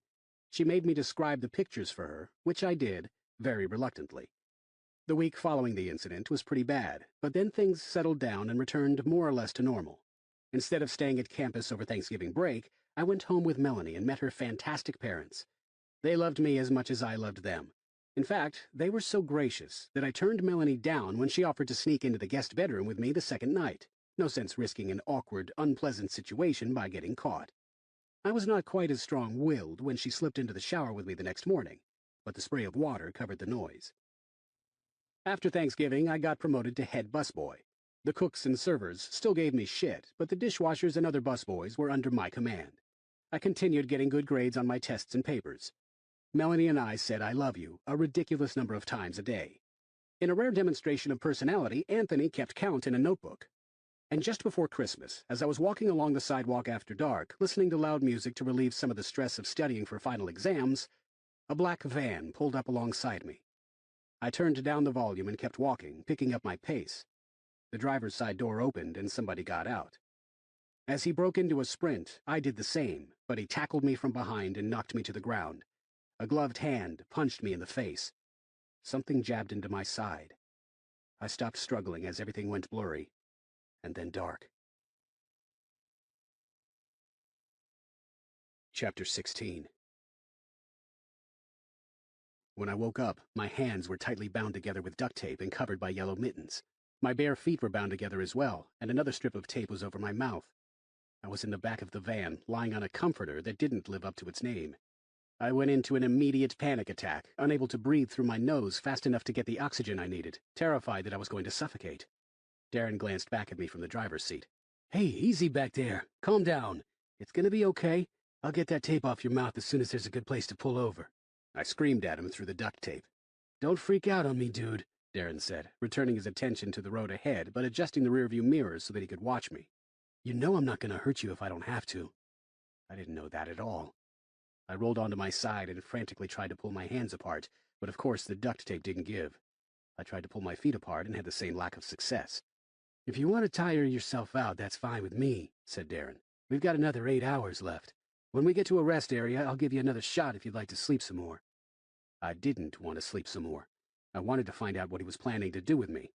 She made me describe the pictures for her, which I did, very reluctantly. The week following the incident was pretty bad, but then things settled down and returned more or less to normal. Instead of staying at campus over Thanksgiving break, I went home with Melanie and met her fantastic parents. They loved me as much as I loved them. In fact, they were so gracious that I turned Melanie down when she offered to sneak into the guest bedroom with me the second night. No sense risking an awkward, unpleasant situation by getting caught. I was not quite as strong-willed when she slipped into the shower with me the next morning, but the spray of water covered the noise. After Thanksgiving, I got promoted to head busboy. The cooks and servers still gave me shit, but the dishwashers and other busboys were under my command. I continued getting good grades on my tests and papers. Melanie and I said I love you a ridiculous number of times a day. In a rare demonstration of personality, Anthony kept count in a notebook. And just before Christmas, as I was walking along the sidewalk after dark, listening to loud music to relieve some of the stress of studying for final exams, a black van pulled up alongside me. I turned down the volume and kept walking, picking up my pace. The driver's side door opened and somebody got out. As he broke into a sprint, I did the same, but he tackled me from behind and knocked me to the ground. A gloved hand punched me in the face. Something jabbed into my side. I stopped struggling as everything went blurry, and then dark. Chapter 16. When I woke up, my hands were tightly bound together with duct tape and covered by yellow mittens. My bare feet were bound together as well, and another strip of tape was over my mouth. I was in the back of the van, lying on a comforter that didn't live up to its name. I went into an immediate panic attack, unable to breathe through my nose fast enough to get the oxygen I needed, terrified that I was going to suffocate. Darren glanced back at me from the driver's seat. "Hey, easy back there. Calm down. It's gonna be okay. I'll get that tape off your mouth as soon as there's a good place to pull over." I screamed at him through the duct tape. "Don't freak out on me, dude," Darren said, returning his attention to the road ahead, but adjusting the rearview mirrors so that he could watch me. "You know I'm not gonna hurt you if I don't have to." I didn't know that at all. I rolled onto my side and frantically tried to pull my hands apart, but of course the duct tape didn't give. I tried to pull my feet apart and had the same lack of success. "If you want to tire yourself out, that's fine with me," said Darren. "We've got another 8 hours left. When we get to a rest area, I'll give you another shot if you'd like to sleep some more." I didn't want to sleep some more. I wanted to find out what he was planning to do with me,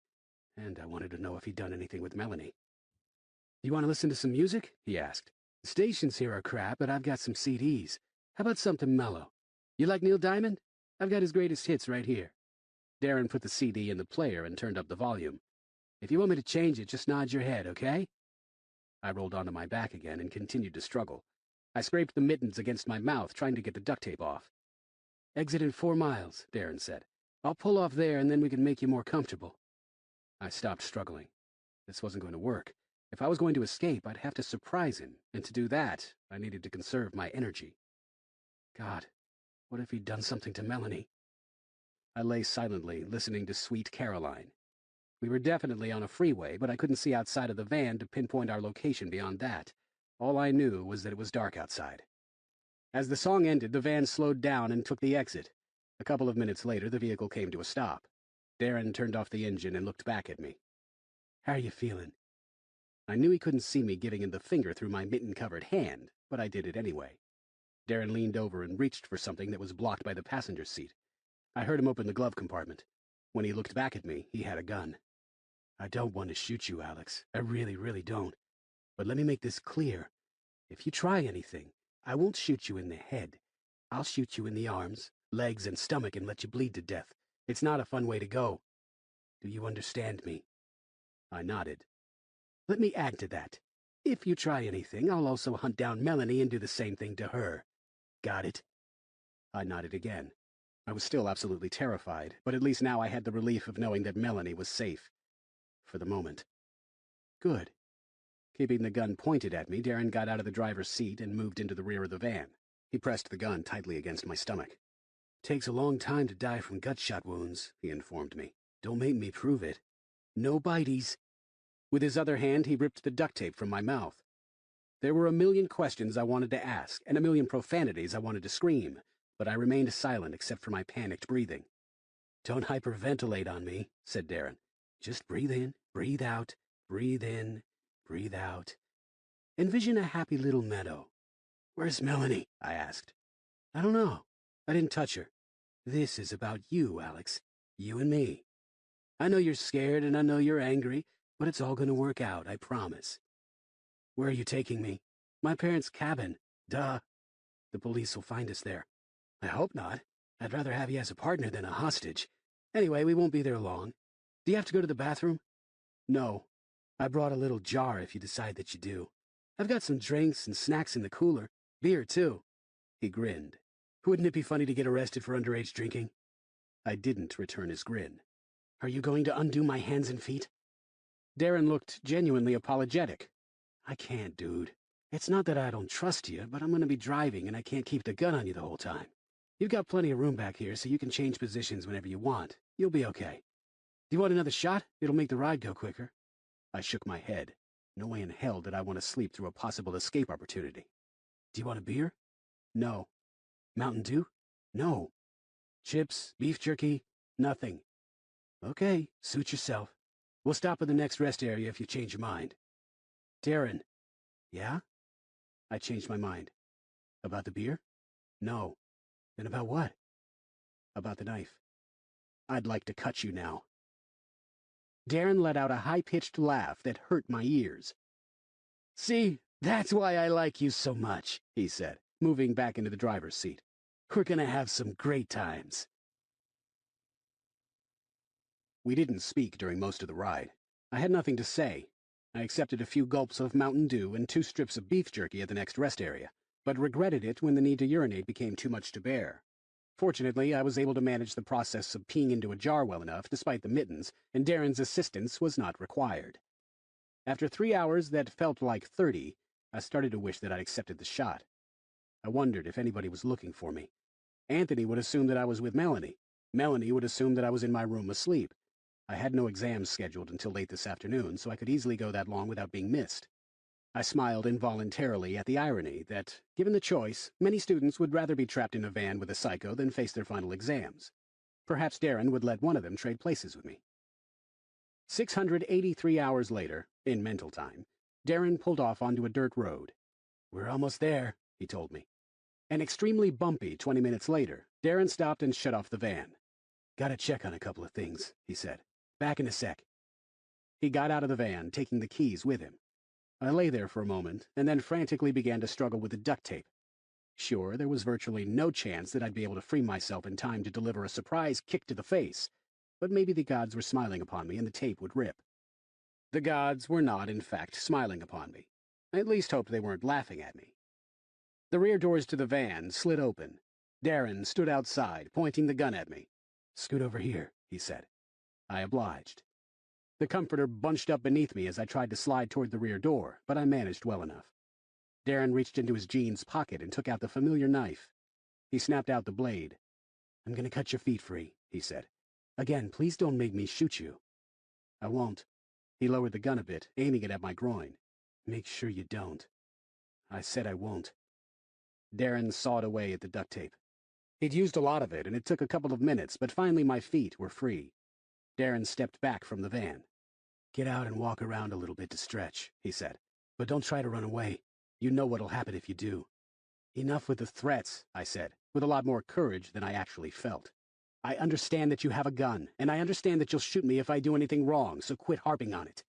and I wanted to know if he'd done anything with Melanie. "You want to listen to some music?" he asked. "The stations here are crap, but I've got some CDs. How about something mellow? You like Neil Diamond? I've got his greatest hits right here." Darren put the CD in the player and turned up the volume. "If you want me to change it, just nod your head, okay?" I rolled onto my back again and continued to struggle. I scraped the mittens against my mouth, trying to get the duct tape off. "Exit in 4 miles, Darren said. "I'll pull off there and then we can make you more comfortable." I stopped struggling. This wasn't going to work. If I was going to escape, I'd have to surprise him, and to do that, I needed to conserve my energy. God, what if he'd done something to Melanie? I lay silently, listening to Sweet Caroline. We were definitely on a freeway, but I couldn't see outside of the van to pinpoint our location beyond that. All I knew was that it was dark outside. As the song ended, the van slowed down and took the exit. A couple of minutes later, the vehicle came to a stop. Darren turned off the engine and looked back at me. "How are you feeling?" I knew he couldn't see me giving him the finger through my mitten-covered hand, but I did it anyway. Darren leaned over and reached for something that was blocked by the passenger seat. I heard him open the glove compartment. When he looked back at me, he had a gun. "I don't want to shoot you, Alex. I really, really don't. But let me make this clear. If you try anything, I won't shoot you in the head. I'll shoot you in the arms, legs, and stomach and let you bleed to death. It's not a fun way to go. Do you understand me?" I nodded. "Let me add to that. If you try anything, I'll also hunt down Melanie and do the same thing to her. Got it?" I nodded again. I was still absolutely terrified, but at least now I had the relief of knowing that Melanie was safe. For the moment. Good. Keeping the gun pointed at me, Darren got out of the driver's seat and moved into the rear of the van. He pressed the gun tightly against my stomach. "Takes a long time to die from gut-shot wounds," he informed me. "Don't make me prove it. No bities." With his other hand, he ripped the duct tape from my mouth. There were a million questions I wanted to ask, and a million profanities I wanted to scream, but I remained silent except for my panicked breathing. "Don't hyperventilate on me," said Darren. "Just breathe in, breathe out, breathe in, breathe out. Envision a happy little meadow." "Where's Melanie?" I asked. "I don't know. I didn't touch her. This is about you, Alex. You and me. I know you're scared and I know you're angry, but it's all going to work out, I promise." "Where are you taking me?" "My parents' cabin. Duh. The police will find us there." "I hope not. I'd rather have you as a partner than a hostage. Anyway, we won't be there long. Do you have to go to the bathroom?" "No." I brought a little jar if you decide that you do. I've got some drinks and snacks in the cooler. Beer, too. He grinned. Wouldn't it be funny to get arrested for underage drinking? I didn't return his grin. Are you going to undo my hands and feet? Darren looked genuinely apologetic. I can't, dude. It's not that I don't trust you, but I'm going to be driving and I can't keep the gun on you the whole time. You've got plenty of room back here so you can change positions whenever you want. You'll be okay. Do you want another shot? It'll make the ride go quicker. I shook my head. No way in hell did I want to sleep through a possible escape opportunity. Do you want a beer? No. Mountain Dew? No. Chips, beef jerky? Nothing. Okay, suit yourself. We'll stop at the next rest area if you change your mind. Darren. Yeah? I changed my mind. About the beer? No. Then about what? About the knife. I'd like to cut you now. Darren let out a high-pitched laugh that hurt my ears. See, that's why I like you so much, he said, moving back into the driver's seat. We're gonna have some great times. We didn't speak during most of the ride. I had nothing to say. I accepted a few gulps of Mountain Dew and 2 strips of beef jerky at the next rest area, but regretted it when the need to urinate became too much to bear. Fortunately, I was able to manage the process of peeing into a jar well enough, despite the mittens, and Darren's assistance was not required. After 3 hours that felt like 30, I started to wish that I'd accepted the shot. I wondered if anybody was looking for me. Anthony would assume that I was with Melanie. Melanie would assume that I was in my room asleep. I had no exams scheduled until late this afternoon, so I could easily go that long without being missed. I smiled involuntarily at the irony that, given the choice, many students would rather be trapped in a van with a psycho than face their final exams. Perhaps Darren would let one of them trade places with me. 683 hours later, in mental time, Darren pulled off onto a dirt road. We're almost there, he told me. An extremely bumpy 20 minutes later, Darren stopped and shut off the van. Gotta check on a couple of things, he said. Back in a sec. He got out of the van, taking the keys with him. I lay there for a moment, and then frantically began to struggle with the duct tape. Sure, there was virtually no chance that I'd be able to free myself in time to deliver a surprise kick to the face, but maybe the gods were smiling upon me and the tape would rip. The gods were not, in fact, smiling upon me. I at least hoped they weren't laughing at me. The rear doors to the van slid open. Darren stood outside, pointing the gun at me. Scoot over here, he said. I obliged. The comforter bunched up beneath me as I tried to slide toward the rear door, but I managed well enough. Darren reached into his jeans pocket and took out the familiar knife. He snapped out the blade. I'm going to cut your feet free, he said. Again, please don't make me shoot you. I won't. He lowered the gun a bit, aiming it at my groin. Make sure you don't. I said I won't. Darren sawed away at the duct tape. He'd used a lot of it, and it took a couple of minutes, but finally my feet were free. Darren stepped back from the van. Get out and walk around a little bit to stretch, he said. But don't try to run away. You know what'll happen if you do. Enough with the threats, I said, with a lot more courage than I actually felt. I understand that you have a gun, and I understand that you'll shoot me if I do anything wrong, so quit harping on it.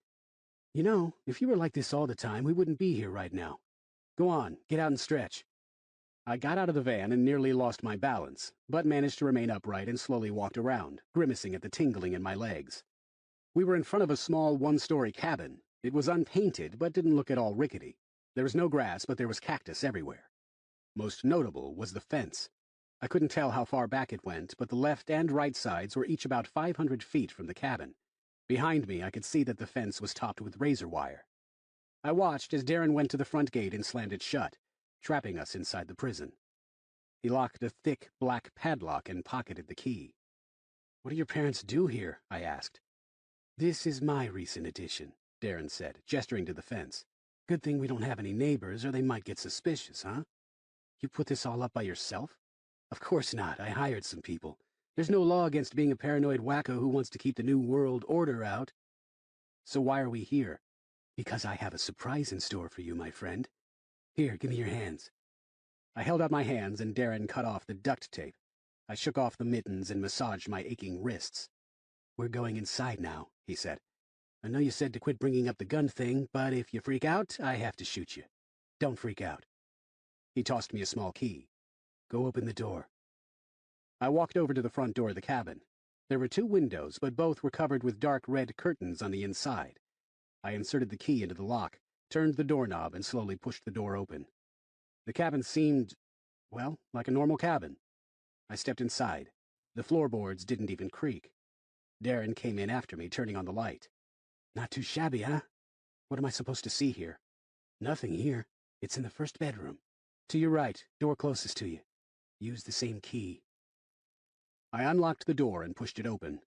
You know, if you were like this all the time, we wouldn't be here right now. Go on, get out and stretch. I got out of the van and nearly lost my balance, but managed to remain upright and slowly walked around, grimacing at the tingling in my legs. We were in front of a small one-story cabin. It was unpainted, but didn't look at all rickety. There was no grass, but there was cactus everywhere. Most notable was the fence. I couldn't tell how far back it went, but the left and right sides were each about 500 feet from the cabin. Behind me, I could see that the fence was topped with razor wire. I watched as Darren went to the front gate and slammed it shut, trapping us inside the prison. He locked a thick black padlock and pocketed the key. What do your parents do here? I asked. This is my recent addition, Darren said, gesturing to the fence. Good thing we don't have any neighbors, or they might get suspicious, huh? You put this all up by yourself? Of course not. I hired some people. There's no law against being a paranoid wacko who wants to keep the New World Order out. So why are we here? Because I have a surprise in store for you, my friend. Here, give me your hands. I held out my hands and Darren cut off the duct tape. I shook off the mittens and massaged my aching wrists. We're going inside now, he said. I know you said to quit bringing up the gun thing, but if you freak out, I have to shoot you. Don't freak out. He tossed me a small key. Go open the door. I walked over to the front door of the cabin. There were 2 windows, but both were covered with dark red curtains on the inside. I inserted the key into the lock, turned the doorknob, and slowly pushed the door open. The cabin seemed, well, like a normal cabin. I stepped inside. The floorboards didn't even creak. Darren came in after me, turning on the light. Not too shabby, huh? What am I supposed to see here? Nothing here. It's in the first bedroom. To your right, door closest to you. Use the same key. I unlocked the door and pushed it open.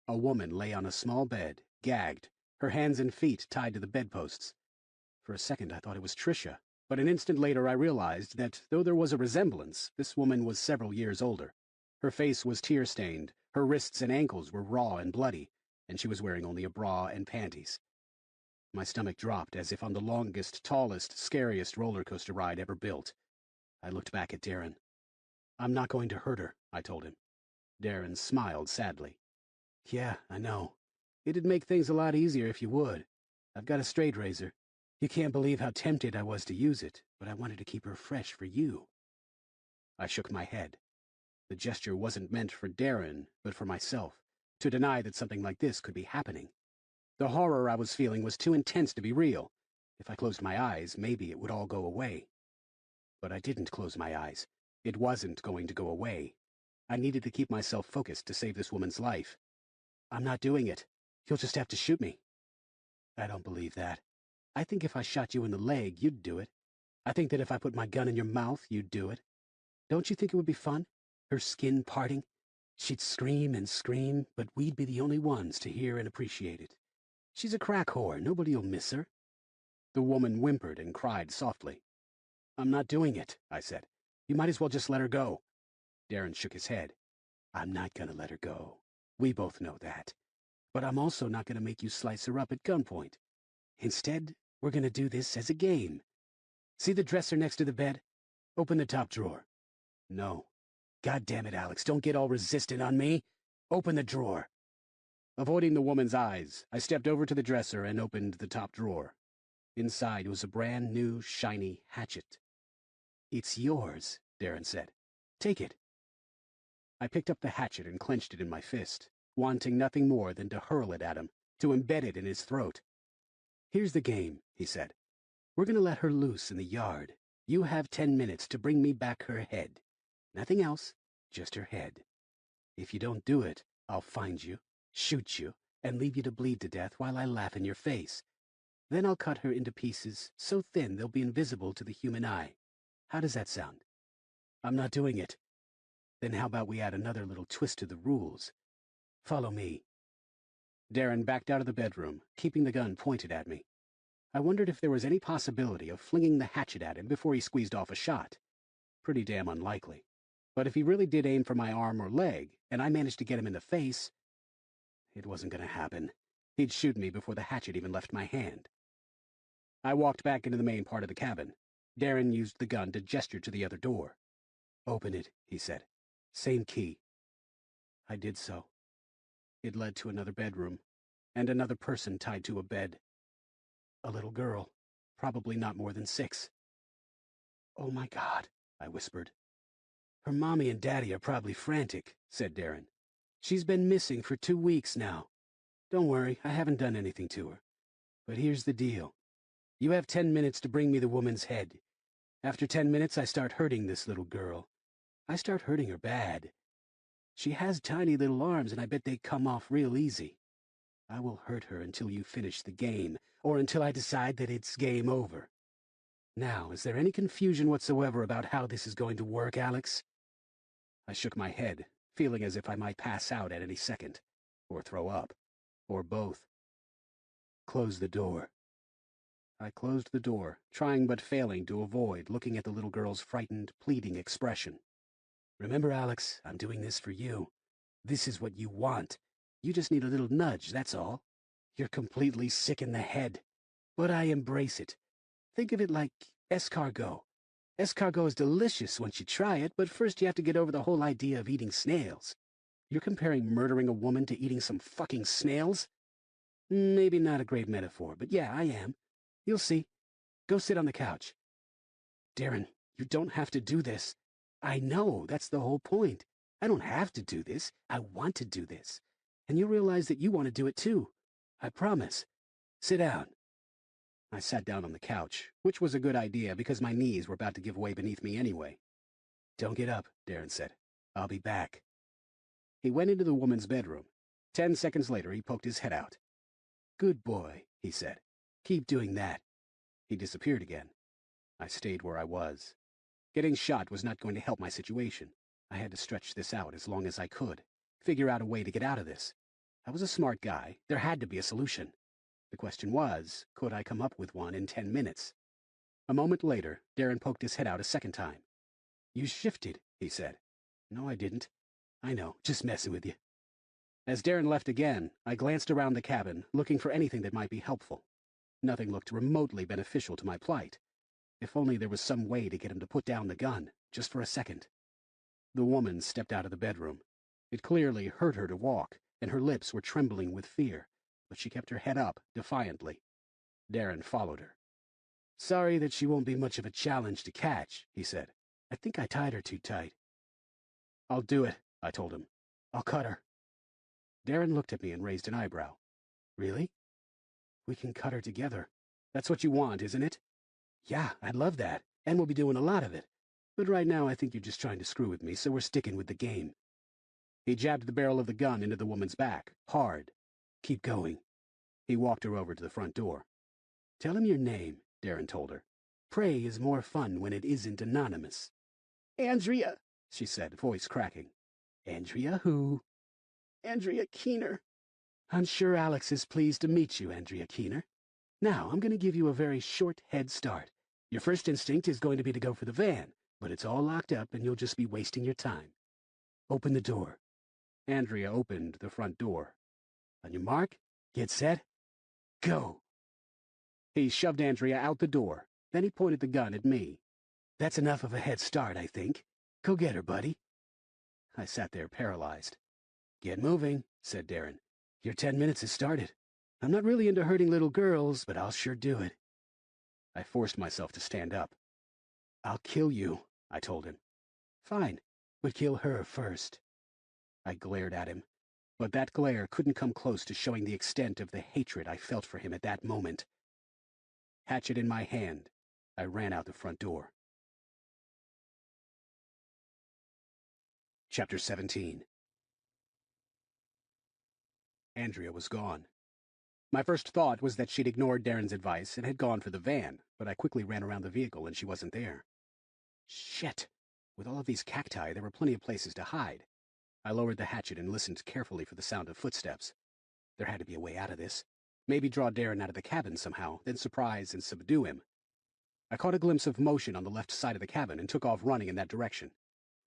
A woman lay on a small bed, gagged, her hands and feet tied to the bedposts. For a second I thought it was Tricia, but an instant later I realized that, though there was a resemblance, this woman was several years older. Her face was tear-stained, her wrists and ankles were raw and bloody, and she was wearing only a bra and panties. My stomach dropped as if on the longest, tallest, scariest roller coaster ride ever built. I looked back at Darren. I'm not going to hurt her, I told him. Darren smiled sadly. Yeah, I know. It'd make things a lot easier if you would. I've got a straight razor. You can't believe how tempted I was to use it, but I wanted to keep her fresh for you. I shook my head. The gesture wasn't meant for Darren, but for myself, to deny that something like this could be happening. The horror I was feeling was too intense to be real. If I closed my eyes, maybe it would all go away. But I didn't close my eyes. It wasn't going to go away. I needed to keep myself focused to save this woman's life. I'm not doing it. You'll just have to shoot me. I don't believe that. I think if I shot you in the leg, you'd do it. I think that if I put my gun in your mouth, you'd do it. Don't you think it would be fun? Her skin parting? She'd scream and scream, but we'd be the only ones to hear and appreciate it. She's a crack whore. Nobody'll miss her. The woman whimpered and cried softly. I'm not doing it, I said. You might as well just let her go. Darren shook his head. I'm not going to let her go. We both know that. But I'm also not going to make you slice her up at gunpoint. Instead, we're going to do this as a game. See the dresser next to the bed? Open the top drawer. No. God damn it, Alex, don't get all resistant on me. Open the drawer. Avoiding the woman's eyes, I stepped over to the dresser and opened the top drawer. Inside was a brand new, shiny hatchet. It's yours, Darren said. Take it. I picked up the hatchet and clenched it in my fist, wanting nothing more than to hurl it at him, to embed it in his throat. Here's the game, he said. We're going to let her loose in the yard. You have 10 minutes to bring me back her head. Nothing else, just her head. If you don't do it, I'll find you, shoot you, and leave you to bleed to death while I laugh in your face. Then I'll cut her into pieces so thin they'll be invisible to the human eye. How does that sound? I'm not doing it. Then how about we add another little twist to the rules? Follow me. Darren backed out of the bedroom, keeping the gun pointed at me. I wondered if there was any possibility of flinging the hatchet at him before he squeezed off a shot. Pretty damn unlikely. But if he really did aim for my arm or leg, and I managed to get him in the face, it wasn't going to happen. He'd shoot me before the hatchet even left my hand. I walked back into the main part of the cabin. Darren used the gun to gesture to the other door. Open it, he said. Same key. I did so. It led to another bedroom, and another person tied to a bed. A little girl, probably not more than 6. Oh my God, I whispered. Her mommy and daddy are probably frantic, said Darren. She's been missing for 2 weeks now. Don't worry, I haven't done anything to her. But here's the deal. You have 10 minutes to bring me the woman's head. After 10 minutes, I start hurting this little girl. I start hurting her bad. She has tiny little arms, and I bet they come off real easy. I will hurt her until you finish the game, or until I decide that it's game over. Now, is there any confusion whatsoever about how this is going to work, Alex? I shook my head, feeling as if I might pass out at any second, or throw up, or both. Close the door. I closed the door, trying but failing to avoid looking at the little girl's frightened, pleading expression. Remember, Alex, I'm doing this for you. This is what you want. You just need a little nudge, that's all. You're completely sick in the head. But I embrace it. Think of it like escargot. Escargot is delicious once you try it, but first you have to get over the whole idea of eating snails. You're comparing murdering a woman to eating some fucking snails? Maybe not a great metaphor, but yeah, I am. You'll see. Go sit on the couch. Darren, you don't have to do this. I know, that's the whole point. I don't have to do this. I want to do this. And you'll realize that you want to do it too. I promise. Sit down." I sat down on the couch, which was a good idea because my knees were about to give way beneath me anyway. "Don't get up," Darren said. "I'll be back." He went into the woman's bedroom. 10 seconds later, he poked his head out. "Good boy," he said. "Keep doing that." He disappeared again. I stayed where I was. Getting shot was not going to help my situation. I had to stretch this out as long as I could, figure out a way to get out of this. I was a smart guy. There had to be a solution. The question was, could I come up with one in 10 minutes? A moment later, Darren poked his head out a second time. "You shifted," he said. "No, I didn't." "I know, just messing with you." As Darren left again, I glanced around the cabin, looking for anything that might be helpful. Nothing looked remotely beneficial to my plight. If only there was some way to get him to put down the gun, just for a second. The woman stepped out of the bedroom. It clearly hurt her to walk, and her lips were trembling with fear, but she kept her head up, defiantly. Darren followed her. "Sorry that she won't be much of a challenge to catch," he said. "I think I tied her too tight." "I'll do it," I told him. "I'll cut her." Darren looked at me and raised an eyebrow. "Really?" "We can cut her together. That's what you want, isn't it?" "Yeah, I'd love that, and we'll be doing a lot of it. But right now I think you're just trying to screw with me, so we're sticking with the game." He jabbed the barrel of the gun into the woman's back, hard. "Keep going." He walked her over to the front door. "Tell him your name," Darren told her. "Prey is more fun when it isn't anonymous." "Andrea," she said, voice cracking. "Andrea who?" "Andrea Keener." "I'm sure Alex is pleased to meet you, Andrea Keener. Now, I'm going to give you a very short head start. Your first instinct is going to be to go for the van, but it's all locked up and you'll just be wasting your time. Open the door." Andrea opened the front door. "On your mark, get set, go." He shoved Andrea out the door. Then he pointed the gun at me. "That's enough of a head start, I think. Go get her, buddy." I sat there paralyzed. "Get moving," said Darren. "Your 10 minutes has started. I'm not really into hurting little girls, but I'll sure do it." I forced myself to stand up. "I'll kill you," I told him. "Fine, but kill her first." I glared at him, but that glare couldn't come close to showing the extent of the hatred I felt for him at that moment. Hatchet in my hand, I ran out the front door. Chapter 17. Andrea was gone. My first thought was that she'd ignored Darren's advice and had gone for the van, but I quickly ran around the vehicle and she wasn't there. Shit! With all of these cacti, there were plenty of places to hide. I lowered the hatchet and listened carefully for the sound of footsteps. There had to be a way out of this. Maybe draw Darren out of the cabin somehow, then surprise and subdue him. I caught a glimpse of motion on the left side of the cabin and took off running in that direction.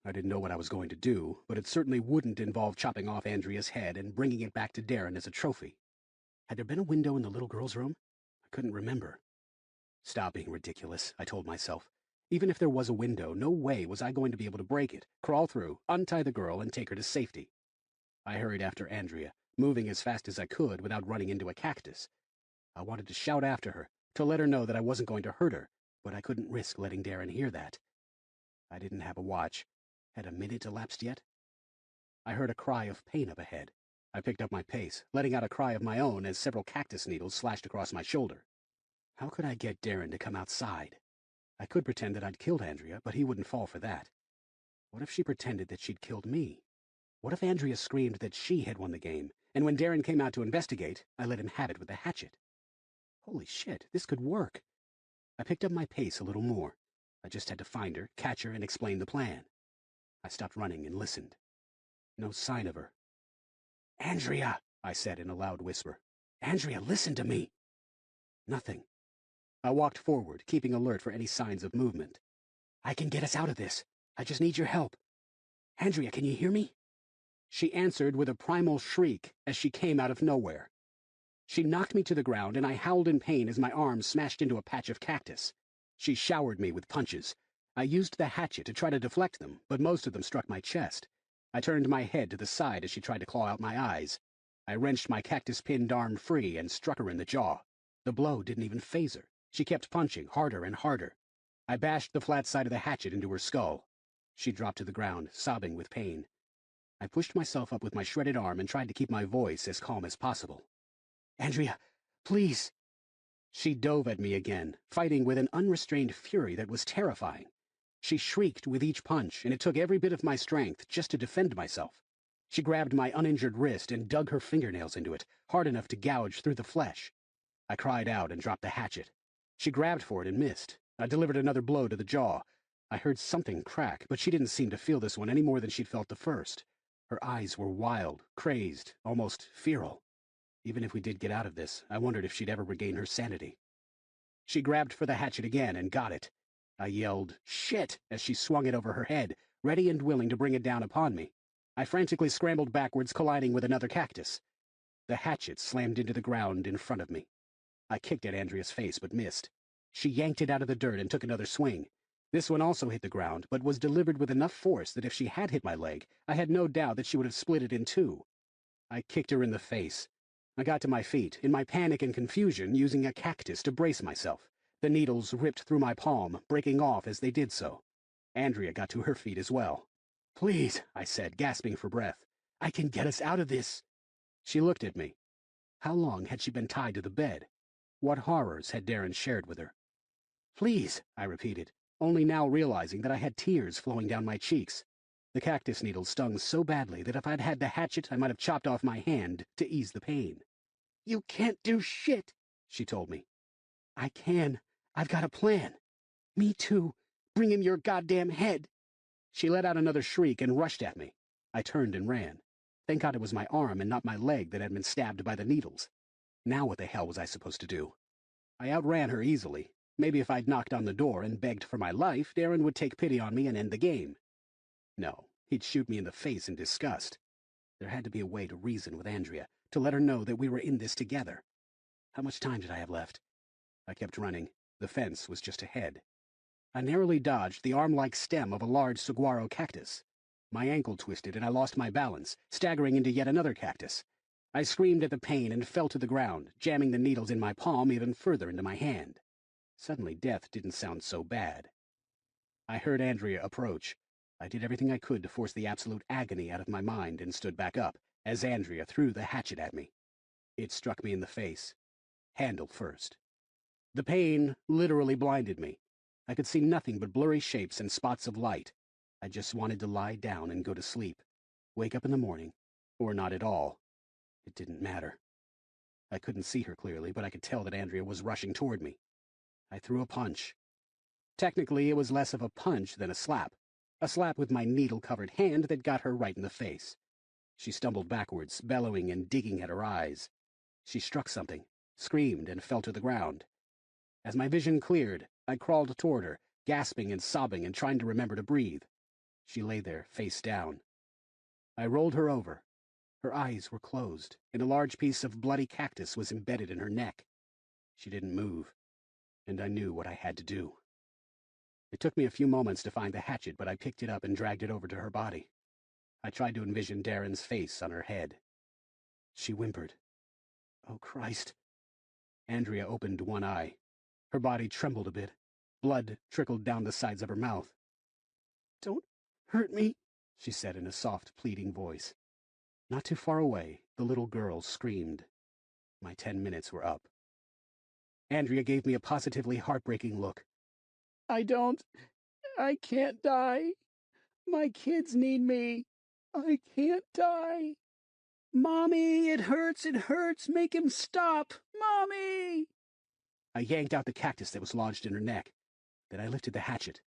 I didn't know what I was going to do, but it certainly wouldn't involve chopping off Andrea's head and bringing it back to Darren as a trophy. Had there been a window in the little girl's room? I couldn't remember. Stop being ridiculous, I told myself. Even if there was a window, no way was I going to be able to break it, crawl through, untie the girl, and take her to safety. I hurried after Andrea, moving as fast as I could without running into a cactus. I wanted to shout after her, to let her know that I wasn't going to hurt her, but I couldn't risk letting Darren hear that. I didn't have a watch. Had a minute elapsed yet? I heard a cry of pain up ahead. I picked up my pace, letting out a cry of my own as several cactus needles slashed across my shoulder. How could I get Darren to come outside? I could pretend that I'd killed Andrea, but he wouldn't fall for that. What if she pretended that she'd killed me? What if Andrea screamed that she had won the game, and when Darren came out to investigate, I let him have it with the hatchet? Holy shit, this could work. I picked up my pace a little more. I just had to find her, catch her, and explain the plan. I stopped running and listened. No sign of her. "Andrea," I said in a loud whisper. "Andrea, listen to me." Nothing. I walked forward, keeping alert for any signs of movement. "I can get us out of this. I just need your help. Andrea, can you hear me?" She answered with a primal shriek as she came out of nowhere. She knocked me to the ground, and I howled in pain as my arm smashed into a patch of cactus. She showered me with punches. I used the hatchet to try to deflect them, but most of them struck my chest. I turned my head to the side as she tried to claw out my eyes. I wrenched my cactus-pinned arm free and struck her in the jaw. The blow didn't even faze her. She kept punching, harder and harder. I bashed the flat side of the hatchet into her skull. She dropped to the ground, sobbing with pain. I pushed myself up with my shredded arm and tried to keep my voice as calm as possible. "Andrea, please, She dove at me again, fighting with an unrestrained fury that was terrifying. She shrieked with each punch, and it took every bit of my strength just to defend myself. She grabbed my uninjured wrist and dug her fingernails into it, hard enough to gouge through the flesh. I cried out and dropped the hatchet. She grabbed for it and missed. I delivered another blow to the jaw. I heard something crack, but she didn't seem to feel this one any more than she'd felt the first. Her eyes were wild, crazed, almost feral. Even if we did get out of this, I wondered if she'd ever regain her sanity. She grabbed for the hatchet again and got it. I yelled, "Shit!" as she swung it over her head, ready and willing to bring it down upon me. I frantically scrambled backwards, colliding with another cactus. The hatchet slammed into the ground in front of me. I kicked at Andrea's face, but missed. She yanked it out of the dirt and took another swing. This one also hit the ground, but was delivered with enough force that if she had hit my leg, I had no doubt that she would have split it in two. I kicked her in the face. I got to my feet, in my panic and confusion, using a cactus to brace myself. The needles ripped through my palm, breaking off as they did so. Andrea got to her feet as well. "Please," I said, gasping for breath. "I can get us out of this." She looked at me. How long had she been tied to the bed? What horrors had Darren shared with her? "Please," I repeated, only now realizing that I had tears flowing down my cheeks. The cactus needles stung so badly that if I'd had the hatchet, I might have chopped off my hand to ease the pain. "You can't do shit," she told me. "I can. I've got a plan." "Me too. Bring him your goddamn head." She let out another shriek and rushed at me. I turned and ran. Thank God it was my arm and not my leg that had been stabbed by the needles. Now what the hell was I supposed to do? I outran her easily. Maybe if I'd knocked on the door and begged for my life, Darren would take pity on me and end the game. No, he'd shoot me in the face in disgust. There had to be a way to reason with Andrea, to let her know that we were in this together. How much time did I have left? I kept running. The fence was just ahead. I narrowly dodged the arm-like stem of a large saguaro cactus. My ankle twisted and I lost my balance, staggering into yet another cactus. I screamed at the pain and fell to the ground, jamming the needles in my palm even further into my hand. Suddenly death didn't sound so bad. I heard Andrea approach. I did everything I could to force the absolute agony out of my mind and stood back up, as Andrea threw the hatchet at me. It struck me in the face. Handle first. The pain literally blinded me. I could see nothing but blurry shapes and spots of light. I just wanted to lie down and go to sleep. Wake up in the morning, or not at all. It didn't matter. I couldn't see her clearly, but I could tell that Andrea was rushing toward me. I threw a punch. Technically, it was less of a punch than a slap with my needle-covered hand that got her right in the face. She stumbled backwards, bellowing and digging at her eyes. She struck something, screamed, and fell to the ground. As my vision cleared, I crawled toward her, gasping and sobbing and trying to remember to breathe. She lay there, face down. I rolled her over. Her eyes were closed, and a large piece of bloody cactus was embedded in her neck. She didn't move, and I knew what I had to do. It took me a few moments to find the hatchet, but I picked it up and dragged it over to her body. I tried to envision Darren's face on her head. She whimpered. "Oh, Christ." Andrea opened one eye. Her body trembled a bit. Blood trickled down the sides of her mouth. "Don't hurt me," she said in a soft, pleading voice. Not too far away, the little girl screamed. My 10 minutes were up. Andrea gave me a positively heartbreaking look. I can't die. My kids need me. I can't die. Mommy, it hurts, make him stop. Mommy!" I yanked out the cactus that was lodged in her neck. Then I lifted the hatchet.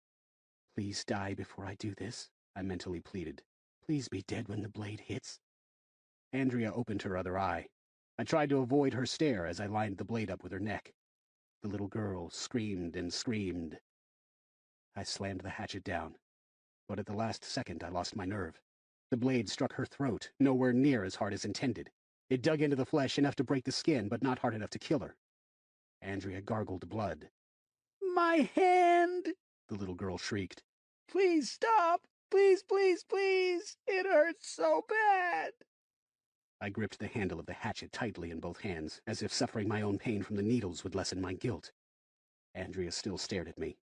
"Please die before I do this," I mentally pleaded. "Please be dead when the blade hits." Andrea opened her other eye. I tried to avoid her stare as I lined the blade up with her neck. The little girl screamed and screamed. I slammed the hatchet down, but at the last second I lost my nerve. The blade struck her throat, nowhere near as hard as intended. It dug into the flesh enough to break the skin, but not hard enough to kill her. Andrea gargled blood. "My hand!" the little girl shrieked. "Please stop! Please, please, please! It hurts so bad!" I gripped the handle of the hatchet tightly in both hands, as if suffering my own pain from the needles would lessen my guilt. Andrea still stared at me.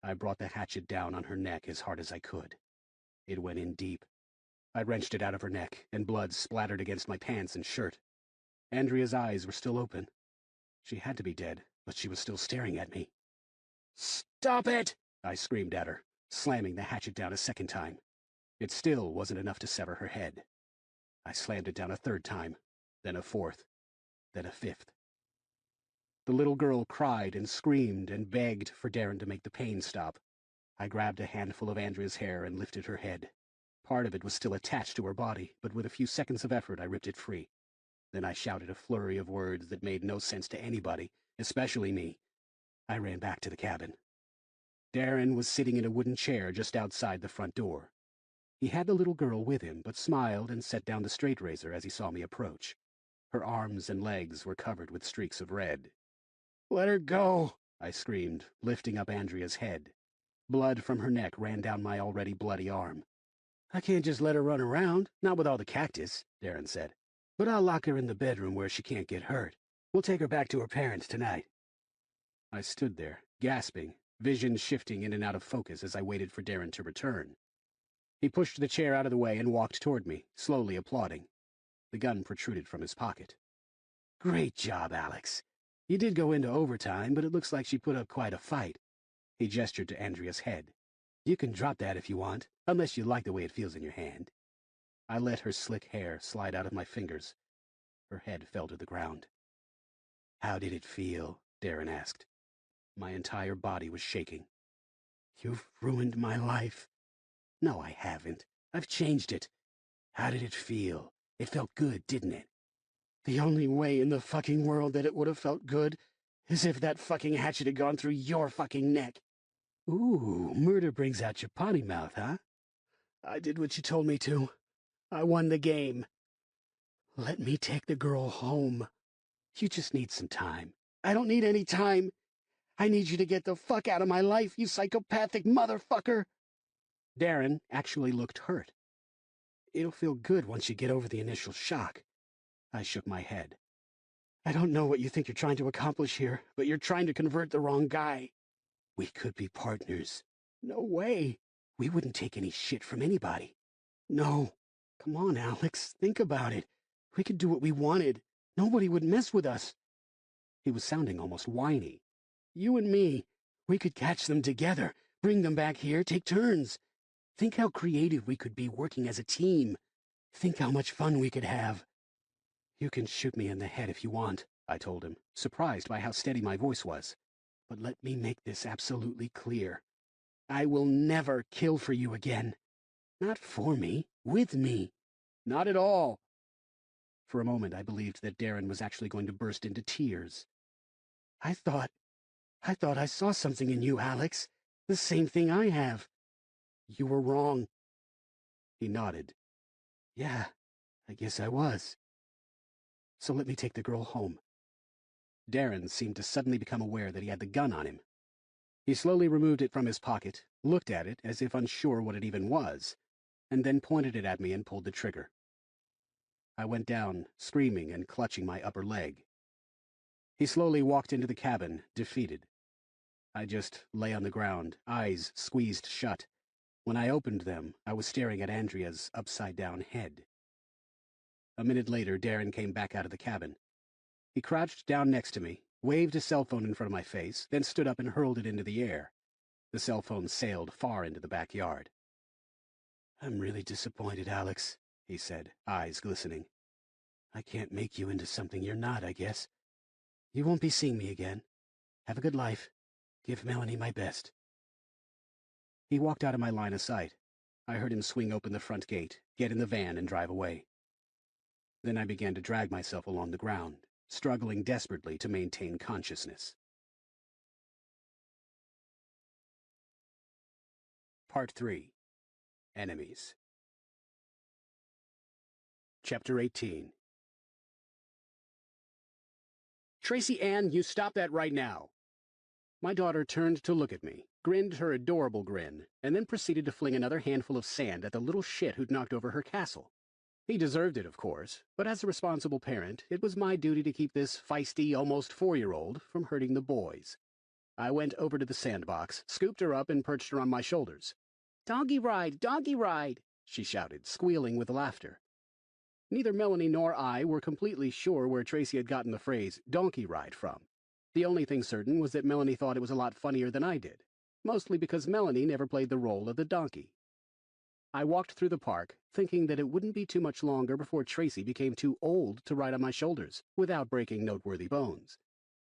I brought the hatchet down on her neck as hard as I could. It went in deep. I wrenched it out of her neck, and blood splattered against my pants and shirt. Andrea's eyes were still open. She had to be dead, but she was still staring at me. "Stop it!" I screamed at her, slamming the hatchet down a second time. It still wasn't enough to sever her head. I slammed it down a third time, then a fourth, then a fifth. The little girl cried and screamed and begged for Darren to make the pain stop. I grabbed a handful of Andrea's hair and lifted her head. Part of it was still attached to her body, but with a few seconds of effort I ripped it free. Then I shouted a flurry of words that made no sense to anybody, especially me. I ran back to the cabin. Darren was sitting in a wooden chair just outside the front door. He had the little girl with him, but smiled and set down the straight razor as he saw me approach. Her arms and legs were covered with streaks of red. "Let her go!" I screamed, lifting up Andrea's head. Blood from her neck ran down my already bloody arm. "I can't just let her run around, not with all the cactus," Darren said. "But I'll lock her in the bedroom where she can't get hurt. We'll take her back to her parents tonight." I stood there, gasping, vision shifting in and out of focus as I waited for Darren to return. He pushed the chair out of the way and walked toward me, slowly applauding. The gun protruded from his pocket. "Great job, Alex. You did go into overtime, but it looks like she put up quite a fight." He gestured to Andrea's head. "You can drop that if you want, unless you like the way it feels in your hand." I let her slick hair slide out of my fingers. Her head fell to the ground. "How did it feel?" Darren asked. My entire body was shaking. "You've ruined my life." "No, I haven't. I've changed it." "How did it feel? It felt good, didn't it?" "The only way in the fucking world that it would have felt good is if that fucking hatchet had gone through your fucking neck." "Ooh, murder brings out your potty mouth, huh?" "I did what you told me to. I won the game." "Let me take the girl home." "You just need some time." "I don't need any time. I need you to get the fuck out of my life, you psychopathic motherfucker." Darren actually looked hurt. "It'll feel good once you get over the initial shock." I shook my head. "I don't know what you think you're trying to accomplish here, but you're trying to convert the wrong guy." "We could be partners." "No way." "We wouldn't take any shit from anybody." "No." "Come on, Alex, think about it. We could do what we wanted. Nobody would mess with us." He was sounding almost whiny. "You and me, we could catch them together, bring them back here, take turns. Think how creative we could be working as a team. Think how much fun we could have." "You can shoot me in the head if you want," I told him, surprised by how steady my voice was. "But let me make this absolutely clear. I will never kill for you again. Not for me, with me. Not at all." For a moment I believed that Darren was actually going to burst into tears. I thought I saw something in you, Alex. The same thing I have." "You were wrong." He nodded. "Yeah, I guess I was. So let me take the girl home." Darren seemed to suddenly become aware that he had the gun on him. He slowly removed it from his pocket, looked at it as if unsure what it even was, and then pointed it at me and pulled the trigger. I went down, screaming and clutching my upper leg. He slowly walked into the cabin, defeated. I just lay on the ground, eyes squeezed shut. When I opened them, I was staring at Andrea's upside-down head. A minute later, Darren came back out of the cabin. He crouched down next to me, waved a cell phone in front of my face, then stood up and hurled it into the air. The cell phone sailed far into the backyard. "I'm really disappointed, Alex," he said, eyes glistening. "I can't make you into something you're not, I guess. You won't be seeing me again. Have a good life. Give Melanie my best." He walked out of my line of sight. I heard him swing open the front gate, get in the van, and drive away. Then I began to drag myself along the ground, struggling desperately to maintain consciousness. Part 3. Enemies. Chapter 18. "Tracy Ann, you stop that right now." My daughter turned to look at me, grinned her adorable grin, and then proceeded to fling another handful of sand at the little shit who'd knocked over her castle. He deserved it, of course, but as a responsible parent, it was my duty to keep this feisty, almost 4-year-old from hurting the boys. I went over to the sandbox, scooped her up, and perched her on my shoulders. Doggy ride," she shouted, squealing with laughter. Neither Melanie nor I were completely sure where Tracy had gotten the phrase donkey ride from, The only thing certain was that Melanie thought it was a lot funnier than I did, mostly because Melanie never played the role of the donkey. I walked through the park, thinking that it wouldn't be too much longer before Tracy became too old to ride on my shoulders without breaking noteworthy bones.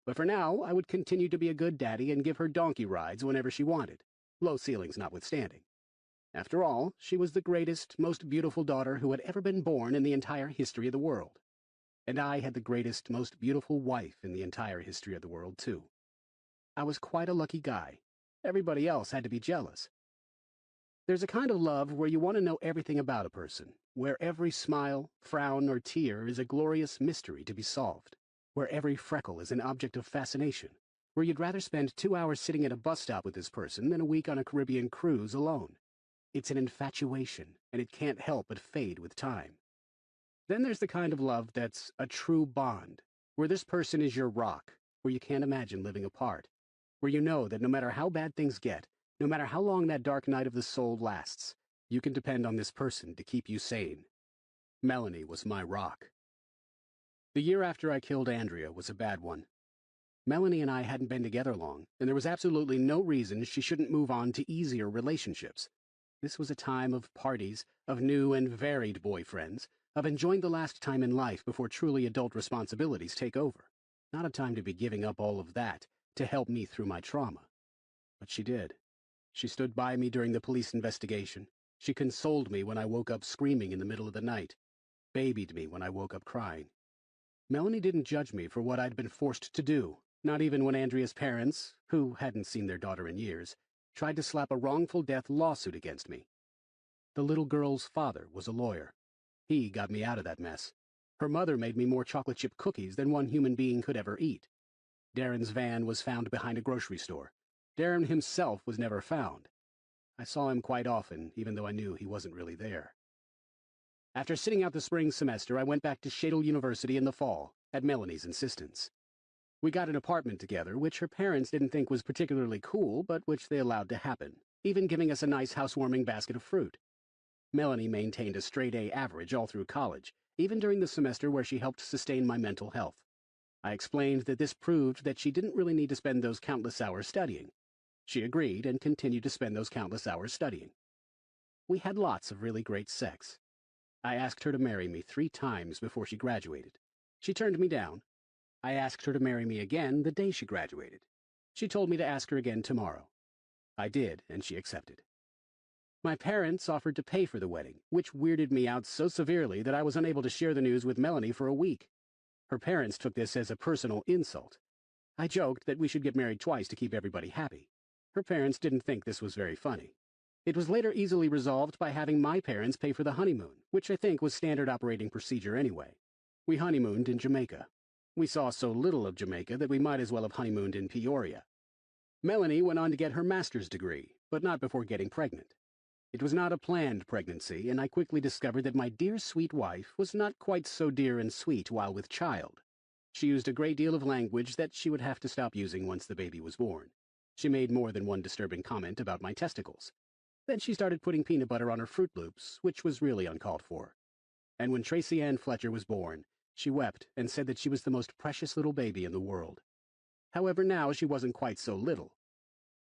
But for now, I would continue to be a good daddy and give her donkey rides whenever she wanted, low ceilings notwithstanding. After all, she was the greatest, most beautiful daughter who had ever been born in the entire history of the world. And I had the greatest, most beautiful wife in the entire history of the world, too. I was quite a lucky guy. Everybody else had to be jealous. There's a kind of love where you want to know everything about a person, where every smile, frown, or tear is a glorious mystery to be solved, where every freckle is an object of fascination, where you'd rather spend 2 hours sitting at a bus stop with this person than a week on a Caribbean cruise alone. It's an infatuation, and it can't help but fade with time. Then there's the kind of love that's a true bond, where this person is your rock, where you can't imagine living apart, where you know that no matter how bad things get, no matter how long that dark night of the soul lasts, you can depend on this person to keep you sane. Melanie was my rock. The year after I killed Andrea was a bad one. Melanie and I hadn't been together long, and there was absolutely no reason she shouldn't move on to easier relationships. This was a time of parties, of new and varied boyfriends, of enjoying the last time in life before truly adult responsibilities take over. Not a time to be giving up all of that to help me through my trauma. But she did. She stood by me during the police investigation. She consoled me when I woke up screaming in the middle of the night, babied me when I woke up crying. Melanie didn't judge me for what I'd been forced to do, not even when Andrea's parents, who hadn't seen their daughter in years, tried to slap a wrongful death lawsuit against me. The little girl's father was a lawyer. He got me out of that mess. Her mother made me more chocolate chip cookies than one human being could ever eat. Darren's van was found behind a grocery store. Darren himself was never found. I saw him quite often, even though I knew he wasn't really there. After sitting out the spring semester, I went back to Shadle University in the fall, at Melanie's insistence. We got an apartment together, which her parents didn't think was particularly cool, but which they allowed to happen, even giving us a nice housewarming basket of fruit. Melanie maintained a straight-A average all through college, even during the semester where she helped sustain my mental health. I explained that this proved that she didn't really need to spend those countless hours studying. She agreed and continued to spend those countless hours studying. We had lots of really great sex. I asked her to marry me 3 times before she graduated. She turned me down. I asked her to marry me again the day she graduated. She told me to ask her again tomorrow. I did, and she accepted. My parents offered to pay for the wedding, which weirded me out so severely that I was unable to share the news with Melanie for a week. Her parents took this as a personal insult. I joked that we should get married twice to keep everybody happy. Her parents didn't think this was very funny. It was later easily resolved by having my parents pay for the honeymoon, which I think was standard operating procedure anyway. We honeymooned in Jamaica. We saw so little of Jamaica that we might as well have honeymooned in Peoria. Melanie went on to get her master's degree, but not before getting pregnant. It was not a planned pregnancy, and I quickly discovered that my dear sweet wife was not quite so dear and sweet while with child. She used a great deal of language that she would have to stop using once the baby was born. She made more than one disturbing comment about my testicles. Then she started putting peanut butter on her Fruit Loops, which was really uncalled for. And when Tracy Ann Fletcher was born, she wept and said that she was the most precious little baby in the world. However, now she wasn't quite so little.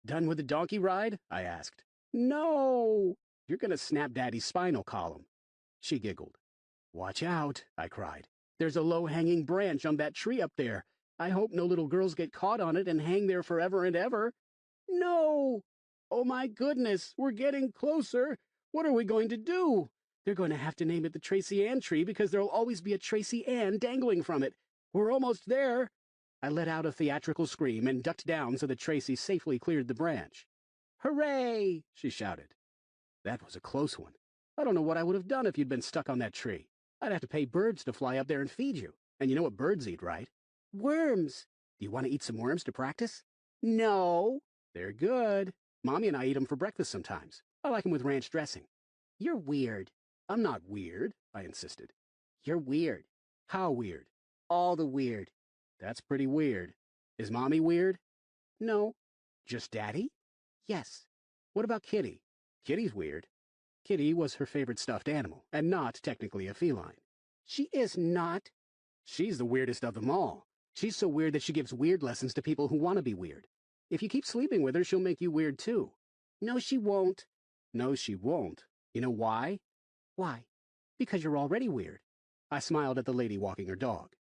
"Done with the donkey ride?" I asked. "No! You're going to snap Daddy's spinal column." She giggled. "Watch out," I cried. "There's a low-hanging branch on that tree up there. I hope no little girls get caught on it and hang there forever and ever." "No! Oh my goodness, we're getting closer. What are we going to do? They're going to have to name it the Tracy Ann tree because there'll always be a Tracy Ann dangling from it. We're almost there." I let out a theatrical scream and ducked down so that Tracy safely cleared the branch. "Hooray!" she shouted. That was a close one. I don't know what I would have done if you'd been stuck on that tree. I'd have to pay birds to fly up there and feed you. And you know what birds eat, right? "Worms." "Do you want to eat some worms to practice?" "No." "They're good. Mommy and I eat them for breakfast sometimes. I like them with ranch dressing." "You're weird." "I'm not weird," I insisted. "You're weird." "How weird?" "All the weird." "That's pretty weird. Is Mommy weird?" "No." "Just Daddy?" "Yes." "What about Kitty?" "Kitty's weird." Kitty was her favorite stuffed animal, and not technically a feline. "She is not." "She's the weirdest of them all. She's so weird that she gives weird lessons to people who want to be weird. If you keep sleeping with her, she'll make you weird too. No, she won't. No, she won't. You know why? Why? Because you're already weird. I smiled at the lady walking her dog.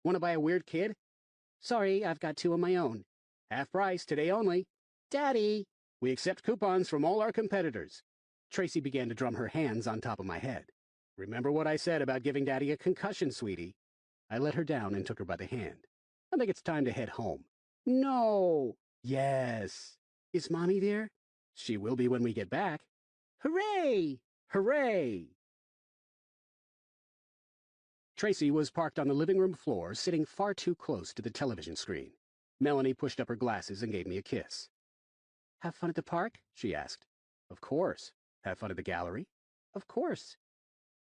Want to buy a weird kid? Sorry, I've got two of my own. Half price, today only. Daddy! We accept coupons from all our competitors. Tracy began to drum her hands on top of my head. Remember what I said about giving Daddy a concussion, sweetie? I let her down and took her by the hand. I think it's time to head home. No! Yes. Is Mommy there? She will be when we get back. Hooray! Hooray! Tracy was parked on the living room floor, sitting far too close to the television screen. Melanie pushed up her glasses and gave me a kiss. Have fun at the park? She asked. Of course. Have fun at the gallery? Of course.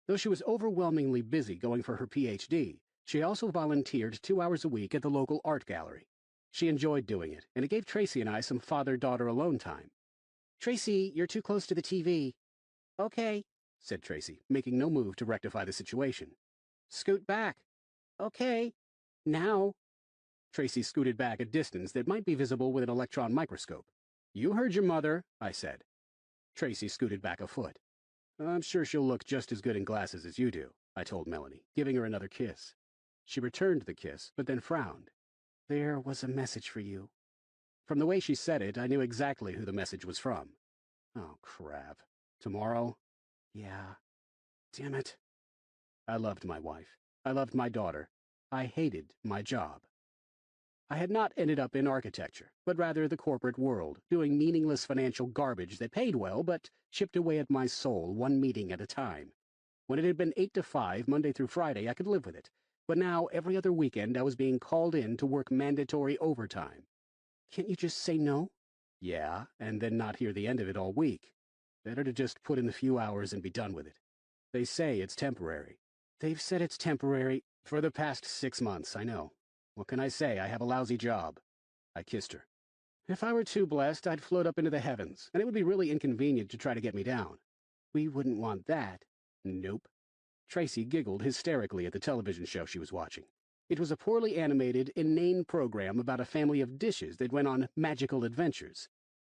Though she was overwhelmingly busy going for her PhD, she also volunteered 2 hours a week at the local art gallery. She enjoyed doing it, and it gave Tracy and I some father-daughter alone time. Tracy, you're too close to the TV. Okay, said Tracy, making no move to rectify the situation. Scoot back. Okay. Now. Tracy scooted back a distance that might be visible with an electron microscope. You heard your mother, I said. Tracy scooted back a foot. I'm sure she'll look just as good in glasses as you do, I told Melanie, giving her another kiss. She returned the kiss, but then frowned. There was a message for you. From the way she said it, I knew exactly who the message was from. Oh, crap. Tomorrow? Yeah. Damn it. I loved my wife. I loved my daughter. I hated my job. I had not ended up in architecture, but rather the corporate world, doing meaningless financial garbage that paid well but chipped away at my soul one meeting at a time. When it had been 8 to 5, Monday through Friday, I could live with it. But now, every other weekend, I was being called in to work mandatory overtime. Can't you just say no? Yeah, and then not hear the end of it all week. Better to just put in the few hours and be done with it. They say it's temporary. They've said it's temporary for the past 6 months, I know. What can I say? I have a lousy job. I kissed her. If I were too blessed, I'd float up into the heavens, and it would be really inconvenient to try to get me down. We wouldn't want that. Nope. Tracy giggled hysterically at the television show she was watching. It was a poorly animated, inane program about a family of dishes that went on magical adventures.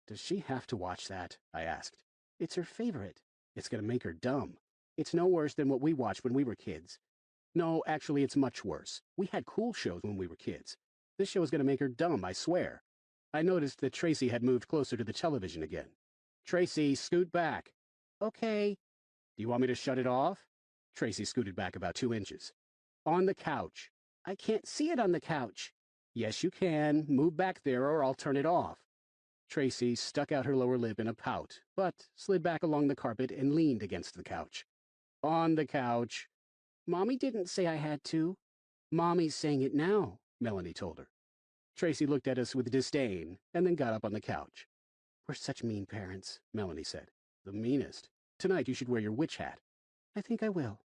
Does she have to watch that? I asked. It's her favorite. It's going to make her dumb. It's no worse than what we watched when we were kids. No, actually, it's much worse. We had cool shows when we were kids. This show is going to make her dumb, I swear. I noticed that Tracy had moved closer to the television again. Tracy, scoot back. Okay. Do you want me to shut it off? Tracy scooted back about 2 inches. On the couch. I can't see it on the couch. Yes, you can. Move back there or I'll turn it off. Tracy stuck out her lower lip in a pout, but slid back along the carpet and leaned against the couch. On the couch. Mommy didn't say I had to. Mommy's saying it now, Melanie told her. Tracy looked at us with disdain and then got up on the couch. We're such mean parents, Melanie said. The meanest. Tonight you should wear your witch hat. I think I will.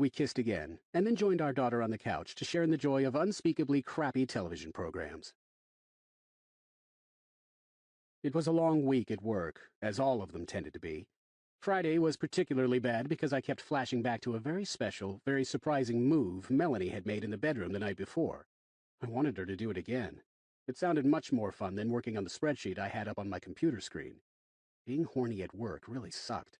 We kissed again, and then joined our daughter on the couch to share in the joy of unspeakably crappy television programs. It was a long week at work, as all of them tended to be. Friday was particularly bad because I kept flashing back to a very special, very surprising move Melanie had made in the bedroom the night before. I wanted her to do it again. It sounded much more fun than working on the spreadsheet I had up on my computer screen. Being horny at work really sucked.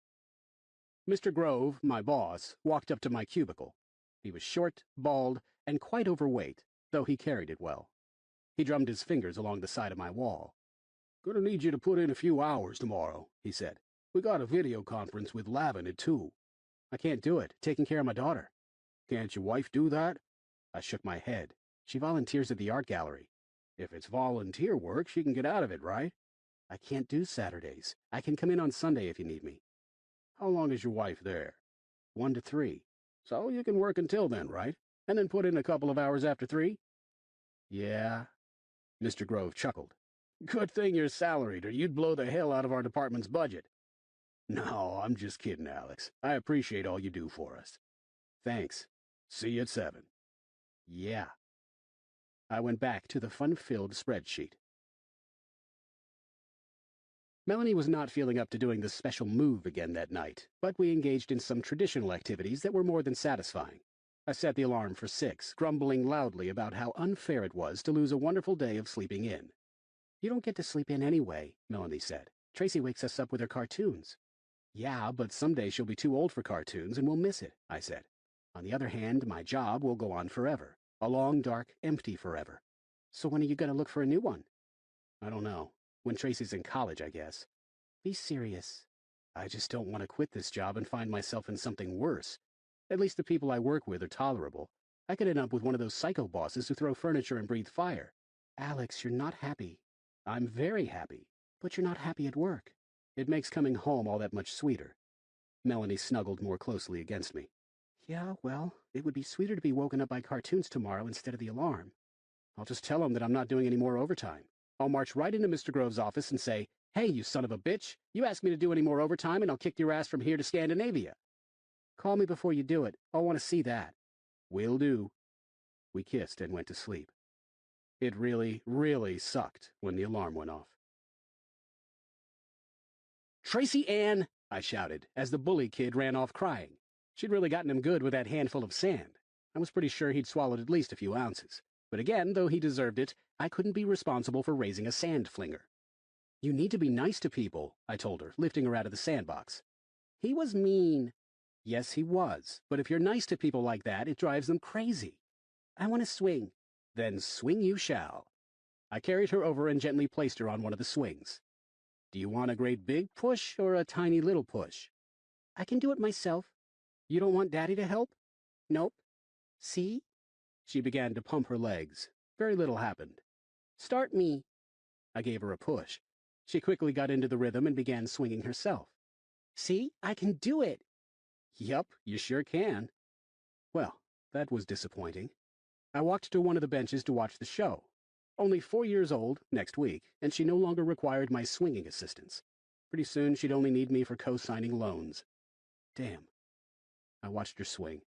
Mr. Grove, my boss, walked up to my cubicle. He was short, bald, and quite overweight, though he carried it well. He drummed his fingers along the side of my wall. Gonna need you to put in a few hours tomorrow, he said. We got a video conference with Lavin at 2. I can't do it, taking care of my daughter. Can't your wife do that? I shook my head. She volunteers at the art gallery. If it's volunteer work, she can get out of it, right? I can't do Saturdays. I can come in on Sunday if you need me. How long is your wife there? 1 to 3. So you can work until then, right? And then put in a couple of hours after 3? Yeah. Mr. Grove chuckled. Good thing you're salaried, or you'd blow the hell out of our department's budget. No, I'm just kidding, Alex. I appreciate all you do for us. Thanks. See you at 7. Yeah. I went back to the fun-filled spreadsheet. Melanie was not feeling up to doing the special move again that night, but we engaged in some traditional activities that were more than satisfying. I set the alarm for 6, grumbling loudly about how unfair it was to lose a wonderful day of sleeping in. "You don't get to sleep in anyway," Melanie said. "Tracy wakes us up with her cartoons." "Yeah, but someday she'll be too old for cartoons and we'll miss it," I said. "On the other hand, my job will go on forever. A long, dark, empty forever. So when are you going to look for a new one?" "I don't know. When Tracy's in college, I guess." "Be serious." "I just don't want to quit this job and find myself in something worse. At least the people I work with are tolerable. I could end up with one of those psycho bosses who throw furniture and breathe fire." "Alex, you're not happy." "I'm very happy." "But you're not happy at work." "It makes coming home all that much sweeter." Melanie snuggled more closely against me. "Yeah, well, it would be sweeter to be woken up by cartoons tomorrow instead of the alarm." "I'll just tell him that I'm not doing any more overtime. I'll march right into Mr. Grove's office and say, 'Hey, you son of a bitch, you ask me to do any more overtime and I'll kick your ass from here to Scandinavia.' Call me before you do it. I'll want to see that." "Will do." We kissed and went to sleep. It really, really sucked when the alarm went off. "Tracy Ann!" I shouted, as the bully kid ran off crying. She'd really gotten him good with that handful of sand. I was pretty sure he'd swallowed at least a few ounces. But again, though he deserved it, I couldn't be responsible for raising a sand flinger. "You need to be nice to people," I told her, lifting her out of the sandbox. "He was mean." "Yes, he was. But if you're nice to people like that, it drives them crazy." "I want to swing." "Then swing you shall." I carried her over and gently placed her on one of the swings. "Do you want a great big push or a tiny little push?" "I can do it myself." "You don't want Daddy to help?" "Nope." "See?" She began to pump her legs. Very little happened. "Start me." I gave her a push. She quickly got into the rhythm and began swinging herself. "See? I can do it." "Yup, you sure can." Well, that was disappointing. I walked to one of the benches to watch the show. Only 4 years old, next week, and she no longer required my swinging assistance. Pretty soon she'd only need me for co-signing loans. Damn. I watched her swing.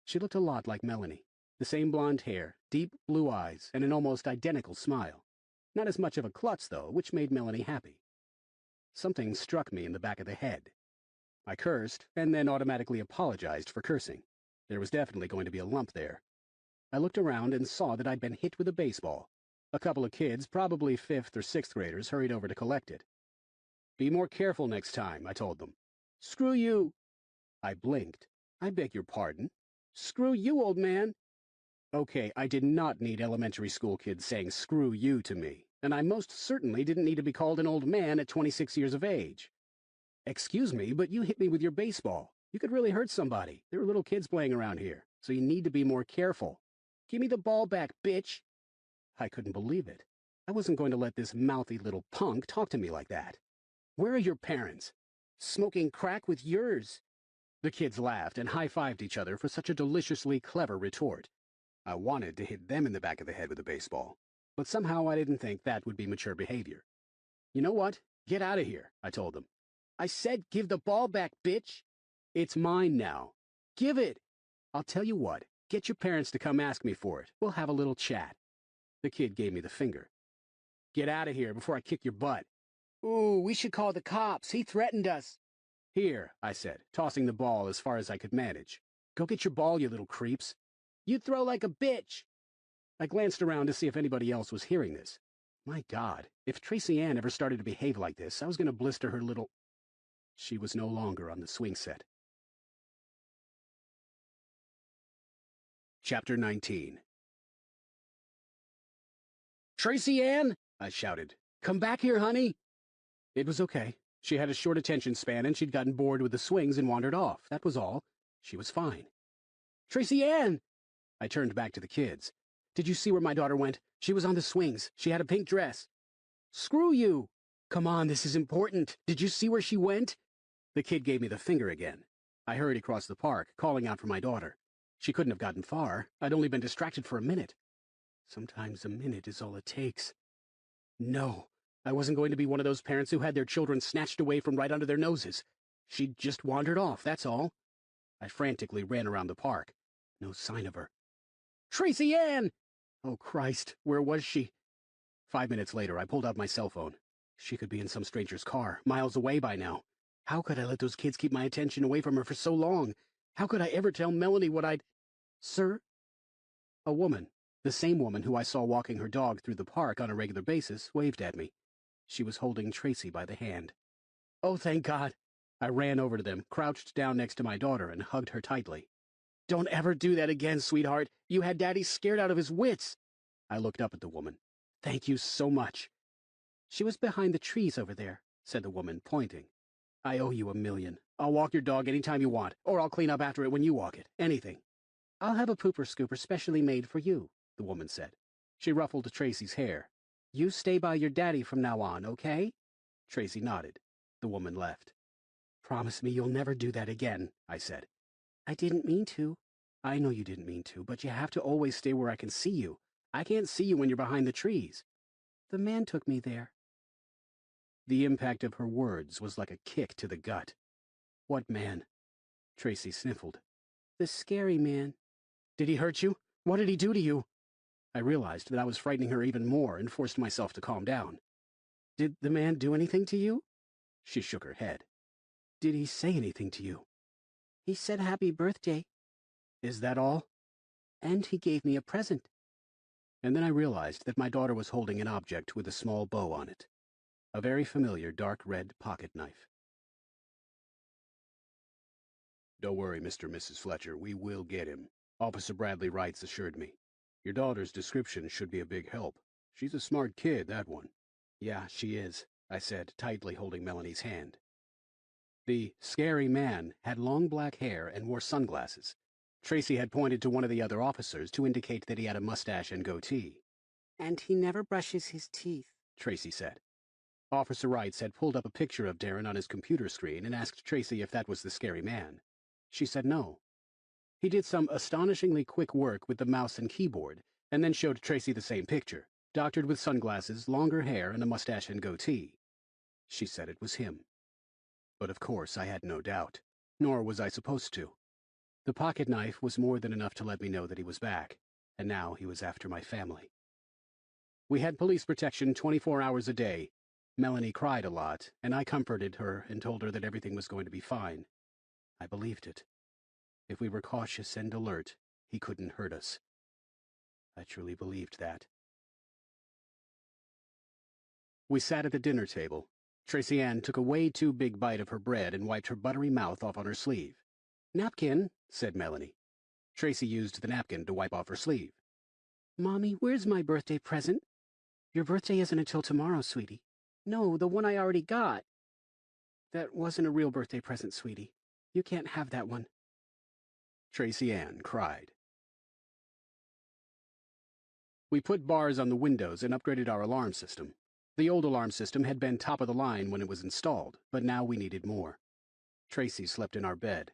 She looked a lot like Melanie. The same blonde hair, deep blue eyes, and an almost identical smile. Not as much of a klutz, though, which made Melanie happy. Something struck me in the back of the head. I cursed, and then automatically apologized for cursing. There was definitely going to be a lump there. I looked around and saw that I'd been hit with a baseball. A couple of kids, probably 5th or 6th graders, hurried over to collect it. "Be more careful next time," I told them. "Screw you." I blinked. "I beg your pardon." "Screw you, old man." Okay, I did not need elementary school kids saying "screw you" to me, and I most certainly didn't need to be called an old man at 26 years of age. "Excuse me, but you hit me with your baseball. You could really hurt somebody. There are little kids playing around here, so you need to be more careful." "Give me the ball back, bitch." I couldn't believe it. I wasn't going to let this mouthy little punk talk to me like that. "Where are your parents?" "Smoking crack with yours." The kids laughed and high-fived each other for such a deliciously clever retort. I wanted to hit them in the back of the head with a baseball, but somehow I didn't think that would be mature behavior. "You know what? Get out of here," I told them. "I said give the ball back, bitch." "It's mine now." "Give it." "I'll tell you what. Get your parents to come ask me for it. We'll have a little chat." The kid gave me the finger. "Get out of here before I kick your butt." "Ooh, we should call the cops. He threatened us." "Here," I said, tossing the ball as far as I could manage. "Go get your ball, you little creeps." "You throw like a bitch." I glanced around to see if anybody else was hearing this. My God, if Tracy Ann ever started to behave like this, I was going to blister her little... She was no longer on the swing set. Chapter 19. "Tracy Ann!" I shouted. "Come back here, honey!" It was okay. She had a short attention span and she'd gotten bored with the swings and wandered off. That was all. She was fine. "Tracy Ann!" I turned back to the kids. "Did you see where my daughter went? She was on the swings. She had a pink dress." "Screw you!" "Come on, this is important. Did you see where she went?" The kid gave me the finger again. I hurried across the park, calling out for my daughter. She couldn't have gotten far. I'd only been distracted for a minute. Sometimes a minute is all it takes. No, I wasn't going to be one of those parents who had their children snatched away from right under their noses. She'd just wandered off, that's all. I frantically ran around the park. No sign of her. "Tracy Ann!" Oh, Christ, where was she? 5 minutes later, I pulled out my cell phone. She could be in some stranger's car, miles away by now. How could I let those kids keep my attention away from her for so long? How could I ever tell Melanie what I'd... Sir? A woman, the same woman who I saw walking her dog through the park on a regular basis, waved at me. She was holding Tracy by the hand. Oh, thank God! I ran over to them, crouched down next to my daughter, and hugged her tightly. Don't ever do that again, sweetheart. You had Daddy scared out of his wits. I looked up at the woman. Thank you so much. She was behind the trees over there, said the woman, pointing. I owe you $1,000,000. I'll walk your dog any time you want, or I'll clean up after it when you walk it. Anything. I'll have a pooper scooper specially made for you, the woman said. She ruffled Tracy's hair. You stay by your daddy from now on, okay? Tracy nodded. The woman left. Promise me you'll never do that again, I said. I didn't mean to. I know you didn't mean to, but you have to always stay where I can see you. I can't see you when you're behind the trees. The man took me there. The impact of her words was like a kick to the gut. What man? Tracy sniffled. The scary man. Did he hurt you? What did he do to you? I realized that I was frightening her even more and forced myself to calm down. Did the man do anything to you? She shook her head. Did he say anything to you? He said happy birthday. Is that all? And he gave me a present. And then I realized that my daughter was holding an object with a small bow on it. A very familiar dark red pocket knife. Don't worry, Mr. and Mrs. Fletcher, we will get him, Officer Bradley Wrights assured me. Your daughter's description should be a big help. She's a smart kid, that one. Yeah, she is, I said, tightly holding Melanie's hand. The scary man had long black hair and wore sunglasses. Tracy had pointed to one of the other officers to indicate that he had a mustache and goatee. And he never brushes his teeth, Tracy said. Officer Wrights had pulled up a picture of Darren on his computer screen and asked Tracy if that was the scary man. She said no. He did some astonishingly quick work with the mouse and keyboard, and then showed Tracy the same picture, doctored with sunglasses, longer hair, and a mustache and goatee. She said it was him. But of course I had no doubt, nor was I supposed to. The pocket knife was more than enough to let me know that he was back, and now he was after my family. We had police protection 24 hours a day. Melanie cried a lot, and I comforted her and told her that everything was going to be fine. I believed it. If we were cautious and alert, he couldn't hurt us. I truly believed that. We sat at the dinner table. Tracy Ann took a way too big bite of her bread and wiped her buttery mouth off on her sleeve. Napkin, said Melanie. Tracy used the napkin to wipe off her sleeve. Mommy, where's my birthday present? Your birthday isn't until tomorrow, sweetie. No, the one I already got. That wasn't a real birthday present, sweetie. You can't have that one. Tracy Ann cried. We put bars on the windows and upgraded our alarm system. The old alarm system had been top of the line when it was installed, but now we needed more. Tracy slept in our bed.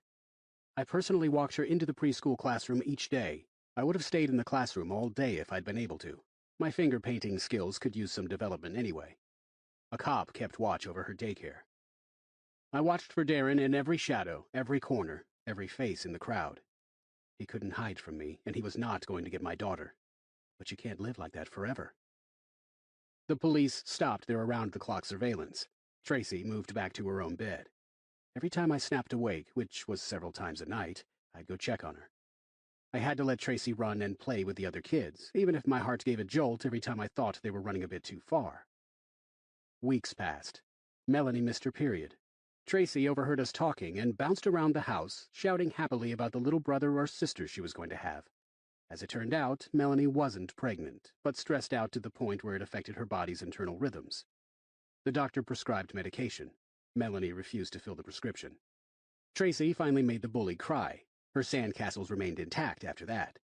I personally walked her into the preschool classroom each day. I would have stayed in the classroom all day if I'd been able to. My finger painting skills could use some development anyway. A cop kept watch over her daycare. I watched for Darren in every shadow, every corner, every face in the crowd. He couldn't hide from me, and he was not going to get my daughter. But you can't live like that forever. The police stopped their around-the-clock surveillance. Tracy moved back to her own bed. Every time I snapped awake, which was several times a night, I'd go check on her. I had to let Tracy run and play with the other kids, even if my heart gave a jolt every time I thought they were running a bit too far. Weeks passed. Melanie missed her period. Tracy overheard us talking and bounced around the house, shouting happily about the little brother or sister she was going to have. As it turned out, Melanie wasn't pregnant, but stressed out to the point where it affected her body's internal rhythms. The doctor prescribed medication. Melanie refused to fill the prescription. Tracy finally made the bully cry. Her sandcastles remained intact after that.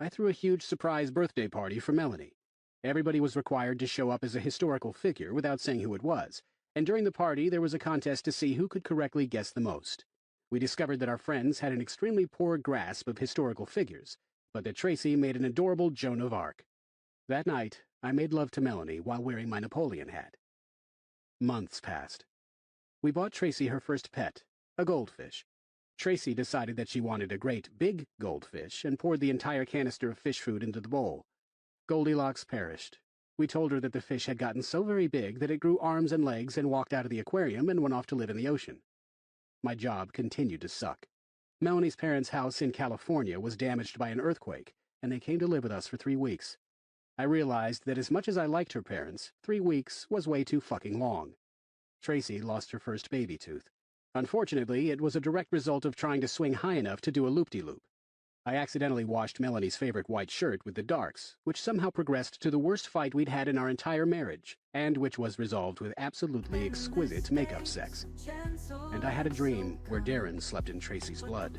I threw a huge surprise birthday party for Melanie. Everybody was required to show up as a historical figure without saying who it was, and during the party there was a contest to see who could correctly guess the most. We discovered that our friends had an extremely poor grasp of historical figures, but that Tracy made an adorable Joan of Arc. That night, I made love to Melanie while wearing my Napoleon hat. Months passed. We bought Tracy her first pet, a goldfish. Tracy decided that she wanted a great big goldfish and poured the entire canister of fish food into the bowl. Goldilocks perished. We told her that the fish had gotten so very big that it grew arms and legs and walked out of the aquarium and went off to live in the ocean. My job continued to suck. Melanie's parents' house in California was damaged by an earthquake, and they came to live with us for 3 weeks. I realized that as much as I liked her parents, 3 weeks was way too fucking long. Tracy lost her first baby tooth. Unfortunately, it was a direct result of trying to swing high enough to do a loop-de-loop. I accidentally washed Melanie's favorite white shirt with the darks, which somehow progressed to the worst fight we'd had in our entire marriage, and which was resolved with absolutely exquisite makeup sex. And I had a dream where Darren slept in Tracy's blood.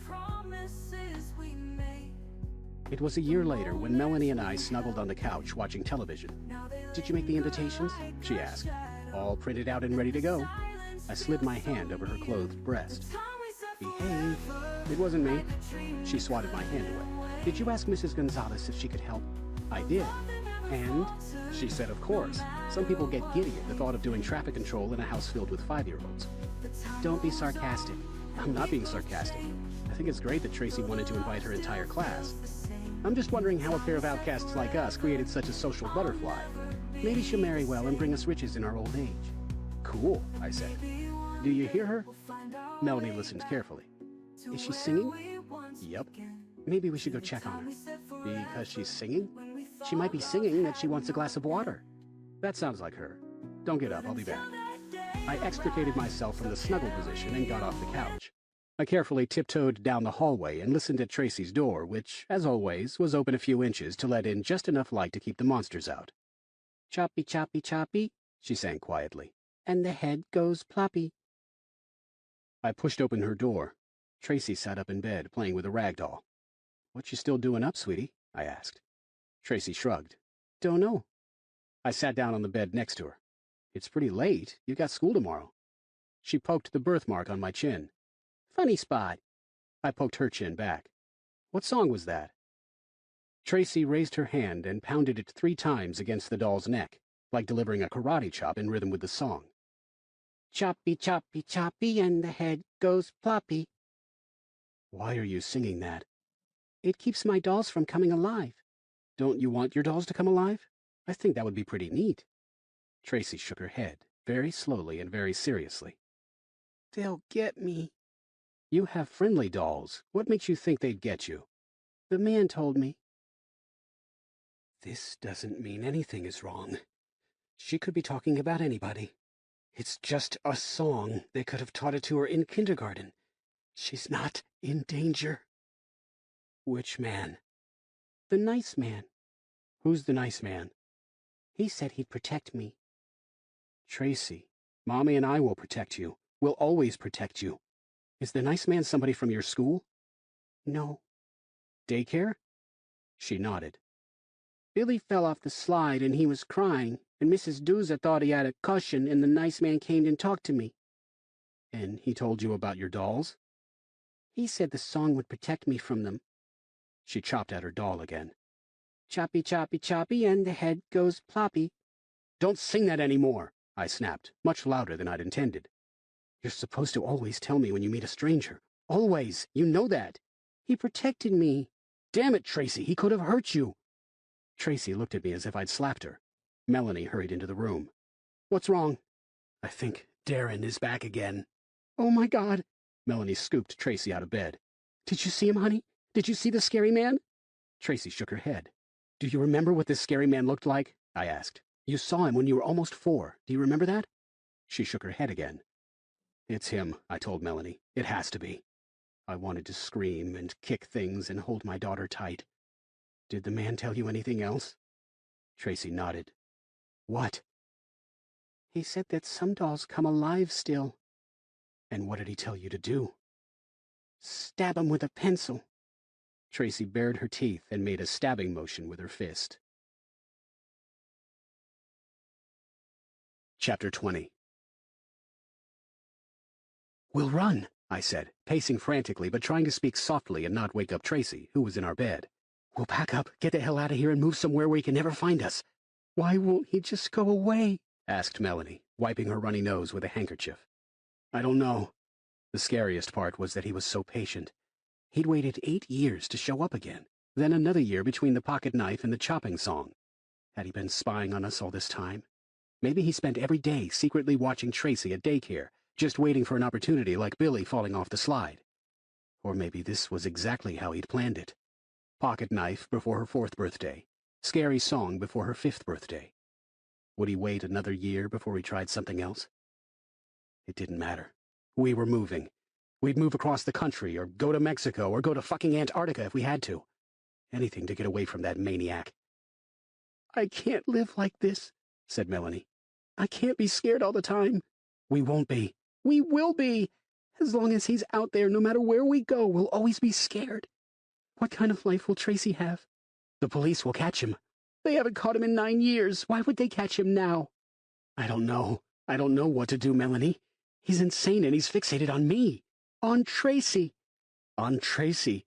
It was a year later when Melanie and I snuggled on the couch watching television. "Did you make the invitations?" she asked. "All printed out and ready to go." I slid my hand over her clothed breast. "Behave." "It wasn't me." She swatted my hand away. "Did you ask Mrs. Gonzalez if she could help?" "I did." "And?" She said, "Of course. Some people get giddy at the thought of doing traffic control in a house filled with 5-year-olds. "Don't be sarcastic." "I'm not being sarcastic. I think it's great that Tracy wanted to invite her entire class. I'm just wondering how a pair of outcasts like us created such a social butterfly. Maybe she'll marry well and bring us riches in our old age." "Cool," I said. "Do you hear her?" Melanie listened carefully. "Is she singing?" "Yep." "Maybe we should go check on her." "Because she's singing?" "She might be singing that she wants a glass of water." "That sounds like her. Don't get up, I'll be back." I extricated myself from the snuggle position and got off the couch. I carefully tiptoed down the hallway and listened at Tracy's door, which, as always, was open a few inches to let in just enough light to keep the monsters out. "Choppy, choppy, choppy," she sang quietly, "and the head goes ploppy." I pushed open her door. Tracy sat up in bed, playing with a rag doll. "What you still doing up, sweetie?" I asked. Tracy shrugged. "Don't know." I sat down on the bed next to her. "It's pretty late. You've got school tomorrow." She poked the birthmark on my chin. "Funny spot." I poked her chin back. "What song was that?" Tracy raised her hand and pounded it 3 times against the doll's neck, like delivering a karate chop in rhythm with the song. "Choppy, choppy, choppy, and the head goes ploppy." "Why are you singing that?" "It keeps my dolls from coming alive." "Don't you want your dolls to come alive? I think that would be pretty neat." Tracy shook her head, very slowly and very seriously. "They'll get me." "You have friendly dolls. What makes you think they'd get you?" "The man told me." This doesn't mean anything is wrong. She could be talking about anybody. It's just a song. They could have taught it to her in kindergarten. She's not in danger. "Which man?" "The nice man." "Who's the nice man?" "He said he'd protect me." "Tracy, Mommy and I will protect you. We'll always protect you. Is the nice man somebody from your school?" "No." "Daycare?" She nodded. "Billy fell off the slide and he was crying, and Mrs. Dooza thought he had a cushion, and the nice man came and talked to me." "And he told you about your dolls?" "He said the song would protect me from them." She chopped at her doll again. "Choppy, choppy, choppy, and the head goes ploppy." "Don't sing that anymore," I snapped, much louder than I'd intended. "You're supposed to always tell me when you meet a stranger. Always. You know that." "He protected me." "Damn it, Tracy, he could have hurt you." Tracy looked at me as if I'd slapped her. Melanie hurried into the room. "What's wrong?" "I think Darren is back again." "Oh, my God." Melanie scooped Tracy out of bed. "Did you see him, honey? Did you see the scary man?" Tracy shook her head. "Do you remember what this scary man looked like?" I asked. "You saw him when you were almost 4. Do you remember that?" She shook her head again. "It's him," I told Melanie. "It has to be." I wanted to scream and kick things and hold my daughter tight. "Did the man tell you anything else?" Tracy nodded. "What?" "He said that some dolls come alive still." "And what did he tell you to do?" "Stab 'em with a pencil." Tracy bared her teeth and made a stabbing motion with her fist. Chapter 20. "We'll run," I said, pacing frantically but trying to speak softly and not wake up Tracy, who was in our bed. "We'll pack up, get the hell out of here, and move somewhere where he can never find us." "Why won't he just go away?" asked Melanie, wiping her runny nose with a handkerchief. "I don't know." The scariest part was that he was so patient. He'd waited 8 years to show up again, then another year between the pocket knife and the chopping song. Had he been spying on us all this time? Maybe he spent every day secretly watching Tracy at daycare, just waiting for an opportunity like Billy falling off the slide. Or maybe this was exactly how he'd planned it. Pocket knife before her 4th birthday. Scary song before her 5th birthday. Would he wait another year before he tried something else? It didn't matter. We were moving. We'd move across the country, or go to Mexico, or go to fucking Antarctica if we had to. Anything to get away from that maniac. "I can't live like this," said Melanie. "I can't be scared all the time." "We won't be." "We will be. As long as he's out there, no matter where we go, we'll always be scared. What kind of life will Tracy have?" "The police will catch him." "They haven't caught him in 9 years. Why would they catch him now?" "I don't know. I don't know what to do, Melanie. He's insane and he's fixated on me. On Tracy." "On Tracy.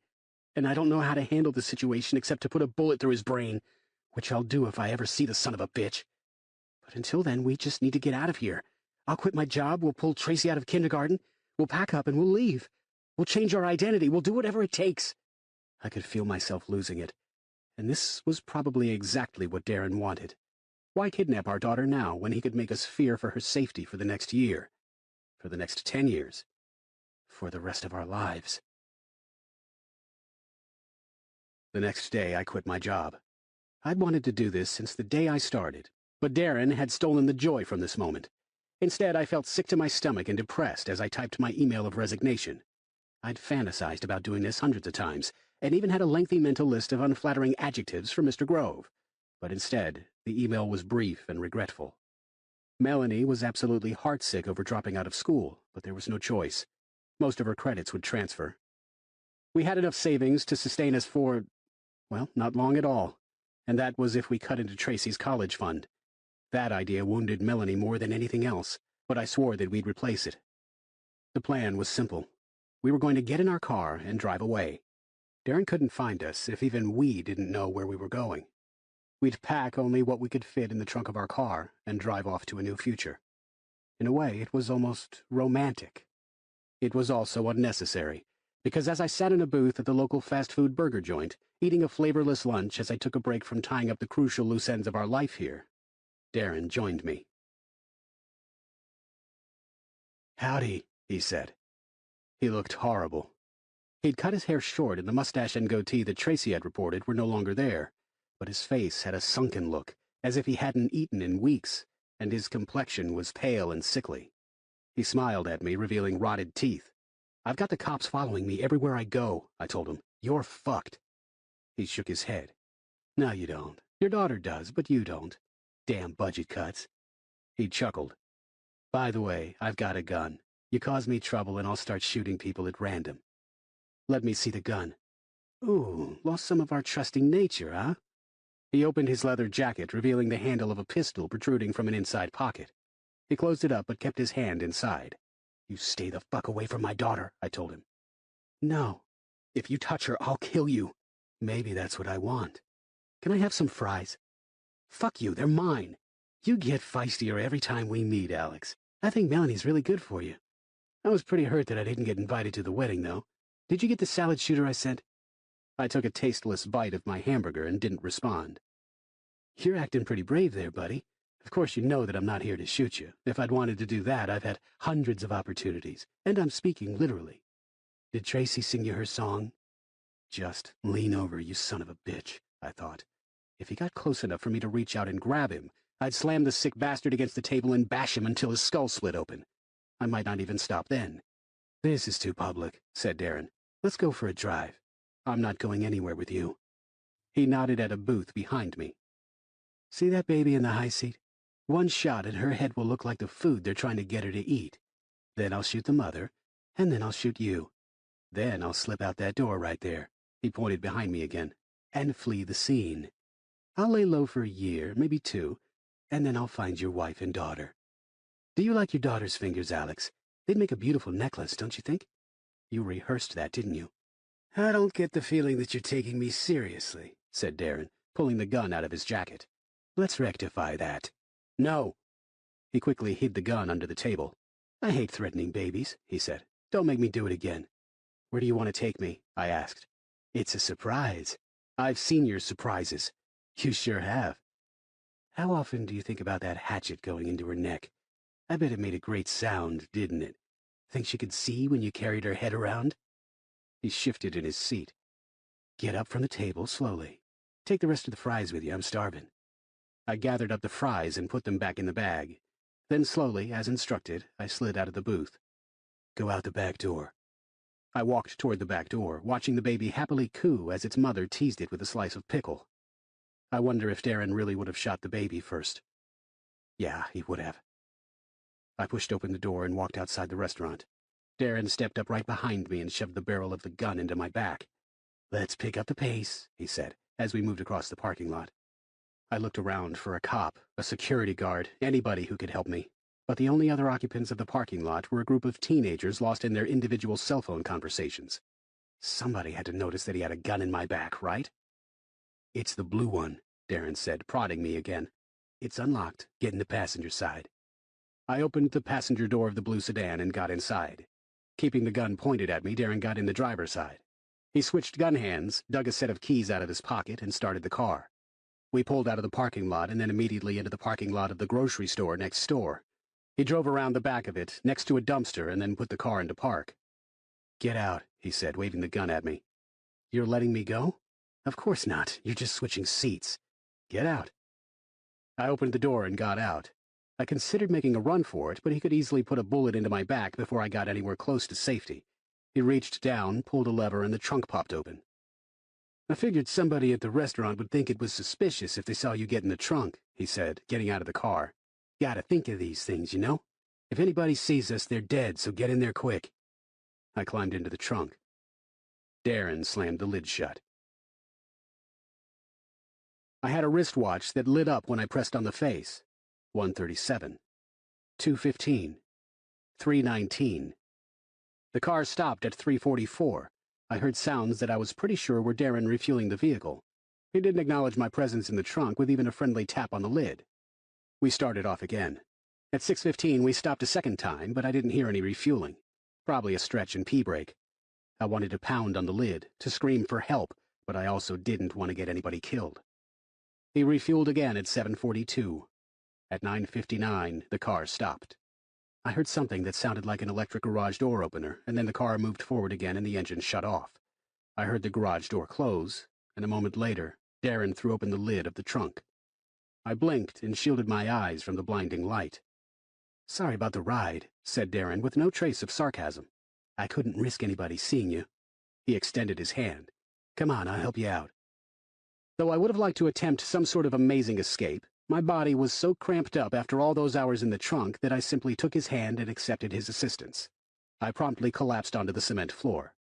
And I don't know how to handle the situation except to put a bullet through his brain, which I'll do if I ever see the son of a bitch. But until then, we just need to get out of here. I'll quit my job, we'll pull Tracy out of kindergarten, we'll pack up and we'll leave. We'll change our identity, we'll do whatever it takes." I could feel myself losing it. And this was probably exactly what Darren wanted. Why kidnap our daughter now when he could make us fear for her safety for the next year? For the next 10 years? For the rest of our lives? The next day, I quit my job. I'd wanted to do this since the day I started, but Darren had stolen the joy from this moment. Instead, I felt sick to my stomach and depressed as I typed my email of resignation. I'd fantasized about doing this hundreds of times, and even had a lengthy mental list of unflattering adjectives for Mr. Grove. But instead, the email was brief and regretful. Melanie was absolutely heartsick over dropping out of school, but there was no choice. Most of her credits would transfer. We had enough savings to sustain us for, well, not long at all. And that was if we cut into Tracy's college fund. That idea wounded Melanie more than anything else, but I swore that we'd replace it. The plan was simple. We were going to get in our car and drive away. Darren couldn't find us if even we didn't know where we were going. We'd pack only what we could fit in the trunk of our car and drive off to a new future. In a way, it was almost romantic. It was also unnecessary, because as I sat in a booth at the local fast food burger joint, eating a flavorless lunch as I took a break from tying up the crucial loose ends of our life here, Darren joined me. "Howdy," he said. He looked horrible. He'd cut his hair short, and the mustache and goatee that Tracy had reported were no longer there, but his face had a sunken look, as if he hadn't eaten in weeks, and his complexion was pale and sickly. He smiled at me, revealing rotted teeth. "I've got the cops following me everywhere I go," I told him. "You're fucked." He shook his head. "No, you don't. Your daughter does, but you don't. Damn budget cuts." He chuckled. "By the way, I've got a gun. You cause me trouble and I'll start shooting people at random." "Let me see the gun." "Ooh, lost some of our trusting nature, huh?" He opened his leather jacket, revealing the handle of a pistol protruding from an inside pocket. He closed it up but kept his hand inside. "You stay the fuck away from my daughter," I told him. "No. If you touch her, I'll kill you." "Maybe that's what I want. Can I have some fries?" "Fuck you, they're mine." "You get feistier every time we meet, Alex. I think Melanie's really good for you." I was pretty hurt that I didn't get invited to the wedding, though. Did you get the salad shooter I sent? I took a tasteless bite of my hamburger and didn't respond. "You're acting pretty brave there, buddy. Of course you know that I'm not here to shoot you. If I'd wanted to do that, I've had hundreds of opportunities, and I'm speaking literally. Did Tracy sing you her song?" "Just lean over, you son of a bitch," I thought. If he got close enough for me to reach out and grab him, I'd slam the sick bastard against the table and bash him until his skull split open. I might not even stop then. "This is too public," said Darren. "Let's go for a drive. I'm not going anywhere with you." He nodded at a booth behind me. "See that baby in the high seat? One shot and her head will look like the food they're trying to get her to eat. Then I'll shoot the mother, and then I'll shoot you. Then I'll slip out that door right there," he pointed behind me again, "and flee the scene. I'll lay low for a year, maybe 2, and then I'll find your wife and daughter. Do you like your daughter's fingers, Alex? They'd make a beautiful necklace, don't you think? You rehearsed that, didn't you?" "I don't get the feeling that you're taking me seriously," said Darren, pulling the gun out of his jacket. "Let's rectify that." "No." He quickly hid the gun under the table. "I hate threatening babies," he said. "Don't make me do it again." "Where do you want to take me?" I asked. "It's a surprise. I've seen your surprises." "You sure have." "How often do you think about that hatchet going into her neck? I bet it made a great sound, didn't it? Think she could see when you carried her head around?" He shifted in his seat. Get up from the table slowly. Take the rest of the fries with you, I'm starving. I gathered up the fries and put them back in the bag. Then slowly, as instructed, I slid out of the booth. Go out the back door. I walked toward the back door, watching the baby happily coo as its mother teased it with a slice of pickle. I wonder if Darren really would have shot the baby first. Yeah, he would have. I pushed open the door and walked outside the restaurant. Darren stepped up right behind me and shoved the barrel of the gun into my back. Let's pick up the pace, he said, as we moved across the parking lot. I looked around for a cop, a security guard, anybody who could help me. But the only other occupants of the parking lot were a group of teenagers lost in their individual cell phone conversations. Somebody had to notice that he had a gun in my back, right? It's the blue one, Darren said, prodding me again. It's unlocked. Get in the passenger side. I opened the passenger door of the blue sedan and got inside. Keeping the gun pointed at me, Darren got in the driver's side. He switched gun hands, dug a set of keys out of his pocket, and started the car. We pulled out of the parking lot and then immediately into the parking lot of the grocery store next door. He drove around the back of it, next to a dumpster, and then put the car into park. Get out, he said, waving the gun at me. You're letting me go? Of course not. You're just switching seats. Get out. I opened the door and got out. I considered making a run for it, but he could easily put a bullet into my back before I got anywhere close to safety. He reached down, pulled a lever, and the trunk popped open. I figured somebody at the restaurant would think it was suspicious if they saw you get in the trunk, he said, getting out of the car. Gotta think of these things, you know? If anybody sees us, they're dead, so get in there quick. I climbed into the trunk. Darren slammed the lid shut. I had a wristwatch that lit up when I pressed on the face. 1:37. 2:15. 3:19. The car stopped at 3:44. I heard sounds that I was pretty sure were Darren refueling the vehicle. He didn't acknowledge my presence in the trunk with even a friendly tap on the lid. We started off again. At 6:15 we stopped a second time, but I didn't hear any refueling. Probably a stretch and pee break. I wanted to pound on the lid, to scream for help, but I also didn't want to get anybody killed. He refueled again at 7:42. At 9:59, the car stopped. I heard something that sounded like an electric garage door opener, and then the car moved forward again and the engine shut off. I heard the garage door close, and a moment later, Darren threw open the lid of the trunk. I blinked and shielded my eyes from the blinding light. Sorry about the ride, said Darren with no trace of sarcasm. I couldn't risk anybody seeing you. He extended his hand. Come on, I'll help you out. Though I would have liked to attempt some sort of amazing escape, my body was so cramped up after all those hours in the trunk that I simply took his hand and accepted his assistance. I promptly collapsed onto the cement floor.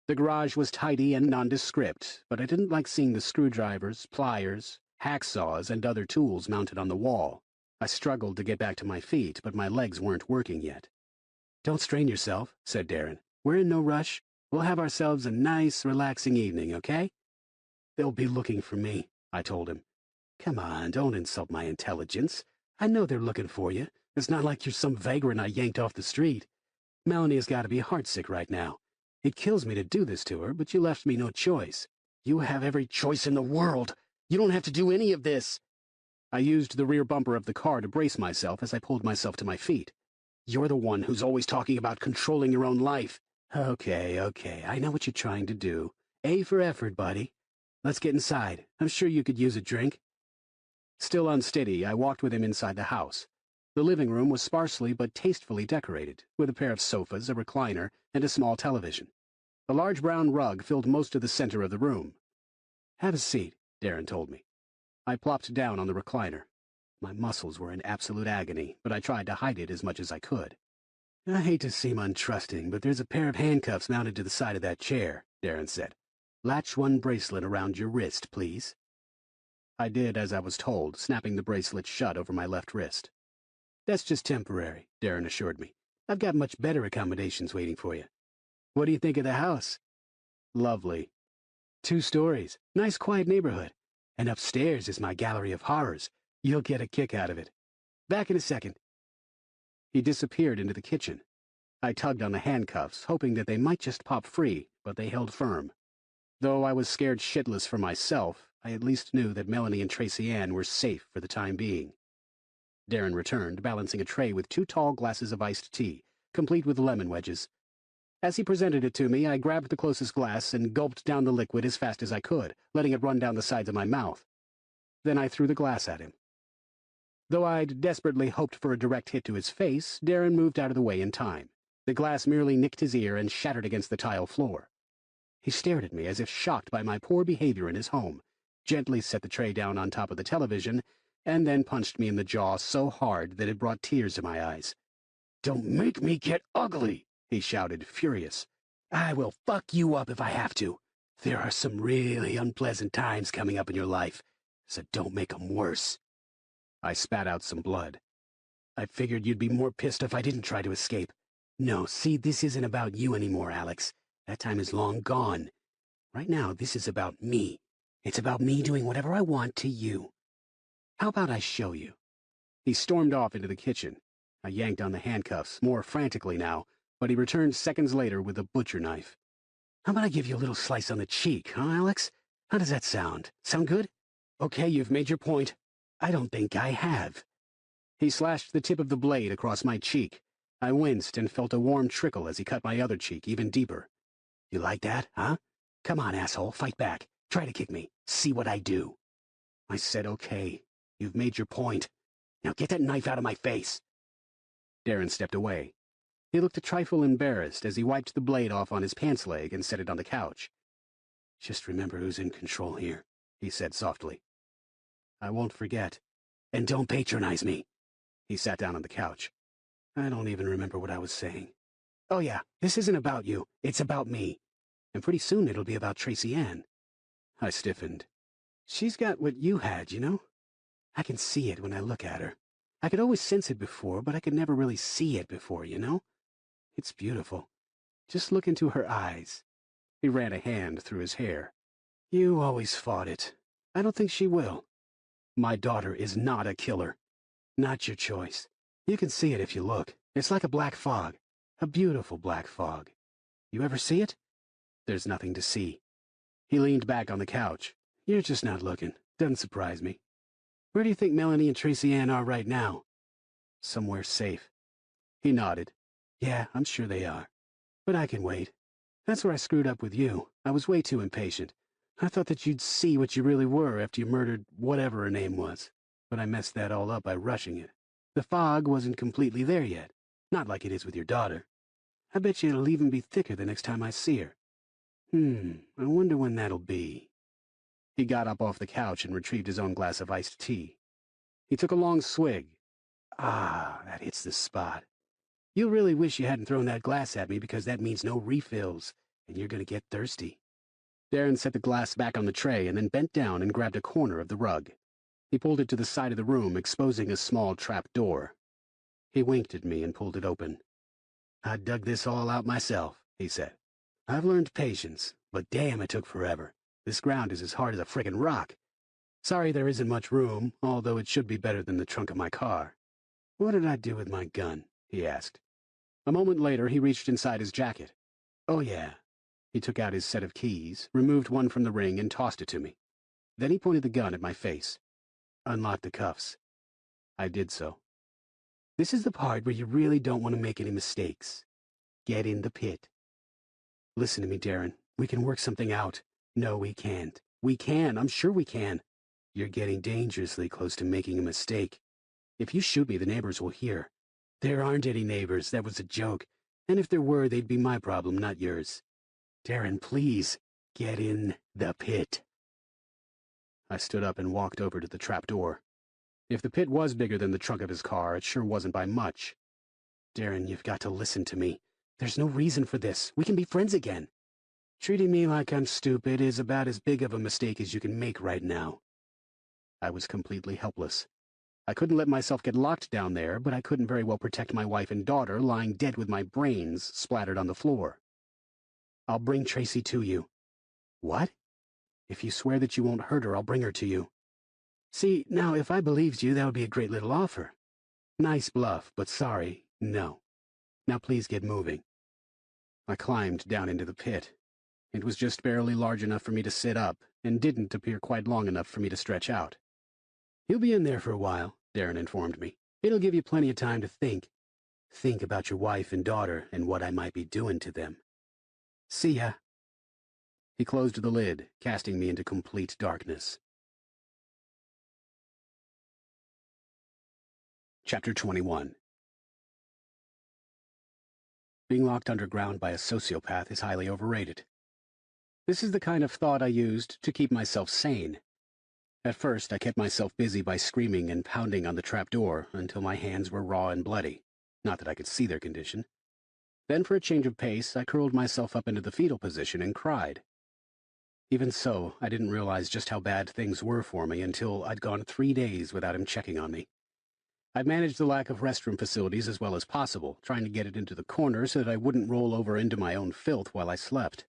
The garage was tidy and nondescript, but I didn't like seeing the screwdrivers, pliers, hacksaws, and other tools mounted on the wall. I struggled to get back to my feet, but my legs weren't working yet. Don't strain yourself, said Darren. We're in no rush. We'll have ourselves a nice, relaxing evening, okay? They'll be looking for me, I told him. Come on, don't insult my intelligence. I know they're looking for you. It's not like you're some vagrant I yanked off the street. Melanie has got to be heartsick right now. It kills me to do this to her, but you left me no choice. You have every choice in the world. You don't have to do any of this. I used the rear bumper of the car to brace myself as I pulled myself to my feet. You're the one who's always talking about controlling your own life. Okay, I know what you're trying to do. A for effort, buddy. Let's get inside. I'm sure you could use a drink. Still unsteady, I walked with him inside the house. The living room was sparsely but tastefully decorated, with a pair of sofas, a recliner, and a small television. A large brown rug filled most of the center of the room. Have a seat, Darren told me. I plopped down on the recliner. My muscles were in absolute agony, but I tried to hide it as much as I could. I hate to seem untrusting, but there's a pair of handcuffs mounted to the side of that chair, Darren said. Latch one bracelet around your wrist, please. I did as I was told, snapping the bracelet shut over my left wrist. That's just temporary, Darren assured me. I've got much better accommodations waiting for you. What do you think of the house? Lovely. 2 stories. Nice quiet neighborhood. And upstairs is my gallery of horrors. You'll get a kick out of it. Back in a second. He disappeared into the kitchen. I tugged on the handcuffs, hoping that they might just pop free, but they held firm. Though I was scared shitless for myself, I at least knew that Melanie and Tracy Ann were safe for the time being. Darren returned, balancing a tray with 2 tall glasses of iced tea, complete with lemon wedges. As he presented it to me, I grabbed the closest glass and gulped down the liquid as fast as I could, letting it run down the sides of my mouth. Then I threw the glass at him. Though I'd desperately hoped for a direct hit to his face, Darren moved out of the way in time. The glass merely nicked his ear and shattered against the tile floor. He stared at me as if shocked by my poor behavior in his home, gently set the tray down on top of the television, and then punched me in the jaw so hard that it brought tears to my eyes. "Don't make me get ugly," he shouted, furious. "I will fuck you up if I have to. There are some really unpleasant times coming up in your life, so don't make them worse." I spat out some blood. "I figured you'd be more pissed if I didn't try to escape. No, see, this isn't about you anymore, Alex. That time is long gone. Right now, this is about me. It's about me doing whatever I want to you. How about I show you?" He stormed off into the kitchen. I yanked on the handcuffs, more frantically now, but he returned seconds later with a butcher knife. "How about I give you a little slice on the cheek, huh, Alex? How does that sound? Sound good? Okay, you've made your point. I don't think I have." He slashed the tip of the blade across my cheek. I winced and felt a warm trickle as he cut my other cheek even deeper. "You like that, huh? Come on, asshole, fight back. Try to kick me. See what I do." I said, "Okay. You've made your point. Now get that knife out of my face." Darren stepped away. He looked a trifle embarrassed as he wiped the blade off on his pants leg and set it on the couch. "Just remember who's in control here," he said softly. "I won't forget. And don't patronize me." He sat down on the couch. I don't even remember what I was saying. "Oh yeah, this isn't about you. It's about me. And pretty soon it'll be about Tracy Ann." I stiffened. "She's got what you had, you know? I can see it when I look at her. I could always sense it before, but I could never really see it before, you know? It's beautiful. Just look into her eyes." He ran a hand through his hair. "You always fought it. I don't think she will. My daughter is not a killer. Not your choice. You can see it if you look. It's like a black fog. A beautiful black fog. You ever see it? There's nothing to see." He leaned back on the couch. "You're just not looking. Doesn't surprise me. Where do you think Melanie and Tracy Ann are right now?" "Somewhere safe." He nodded. "Yeah, I'm sure they are. But I can wait. That's where I screwed up with you. I was way too impatient. I thought that you'd see what you really were after you murdered whatever her name was. But I messed that all up by rushing it. The fog wasn't completely there yet. Not like it is with your daughter. I bet you it'll even be thicker the next time I see her. I wonder when that'll be." He got up off the couch and retrieved his own glass of iced tea. He took a long swig. "Ah, that hits the spot. You'll really wish you hadn't thrown that glass at me because that means no refills, and you're going to get thirsty." Darren set the glass back on the tray and then bent down and grabbed a corner of the rug. He pulled it to the side of the room, exposing a small trap door. He winked at me and pulled it open. "I dug this all out myself," he said. "I've learned patience, but damn, it took forever. This ground is as hard as a frickin' rock. Sorry there isn't much room, although it should be better than the trunk of my car." "What did I do with my gun?" he asked. A moment later, he reached inside his jacket. "Oh, yeah." He took out his set of keys, removed one from the ring, and tossed it to me. Then he pointed the gun at my face. "Unlock the cuffs." I did so. "This is the part where you really don't want to make any mistakes. Get in the pit." "Listen to me, Darren. We can work something out." "No, we can't." "We can. I'm sure we can." "You're getting dangerously close to making a mistake. If you shoot me, the neighbors will hear." "There aren't any neighbors. That was a joke. And if there were, they'd be my problem, not yours." "Darren, please. Get in the pit." I stood up and walked over to the trap door. If the pit was bigger than the trunk of his car, it sure wasn't by much. "Darren, you've got to listen to me. There's no reason for this. We can be friends again. Treating me like I'm stupid is about as big of a mistake as you can make right now." I was completely helpless. I couldn't let myself get locked down there, but I couldn't very well protect my wife and daughter lying dead with my brains splattered on the floor. "I'll bring Tracy to you." "What?" "If you swear that you won't hurt her, I'll bring her to you." See, now, if I believed you, that would be a great little offer. Nice bluff, but sorry, no. Now please get moving. I climbed down into the pit. It was just barely large enough for me to sit up, and didn't appear quite long enough for me to stretch out. "You'll be in there for a while," Darren informed me. "It'll give you plenty of time to think. Think about your wife and daughter and what I might be doing to them." See ya. He closed the lid, casting me into complete darkness. Chapter 21. Being locked underground by a sociopath is highly overrated. This is the kind of thought I used to keep myself sane. At first, I kept myself busy by screaming and pounding on the trapdoor until my hands were raw and bloody. Not that I could see their condition. Then, for a change of pace, I curled myself up into the fetal position and cried. Even so, I didn't realize just how bad things were for me until I'd gone 3 days without him checking on me. I'd managed the lack of restroom facilities as well as possible, trying to get it into the corner so that I wouldn't roll over into my own filth while I slept.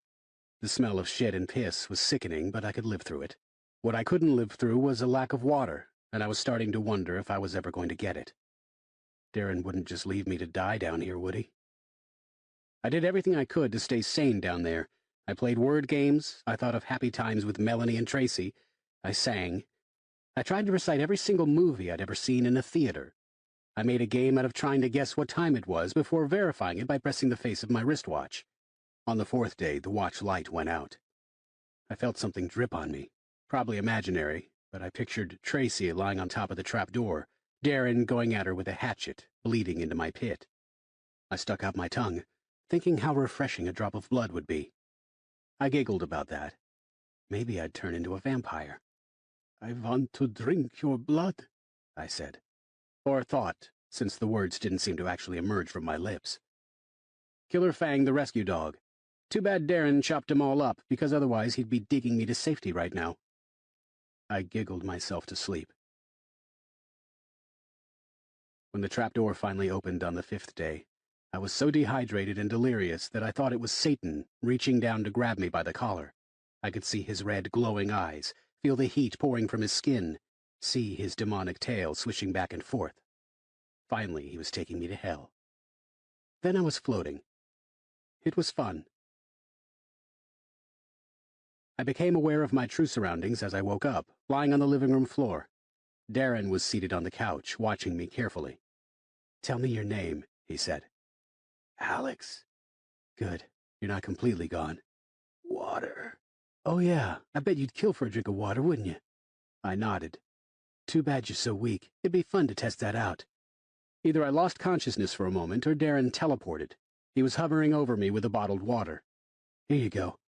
The smell of shit and piss was sickening, but I could live through it. What I couldn't live through was a lack of water, and I was starting to wonder if I was ever going to get it. Darren wouldn't just leave me to die down here, would he? I did everything I could to stay sane down there. I played word games, I thought of happy times with Melanie and Tracy, I sang. I tried to recite every single movie I'd ever seen in a theater. I made a game out of trying to guess what time it was before verifying it by pressing the face of my wristwatch. On the 4th day, the watch light went out. I felt something drip on me. Probably imaginary, but I pictured Tracy lying on top of the trapdoor, Darren going at her with a hatchet, bleeding into my pit. I stuck out my tongue, thinking how refreshing a drop of blood would be. I giggled about that. Maybe I'd turn into a vampire. "I want to drink your blood," I said. Or thought, since the words didn't seem to actually emerge from my lips. Killer Fang, the rescue dog. Too bad Darren chopped them all up, because otherwise he'd be digging me to safety right now. I giggled myself to sleep. When the trapdoor finally opened on the 5th day, I was so dehydrated and delirious that I thought it was Satan reaching down to grab me by the collar. I could see his red, glowing eyes, feel the heat pouring from his skin, see his demonic tail swishing back and forth. Finally, he was taking me to hell. Then I was floating. It was fun. I became aware of my true surroundings as I woke up, lying on the living room floor. Darren was seated on the couch, watching me carefully. "Tell me your name," he said. "Alex." "Good. You're not completely gone." "Water." "Oh yeah, I bet you'd kill for a drink of water, wouldn't you?" I nodded. "Too bad you're so weak. It'd be fun to test that out." Either I lost consciousness for a moment, or Darren teleported. He was hovering over me with a bottled water. "Here you go."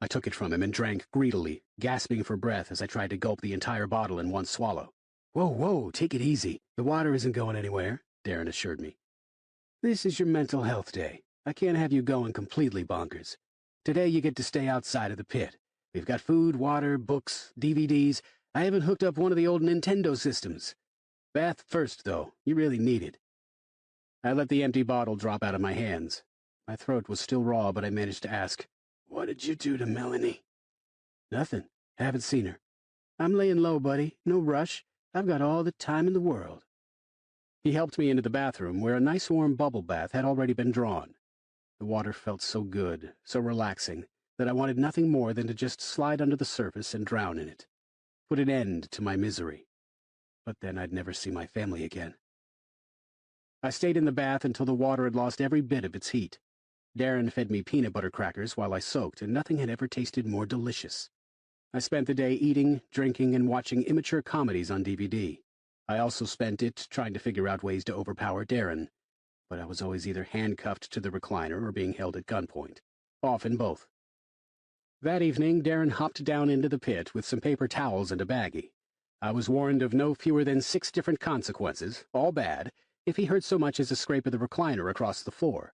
I took it from him and drank greedily, gasping for breath as I tried to gulp the entire bottle in one swallow. Whoa, take it easy. The water isn't going anywhere," Darren assured me. "This is your mental health day. I can't have you going completely bonkers. Today you get to stay outside of the pit. We've got food, water, books, DVDs. I haven't hooked up one of the old Nintendo systems. Bath first, though. You really need it." I let the empty bottle drop out of my hands. My throat was still raw, but I managed to ask, "What did you do to Melanie?" "Nothing. Haven't seen her. I'm laying low, buddy. No rush. I've got all the time in the world." He helped me into the bathroom, where a nice warm bubble bath had already been drawn. The water felt so good, so relaxing, that I wanted nothing more than to just slide under the surface and drown in it. Put an end to my misery. But then I'd never see my family again. I stayed in the bath until the water had lost every bit of its heat. Darren fed me peanut butter crackers while I soaked, and nothing had ever tasted more delicious. I spent the day eating, drinking, and watching immature comedies on DVD. I also spent it trying to figure out ways to overpower Darren, but I was always either handcuffed to the recliner or being held at gunpoint. Often both. That evening, Darren hopped down into the pit with some paper towels and a baggie. I was warned of no fewer than 6 different consequences, all bad, if he heard so much as a scrape of the recliner across the floor.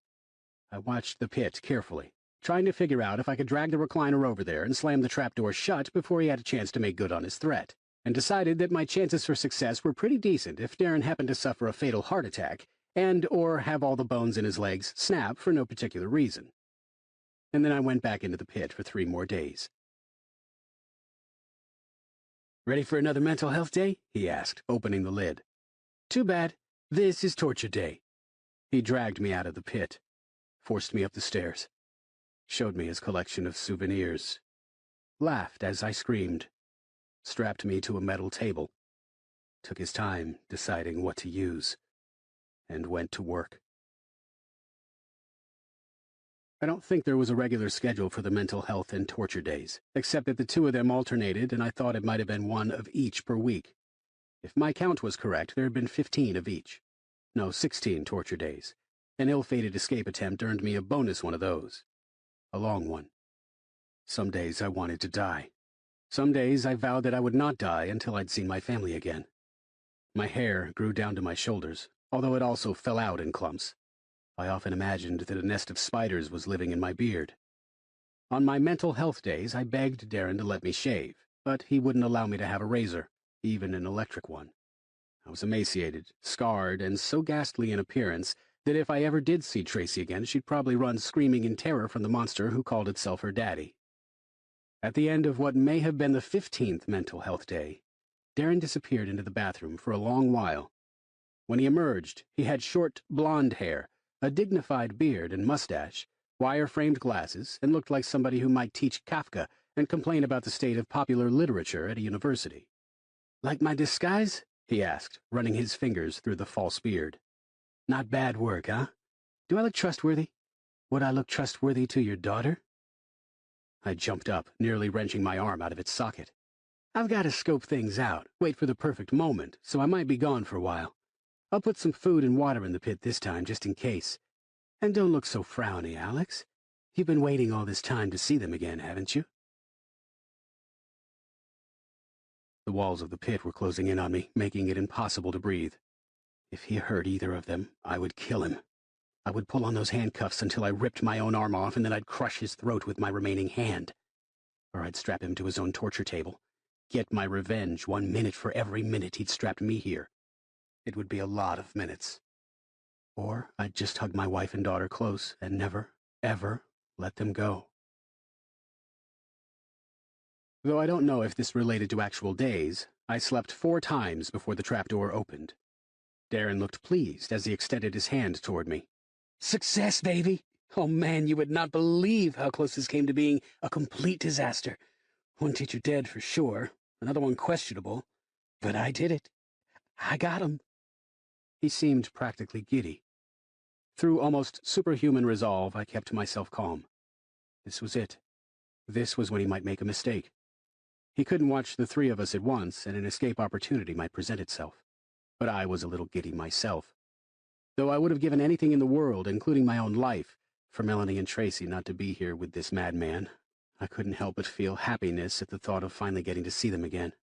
I watched the pit carefully, trying to figure out if I could drag the recliner over there and slam the trapdoor shut before he had a chance to make good on his threat, and decided that my chances for success were pretty decent if Darren happened to suffer a fatal heart attack and/or have all the bones in his legs snap for no particular reason. And then I went back into the pit for 3 more days. "Ready for another mental health day?" he asked, opening the lid. "Too bad. This is torture day." He dragged me out of the pit, forced me up the stairs, showed me his collection of souvenirs, laughed as I screamed, strapped me to a metal table, took his time deciding what to use, and went to work. I don't think there was a regular schedule for the mental health and torture days, except that the two of them alternated, and I thought it might have been one of each per week. If my count was correct, there had been 15 of each. No, 16 torture days. An ill-fated escape attempt earned me a bonus one of those. A long one. Some days I wanted to die. Some days I vowed that I would not die until I'd seen my family again. My hair grew down to my shoulders, although it also fell out in clumps. I often imagined that a nest of spiders was living in my beard. On my mental health days, I begged Darren to let me shave, but he wouldn't allow me to have a razor, even an electric one. I was emaciated, scarred, and so ghastly in appearance that if I ever did see Tracy again, she'd probably run screaming in terror from the monster who called itself her daddy. At the end of what may have been the 15th mental health day, Darren disappeared into the bathroom for a long while. When he emerged, he had short, blonde hair, a dignified beard and mustache, wire-framed glasses, and looked like somebody who might teach Kafka and complain about the state of popular literature at a university. "Like my disguise?" he asked, running his fingers through the false beard. "Not bad work, huh? Do I look trustworthy? Would I look trustworthy to your daughter?" I jumped up, nearly wrenching my arm out of its socket. "I've got to scope things out, wait for the perfect moment, so I might be gone for a while. I'll put some food and water in the pit this time, just in case. And don't look so frowny, Alex. You've been waiting all this time to see them again, haven't you?" The walls of the pit were closing in on me, making it impossible to breathe. If he hurt either of them, I would kill him. I would pull on those handcuffs until I ripped my own arm off, and then I'd crush his throat with my remaining hand. Or I'd strap him to his own torture table. Get my revenge 1 minute for every minute he'd strapped me here. It would be a lot of minutes. Or I'd just hug my wife and daughter close and never, ever let them go. Though I don't know if this related to actual days, I slept 4 times before the trapdoor opened. Darren looked pleased as he extended his hand toward me. "Success, baby! Oh man, you would not believe how close this came to being a complete disaster. One teacher dead for sure, another one questionable, but I did it. I got him." He seemed practically giddy. Through almost superhuman resolve, I kept myself calm. This was it. This was when he might make a mistake. He couldn't watch the 3 of us at once, and an escape opportunity might present itself. But I was a little giddy myself. Though I would have given anything in the world, including my own life, for Melanie and Tracy not to be here with this madman, I couldn't help but feel happiness at the thought of finally getting to see them again.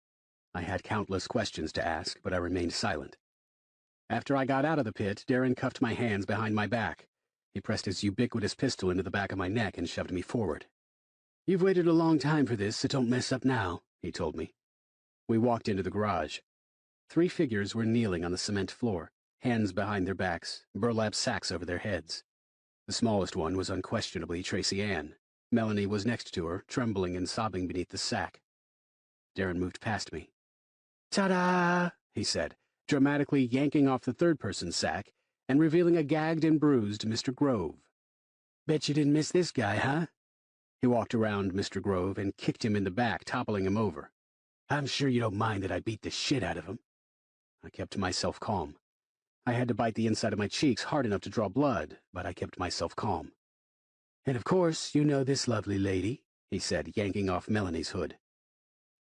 I had countless questions to ask, but I remained silent. After I got out of the pit, Darren cuffed my hands behind my back. He pressed his ubiquitous pistol into the back of my neck and shoved me forward. "You've waited a long time for this, so don't mess up now," he told me. We walked into the garage. 3 figures were kneeling on the cement floor, hands behind their backs, burlap sacks over their heads. The smallest one was unquestionably Tracy Ann. Melanie was next to her, trembling and sobbing beneath the sack. Darren moved past me. "Ta-da!" he said, dramatically yanking off the third-person sack and revealing a gagged and bruised Mr. Grove. "Bet you didn't miss this guy, huh?" He walked around Mr. Grove and kicked him in the back, toppling him over. "I'm sure you don't mind that I beat the shit out of him." I kept myself calm. I had to bite the inside of my cheeks hard enough to draw blood, but I kept myself calm. "And of course you know this lovely lady," he said, yanking off Melanie's hood.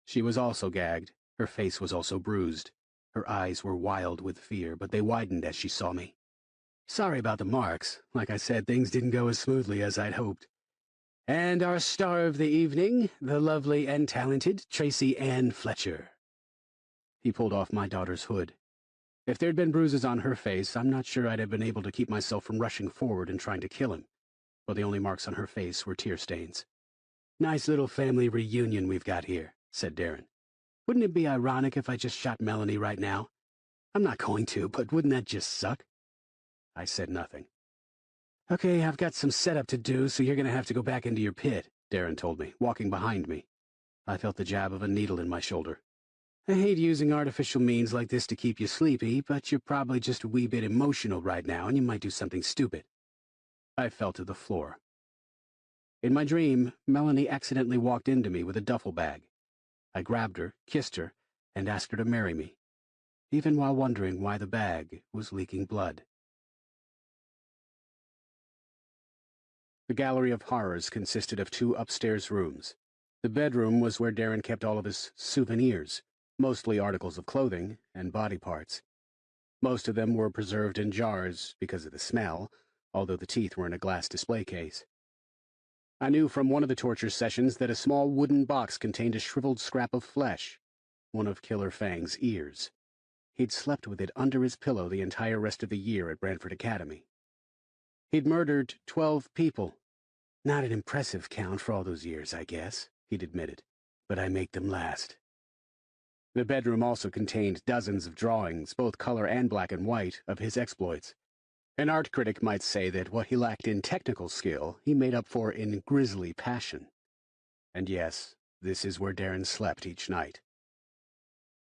She was also gagged. Her face was also bruised. Her eyes were wild with fear, but they widened as she saw me. "Sorry about the marks. Like I said, things didn't go as smoothly as I'd hoped. And our star of the evening, the lovely and talented Tracy Ann Fletcher." He pulled off my daughter's hood. If there'd been bruises on her face, I'm not sure I'd have been able to keep myself from rushing forward and trying to kill him, but the only marks on her face were tear stains. "Nice little family reunion we've got here," said Darren. "Wouldn't it be ironic if I just shot Melanie right now? I'm not going to, but wouldn't that just suck?" I said nothing. "Okay, I've got some setup to do, so you're going to have to go back into your pit," Darren told me, walking behind me. I felt the jab of a needle in my shoulder. "I hate using artificial means like this to keep you sleepy, but you're probably just a wee bit emotional right now, and you might do something stupid." I fell to the floor. In my dream, Melanie accidentally walked into me with a duffel bag. I grabbed her, kissed her, and asked her to marry me, even while wondering why the bag was leaking blood. The gallery of horrors consisted of 2 upstairs rooms. The bedroom was where Darren kept all of his souvenirs, mostly articles of clothing and body parts. Most of them were preserved in jars because of the smell, although the teeth were in a glass display case. I knew from one of the torture sessions that a small wooden box contained a shriveled scrap of flesh, one of Killer Fang's ears. He'd slept with it under his pillow the entire rest of the year at Brantford Academy. He'd murdered 12 people. Not an impressive count for all those years, I guess, he'd admitted, but I make them last. The bedroom also contained dozens of drawings, both color and black and white, of his exploits. An art critic might say that what he lacked in technical skill, he made up for in grisly passion. And yes, this is where Darren slept each night.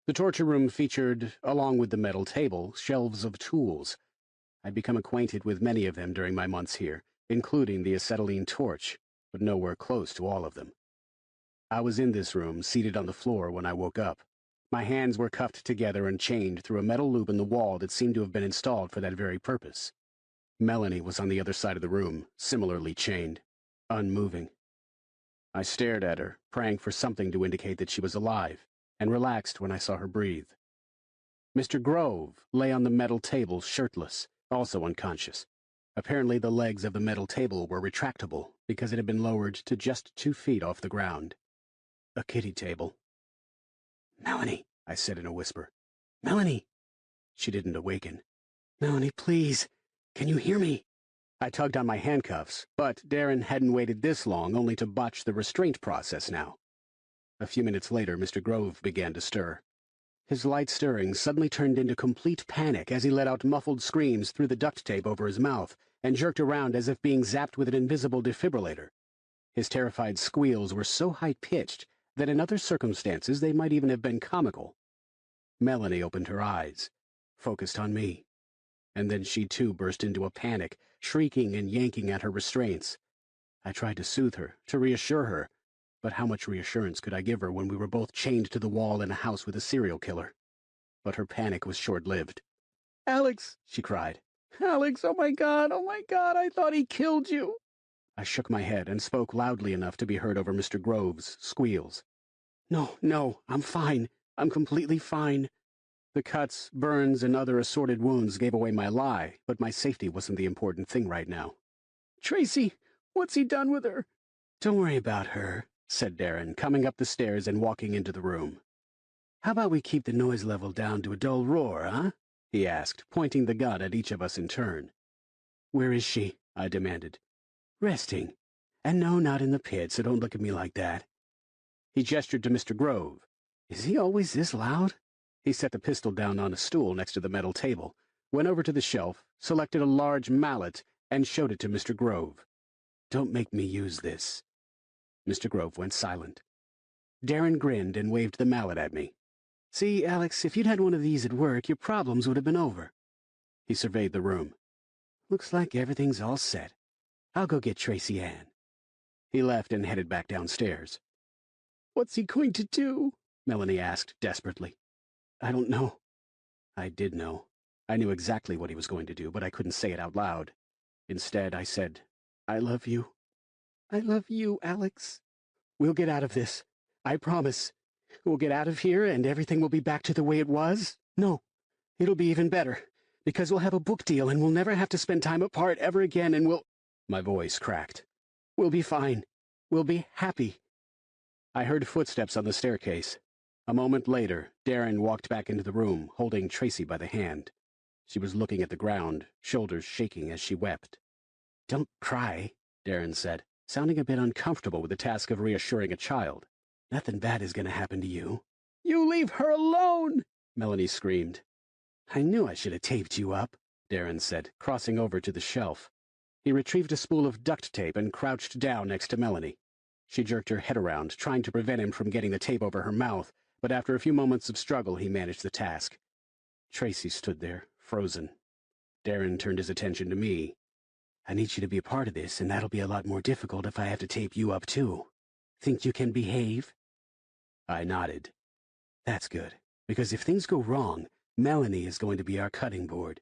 The torture room featured, along with the metal table, shelves of tools. I'd become acquainted with many of them during my months here, including the acetylene torch, but nowhere close to all of them. I was in this room, seated on the floor, when I woke up. My hands were cuffed together and chained through a metal loop in the wall that seemed to have been installed for that very purpose. Melanie was on the other side of the room, similarly chained, unmoving. I stared at her, praying for something to indicate that she was alive, and relaxed when I saw her breathe. Mr. Grove lay on the metal table shirtless, also unconscious. Apparently the legs of the metal table were retractable because it had been lowered to just 2 feet off the ground. A kiddie table. "Melanie," I said in a whisper. "Melanie!" She didn't awaken. "Melanie, please, can you hear me?" I tugged on my handcuffs, but Darren hadn't waited this long only to botch the restraint process now. A few minutes later, Mr. Grove began to stir. His light stirring suddenly turned into complete panic as he let out muffled screams through the duct tape over his mouth and jerked around as if being zapped with an invisible defibrillator. His terrified squeals were so high-pitched that in other circumstances they might even have been comical. Melanie opened her eyes, focused on me, and then she too burst into a panic, shrieking and yanking at her restraints. I tried to soothe her, to reassure her, but how much reassurance could I give her when we were both chained to the wall in a house with a serial killer? But her panic was short-lived. "Alex!" she cried. "Alex, oh my God, I thought he killed you!" I shook my head and spoke loudly enough to be heard over Mr. Grove's squeals. No, I'm fine. I'm completely fine." The cuts, burns, and other assorted wounds gave away my lie, but my safety wasn't the important thing right now. "Tracy, what's he done with her?" "Don't worry about her," said Darren, coming up the stairs and walking into the room. "How about we keep the noise level down to a dull roar, huh?" he asked, pointing the gun at each of us in turn. "Where is she?" I demanded. "Resting. And no, not in the pit, so don't look at me like that." He gestured to Mr. Grove. "Is he always this loud?" He set the pistol down on a stool next to the metal table, went over to the shelf, selected a large mallet, and showed it to Mr. Grove. "Don't make me use this." Mr. Grove went silent. Darren grinned and waved the mallet at me. "See, Alex, if you'd had one of these at work, your problems would have been over." He surveyed the room. "Looks like everything's all set. I'll go get Tracy Ann." He left and headed back downstairs. "What's he going to do?" Melanie asked desperately. "I don't know." I did know. I knew exactly what he was going to do, but I couldn't say it out loud. Instead, I said, "I love you." "I love you, Alex." "We'll get out of this. I promise. We'll get out of here and everything will be back to the way it was. No, it'll be even better, because we'll have a book deal and we'll never have to spend time apart ever again and we'll—" My voice cracked. "We'll be fine. We'll be happy." I heard footsteps on the staircase. A moment later, Darren walked back into the room, holding Tracy by the hand. She was looking at the ground, shoulders shaking as she wept. "Don't cry," Darren said, sounding a bit uncomfortable with the task of reassuring a child. "Nothing bad is going to happen to you." "You leave her alone!" Melanie screamed. "I knew I should have taped you up," Darren said, crossing over to the shelf. He retrieved a spool of duct tape and crouched down next to Melanie. She jerked her head around, trying to prevent him from getting the tape over her mouth, but after a few moments of struggle he managed the task. Tracy stood there, frozen. Darren turned his attention to me. "I need you to be a part of this, and that'll be a lot more difficult if I have to tape you up too. Think you can behave?" I nodded. "That's good, because if things go wrong, Melanie is going to be our cutting board."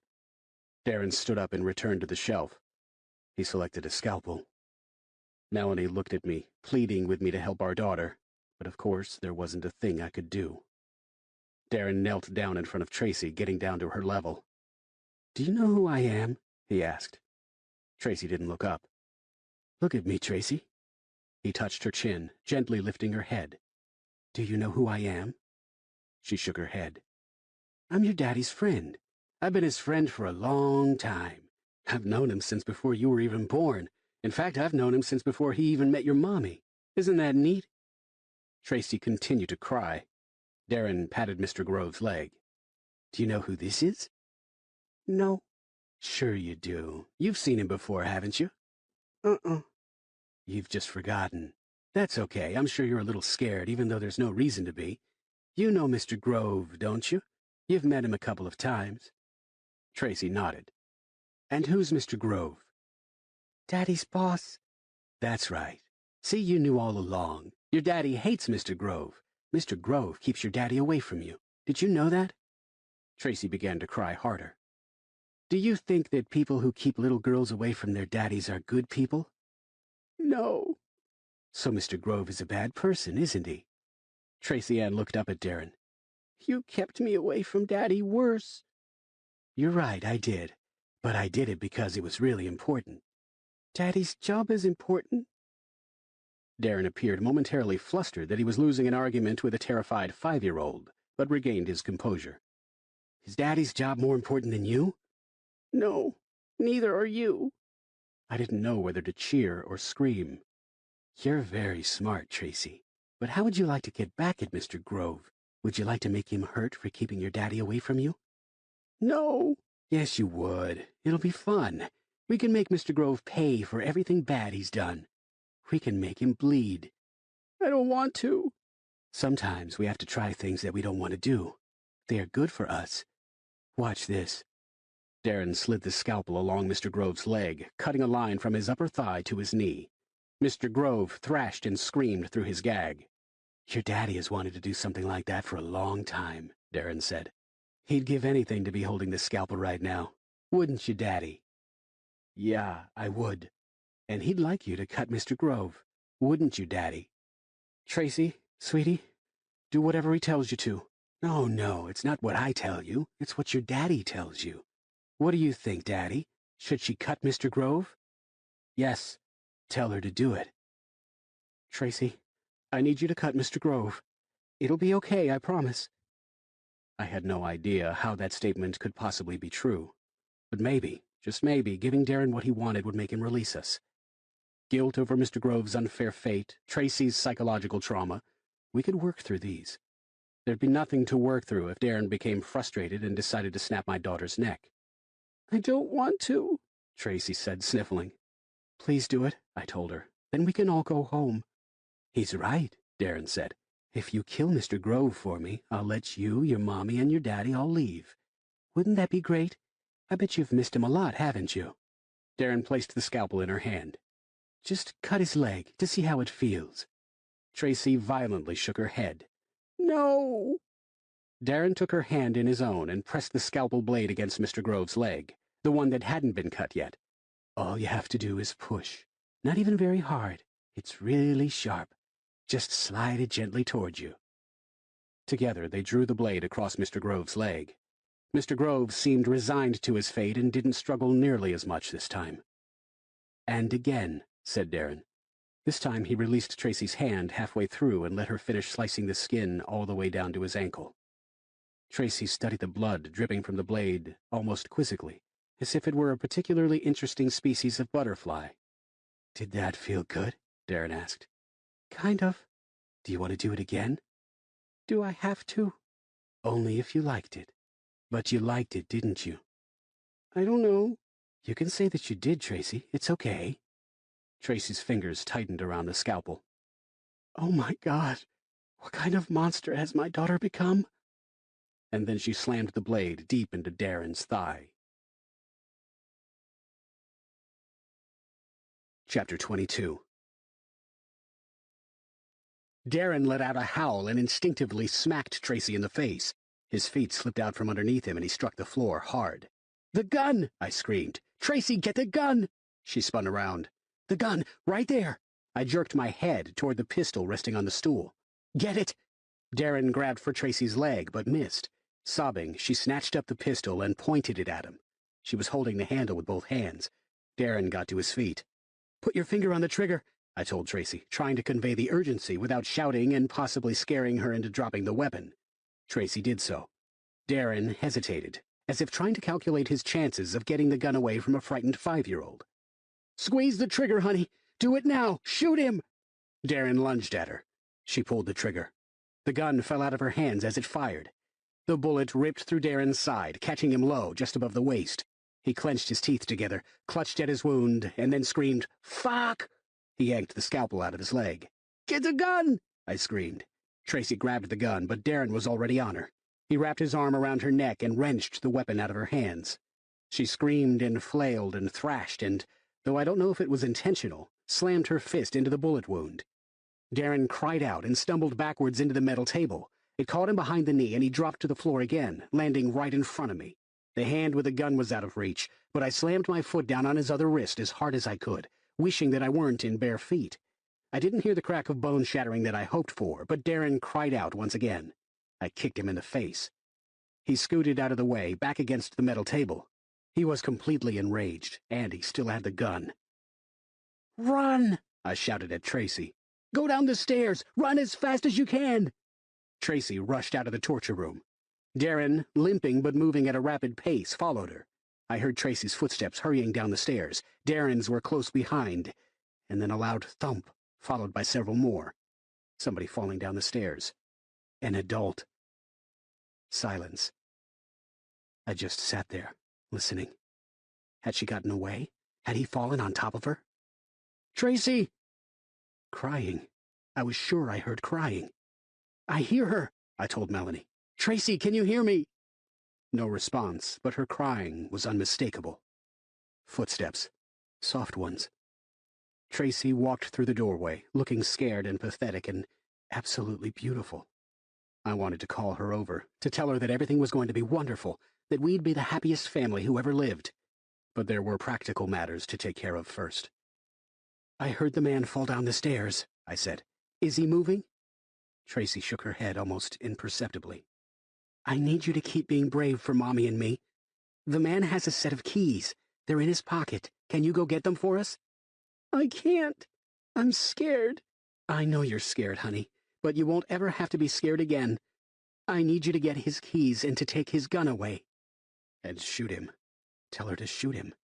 Darren stood up and returned to the shelf. He selected a scalpel. Melanie looked at me, pleading with me to help our daughter, but of course there wasn't a thing I could do. Darren knelt down in front of Tracy, getting down to her level. "Do you know who I am?" he asked. Tracy didn't look up. "Look at me, Tracy." He touched her chin, gently lifting her head. "Do you know who I am?" She shook her head. "I'm your daddy's friend. I've been his friend for a long time. I've known him since before you were even born. In fact, I've known him since before he even met your mommy. Isn't that neat?" Tracy continued to cry. Darren patted Mr. Grove's leg. "Do you know who this is?" "No." "Sure you do. You've seen him before, haven't you?" "Uh-uh." "You've just forgotten. That's okay. I'm sure you're a little scared, even though there's no reason to be. You know Mr. Grove, don't you? You've met him a couple of times." Tracy nodded. "And who's Mr. Grove?" "Daddy's boss." "That's right. See, you knew all along. Your daddy hates Mr. Grove. Mr. Grove keeps your daddy away from you. Did you know that?" Tracy began to cry harder. "Do you think that people who keep little girls away from their daddies are good people?" "No." "So Mr. Grove is a bad person, isn't he?" Tracy Ann looked up at Darren. "You kept me away from Daddy worse." "You're right, I did. But I did it because it was really important." "Daddy's job is important." Darren appeared momentarily flustered that he was losing an argument with a terrified 5-year-old, but regained his composure. "Is Daddy's job more important than you?" "No, neither are you." I didn't know whether to cheer or scream. "You're very smart, Tracy. But how would you like to get back at Mr. Grove? Would you like to make him hurt for keeping your daddy away from you?" "No." "Yes, you would. It'll be fun. We can make Mr. Grove pay for everything bad he's done. We can make him bleed." "I don't want to." "Sometimes we have to try things that we don't want to do. They are good for us. Watch this." Darren slid the scalpel along Mr. Grove's leg, cutting a line from his upper thigh to his knee. Mr. Grove thrashed and screamed through his gag. "Your daddy has wanted to do something like that for a long time," Darren said. "He'd give anything to be holding the scalpel right now. Wouldn't you, Daddy?" "Yeah, I would." "And he'd like you to cut Mr. Grove. Wouldn't you, Daddy?" "Tracy, sweetie, do whatever he tells you to." "No, no, it's not what I tell you. It's what your daddy tells you. What do you think, Daddy? Should she cut Mr. Grove?" "Yes. Tell her to do it." "Tracy, I need you to cut Mr. Grove. It'll be okay, I promise." I had no idea how that statement could possibly be true. But maybe, just maybe, giving Darren what he wanted would make him release us. Guilt over Mr. Grove's unfair fate, Tracy's psychological trauma, we could work through these. There'd be nothing to work through if Darren became frustrated and decided to snap my daughter's neck. "I don't want to," Tracy said, sniffling. "Please do it," I told her. "Then we can all go home." "He's right," Darren said. "If you kill Mr. Grove for me, I'll let you, your mommy, and your daddy all leave. Wouldn't that be great? I bet you've missed him a lot, haven't you?" Darren placed the scalpel in her hand. "Just cut his leg to see how it feels." Tracy violently shook her head. "No." Darren took her hand in his own and pressed the scalpel blade against Mr. Grove's leg, the one that hadn't been cut yet. "All you have to do is push. Not even very hard. It's really sharp. Just slide it gently toward you." Together they drew the blade across Mr. Grove's leg. Mr. Grove seemed resigned to his fate and didn't struggle nearly as much this time. "And again," said Darren. This time he released Tracy's hand halfway through and let her finish slicing the skin all the way down to his ankle. Tracy studied the blood dripping from the blade almost quizzically, as if it were a particularly interesting species of butterfly. "Did that feel good?" Darren asked. "Kind of." "Do you want to do it again?" "Do I have to?" "Only if you liked it. But you liked it, didn't you?" "I don't know." "You can say that you did, Tracy. It's okay." Tracy's fingers tightened around the scalpel. "Oh my God, what kind of monster has my daughter become?" And then she slammed the blade deep into Darren's thigh. Chapter 22. Darren let out a howl and instinctively smacked Tracy in the face. His feet slipped out from underneath him and he struck the floor hard. "The gun!" I screamed. "Tracy, get the gun!" She spun around. "The gun! Right there!" I jerked my head toward the pistol resting on the stool. "Get it!" Darren grabbed for Tracy's leg, but missed. Sobbing, she snatched up the pistol and pointed it at him. She was holding the handle with both hands. Darren got to his feet. "Put your finger on the trigger," I told Tracy, trying to convey the urgency without shouting and possibly scaring her into dropping the weapon. Tracy did so. Darren hesitated, as if trying to calculate his chances of getting the gun away from a frightened 5-year-old. "Squeeze the trigger, honey! Do it now! Shoot him!" Darren lunged at her. She pulled the trigger. The gun fell out of her hands as it fired. The bullet ripped through Darren's side, catching him low, just above the waist. He clenched his teeth together, clutched at his wound, and then screamed, "Fuck!" He yanked the scalpel out of his leg. "Get the gun!" I screamed. Tracy grabbed the gun, but Darren was already on her. He wrapped his arm around her neck and wrenched the weapon out of her hands. She screamed and flailed and thrashed and, though I don't know if it was intentional, slammed her fist into the bullet wound. Darren cried out and stumbled backwards into the metal table. It caught him behind the knee, and he dropped to the floor again, landing right in front of me. The hand with the gun was out of reach, but I slammed my foot down on his other wrist as hard as I could, wishing that I weren't in bare feet. I didn't hear the crack of bone shattering that I hoped for, but Darren cried out once again. I kicked him in the face. He scooted out of the way, back against the metal table. He was completely enraged, and he still had the gun. "Run!" I shouted at Tracy. "Go down the stairs! Run as fast as you can!" Tracy rushed out of the torture room. Darren, limping but moving at a rapid pace, followed her. I heard Tracy's footsteps hurrying down the stairs. Darren's were close behind, and then a loud thump, followed by several more. Somebody falling down the stairs. An adult. Silence. I just sat there, listening. Had she gotten away? Had he fallen on top of her? "Tracy!" Crying. I was sure I heard crying. "I hear her," I told Melanie. "Tracy, can you hear me?" No response, but her crying was unmistakable. Footsteps. Soft ones. Tracy walked through the doorway, looking scared and pathetic and absolutely beautiful. I wanted to call her over, to tell her that everything was going to be wonderful, that we'd be the happiest family who ever lived. But there were practical matters to take care of first. "I heard the man fall down the stairs," I said. "Is he moving?" Tracy shook her head almost imperceptibly. "I need you to keep being brave for Mommy and me. The man has a set of keys. They're in his pocket. Can you go get them for us?" "I can't. I'm scared." "I know you're scared, honey, but you won't ever have to be scared again. I need you to get his keys and to take his gun away." "And shoot him. Tell her to shoot him.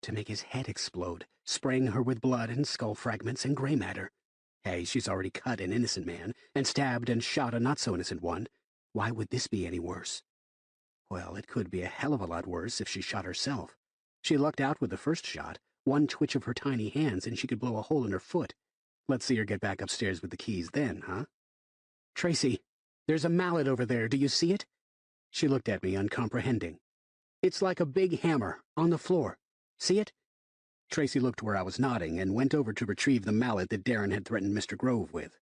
To make his head explode, spraying her with blood and skull fragments and gray matter. Hey, she's already cut an innocent man, and stabbed and shot a not-so-innocent one. Why would this be any worse? Well, it could be a hell of a lot worse if she shot herself. She lucked out with the first shot. One twitch of her tiny hands and she could blow a hole in her foot. Let's see her get back upstairs with the keys then, huh? "Tracy, there's a mallet over there. Do you see it?" She looked at me, uncomprehending. "It's like a big hammer, on the floor. See it?" Tracy looked where I was nodding and went over to retrieve the mallet that Darren had threatened Mr. Grove with.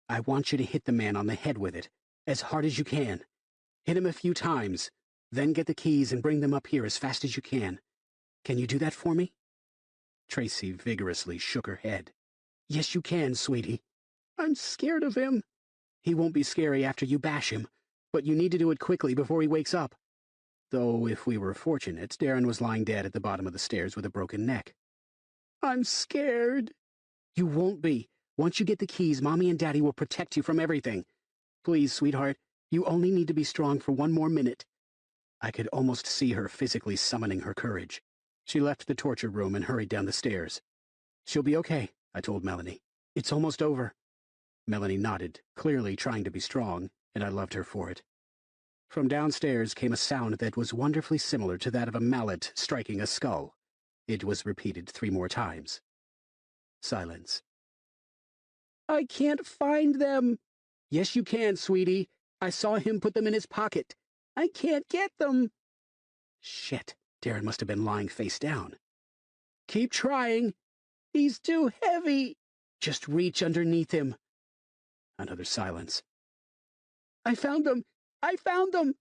"I want you to hit the man on the head with it, as hard as you can. Hit him a few times, then get the keys and bring them up here as fast as you can. Can you do that for me?" Tracy vigorously shook her head. "Yes, you can, sweetie." "I'm scared of him." "He won't be scary after you bash him, but you need to do it quickly before he wakes up." Though, if we were fortunate, Darren was lying dead at the bottom of the stairs with a broken neck. "I'm scared." "You won't be. Once you get the keys, Mommy and Daddy will protect you from everything. Please, sweetheart, you only need to be strong for one more minute." I could almost see her physically summoning her courage. She left the torture room and hurried down the stairs. "She'll be okay," I told Melanie. "It's almost over." Melanie nodded, clearly trying to be strong, and I loved her for it. From downstairs came a sound that was wonderfully similar to that of a mallet striking a skull. It was repeated 3 more times. Silence. "I can't find them." "Yes, you can, sweetie. I saw him put them in his pocket." "I can't get them." Shit, Darren must have been lying face down. "Keep trying." "He's too heavy." "Just reach underneath him." Another silence. "I found them! I found them!"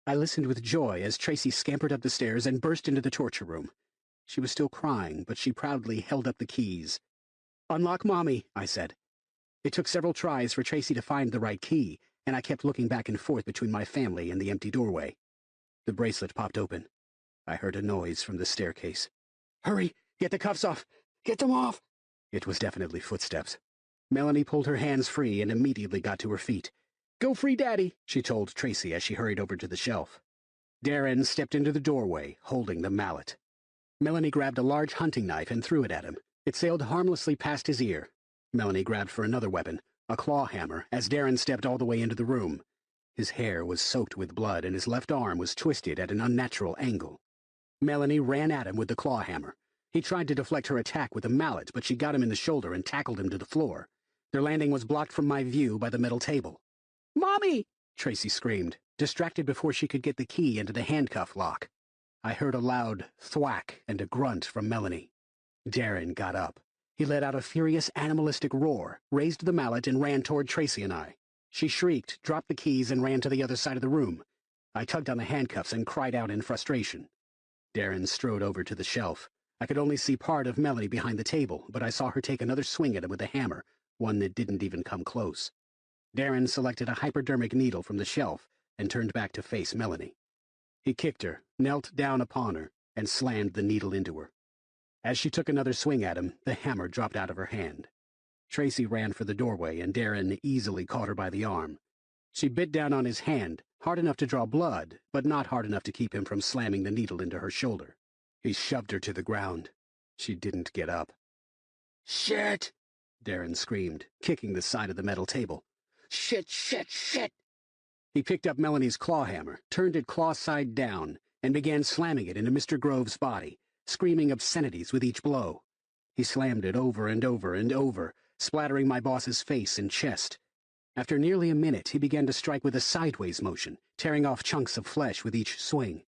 I listened with joy as Tracy scampered up the stairs and burst into the torture room. She was still crying, but she proudly held up the keys. "Unlock Mommy," I said. It took several tries for Tracy to find the right key, and I kept looking back and forth between my family and the empty doorway. The bracelet popped open. I heard a noise from the staircase. "Hurry! Get the cuffs off! Get them off!" It was definitely footsteps. Melanie pulled her hands free and immediately got to her feet. "Go free Daddy," she told Tracy as she hurried over to the shelf. Darren stepped into the doorway, holding the mallet. Melanie grabbed a large hunting knife and threw it at him. It sailed harmlessly past his ear. Melanie grabbed for another weapon, a claw hammer, as Darren stepped all the way into the room. His hair was soaked with blood and his left arm was twisted at an unnatural angle. Melanie ran at him with the claw hammer. He tried to deflect her attack with a mallet, but she got him in the shoulder and tackled him to the floor. Their landing was blocked from my view by the metal table. "Mommy!" Tracy screamed, distracted before she could get the key into the handcuff lock. I heard a loud thwack and a grunt from Melanie. Darren got up. He let out a furious animalistic roar, raised the mallet, and ran toward Tracy and I. She shrieked, dropped the keys, and ran to the other side of the room. I tugged on the handcuffs and cried out in frustration. Darren strode over to the shelf. I could only see part of Melanie behind the table, but I saw her take another swing at him with a hammer, one that didn't even come close. Darren selected a hypodermic needle from the shelf and turned back to face Melanie. He kicked her, knelt down upon her, and slammed the needle into her. As she took another swing at him, the hammer dropped out of her hand. Tracy ran for the doorway, and Darren easily caught her by the arm. She bit down on his hand, hard enough to draw blood, but not hard enough to keep him from slamming the needle into her shoulder. He shoved her to the ground. She didn't get up. "Shit!" Darren screamed, kicking the side of the metal table. "Shit, shit, shit!" He picked up Melanie's claw hammer, turned it claw side down, and began slamming it into Mr. Grove's body, screaming obscenities with each blow. He slammed it over and over and over, splattering my boss's face and chest. After nearly a minute, he began to strike with a sideways motion, tearing off chunks of flesh with each swing.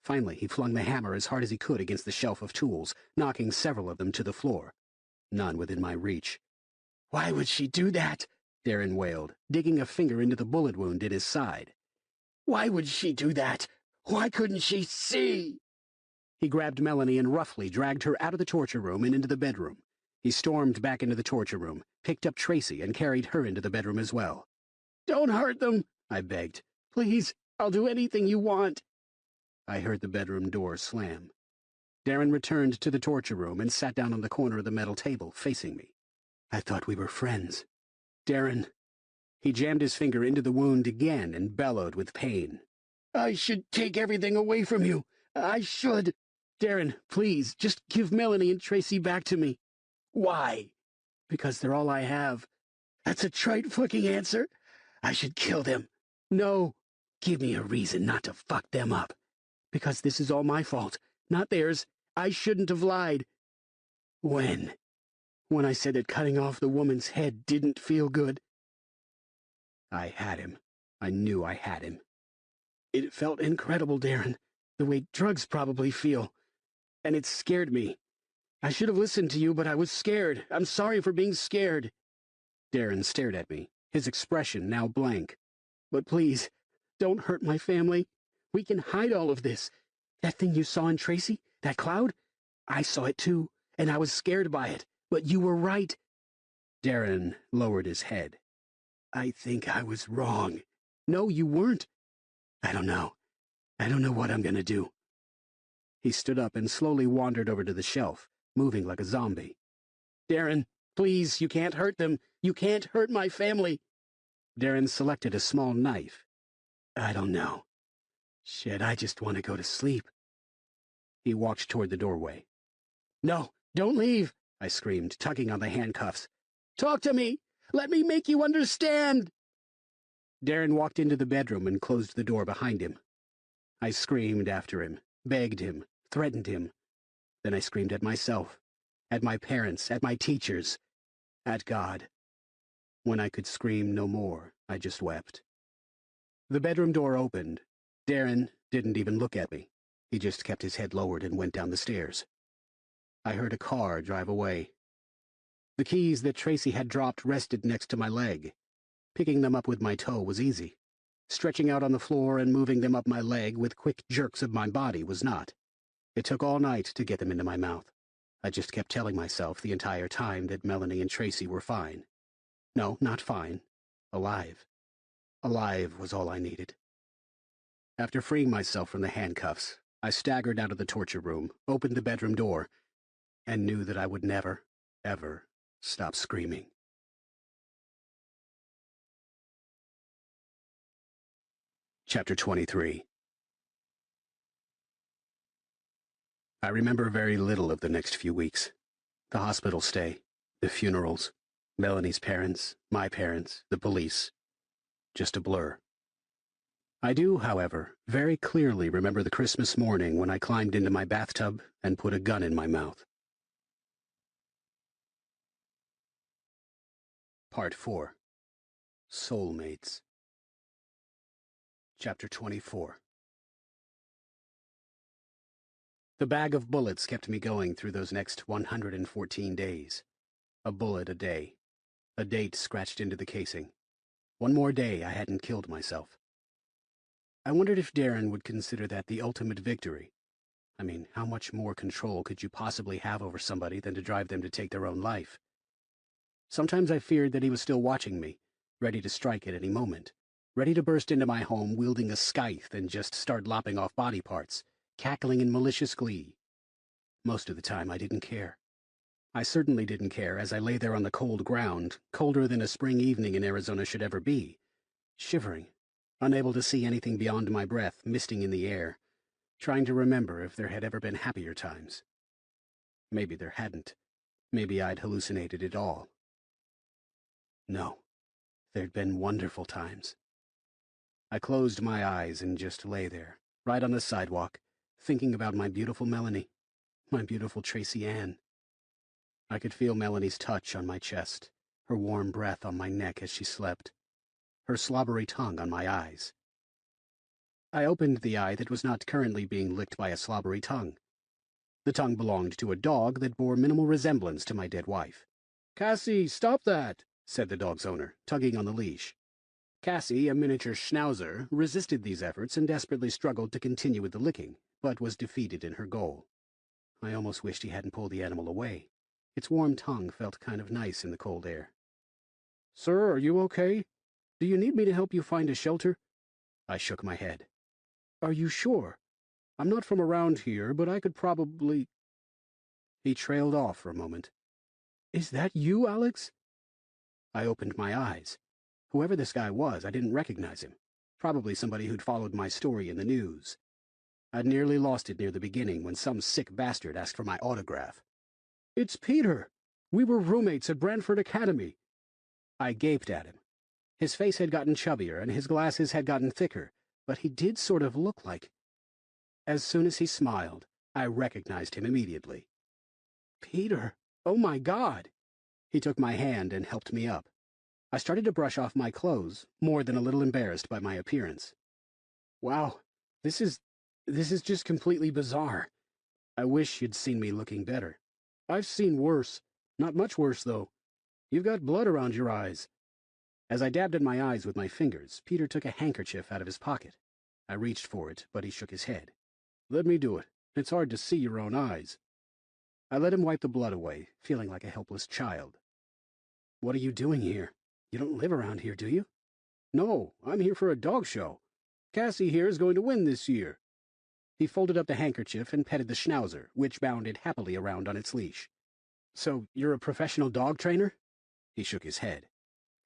Finally, he flung the hammer as hard as he could against the shelf of tools, knocking several of them to the floor. None within my reach. "Why would she do that?" Darren wailed, digging a finger into the bullet wound in his side. "Why would she do that? Why couldn't she see?" He grabbed Melanie and roughly dragged her out of the torture room and into the bedroom. He stormed back into the torture room, picked up Tracy, and carried her into the bedroom as well. "Don't hurt them," I begged. "Please, I'll do anything you want." I heard the bedroom door slam. Darren returned to the torture room and sat down on the corner of the metal table, facing me. "I thought we were friends. Darren." He jammed his finger into the wound again and bellowed with pain. "I should take everything away from you. I should. Darren, please, just give Melanie and Tracy back to me." "Why?" "Because they're all I have." "That's a trite fucking answer. I should kill them." "No. Give me a reason not to fuck them up. Because this is all my fault, not theirs. I shouldn't have lied." "When?" "When I said that cutting off the woman's head didn't feel good." I had him. I knew I had him. "It felt incredible, Darren, the way drugs probably feel. And it scared me. I should have listened to you, but I was scared. I'm sorry for being scared." Darren stared at me, his expression now blank. "But please, don't hurt my family. We can hide all of this. That thing you saw in Tracy, that cloud, I saw it too, and I was scared by it. But you were right." Darren lowered his head. "I think I was wrong." "No, you weren't." I don't know. I don't know what I'm gonna do." He stood up and slowly wandered over to the shelf, moving like a zombie. "Darren, please, you can't hurt them. You can't hurt my family." Darren selected a small knife. "I don't know. Shit, I just want to go to sleep." He walked toward the doorway. "No, don't leave," I screamed, tugging on the handcuffs. "Talk to me. Let me make you understand." Darren walked into the bedroom and closed the door behind him. I screamed after him, begged him, threatened him. Then I screamed at myself, at my parents, at my teachers, at God. When I could scream no more, I just wept. The bedroom door opened. Darren didn't even look at me. He just kept his head lowered and went down the stairs. I heard a car drive away. The keys that Tracy had dropped rested next to my leg. Picking them up with my toe was easy. Stretching out on the floor and moving them up my leg with quick jerks of my body was not. It took all night to get them into my mouth. I just kept telling myself the entire time that Melanie and Tracy were fine. No, not fine. Alive. Alive was all I needed. After freeing myself from the handcuffs, I staggered out of the torture room, opened the bedroom door, and knew that I would never, ever stop screaming. Chapter 23. I remember very little of the next few weeks. The hospital stay, the funerals, Melanie's parents, my parents, the police. Just a blur. I do, however, very clearly remember the Christmas morning when I climbed into my bathtub and put a gun in my mouth. Part 4. Soulmates. Chapter 24. The bag of bullets kept me going through those next 114 days. A bullet a day. A date scratched into the casing. One more day I hadn't killed myself. I wondered if Darren would consider that the ultimate victory. I mean, how much more control could you possibly have over somebody than to drive them to take their own life? Sometimes I feared that he was still watching me, ready to strike at any moment, ready to burst into my home wielding a scythe and just start lopping off body parts, cackling in malicious glee. Most of the time I didn't care. I certainly didn't care as I lay there on the cold ground, colder than a spring evening in Arizona should ever be, shivering, unable to see anything beyond my breath misting in the air, trying to remember if there had ever been happier times. Maybe there hadn't. Maybe I'd hallucinated it all. No, there'd been wonderful times. I closed my eyes and just lay there, right on the sidewalk, thinking about my beautiful Melanie, my beautiful Tracy Ann. I could feel Melanie's touch on my chest, her warm breath on my neck as she slept, her slobbery tongue on my eyes. I opened the eye that was not currently being licked by a slobbery tongue. The tongue belonged to a dog that bore minimal resemblance to my dead wife. "Cassie, stop that!" said the dog's owner, tugging on the leash. Cassie, a miniature schnauzer, resisted these efforts and desperately struggled to continue with the licking, but was defeated in her goal. I almost wished he hadn't pulled the animal away. Its warm tongue felt kind of nice in the cold air. "Sir, are you okay? Do you need me to help you find a shelter?" I shook my head. "Are you sure? I'm not from around here, but I could probably—" He trailed off for a moment. "Is that you, Alex?" I opened my eyes. Whoever this guy was, I didn't recognize him. Probably somebody who'd followed my story in the news. I'd nearly lost it near the beginning when some sick bastard asked for my autograph. "It's Peter! We were roommates at Brantford Academy." I gaped at him. His face had gotten chubbier and his glasses had gotten thicker, but he did sort of look like... As soon as he smiled, I recognized him immediately. "Peter! Oh my God!" He took my hand and helped me up. I started to brush off my clothes, more than a little embarrassed by my appearance. "Wow, this is just completely bizarre. I wish you'd seen me looking better." "I've seen worse. Not much worse, though. You've got blood around your eyes." As I dabbed at my eyes with my fingers, Peter took a handkerchief out of his pocket. I reached for it, but he shook his head. "Let me do it. It's hard to see your own eyes." I let him wipe the blood away, feeling like a helpless child. "What are you doing here? You don't live around here, do you?" "No, I'm here for a dog show. Cassie here is going to win this year." He folded up the handkerchief and petted the schnauzer, which bounded happily around on its leash. "So you're a professional dog trainer?" He shook his head.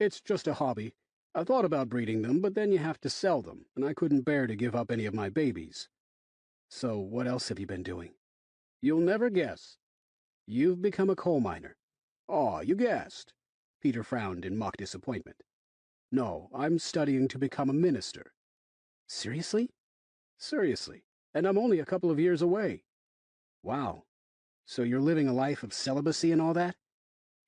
"It's just a hobby. I thought about breeding them, but then you have to sell them, and I couldn't bear to give up any of my babies." "So what else have you been doing?" "You'll never guess." "You've become a coal miner." "Aw, you guessed." Peter frowned in mock disappointment. "No, I'm studying to become a minister." "Seriously?" "Seriously. And I'm only a couple of years away." "Wow. So you're living a life of celibacy and all that?"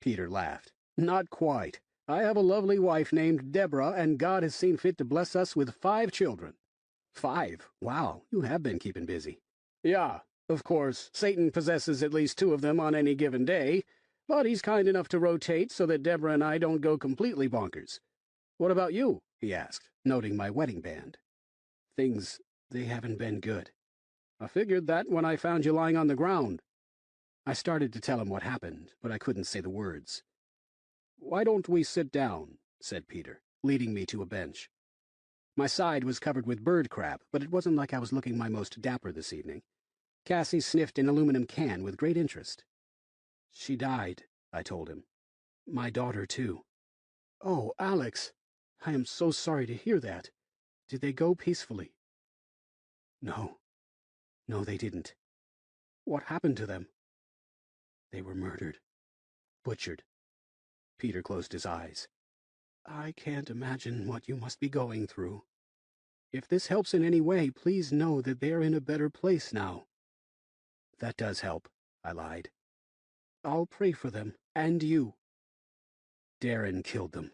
Peter laughed. "Not quite. I have a lovely wife named Deborah, and God has seen fit to bless us with 5 children." 5? Wow, you have been keeping busy. "Yeah, of course, Satan possesses at least 2 of them on any given day, but he's kind enough to rotate so that Deborah and I don't go completely bonkers." "What about you?" he asked, noting my wedding band. "Things, they haven't been good." "I figured that when I found you lying on the ground." I started to tell him what happened, but I couldn't say the words. "Why don't we sit down?" said Peter, leading me to a bench. My side was covered with bird crap, but it wasn't like I was looking my most dapper this evening. Cassie sniffed an aluminum can with great interest. "She died," I told him. "My daughter, too." "Oh, Alex, I am so sorry to hear that. Did they go peacefully?" "No. No, they didn't." "What happened to them?" "They were murdered. Butchered." Peter closed his eyes. "I can't imagine what you must be going through. If this helps in any way, please know that they're in a better place now." "That does help," I lied. "I'll pray for them, and you." "Darren killed them."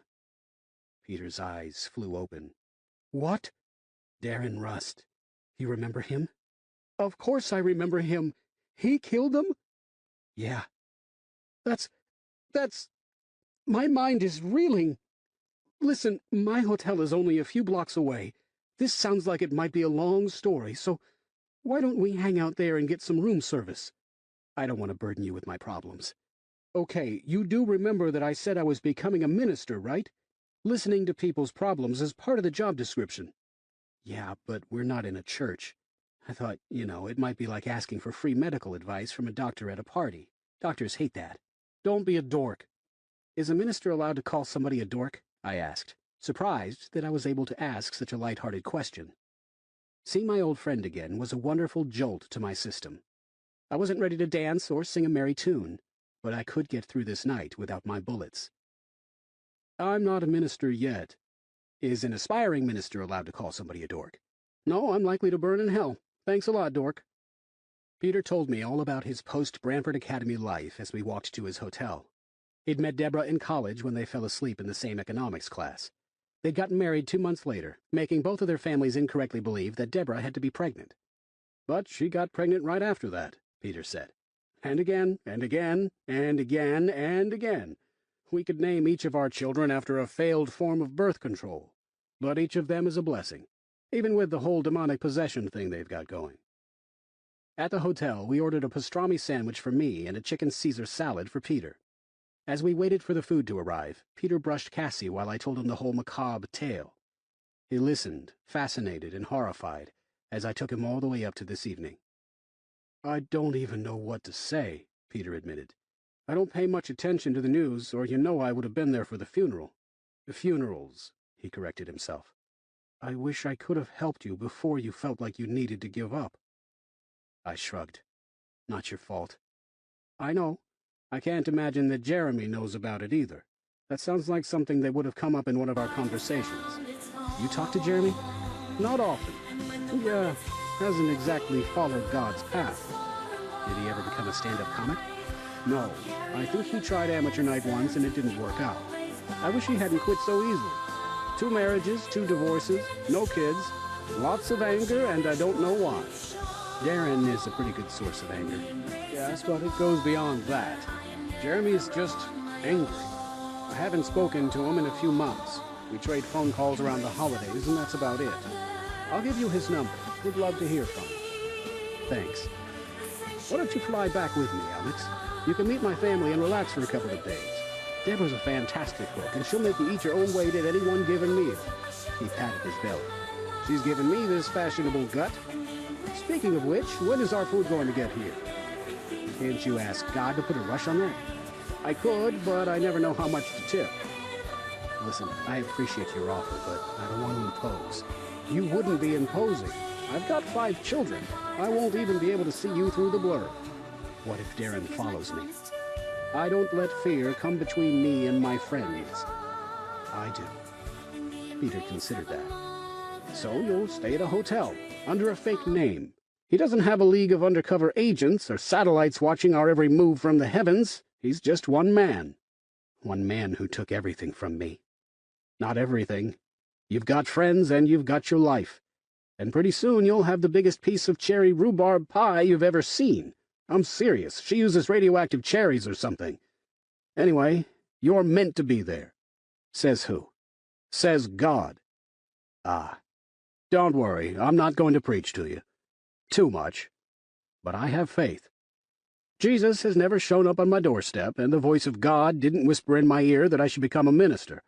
Peter's eyes flew open. "What?" "Darren Rust. You remember him?" "Of course I remember him. He killed them?" "Yeah." That's... My mind is reeling. Listen, my hotel is only a few blocks away. This sounds like it might be a long story, so why don't we hang out there and get some room service? I don't want to burden you with my problems. Okay, you do remember that I said I was becoming a minister, right? Listening to people's problems is part of the job description. Yeah, but we're not in a church. I thought, it might be like asking for free medical advice from a doctor at a party. Doctors hate that. Don't be a dork. Is a minister allowed to call somebody a dork? I asked, surprised that I was able to ask such a light-hearted question. Seeing my old friend again was a wonderful jolt to my system. I wasn't ready to dance or sing a merry tune, but I could get through this night without my bullets. I'm not a minister yet. Is an aspiring minister allowed to call somebody a dork? No, I'm likely to burn in hell. Thanks a lot, dork. Peter told me all about his post-Branford Academy life as we walked to his hotel. He'd met Deborah in college when they fell asleep in the same economics class. They'd gotten married 2 months later, making both of their families incorrectly believe that Deborah had to be pregnant. But she got pregnant right after that, Peter said. And again, and again, and again, and again. We could name each of our children after a failed form of birth control, but each of them is a blessing, even with the whole demonic possession thing they've got going. At the hotel, we ordered a pastrami sandwich for me and a chicken Caesar salad for Peter. As we waited for the food to arrive, Peter brushed Cassie while I told him the whole macabre tale. He listened, fascinated and horrified, as I took him all the way up to this evening. I don't even know what to say, Peter admitted. I don't pay much attention to the news, or I would have been there for the funeral. The funerals, he corrected himself. I wish I could have helped you before you felt like you needed to give up. I shrugged. Not your fault. I know. I can't imagine that Jeremy knows about it either. That sounds like something that would have come up in one of our conversations. You talk to Jeremy? Not often. He, hasn't exactly followed God's path. Did he ever become a stand-up comic? No. I think he tried amateur night once and it didn't work out. I wish he hadn't quit so easily. 2 marriages, 2 divorces, no kids, lots of anger, and I don't know why. Darren is a pretty good source of anger. Yes, but it goes beyond that. Jeremy's just angry. I haven't spoken to him in a few months. We trade phone calls around the holidays, and that's about it. I'll give you his number. We'd love to hear from him. Thanks. Why don't you fly back with me, Alex? You can meet my family and relax for a couple of days. Deborah's a fantastic cook, and she'll make you eat your own weight at any one given meal. He patted his belly. She's given me this fashionable gut. Speaking of which, when is our food going to get here? Can't you ask God to put a rush on that? I could, but I never know how much to tip. Listen, I appreciate your offer, but I don't want to impose. You wouldn't be imposing. I've got 5 children. I won't even be able to see you through the blur. What if Darren follows me? I don't let fear come between me and my friends. I do. Peter considered that. So you'll stay at a hotel, under a fake name. He doesn't have a league of undercover agents or satellites watching our every move from the heavens. He's just one man. One man who took everything from me. Not everything. You've got friends and you've got your life. And pretty soon you'll have the biggest piece of cherry rhubarb pie you've ever seen. I'm serious. She uses radioactive cherries or something. Anyway, you're meant to be there. Says who? Says God. Ah. Don't worry, I'm not going to preach to you. Too much. But I have faith. Jesus has never shown up on my doorstep, and the voice of God didn't whisper in my ear that I should become a minister.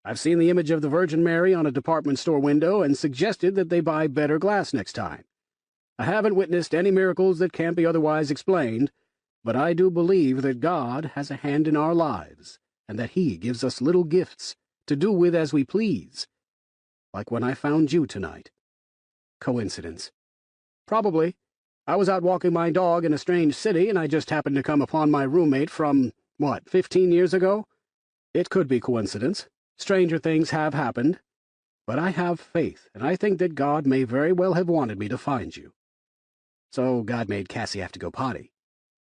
I've seen the image of the Virgin Mary on a department store window and suggested that they buy better glass next time. I haven't witnessed any miracles that can't be otherwise explained, but I do believe that God has a hand in our lives, and that He gives us little gifts to do with as we please. Like when I found you tonight. Coincidence? Probably. I was out walking my dog in a strange city, and I just happened to come upon my roommate from, 15 years ago? It could be coincidence. Stranger things have happened. But I have faith, and I think that God may very well have wanted me to find you. So God made Cassie have to go potty.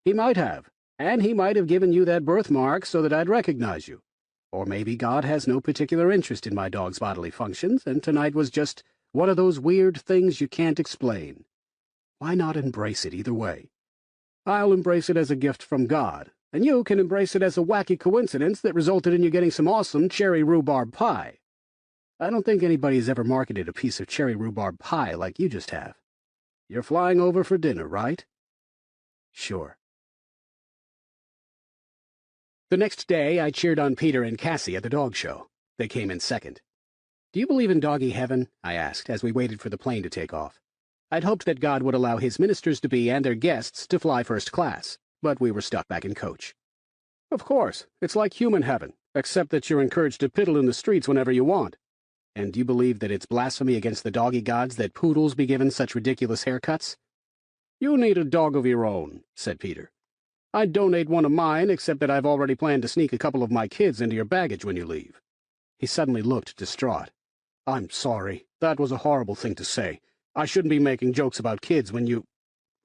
He might have, and He might have given you that birthmark so that I'd recognize you. Or maybe God has no particular interest in my dog's bodily functions, and tonight was just one of those weird things you can't explain. Why not embrace it either way? I'll embrace it as a gift from God, and you can embrace it as a wacky coincidence that resulted in you getting some awesome cherry rhubarb pie. I don't think anybody's ever marketed a piece of cherry rhubarb pie like you just have. You're flying over for dinner, right? Sure. The next day, I cheered on Peter and Cassie at the dog show. They came in second. "Do you believe in doggy heaven?" I asked as we waited for the plane to take off. I'd hoped that God would allow His ministers-to-be and their guests to fly first class, but we were stuck back in coach. "Of course, it's like human heaven, except that you're encouraged to piddle in the streets whenever you want." "And do you believe that it's blasphemy against the doggy gods that poodles be given such ridiculous haircuts?" "You need a dog of your own," said Peter. "I'd donate one of mine, except that I've already planned to sneak a couple of my kids into your baggage when you leave." He suddenly looked distraught. "I'm sorry. That was a horrible thing to say. I shouldn't be making jokes about kids when you...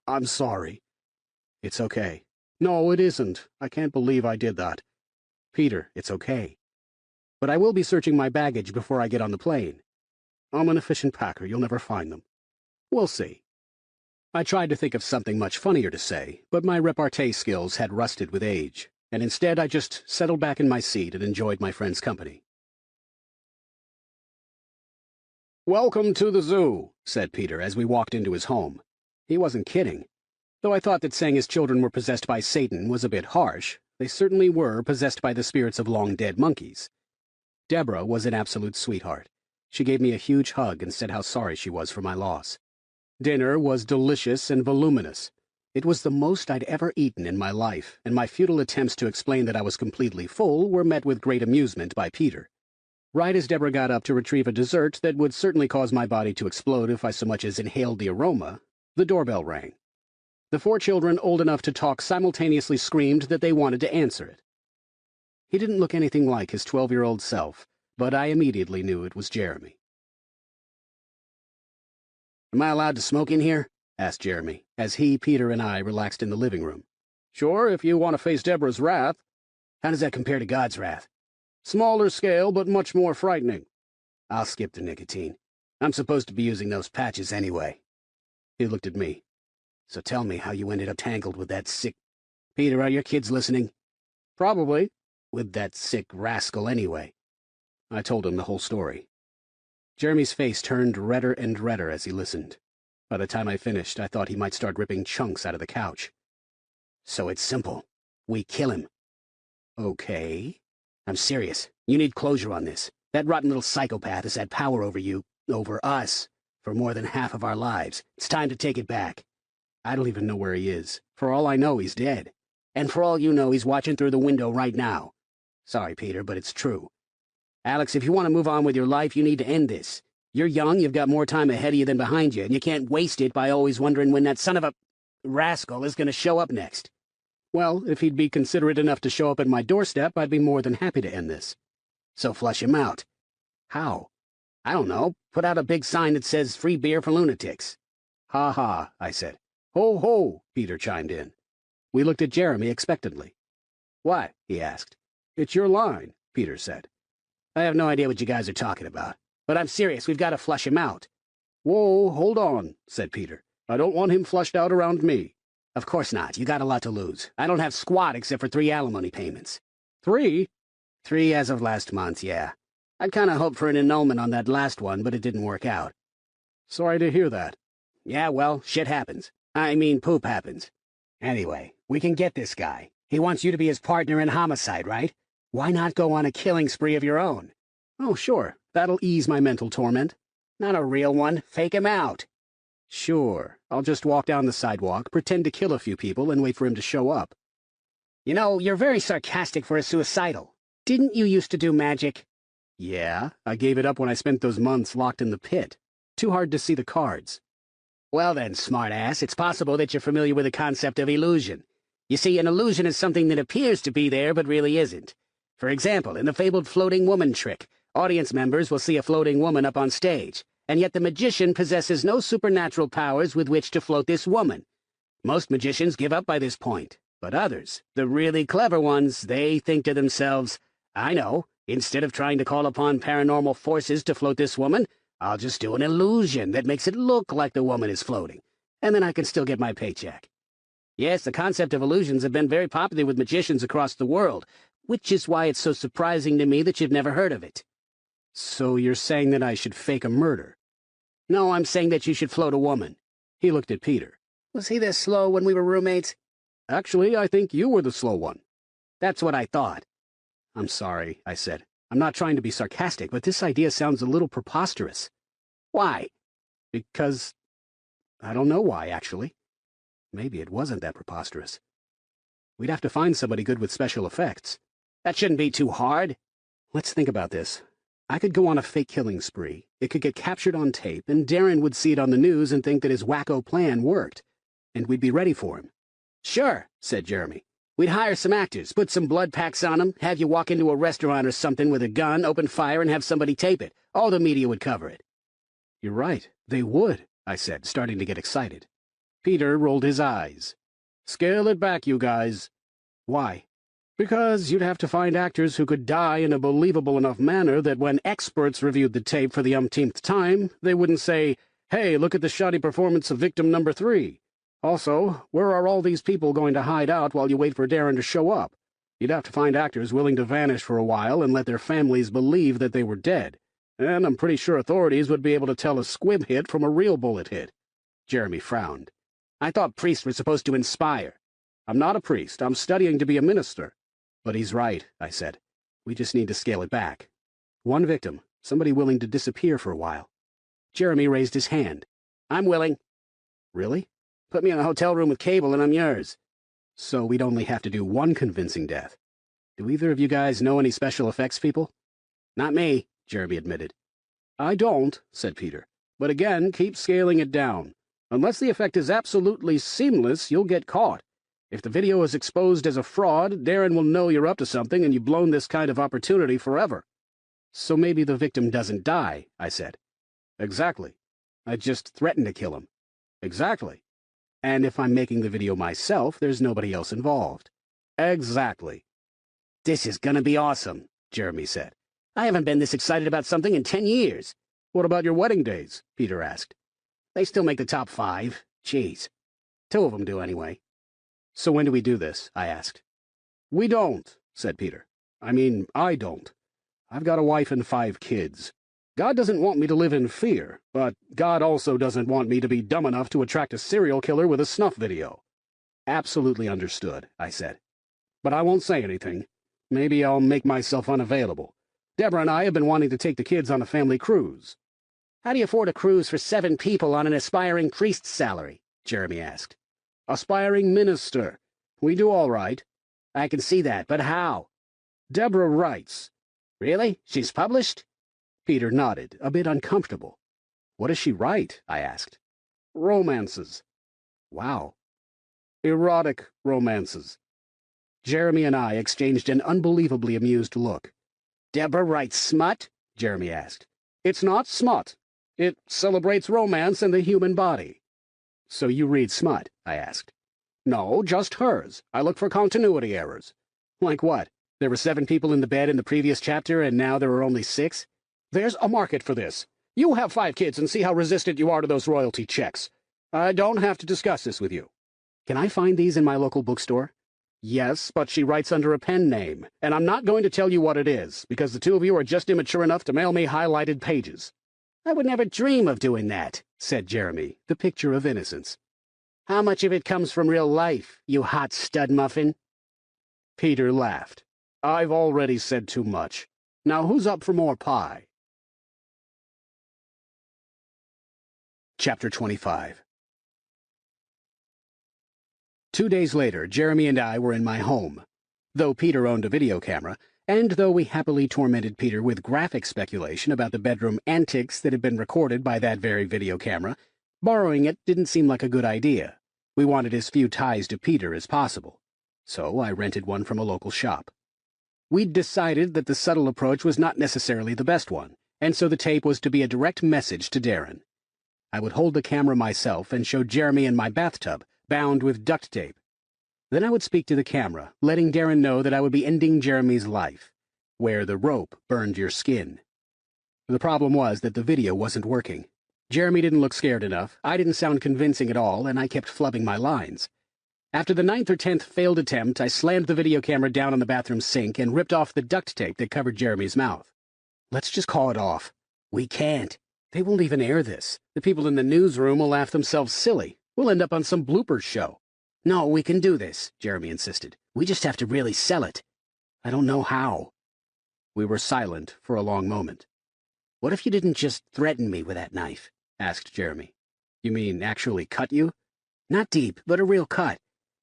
I'm sorry." "It's okay." "No, it isn't. I can't believe I did that." "Peter, it's okay. But I will be searching my baggage before I get on the plane." "I'm an efficient packer. You'll never find them." "We'll see." I tried to think of something much funnier to say, but my repartee skills had rusted with age, and instead I just settled back in my seat and enjoyed my friend's company. "Welcome to the zoo," said Peter as we walked into his home. He wasn't kidding. Though I thought that saying his children were possessed by Satan was a bit harsh, they certainly were possessed by the spirits of long-dead monkeys. Deborah was an absolute sweetheart. She gave me a huge hug and said how sorry she was for my loss. Dinner was delicious and voluminous. It was the most I'd ever eaten in my life, and my futile attempts to explain that I was completely full were met with great amusement by Peter. Right as Deborah got up to retrieve a dessert that would certainly cause my body to explode if I so much as inhaled the aroma, the doorbell rang. The 4 children old enough to talk simultaneously screamed that they wanted to answer it. He didn't look anything like his 12-year-old self, but I immediately knew it was Jeremy. "Am I allowed to smoke in here?" asked Jeremy, as he, Peter, and I relaxed in the living room. "Sure, if you want to face Deborah's wrath." "How does that compare to God's wrath?" "Smaller scale, but much more frightening." "I'll skip the nicotine. I'm supposed to be using those patches anyway." He looked at me. "So tell me how you ended up tangled with that sick—" "Peter, are your kids listening?" "Probably." "With that sick rascal anyway." I told him the whole story. Jeremy's face turned redder and redder as he listened. By the time I finished, I thought he might start ripping chunks out of the couch. "So it's simple. We kill him." "Okay. I'm serious. You need closure on this. That rotten little psychopath has had power over you, over us, for more than half of our lives. It's time to take it back." "I don't even know where he is. For all I know, he's dead. And for all you know, he's watching through the window right now." "Sorry, Peter, but it's true. Alex, if you want to move on with your life, you need to end this. You're young, you've got more time ahead of you than behind you, and you can't waste it by always wondering when that son of a rascal is going to show up next." "Well, if he'd be considerate enough to show up at my doorstep, I'd be more than happy to end this." "So flush him out." "How?" "I don't know. Put out a big sign that says free beer for lunatics." "Ha ha," I said. "Ho ho," Peter chimed in. We looked at Jeremy expectantly. "What?" he asked. "It's your line," Peter said. "I have no idea what you guys are talking about. But I'm serious, we've got to flush him out." "Whoa, hold on," said Peter. "I don't want him flushed out around me." "Of course not. You got a lot to lose. I don't have squat except for 3 alimony payments." "3?" "3 as of last month, yeah. I'd kind of hoped for an annulment on that last one, but it didn't work out." "Sorry to hear that." "Yeah, well, shit happens. I mean, poop happens." Anyway, we can get this guy. He wants you to be his partner in homicide, right? Why not go on a killing spree of your own? Oh, sure. That'll ease my mental torment. Not a real one. Fake him out. Sure. I'll just walk down the sidewalk, pretend to kill a few people, and wait for him to show up. You know, you're very sarcastic for a suicidal. Didn't you used to do magic? Yeah, I gave it up when I spent those months locked in the pit. Too hard to see the cards. Well then, smartass, it's possible that you're familiar with the concept of illusion. You see, an illusion is something that appears to be there but really isn't. For example, in the fabled floating woman trick, audience members will see a floating woman up on stage, and yet the magician possesses no supernatural powers with which to float this woman. Most magicians give up by this point, but others, the really clever ones, they think to themselves, I know, instead of trying to call upon paranormal forces to float this woman, I'll just do an illusion that makes it look like the woman is floating, and then I can still get my paycheck. Yes, the concept of illusions have been very popular with magicians across the world, which is why it's so surprising to me that you've never heard of it. So you're saying that I should fake a murder? No, I'm saying that you should float a woman. He looked at Peter. Was he this slow when we were roommates? Actually, I think you were the slow one. That's what I thought. I'm sorry, I said. I'm not trying to be sarcastic, but this idea sounds a little preposterous. Why? Because I don't know why, actually. Maybe it wasn't that preposterous. We'd have to find somebody good with special effects. That shouldn't be too hard. Let's think about this. I could go on a fake killing spree. It could get captured on tape, and Darren would see it on the news and think that his wacko plan worked. And we'd be ready for him. Sure, said Jeremy. We'd hire some actors, put some blood packs on them, have you walk into a restaurant or something with a gun, open fire, and have somebody tape it. All the media would cover it. You're right. They would, I said, starting to get excited. Peter rolled his eyes. Scale it back, you guys. Why? Because you'd have to find actors who could die in a believable enough manner that when experts reviewed the tape for the umpteenth time, they wouldn't say, hey, look at the shoddy performance of victim number 3. Also, where are all these people going to hide out while you wait for Darren to show up? You'd have to find actors willing to vanish for a while and let their families believe that they were dead. And I'm pretty sure authorities would be able to tell a squib hit from a real bullet hit. Jeremy frowned. I thought priests were supposed to inspire. I'm not a priest. I'm studying to be a minister. But he's right, I said. We just need to scale it back. One victim, somebody willing to disappear for a while. Jeremy raised his hand. I'm willing. Really? Put me in a hotel room with cable and I'm yours. So we'd only have to do one convincing death. Do either of you guys know any special effects people? Not me, Jeremy admitted. I don't, said Peter. But again, keep scaling it down. Unless the effect is absolutely seamless, you'll get caught. If the video is exposed as a fraud, Darren will know you're up to something and you've blown this kind of opportunity forever. So maybe the victim doesn't die, I said. Exactly. I just threatened to kill him. Exactly. And if I'm making the video myself, there's nobody else involved. Exactly. This is gonna be awesome, Jeremy said. I haven't been this excited about something in 10 years. What about your wedding days? Peter asked. They still make the top 5. Jeez. 2 of them do anyway. So when do we do this? I asked. We don't, said Peter. I don't. I've got a wife and 5 kids. God doesn't want me to live in fear, but God also doesn't want me to be dumb enough to attract a serial killer with a snuff video. Absolutely understood, I said. But I won't say anything. Maybe I'll make myself unavailable. Deborah and I have been wanting to take the kids on a family cruise. How do you afford a cruise for 7 people on an aspiring priest's salary? Jeremy asked. Aspiring minister. We do all right. I can see that, but how? Deborah writes. Really? She's published? Peter nodded, a bit uncomfortable. What does she write? I asked. Romances. Wow. Erotic romances. Jeremy and I exchanged an unbelievably amused look. Deborah writes smut? Jeremy asked. It's not smut. It celebrates romance and the human body. So you read smut? I asked. No, just hers. I look for continuity errors. Like what? There were 7 people in the bed in the previous chapter and now there are only 6? There's a market for this. You have 5 kids and see how resistant you are to those royalty checks. I don't have to discuss this with you. Can I find these in my local bookstore? Yes, but she writes under a pen name, and I'm not going to tell you what it is, because the 2 of you are just immature enough to mail me highlighted pages. I would never dream of doing that, said Jeremy, the picture of innocence. How much of it comes from real life, you hot stud muffin? Peter laughed. I've already said too much. Now who's up for more pie? Chapter 25. 2 days later, Jeremy and I were in my home. Though Peter owned a video camera, and though we happily tormented Peter with graphic speculation about the bedroom antics that had been recorded by that very video camera, borrowing it didn't seem like a good idea. We wanted as few ties to Peter as possible. So I rented one from a local shop. We'd decided that the subtle approach was not necessarily the best one, and so the tape was to be a direct message to Darren. I would hold the camera myself and show Jeremy in my bathtub, bound with duct tape. Then I would speak to the camera, letting Darren know that I would be ending Jeremy's life, where the rope burned your skin. The problem was that the video wasn't working. Jeremy didn't look scared enough, I didn't sound convincing at all, and I kept flubbing my lines. After the 9th or 10th failed attempt, I slammed the video camera down on the bathroom sink and ripped off the duct tape that covered Jeremy's mouth. Let's just call it off. We can't. They won't even air this. The people in the newsroom will laugh themselves silly. We'll end up on some bloopers show. No, we can do this, Jeremy insisted. We just have to really sell it. I don't know how. We were silent for a long moment. What if you didn't just threaten me with that knife? Asked Jeremy. You mean actually cut you? Not deep, but a real cut.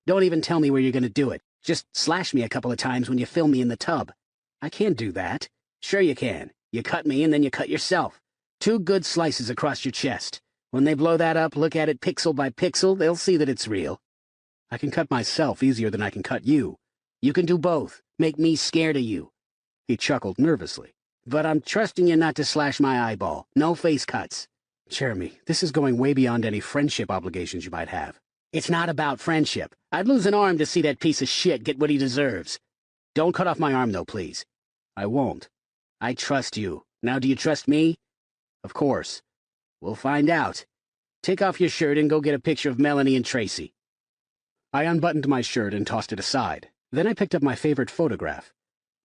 Don't even tell me where you're going to do it. Just slash me a couple of times when you film me in the tub. I can't do that. Sure you can. You cut me and then you cut yourself. 2 good slices across your chest. When they blow that up, look at it pixel by pixel, they'll see that it's real. I can cut myself easier than I can cut you. You can do both. Make me scared of you. He chuckled nervously. But I'm trusting you not to slash my eyeball. No face cuts. Jeremy, this is going way beyond any friendship obligations you might have. It's not about friendship. I'd lose an arm to see that piece of shit get what he deserves. Don't cut off my arm, though, please. I won't. I trust you. Now do you trust me? Of course. We'll find out. Take off your shirt and go get a picture of Melanie and Tracy. I unbuttoned my shirt and tossed it aside. Then I picked up my favorite photograph.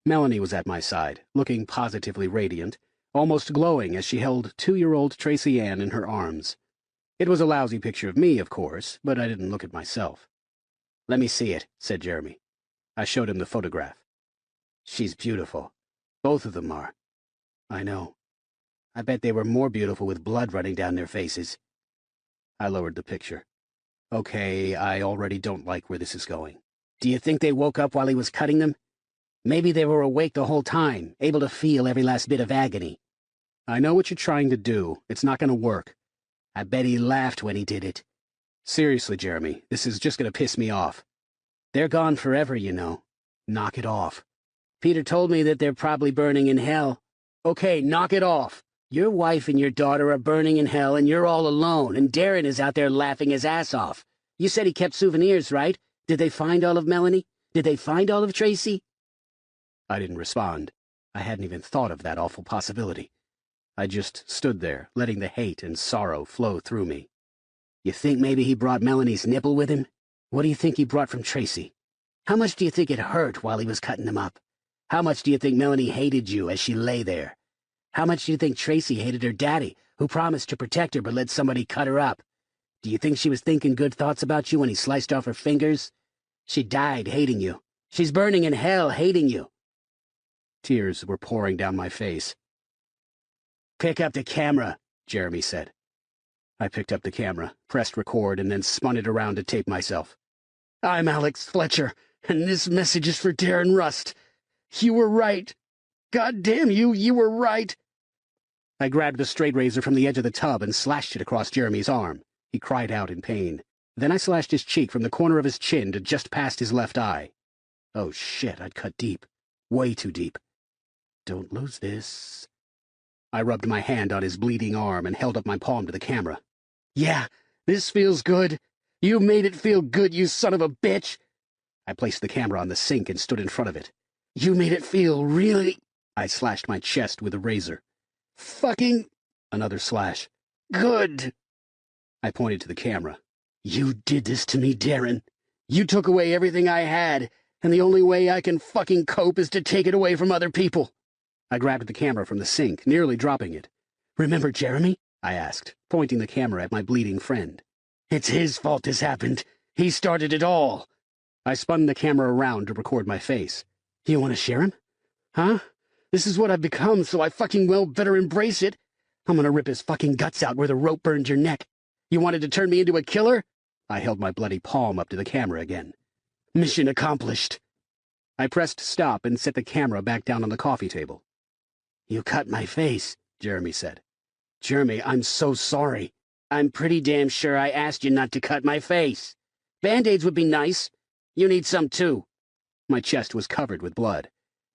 Melanie was at my side, looking positively radiant, almost glowing as she held 2-year-old Tracy Ann in her arms. It was a lousy picture of me, of course, but I didn't look at myself. Let me see it, said Jeremy. I showed him the photograph. She's beautiful. Both of them are. I know. I bet they were more beautiful with blood running down their faces. I lowered the picture. Okay, I already don't like where this is going. Do you think they woke up while he was cutting them? Maybe they were awake the whole time, able to feel every last bit of agony. I know what you're trying to do. It's not going to work. I bet he laughed when he did it. Seriously, Jeremy, this is just going to piss me off. They're gone forever, you know. Knock it off. Peter told me that they're probably burning in hell. Okay, knock it off. Your wife and your daughter are burning in hell, and you're all alone, and Darren is out there laughing his ass off. You said he kept souvenirs, right? Did they find all of Melanie? Did they find all of Tracy? I didn't respond. I hadn't even thought of that awful possibility. I just stood there, letting the hate and sorrow flow through me. You think maybe he brought Melanie's nipple with him? What do you think he brought from Tracy? How much do you think it hurt while he was cutting them up? How much do you think Melanie hated you as she lay there? How much do you think Tracy hated her daddy, who promised to protect her but let somebody cut her up? Do you think she was thinking good thoughts about you when he sliced off her fingers? She died hating you. She's burning in hell hating you. Tears were pouring down my face. Pick up the camera, Jeremy said. I picked up the camera, pressed record, and then spun it around to tape myself. I'm Alex Fletcher, and this message is for Darren Rust. You were right. God damn you, you were right. I grabbed the straight razor from the edge of the tub and slashed it across Jeremy's arm. He cried out in pain. Then I slashed his cheek from the corner of his chin to just past his left eye. Oh shit, I'd cut deep. Way too deep. Don't lose this. I rubbed my hand on his bleeding arm and held up my palm to the camera. Yeah, this feels good. You made it feel good, you son of a bitch. I placed the camera on the sink and stood in front of it. You made it feel really... I slashed my chest with a razor. Fucking... Another slash. Good. I pointed to the camera. You did this to me, Darren. You took away everything I had, and the only way I can fucking cope is to take it away from other people. I grabbed the camera from the sink, nearly dropping it. Remember Jeremy? I asked, pointing the camera at my bleeding friend. It's his fault this happened. He started it all. I spun the camera around to record my face. You want to share him? Huh? This is what I've become, so I fucking well better embrace it. I'm gonna rip his fucking guts out where the rope burned your neck. You wanted to turn me into a killer? I held my bloody palm up to the camera again. Mission accomplished. I pressed stop and set the camera back down on the coffee table. You cut my face, Jeremy said. Jeremy, I'm so sorry. I'm pretty damn sure I asked you not to cut my face. Band-Aids would be nice. You need some too. My chest was covered with blood.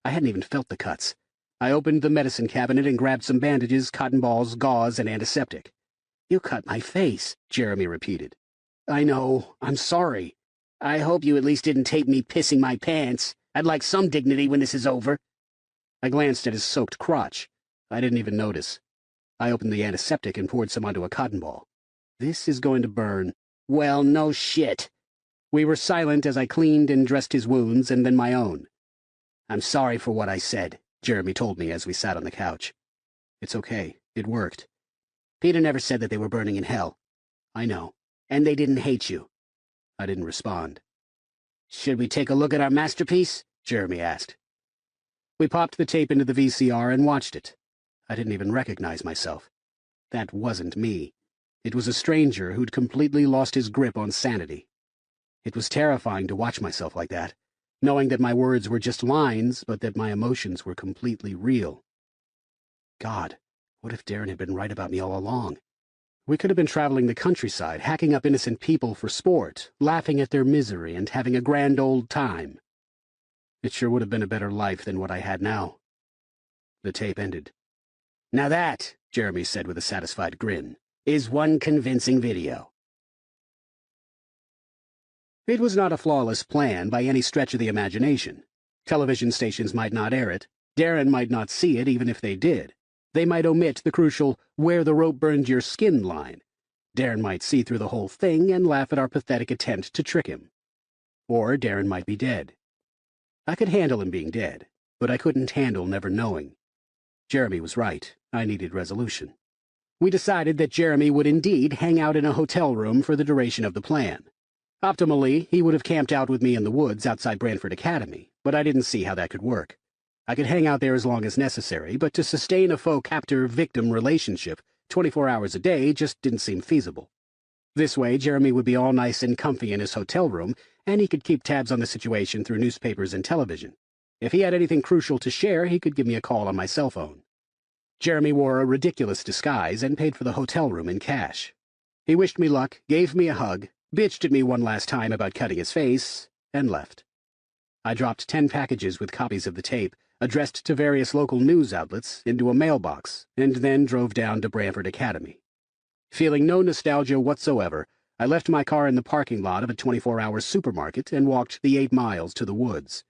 I hadn't even felt the cuts. I opened the medicine cabinet and grabbed some bandages, cotton balls, gauze, and antiseptic. You cut my face, Jeremy repeated. I know. I'm sorry. I hope you at least didn't tape me pissing my pants. I'd like some dignity when this is over. I glanced at his soaked crotch. I didn't even notice. I opened the antiseptic and poured some onto a cotton ball. This is going to burn. Well, no shit. We were silent as I cleaned and dressed his wounds and then my own. I'm sorry for what I said, Jeremy told me as we sat on the couch. It's okay. It worked. Peter never said that they were burning in hell. I know. And they didn't hate you. I didn't respond. Should we take a look at our masterpiece? Jeremy asked. We popped the tape into the VCR and watched it. I didn't even recognize myself. That wasn't me. It was a stranger who'd completely lost his grip on sanity. It was terrifying to watch myself like that, knowing that my words were just lines, but that my emotions were completely real. God, what if Darren had been right about me all along? We could have been traveling the countryside, hacking up innocent people for sport, laughing at their misery, and having a grand old time. It sure would have been a better life than what I had now. The tape ended. Now that, Jeremy said with a satisfied grin, is one convincing video. It was not a flawless plan by any stretch of the imagination. Television stations might not air it. Darren might not see it even if they did. They might omit the crucial "where the rope burned your skin" line. Darren might see through the whole thing and laugh at our pathetic attempt to trick him. Or Darren might be dead. I could handle him being dead, but I couldn't handle never knowing. Jeremy was right. I needed resolution. We decided that Jeremy would indeed hang out in a hotel room for the duration of the plan. Optimally, he would have camped out with me in the woods outside Brantford Academy, but I didn't see how that could work. I could hang out there as long as necessary, but to sustain a faux captor-victim relationship 24 hours a day just didn't seem feasible. This way, Jeremy would be all nice and comfy in his hotel room, and he could keep tabs on the situation through newspapers and television. If he had anything crucial to share, he could give me a call on my cell phone. Jeremy wore a ridiculous disguise and paid for the hotel room in cash. He wished me luck, gave me a hug, bitched at me one last time about cutting his face, and left. I dropped 10 packages with copies of the tape, addressed to various local news outlets, into a mailbox, and then drove down to Brantford Academy. Feeling no nostalgia whatsoever, I left my car in the parking lot of a 24-hour supermarket and walked the 8 miles to the woods.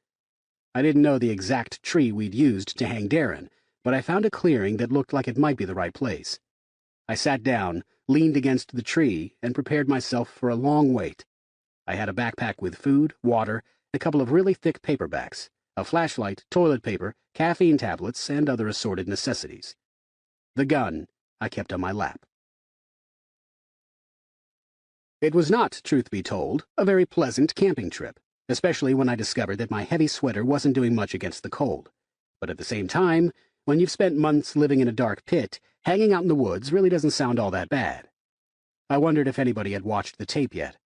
I didn't know the exact tree we'd used to hang Darren, but I found a clearing that looked like it might be the right place. I sat down, leaned against the tree, and prepared myself for a long wait. I had a backpack with food, water, a couple of really thick paperbacks, a flashlight, toilet paper, caffeine tablets, and other assorted necessities. The gun I kept on my lap. It was not, truth be told, a very pleasant camping trip, especially when I discovered that my heavy sweater wasn't doing much against the cold. But at the same time, when you've spent months living in a dark pit, hanging out in the woods really doesn't sound all that bad. I wondered if anybody had watched the tape yet.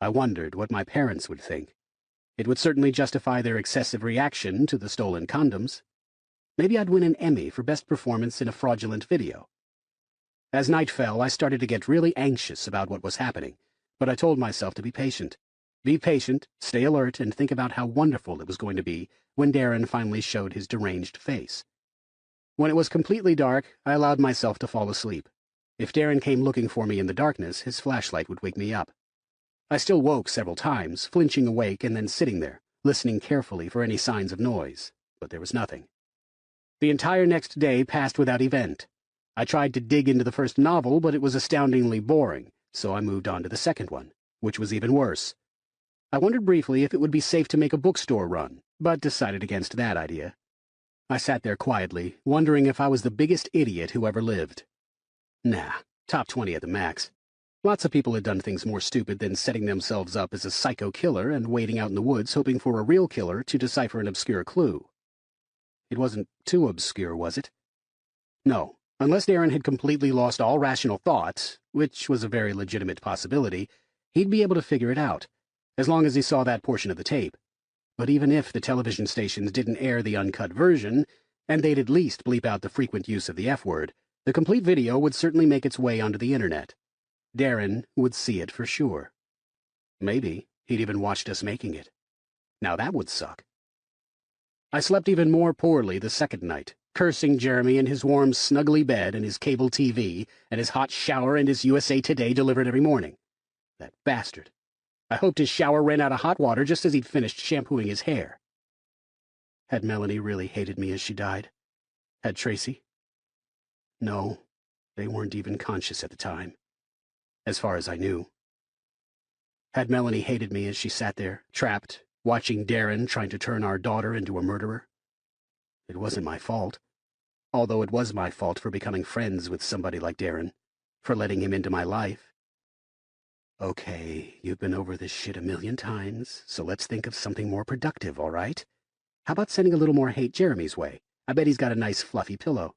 I wondered what my parents would think. It would certainly justify their excessive reaction to the stolen condoms. Maybe I'd win an Emmy for best performance in a fraudulent video. As night fell, I started to get really anxious about what was happening, but I told myself to be patient. Be patient, stay alert, and think about how wonderful it was going to be when Darren finally showed his deranged face. When it was completely dark, I allowed myself to fall asleep. If Darren came looking for me in the darkness, his flashlight would wake me up. I still woke several times, flinching awake and then sitting there, listening carefully for any signs of noise, but there was nothing. The entire next day passed without event. I tried to dig into the first novel, but it was astoundingly boring, so I moved on to the second one, which was even worse. I wondered briefly if it would be safe to make a bookstore run, but decided against that idea. I sat there quietly, wondering if I was the biggest idiot who ever lived. Nah, top 20 at the max. Lots of people had done things more stupid than setting themselves up as a psycho killer and waiting out in the woods hoping for a real killer to decipher an obscure clue. It wasn't too obscure, was it? No, unless Darren had completely lost all rational thought, which was a very legitimate possibility, he'd be able to figure it out, as long as he saw that portion of the tape. But even if the television stations didn't air the uncut version, and they'd at least bleep out the frequent use of the F-word, the complete video would certainly make its way onto the internet. Darren would see it for sure. Maybe he'd even watched us making it. Now that would suck. I slept even more poorly the second night, cursing Jeremy and his warm, snuggly bed and his cable TV and his hot shower and his USA Today delivered every morning. That bastard. I hoped his shower ran out of hot water just as he'd finished shampooing his hair. Had Melanie really hated me as she died? Had Tracy? No, they weren't even conscious at the time, as far as I knew. Had Melanie hated me as she sat there, trapped, watching Darren trying to turn our daughter into a murderer? It wasn't my fault, although it was my fault for becoming friends with somebody like Darren, for letting him into my life. Okay, you've been over this shit a million times, so let's think of something more productive, all right? How about sending a little more hate Jeremy's way? I bet he's got a nice fluffy pillow.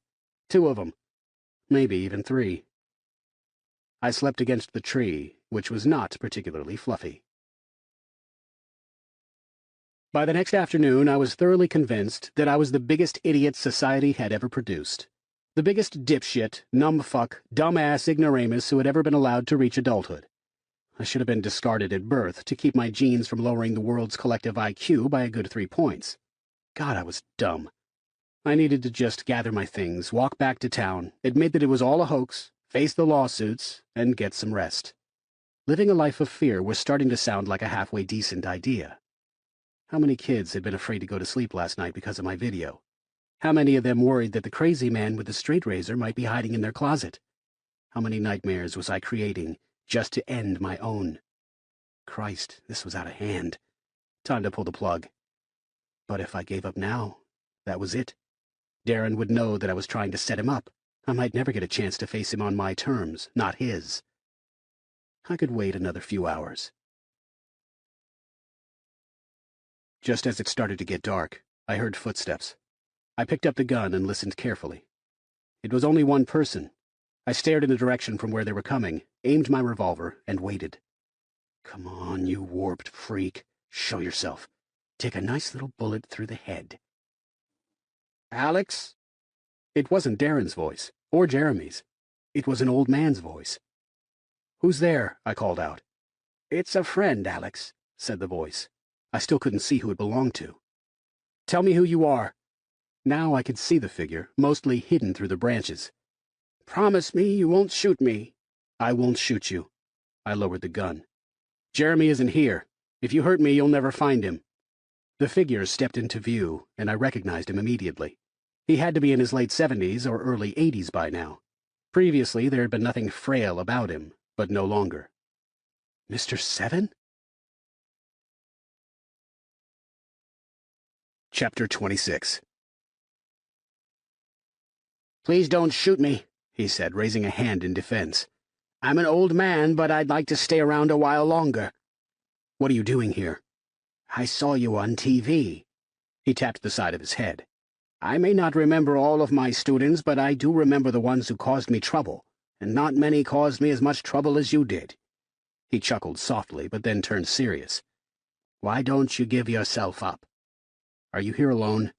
2 of them. Maybe even 3. I slept against the tree, which was not particularly fluffy. By the next afternoon, I was thoroughly convinced that I was the biggest idiot society had ever produced. The biggest dipshit, numbfuck, dumbass ignoramus who had ever been allowed to reach adulthood. I should have been discarded at birth to keep my genes from lowering the world's collective IQ by a good 3 points. God, I was dumb. I needed to just gather my things, walk back to town, admit that it was all a hoax, face the lawsuits, and get some rest. Living a life of fear was starting to sound like a halfway decent idea. How many kids had been afraid to go to sleep last night because of my video? How many of them worried that the crazy man with the straight razor might be hiding in their closet? How many nightmares was I creating just to end my own? Christ, this was out of hand. Time to pull the plug. But if I gave up now, that was it. Darren would know that I was trying to set him up. I might never get a chance to face him on my terms, not his. I could wait another few hours. Just as it started to get dark, I heard footsteps. I picked up the gun and listened carefully. It was only one person. I stared in the direction from where they were coming, aimed my revolver, and waited. Come on, you warped freak. Show yourself. Take a nice little bullet through the head. Alex? It wasn't Darren's voice, or Jeremy's. It was an old man's voice. Who's there? I called out. It's a friend, Alex, said the voice. I still couldn't see who it belonged to. Tell me who you are. Now I could see the figure, mostly hidden through the branches. Promise me you won't shoot me. I won't shoot you. I lowered the gun. Jeremy isn't here. If you hurt me, you'll never find him. The figure stepped into view, and I recognized him immediately. He had to be in his late 70s or early 80s by now. Previously, there had been nothing frail about him, but no longer. Mr. Seven? Chapter 26. Please don't shoot me, he said, raising a hand in defense. I'm an old man, but I'd like to stay around a while longer. What are you doing here? I saw you on TV. He tapped the side of his head. I may not remember all of my students, but I do remember the ones who caused me trouble, and not many caused me as much trouble as you did. He chuckled softly, but then turned serious. Why don't you give yourself up? Are you here alone?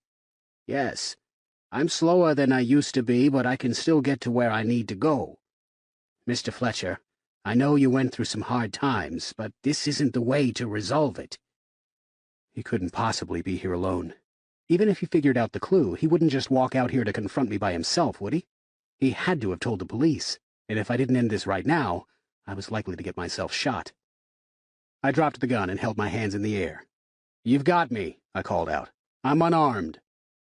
Yes. I'm slower than I used to be, but I can still get to where I need to go. Mr. Fletcher, I know you went through some hard times, but this isn't the way to resolve it. He couldn't possibly be here alone. Even if he figured out the clue, he wouldn't just walk out here to confront me by himself, would he? He had to have told the police, and if I didn't end this right now, I was likely to get myself shot. I dropped the gun and held my hands in the air. You've got me, I called out. I'm unarmed.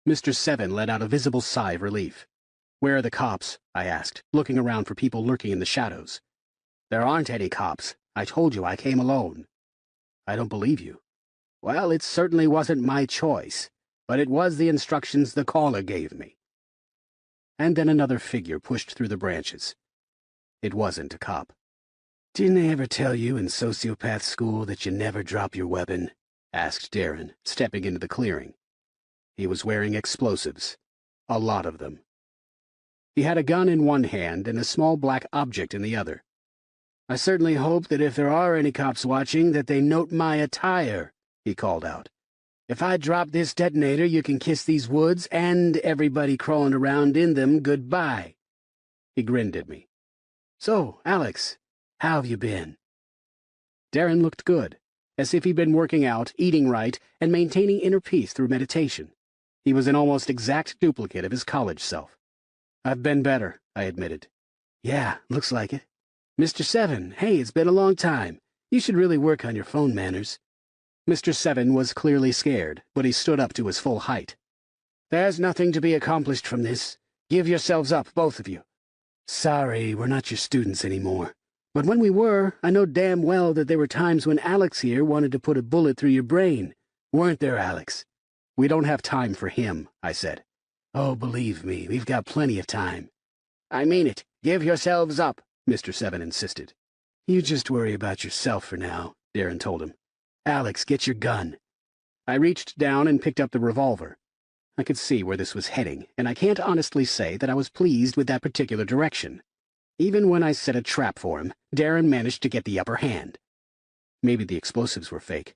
Mr. Seven let out a visible sigh of relief. Where are the cops? I asked, looking around for people lurking in the shadows. There aren't any cops. I told you I came alone. I don't believe you. Well, it certainly wasn't my choice, but it was the instructions the caller gave me. And then another figure pushed through the branches. It wasn't a cop. Didn't they ever tell you in sociopath school that you never drop your weapon? Asked Darren, stepping into the clearing. He was wearing explosives. A lot of them. He had a gun in one hand and a small black object in the other. I certainly hope that if there are any cops watching that they note my attire, he called out. If I drop this detonator, you can kiss these woods and everybody crawling around in them goodbye. He grinned at me. So, Alex, how have you been? Darren looked good, as if he'd been working out, eating right, and maintaining inner peace through meditation. He was an almost exact duplicate of his college self. I've been better, I admitted. Yeah, looks like it. Mr. Seven, hey, it's been a long time. You should really work on your phone manners. Mr. Seven was clearly scared, but he stood up to his full height. There's nothing to be accomplished from this. Give yourselves up, both of you. Sorry, we're not your students anymore. But when we were, I know damn well that there were times when Alex here wanted to put a bullet through your brain. Weren't there, Alex? We don't have time for him, I said. Oh, believe me, we've got plenty of time. I mean it. Give yourselves up, Mr. Seven insisted. You just worry about yourself for now, Darren told him. Alex, get your gun. I reached down and picked up the revolver. I could see where this was heading, and I can't honestly say that I was pleased with that particular direction. Even when I set a trap for him, Darren managed to get the upper hand. Maybe the explosives were fake.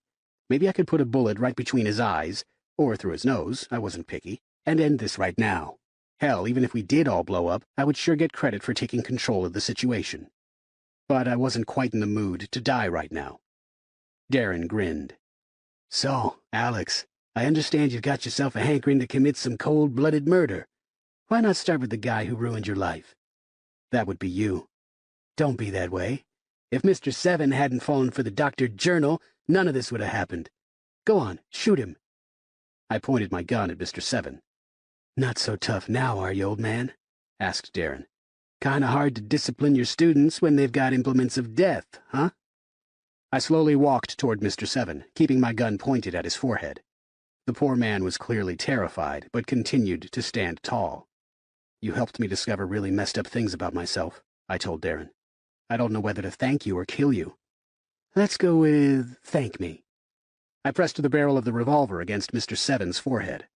Maybe I could put a bullet right between his eyes, or through his nose, I wasn't picky, and end this right now. Hell, even if we did all blow up, I would sure get credit for taking control of the situation. But I wasn't quite in the mood to die right now. Darren grinned. So, Alex, I understand you've got yourself a hankering to commit some cold-blooded murder. Why not start with the guy who ruined your life? That would be you. Don't be that way. If Mr. Seven hadn't fallen for the doctored journal, none of this would have happened. Go on, shoot him. I pointed my gun at Mr. Seven. Not so tough now, are you, old man? Asked Darren. Kinda hard to discipline your students when they've got implements of death, huh? I slowly walked toward Mr. Seven, keeping my gun pointed at his forehead. The poor man was clearly terrified, but continued to stand tall. You helped me discover really messed up things about myself, I told Darren. I don't know whether to thank you or kill you. Let's go with thank me. I pressed the barrel of the revolver against Mr. Seven's forehead.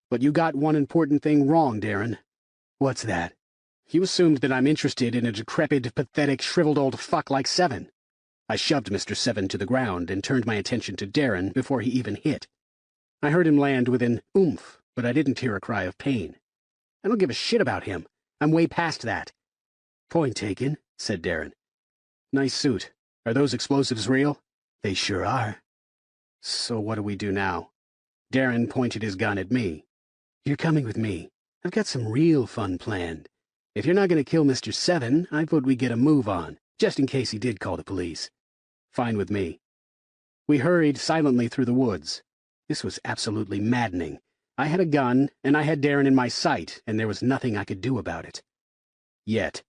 But you got one important thing wrong, Darren. What's that? You assumed that I'm interested in a decrepit, pathetic, shriveled old fuck like Seven. I shoved Mr. Seven to the ground and turned my attention to Darren before he even hit. I heard him land with an oomph, but I didn't hear a cry of pain. I don't give a shit about him. I'm way past that. Point taken, said Darren. Nice suit. Are those explosives real? They sure are. So what do we do now? Darren pointed his gun at me. You're coming with me. I've got some real fun planned. If you're not going to kill Mr. Seven, I vote we get a move on, just in case he did call the police. Fine with me. We hurried silently through the woods. This was absolutely maddening. I had a gun, and I had Darren in my sight, and there was nothing I could do about it. Yet.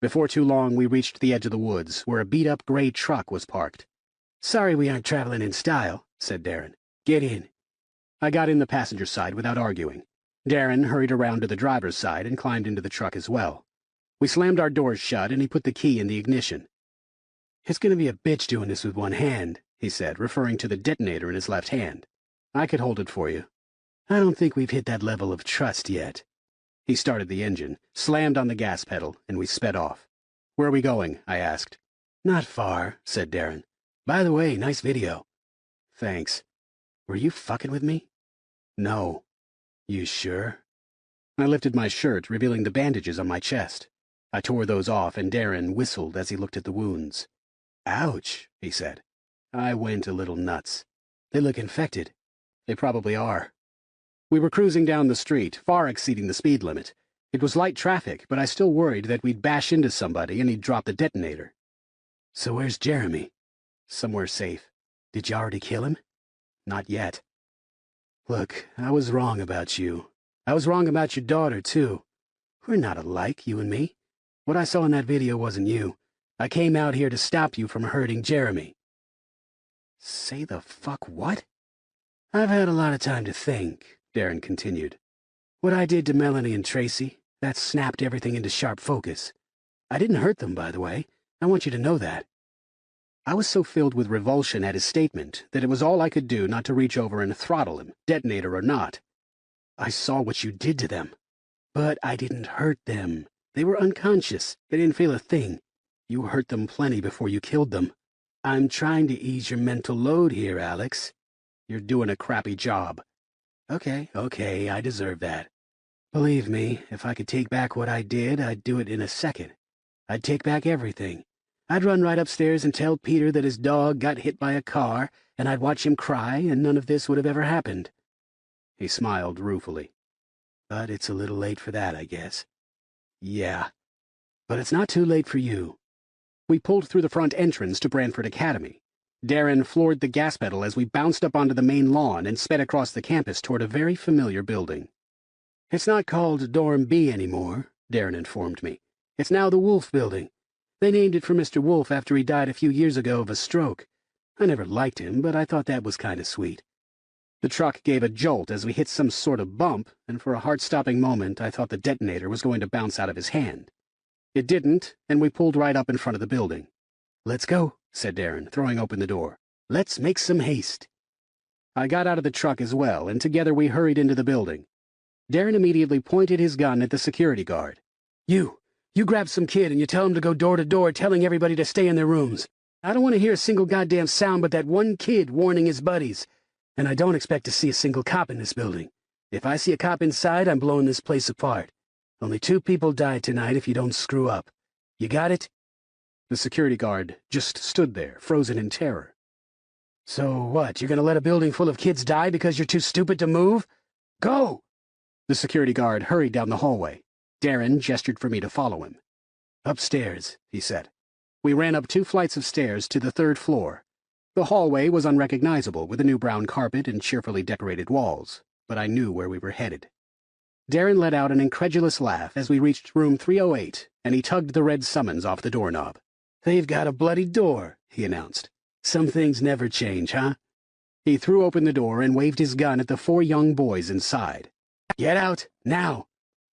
Before too long, we reached the edge of the woods, where a beat-up gray truck was parked. Sorry we aren't traveling in style, said Darren. Get in. I got in the passenger side without arguing. Darren hurried around to the driver's side and climbed into the truck as well. We slammed our doors shut, and he put the key in the ignition. It's going to be a bitch doing this with one hand, he said, referring to the detonator in his left hand. I could hold it for you. I don't think we've hit that level of trust yet. He started the engine, slammed on the gas pedal, and we sped off. Where are we going? I asked. Not far, said Darren. By the way, nice video. Thanks. Were you fucking with me? No. You sure? I lifted my shirt, revealing the bandages on my chest. I tore those off, and Darren whistled as he looked at the wounds. Ouch, he said. I went a little nuts. They look infected. They probably are. We were cruising down the street, far exceeding the speed limit. It was light traffic, but I still worried that we'd bash into somebody and he'd drop the detonator. So where's Jeremy? Somewhere safe. Did you already kill him? Not yet. Look, I was wrong about you. I was wrong about your daughter, too. We're not alike, you and me. What I saw in that video wasn't you. I came out here to stop you from hurting Jeremy. Say the fuck what? I've had a lot of time to think, Darren continued. What I did to Melanie and Tracy, that snapped everything into sharp focus. I didn't hurt them, by the way. I want you to know that." I was so filled with revulsion at his statement that it was all I could do not to reach over and throttle him, detonator or not. "I saw what you did to them. But I didn't hurt them. They were unconscious. They didn't feel a thing. You hurt them plenty before you killed them. I'm trying to ease your mental load here, Alex. You're doing a crappy job." Okay, I deserve that. Believe me, if I could take back what I did, I'd do it in a second. I'd take back everything. I'd run right upstairs and tell Peter that his dog got hit by a car, and I'd watch him cry, and none of this would have ever happened. He smiled ruefully. But it's a little late for that, I guess. Yeah. But it's not too late for you. We pulled through the front entrance to Branford Academy. Darren floored the gas pedal as we bounced up onto the main lawn and sped across the campus toward a very familiar building. "It's not called Dorm B anymore," Darren informed me. "It's now the Wolf Building. They named it for Mr. Wolf after he died a few years ago of a stroke. I never liked him, but I thought that was kind of sweet." The truck gave a jolt as we hit some sort of bump, and for a heart-stopping moment I thought the detonator was going to bounce out of his hand. It didn't, and we pulled right up in front of the building. "Let's go," said Darren, throwing open the door. "Let's make some haste." I got out of the truck as well, and together we hurried into the building. Darren immediately pointed his gun at the security guard. You grab some kid and you tell him to go door to door telling everybody to stay in their rooms. I don't want to hear a single goddamn sound but that one kid warning his buddies. And I don't expect to see a single cop in this building. If I see a cop inside, I'm blowing this place apart. Only 2 people died tonight if you don't screw up. You got it?" The security guard just stood there, frozen in terror. "So what, you're gonna let a building full of kids die because you're too stupid to move? Go!" The security guard hurried down the hallway. Darren gestured for me to follow him. "Upstairs," he said. We ran up 2 flights of stairs to the 3rd floor. The hallway was unrecognizable with a new brown carpet and cheerfully decorated walls, but I knew where we were headed. Darren let out an incredulous laugh as we reached room 308, and he tugged the red summons off the doorknob. "They've got a bloody door," he announced. "Some things never change, huh?" He threw open the door and waved his gun at the 4 young boys inside. "Get out, now!"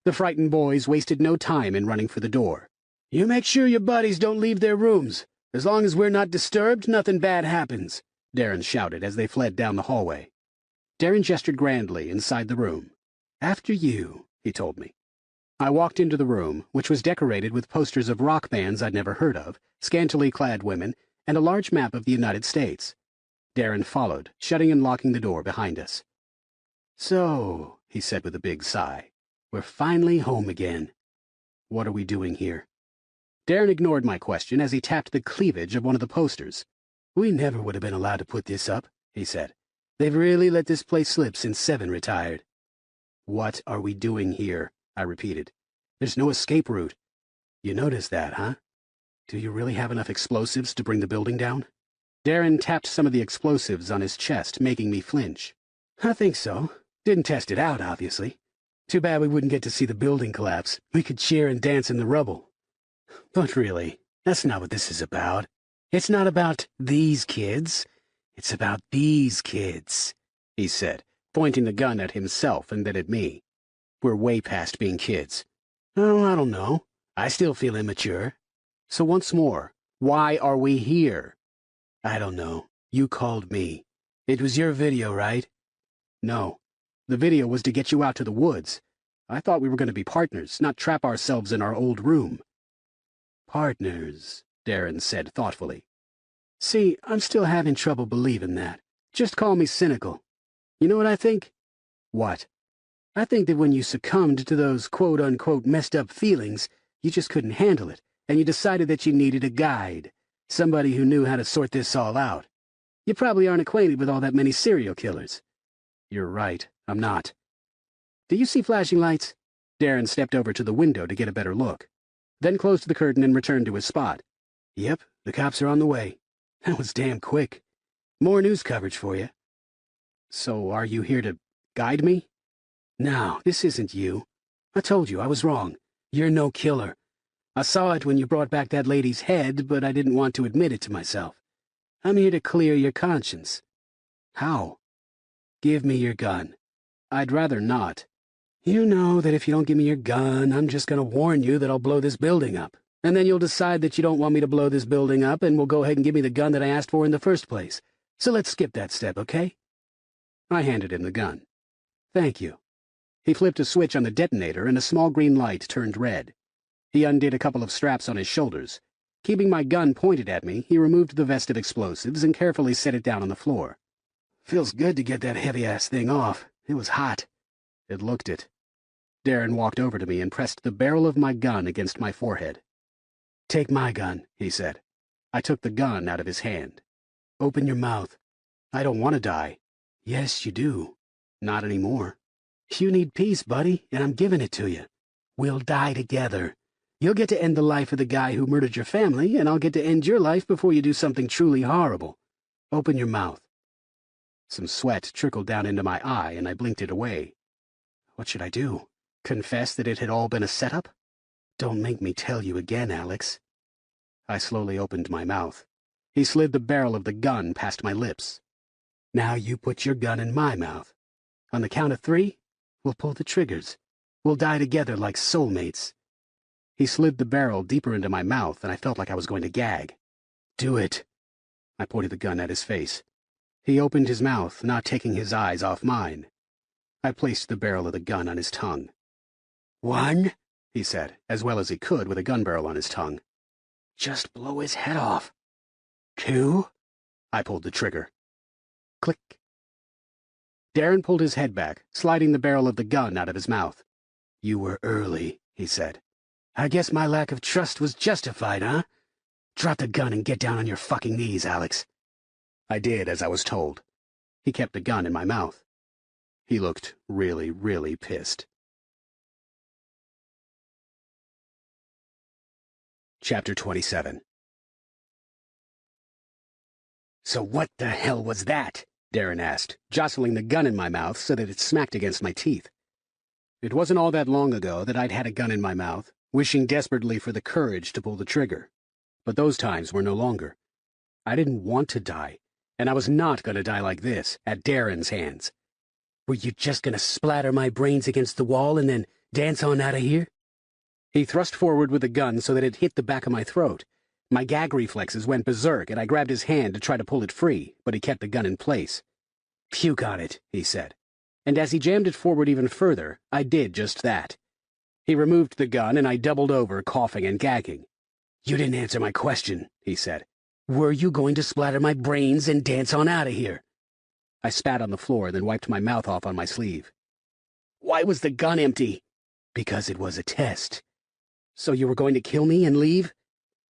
The frightened boys wasted no time in running for the door. "You make sure your buddies don't leave their rooms. As long as we're not disturbed, nothing bad happens," Darren shouted as they fled down the hallway. Darren gestured grandly inside the room. "After you," he told me. I walked into the room, which was decorated with posters of rock bands I'd never heard of, scantily clad women, and a large map of the United States. Darren followed, shutting and locking the door behind us. "So," he said with a big sigh, "we're finally home again. What are we doing here?" Darren ignored my question as he tapped the cleavage of one of the posters. "We never would have been allowed to put this up," he said. "They've really let this place slip since Seven retired." "What are we doing here?" I repeated. "There's no escape route." "You noticed that, huh? Do you really have enough explosives to bring the building down?" Darren tapped some of the explosives on his chest, making me flinch. "I think so. Didn't test it out, obviously. Too bad we wouldn't get to see the building collapse. We could cheer and dance in the rubble. But really, that's not what this is about. It's not about these kids. It's about these kids," he said, pointing the gun at himself and then at me. "We're way past being kids." "Oh, I don't know. I still feel immature." "So once more, why are we here?" "I don't know. You called me. It was your video, right?" "No. The video was to get you out to the woods. I thought we were going to be partners, not trap ourselves in our old room." "Partners," Darren said thoughtfully. "See, I'm still having trouble believing that. Just call me cynical. You know what I think?" "What?" "I think that when you succumbed to those quote-unquote messed-up feelings, you just couldn't handle it, and you decided that you needed a guide, somebody who knew how to sort this all out. You probably aren't acquainted with all that many serial killers." "You're right, I'm not." "Do you see flashing lights?" Darren stepped over to the window to get a better look, then closed the curtain and returned to his spot. "Yep, the cops are on the way. That was damn quick. More news coverage for you." "So are you here to guide me?" "No, this isn't you. I told you I was wrong. You're no killer. I saw it when you brought back that lady's head, but I didn't want to admit it to myself. I'm here to clear your conscience." "How?" "Give me your gun." "I'd rather not." "You know that if you don't give me your gun, I'm just going to warn you that I'll blow this building up. And then you'll decide that you don't want me to blow this building up and will go ahead and give me the gun that I asked for in the first place. So let's skip that step, okay? I handed him the gun. Thank you. He flipped a switch on the detonator and a small green light turned red. He undid a couple of straps on his shoulders. Keeping my gun pointed at me, he removed the vest of explosives and carefully set it down on the floor. Feels good to get that heavy-ass thing off. It was hot. It looked it. Darren walked over to me and pressed the barrel of my gun against my forehead. Take my gun, he said. I took the gun out of his hand. Open your mouth. I don't want to die. Yes, you do. Not anymore. You need peace, buddy, and I'm giving it to you. We'll die together. You'll get to end the life of the guy who murdered your family, and I'll get to end your life before you do something truly horrible. Open your mouth. Some sweat trickled down into my eye, and I blinked it away. What should I do? Confess that it had all been a setup? Don't make me tell you again, Alex. I slowly opened my mouth. He slid the barrel of the gun past my lips. Now you put your gun in my mouth. On the count of 3, we'll pull the triggers. We'll die together like soulmates. He slid the barrel deeper into my mouth, and I felt like I was going to gag. Do it. I pointed the gun at his face. He opened his mouth, not taking his eyes off mine. I placed the barrel of the gun on his tongue. 1, he said, as well as he could with a gun barrel on his tongue. Just blow his head off. 2. I pulled the trigger. Click. Darren pulled his head back, sliding the barrel of the gun out of his mouth. You were early, he said. I guess my lack of trust was justified, huh? Drop the gun and get down on your fucking knees, Alex. I did as I was told. He kept the gun in my mouth. He looked really, really pissed. Chapter 27. So what the hell was that? Darren asked, jostling the gun in my mouth so that it smacked against my teeth. It wasn't all that long ago that I'd had a gun in my mouth, wishing desperately for the courage to pull the trigger. But those times were no longer. I didn't want to die, and I was not going to die like this, at Darren's hands. Were you just going to splatter my brains against the wall and then dance on out of here? He thrust forward with the gun so that it hit the back of my throat. My gag reflexes went berserk, and I grabbed his hand to try to pull it free, but he kept the gun in place. Puke on it, he said. And as he jammed it forward even further, I did just that. He removed the gun, and I doubled over, coughing and gagging. You didn't answer my question, he said. Were you going to splatter my brains and dance on out of here? I spat on the floor, then wiped my mouth off on my sleeve. Why was the gun empty? Because it was a test. So you were going to kill me and leave?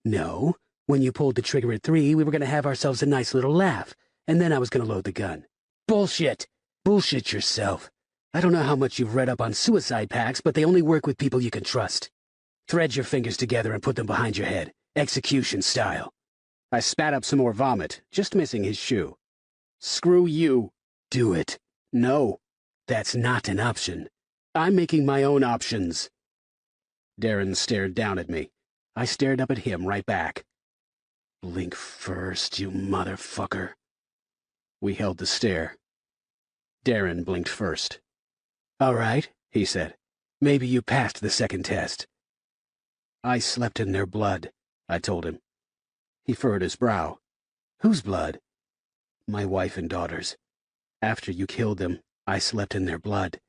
No. When you pulled the trigger at 3, we were going to have ourselves a nice little laugh, and then I was going to load the gun. Bullshit! Bullshit yourself. I don't know how much you've read up on suicide pacts, but they only work with people you can trust. Thread your fingers together and put them behind your head, execution style. I spat up some more vomit, just missing his shoe. Screw you. Do it. No. That's not an option. I'm making my own options. Darren stared down at me. I stared up at him right back. Blink first, you motherfucker. We held the stare. Darren blinked first. All right, he said. Maybe you passed the second test. I slept in their blood, I told him. He furrowed his brow. Whose blood? My wife and daughters. After you killed them, I slept in their blood.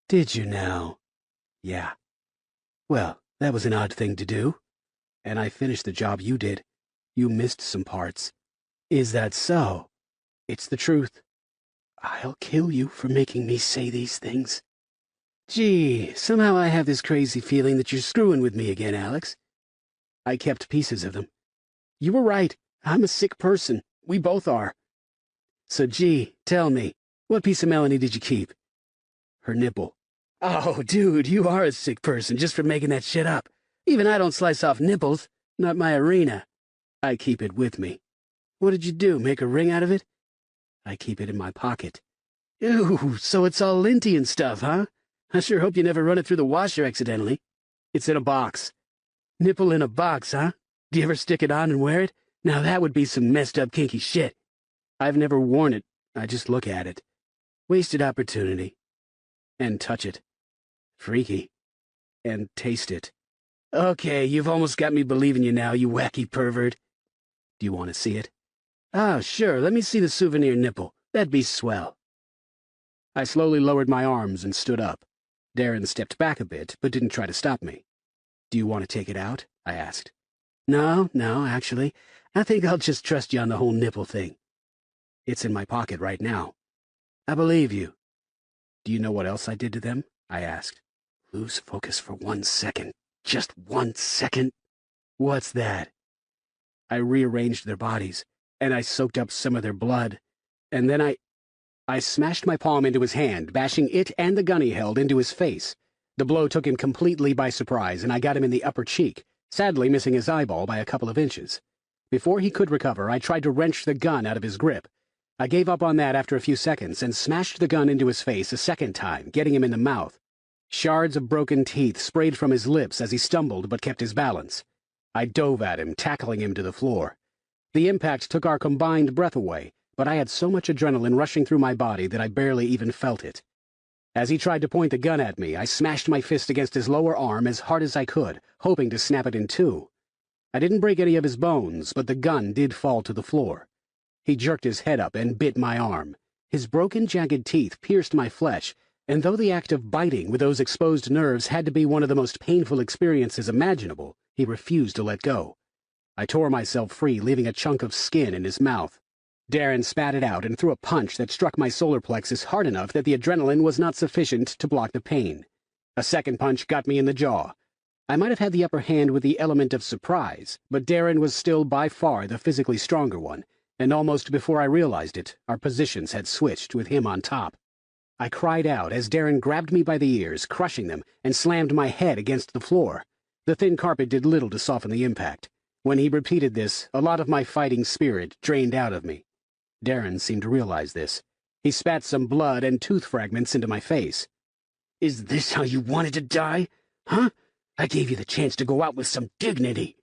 Did you now? Yeah. Well, that was an odd thing to do. And I finished the job you did. You missed some parts. Is that so? It's the truth. I'll kill you for making me say these things. Gee, somehow I have this crazy feeling that you're screwing with me again, Alex. I kept pieces of them. You were right. I'm a sick person. We both are. So, gee, tell me, what piece of Melanie did you keep? Her nipple. Oh, dude, you are a sick person just for making that shit up. Even I don't slice off nipples. Not my arena. I keep it with me. What did you do, make a ring out of it? I keep it in my pocket. Ew, so it's all linty and stuff, huh? I sure hope you never run it through the washer accidentally. It's in a box. Nipple in a box, huh? Do you ever stick it on and wear it? Now that would be some messed up kinky shit. I've never worn it. I just look at it. Wasted opportunity. And touch it. Freaky. And taste it. Okay, you've almost got me believing you now, you wacky pervert. Do you want to see it? Oh, sure, let me see the souvenir nipple. That'd be swell. I slowly lowered my arms and stood up. Darren stepped back a bit, but didn't try to stop me. Do you want to take it out? I asked. No, actually. I think I'll just trust you on the whole nipple thing. It's in my pocket right now. I believe you. Do you know what else I did to them? I asked. Lose focus for 1 second. Just 1 second. What's that? I rearranged their bodies, and I soaked up some of their blood, and then I smashed my palm into his hand, bashing it and the gun he held into his face. The blow took him completely by surprise, and I got him in the upper cheek, sadly missing his eyeball by a couple of inches. Before he could recover, I tried to wrench the gun out of his grip. I gave up on that after a few seconds and smashed the gun into his face a second time, getting him in the mouth. Shards of broken teeth sprayed from his lips as he stumbled but kept his balance. I dove at him, tackling him to the floor. The impact took our combined breath away, but I had so much adrenaline rushing through my body that I barely even felt it. As he tried to point the gun at me, I smashed my fist against his lower arm as hard as I could, hoping to snap it in two. I didn't break any of his bones, but the gun did fall to the floor. He jerked his head up and bit my arm. His broken, jagged teeth pierced my flesh, and though the act of biting with those exposed nerves had to be one of the most painful experiences imaginable, he refused to let go. I tore myself free, leaving a chunk of skin in his mouth. Darren spat it out and threw a punch that struck my solar plexus hard enough that the adrenaline was not sufficient to block the pain. A second punch got me in the jaw. I might have had the upper hand with the element of surprise, but Darren was still by far the physically stronger one, and almost before I realized it, our positions had switched with him on top. I cried out as Darren grabbed me by the ears, crushing them, and slammed my head against the floor. The thin carpet did little to soften the impact. When he repeated this, a lot of my fighting spirit drained out of me. Darren seemed to realize this. He spat some blood and tooth fragments into my face. Is this how you wanted to die? Huh? I gave you the chance to go out with some dignity.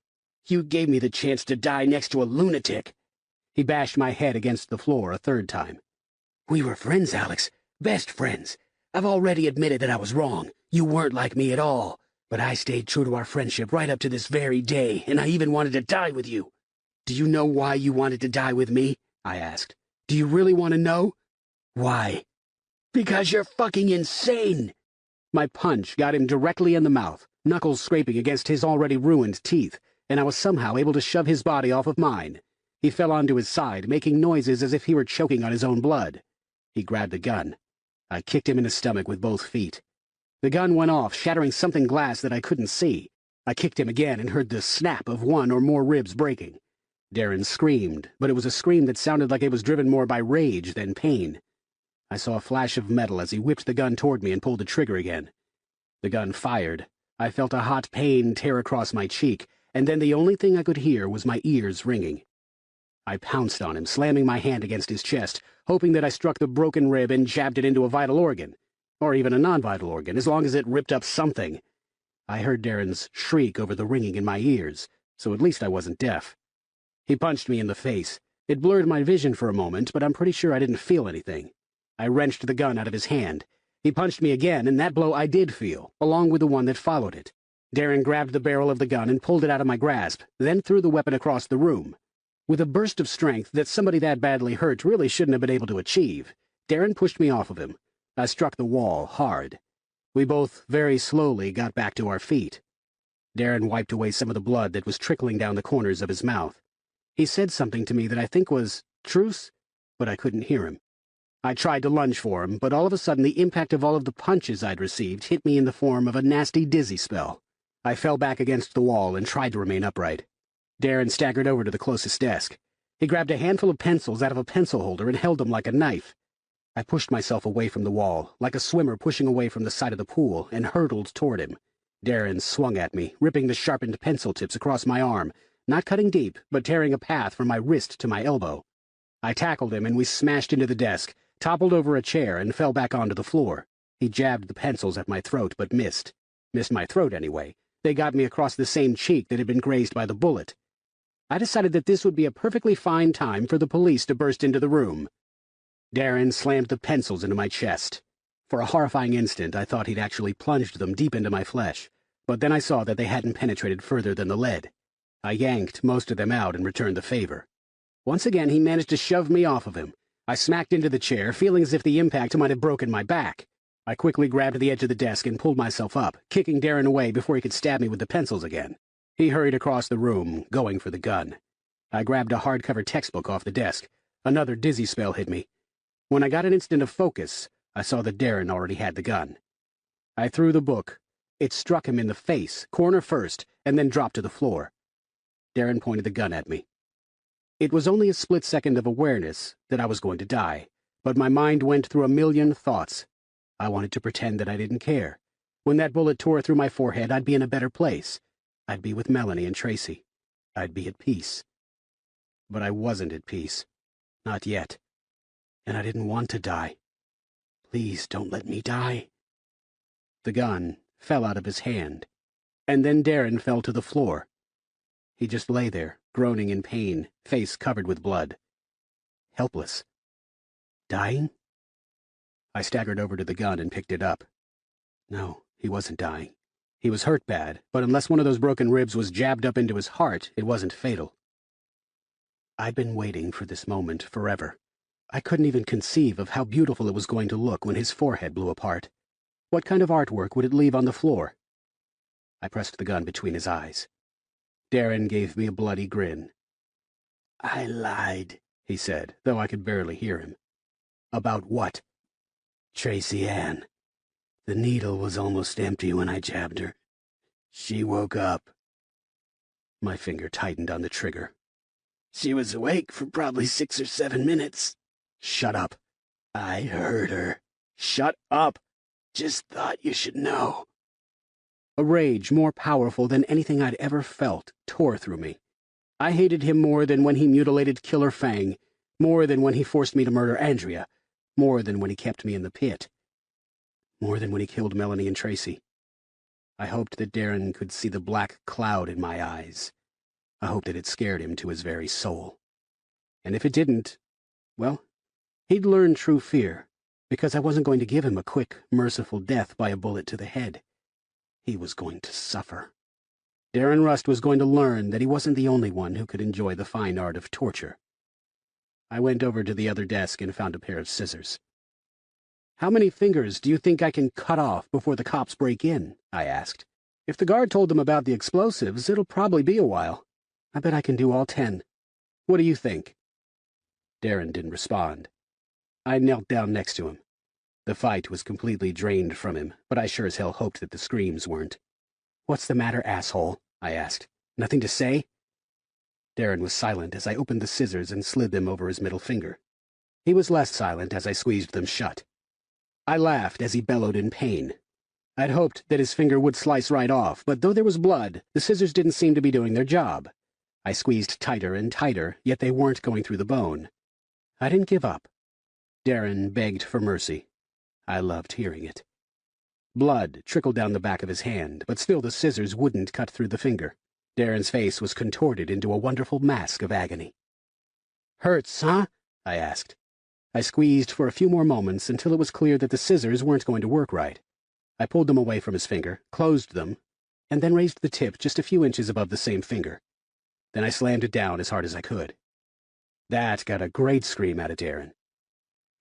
You gave me the chance to die next to a lunatic. He bashed my head against the floor a third time. We were friends, Alex. Best friends. I've already admitted that I was wrong. You weren't like me at all. But I stayed true to our friendship right up to this very day, and I even wanted to die with you. Do you know why you wanted to die with me? I asked. Do you really want to know? Why? Because you're fucking insane! My punch got him directly in the mouth, knuckles scraping against his already ruined teeth, and I was somehow able to shove his body off of mine. He fell onto his side, making noises as if he were choking on his own blood. He grabbed the gun. I kicked him in the stomach with both feet. The gun went off, shattering something glass that I couldn't see. I kicked him again and heard the snap of one or more ribs breaking. Darren screamed, but it was a scream that sounded like it was driven more by rage than pain. I saw a flash of metal as he whipped the gun toward me and pulled the trigger again. The gun fired. I felt a hot pain tear across my cheek, and then the only thing I could hear was my ears ringing. I pounced on him, slamming my hand against his chest, hoping that I struck the broken rib and jabbed it into a vital organ. Or even a non-vital organ, as long as it ripped up something. I heard Darren's shriek over the ringing in my ears, so at least I wasn't deaf. He punched me in the face. It blurred my vision for a moment, but I'm pretty sure I didn't feel anything. I wrenched the gun out of his hand. He punched me again, and that blow I did feel, along with the one that followed it. Darren grabbed the barrel of the gun and pulled it out of my grasp, then threw the weapon across the room. With a burst of strength that somebody that badly hurt really shouldn't have been able to achieve, Darren pushed me off of him. I struck the wall hard. We both very slowly got back to our feet. Darren wiped away some of the blood that was trickling down the corners of his mouth. He said something to me that I think was truce, but I couldn't hear him. I tried to lunge for him, but all of a sudden the impact of all of the punches I'd received hit me in the form of a nasty dizzy spell. I fell back against the wall and tried to remain upright. Darren staggered over to the closest desk. He grabbed a handful of pencils out of a pencil holder and held them like a knife. I pushed myself away from the wall, like a swimmer pushing away from the side of the pool, and hurtled toward him. Darren swung at me, ripping the sharpened pencil tips across my arm, not cutting deep, but tearing a path from my wrist to my elbow. I tackled him, and we smashed into the desk, toppled over a chair, and fell back onto the floor. He jabbed the pencils at my throat, but missed. Missed my throat, anyway. They got me across the same cheek that had been grazed by the bullet. I decided that this would be a perfectly fine time for the police to burst into the room. Darren slammed the pencils into my chest. For a horrifying instant, I thought he'd actually plunged them deep into my flesh. but then I saw that they hadn't penetrated further than the lead. I yanked most of them out and returned the favor. Once again, he managed to shove me off of him. I smacked into the chair, feeling as if the impact might have broken my back. I quickly grabbed the edge of the desk and pulled myself up, kicking Darren away before he could stab me with the pencils again. He hurried across the room, going for the gun. I grabbed a hardcover textbook off the desk. Another dizzy spell hit me. When I got an instant of focus, I saw that Darren already had the gun. I threw the book. It struck him in the face, corner first, and then dropped to the floor. Darren pointed the gun at me. It was only a split second of awareness that I was going to die, but my mind went through a million thoughts. I wanted to pretend that I didn't care. When that bullet tore through my forehead, I'd be in a better place. I'd be with Melanie and Tracy. I'd be at peace. But I wasn't at peace. Not yet. And I didn't want to die. Please don't let me die. The gun fell out of his hand, and then Darren fell to the floor. He just lay there, groaning in pain, face covered with blood. Helpless. Dying? I staggered over to the gun and picked it up. No, he wasn't dying. He was hurt bad, but unless one of those broken ribs was jabbed up into his heart, it wasn't fatal. I'd been waiting for this moment forever. I couldn't even conceive of how beautiful it was going to look when his forehead blew apart. What kind of artwork would it leave on the floor? I pressed the gun between his eyes. Darren gave me a bloody grin. I lied, he said, though I could barely hear him. About what? Tracy Ann. The needle was almost empty when I jabbed her. She woke up. My finger tightened on the trigger. She was awake for probably 6 or 7 minutes. Shut up. I heard her. Shut up. Just thought you should know. A rage more powerful than anything I'd ever felt tore through me. I hated him more than when he mutilated Killer Fang, more than when he forced me to murder Andrea, more than when he kept me in the pit, more than when he killed Melanie and Tracy. I hoped that Darren could see the black cloud in my eyes. I hoped that it scared him to his very soul. And if it didn't, well, he'd learn true fear, because I wasn't going to give him a quick, merciful death by a bullet to the head. He was going to suffer. Darren Rust was going to learn that he wasn't the only one who could enjoy the fine art of torture. I went over to the other desk and found a pair of scissors. How many fingers do you think I can cut off before the cops break in? I asked. If the guard told them about the explosives, it'll probably be a while. I bet I can do all 10. What do you think? Darren didn't respond. I knelt down next to him. The fight was completely drained from him, but I sure as hell hoped that the screams weren't. What's the matter, asshole? I asked. Nothing to say? Darren was silent as I opened the scissors and slid them over his middle finger. He was less silent as I squeezed them shut. I laughed as he bellowed in pain. I'd hoped that his finger would slice right off, but though there was blood, the scissors didn't seem to be doing their job. I squeezed tighter and tighter, yet they weren't going through the bone. I didn't give up. Darren begged for mercy. I loved hearing it. Blood trickled down the back of his hand, but still the scissors wouldn't cut through the finger. Darren's face was contorted into a wonderful mask of agony. Hurts, huh? I asked. I squeezed for a few more moments until it was clear that the scissors weren't going to work right. I pulled them away from his finger, closed them, and then raised the tip just a few inches above the same finger. Then I slammed it down as hard as I could. That got a great scream out of Darren.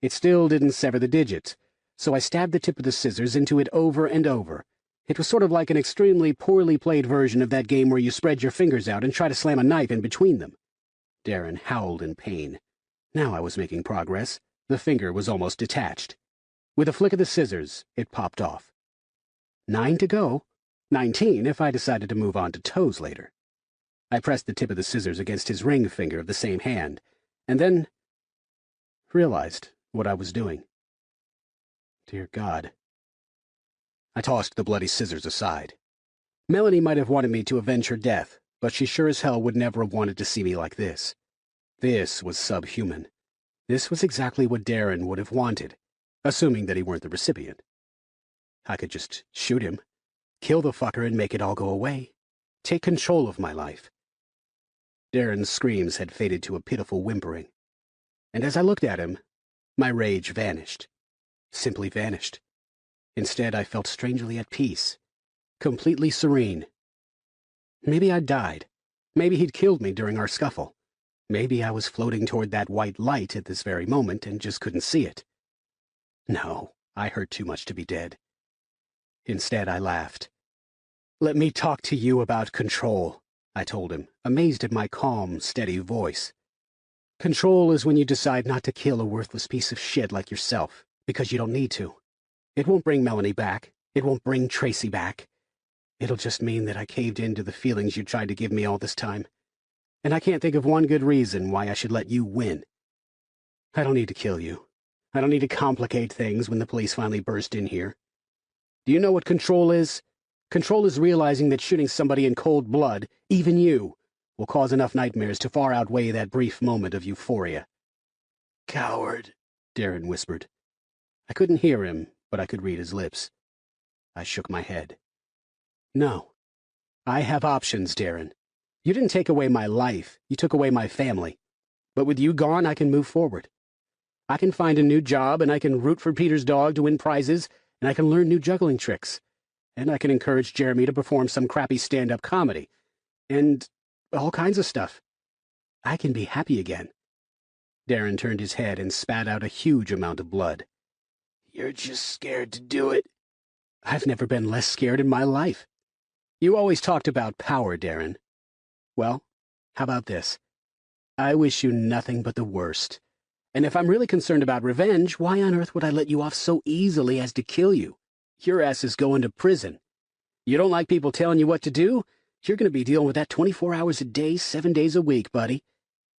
It still didn't sever the digit, so I stabbed the tip of the scissors into it over and over. It was sort of like an extremely poorly played version of that game where you spread your fingers out and try to slam a knife in between them. Darren howled in pain. Now I was making progress. The finger was almost detached. With a flick of the scissors, it popped off. 9 to go. 19 if I decided to move on to toes later. I pressed the tip of the scissors against his ring finger of the same hand, and then realized what I was doing. Dear God. I tossed the bloody scissors aside. Melanie might have wanted me to avenge her death, but she sure as hell would never have wanted to see me like this. This was subhuman. This was exactly what Darren would have wanted, assuming that he weren't the recipient. I could just shoot him, kill the fucker and make it all go away. Take control of my life. Darren's screams had faded to a pitiful whimpering, and as I looked at him, my rage vanished. Simply vanished. Instead, I felt strangely at peace. completely serene. Maybe I'd died. Maybe he'd killed me during our scuffle. Maybe I was floating toward that white light at this very moment and just couldn't see it. No, I hurt too much to be dead. Instead, I laughed. "Let me talk to you about control," I told him, amazed at my calm, steady voice. "Control is when you decide not to kill a worthless piece of shit like yourself, because you don't need to. It won't bring Melanie back. It won't bring Tracy back. It'll just mean that I caved in to the feelings you tried to give me all this time. And I can't think of one good reason why I should let you win. I don't need to kill you. I don't need to complicate things when the police finally burst in here. Do you know what control is? Control is realizing that shooting somebody in cold blood, even you, will cause enough nightmares to far outweigh that brief moment of euphoria." "Coward," Darren whispered. I couldn't hear him, but I could read his lips. I shook my head. "No. I have options, Darren. You didn't take away my life. You took away my family. But with you gone, I can move forward. I can find a new job, and I can root for Peter's dog to win prizes, and I can learn new juggling tricks. And I can encourage Jeremy to perform some crappy stand-up comedy. And all kinds of stuff. I can be happy again." Darren turned his head and spat out a huge amount of blood. "You're just scared to do it." "I've never been less scared in my life. You always talked about power, Darren. Well, how about this? I wish you nothing but the worst. And if I'm really concerned about revenge, why on earth would I let you off so easily as to kill you? Your ass is going to prison. You don't like people telling you what to do? You're going to be dealing with that 24 hours a day, 7 days a week, buddy.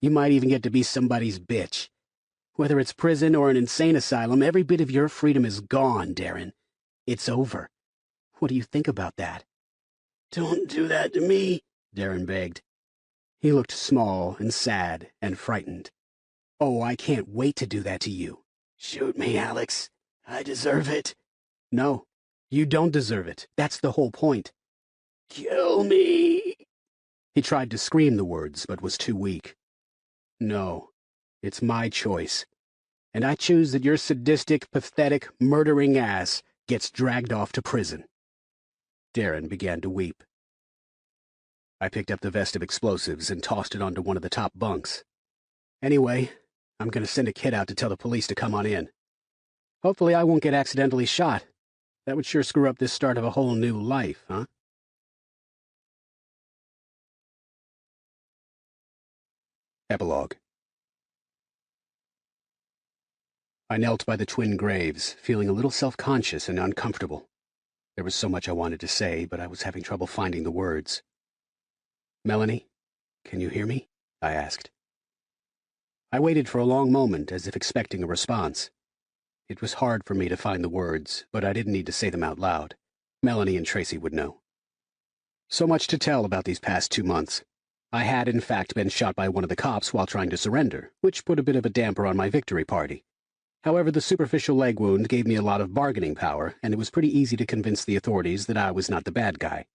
You might even get to be somebody's bitch. Whether it's prison or an insane asylum, every bit of your freedom is gone, Darren. It's over. What do you think about that?" "Don't do that to me," Darren begged. He looked small and sad and frightened. "Oh, I can't wait to do that to you." "Shoot me, Alex. I deserve it." "No, you don't deserve it. That's the whole point." "Kill me." He tried to scream the words, but was too weak. "No, it's my choice. And I choose that your sadistic, pathetic, murdering ass gets dragged off to prison." Darren began to weep. I picked up the vest of explosives and tossed it onto one of the top bunks. "Anyway, I'm going to send a kid out to tell the police to come on in. Hopefully I won't get accidentally shot. That would sure screw up this start of a whole new life, huh?" Epilogue. I knelt by the twin graves, feeling a little self-conscious and uncomfortable. There was so much I wanted to say, but I was having trouble finding the words. "Melanie, can you hear me?" I asked. I waited for a long moment, as if expecting a response. It was hard for me to find the words, but I didn't need to say them out loud. Melanie and Tracy would know. So much to tell about these past 2 months. I had, in fact, been shot by one of the cops while trying to surrender, which put a bit of a damper on my victory party. However, the superficial leg wound gave me a lot of bargaining power, and it was pretty easy to convince the authorities that I was not the bad guy.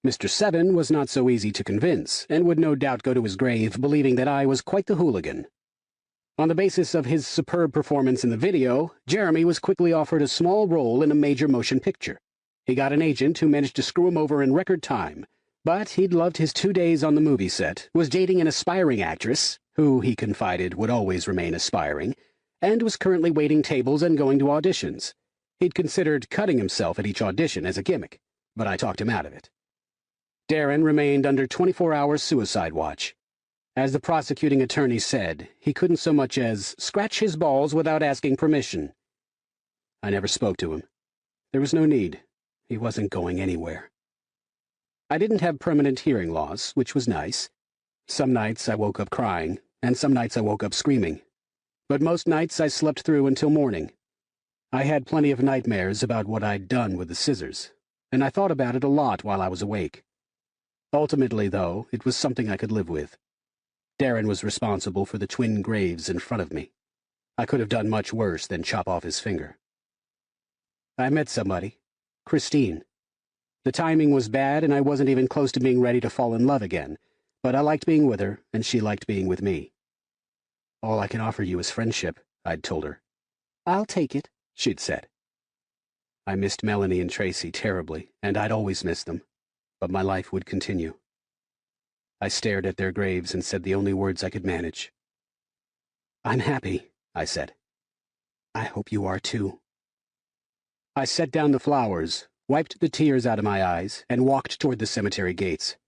Mr. Seven was not so easy to convince, and would no doubt go to his grave believing that I was quite the hooligan. On the basis of his superb performance in the video, Jeremy was quickly offered a small role in a major motion picture. He got an agent who managed to screw him over in record time, but he'd loved his 2 days on the movie set, was dating an aspiring actress, who, he confided, would always remain aspiring, and was currently waiting tables and going to auditions. He'd considered cutting himself at each audition as a gimmick, but I talked him out of it. Darren remained under 24-hour suicide watch. As the prosecuting attorney said, he couldn't so much as scratch his balls without asking permission. I never spoke to him. There was no need. He wasn't going anywhere. I didn't have permanent hearing loss, which was nice. Some nights I woke up crying, and some nights I woke up screaming. But most nights I slept through until morning. I had plenty of nightmares about what I'd done with the scissors, and I thought about it a lot while I was awake. Ultimately, though, it was something I could live with. Darren was responsible for the twin graves in front of me. I could have done much worse than chop off his finger. I met somebody, Christine. The timing was bad, and I wasn't even close to being ready to fall in love again, but I liked being with her, and she liked being with me. "All I can offer you is friendship," I'd told her. "I'll take it," she'd said. I missed Melanie and Tracy terribly, and I'd always miss them, but my life would continue. I stared at their graves and said the only words I could manage. "I'm happy," I said. "I hope you are too." I set down the flowers, wiped the tears out of my eyes, and walked toward the cemetery gates.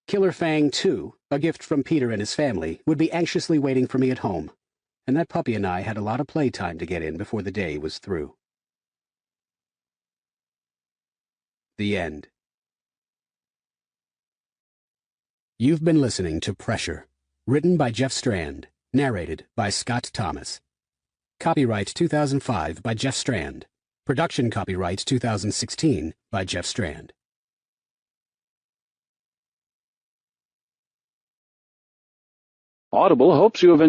Killer Fang, too, a gift from Peter and his family, would be anxiously waiting for me at home, and that puppy and I had a lot of playtime to get in before the day was through. The end. You've been listening to Pressure, written by Jeff Strand, narrated by Scott Thomas. Copyright 2005 by Jeff Strand. Production copyright 2016 by Jeff Strand. Audible hopes you have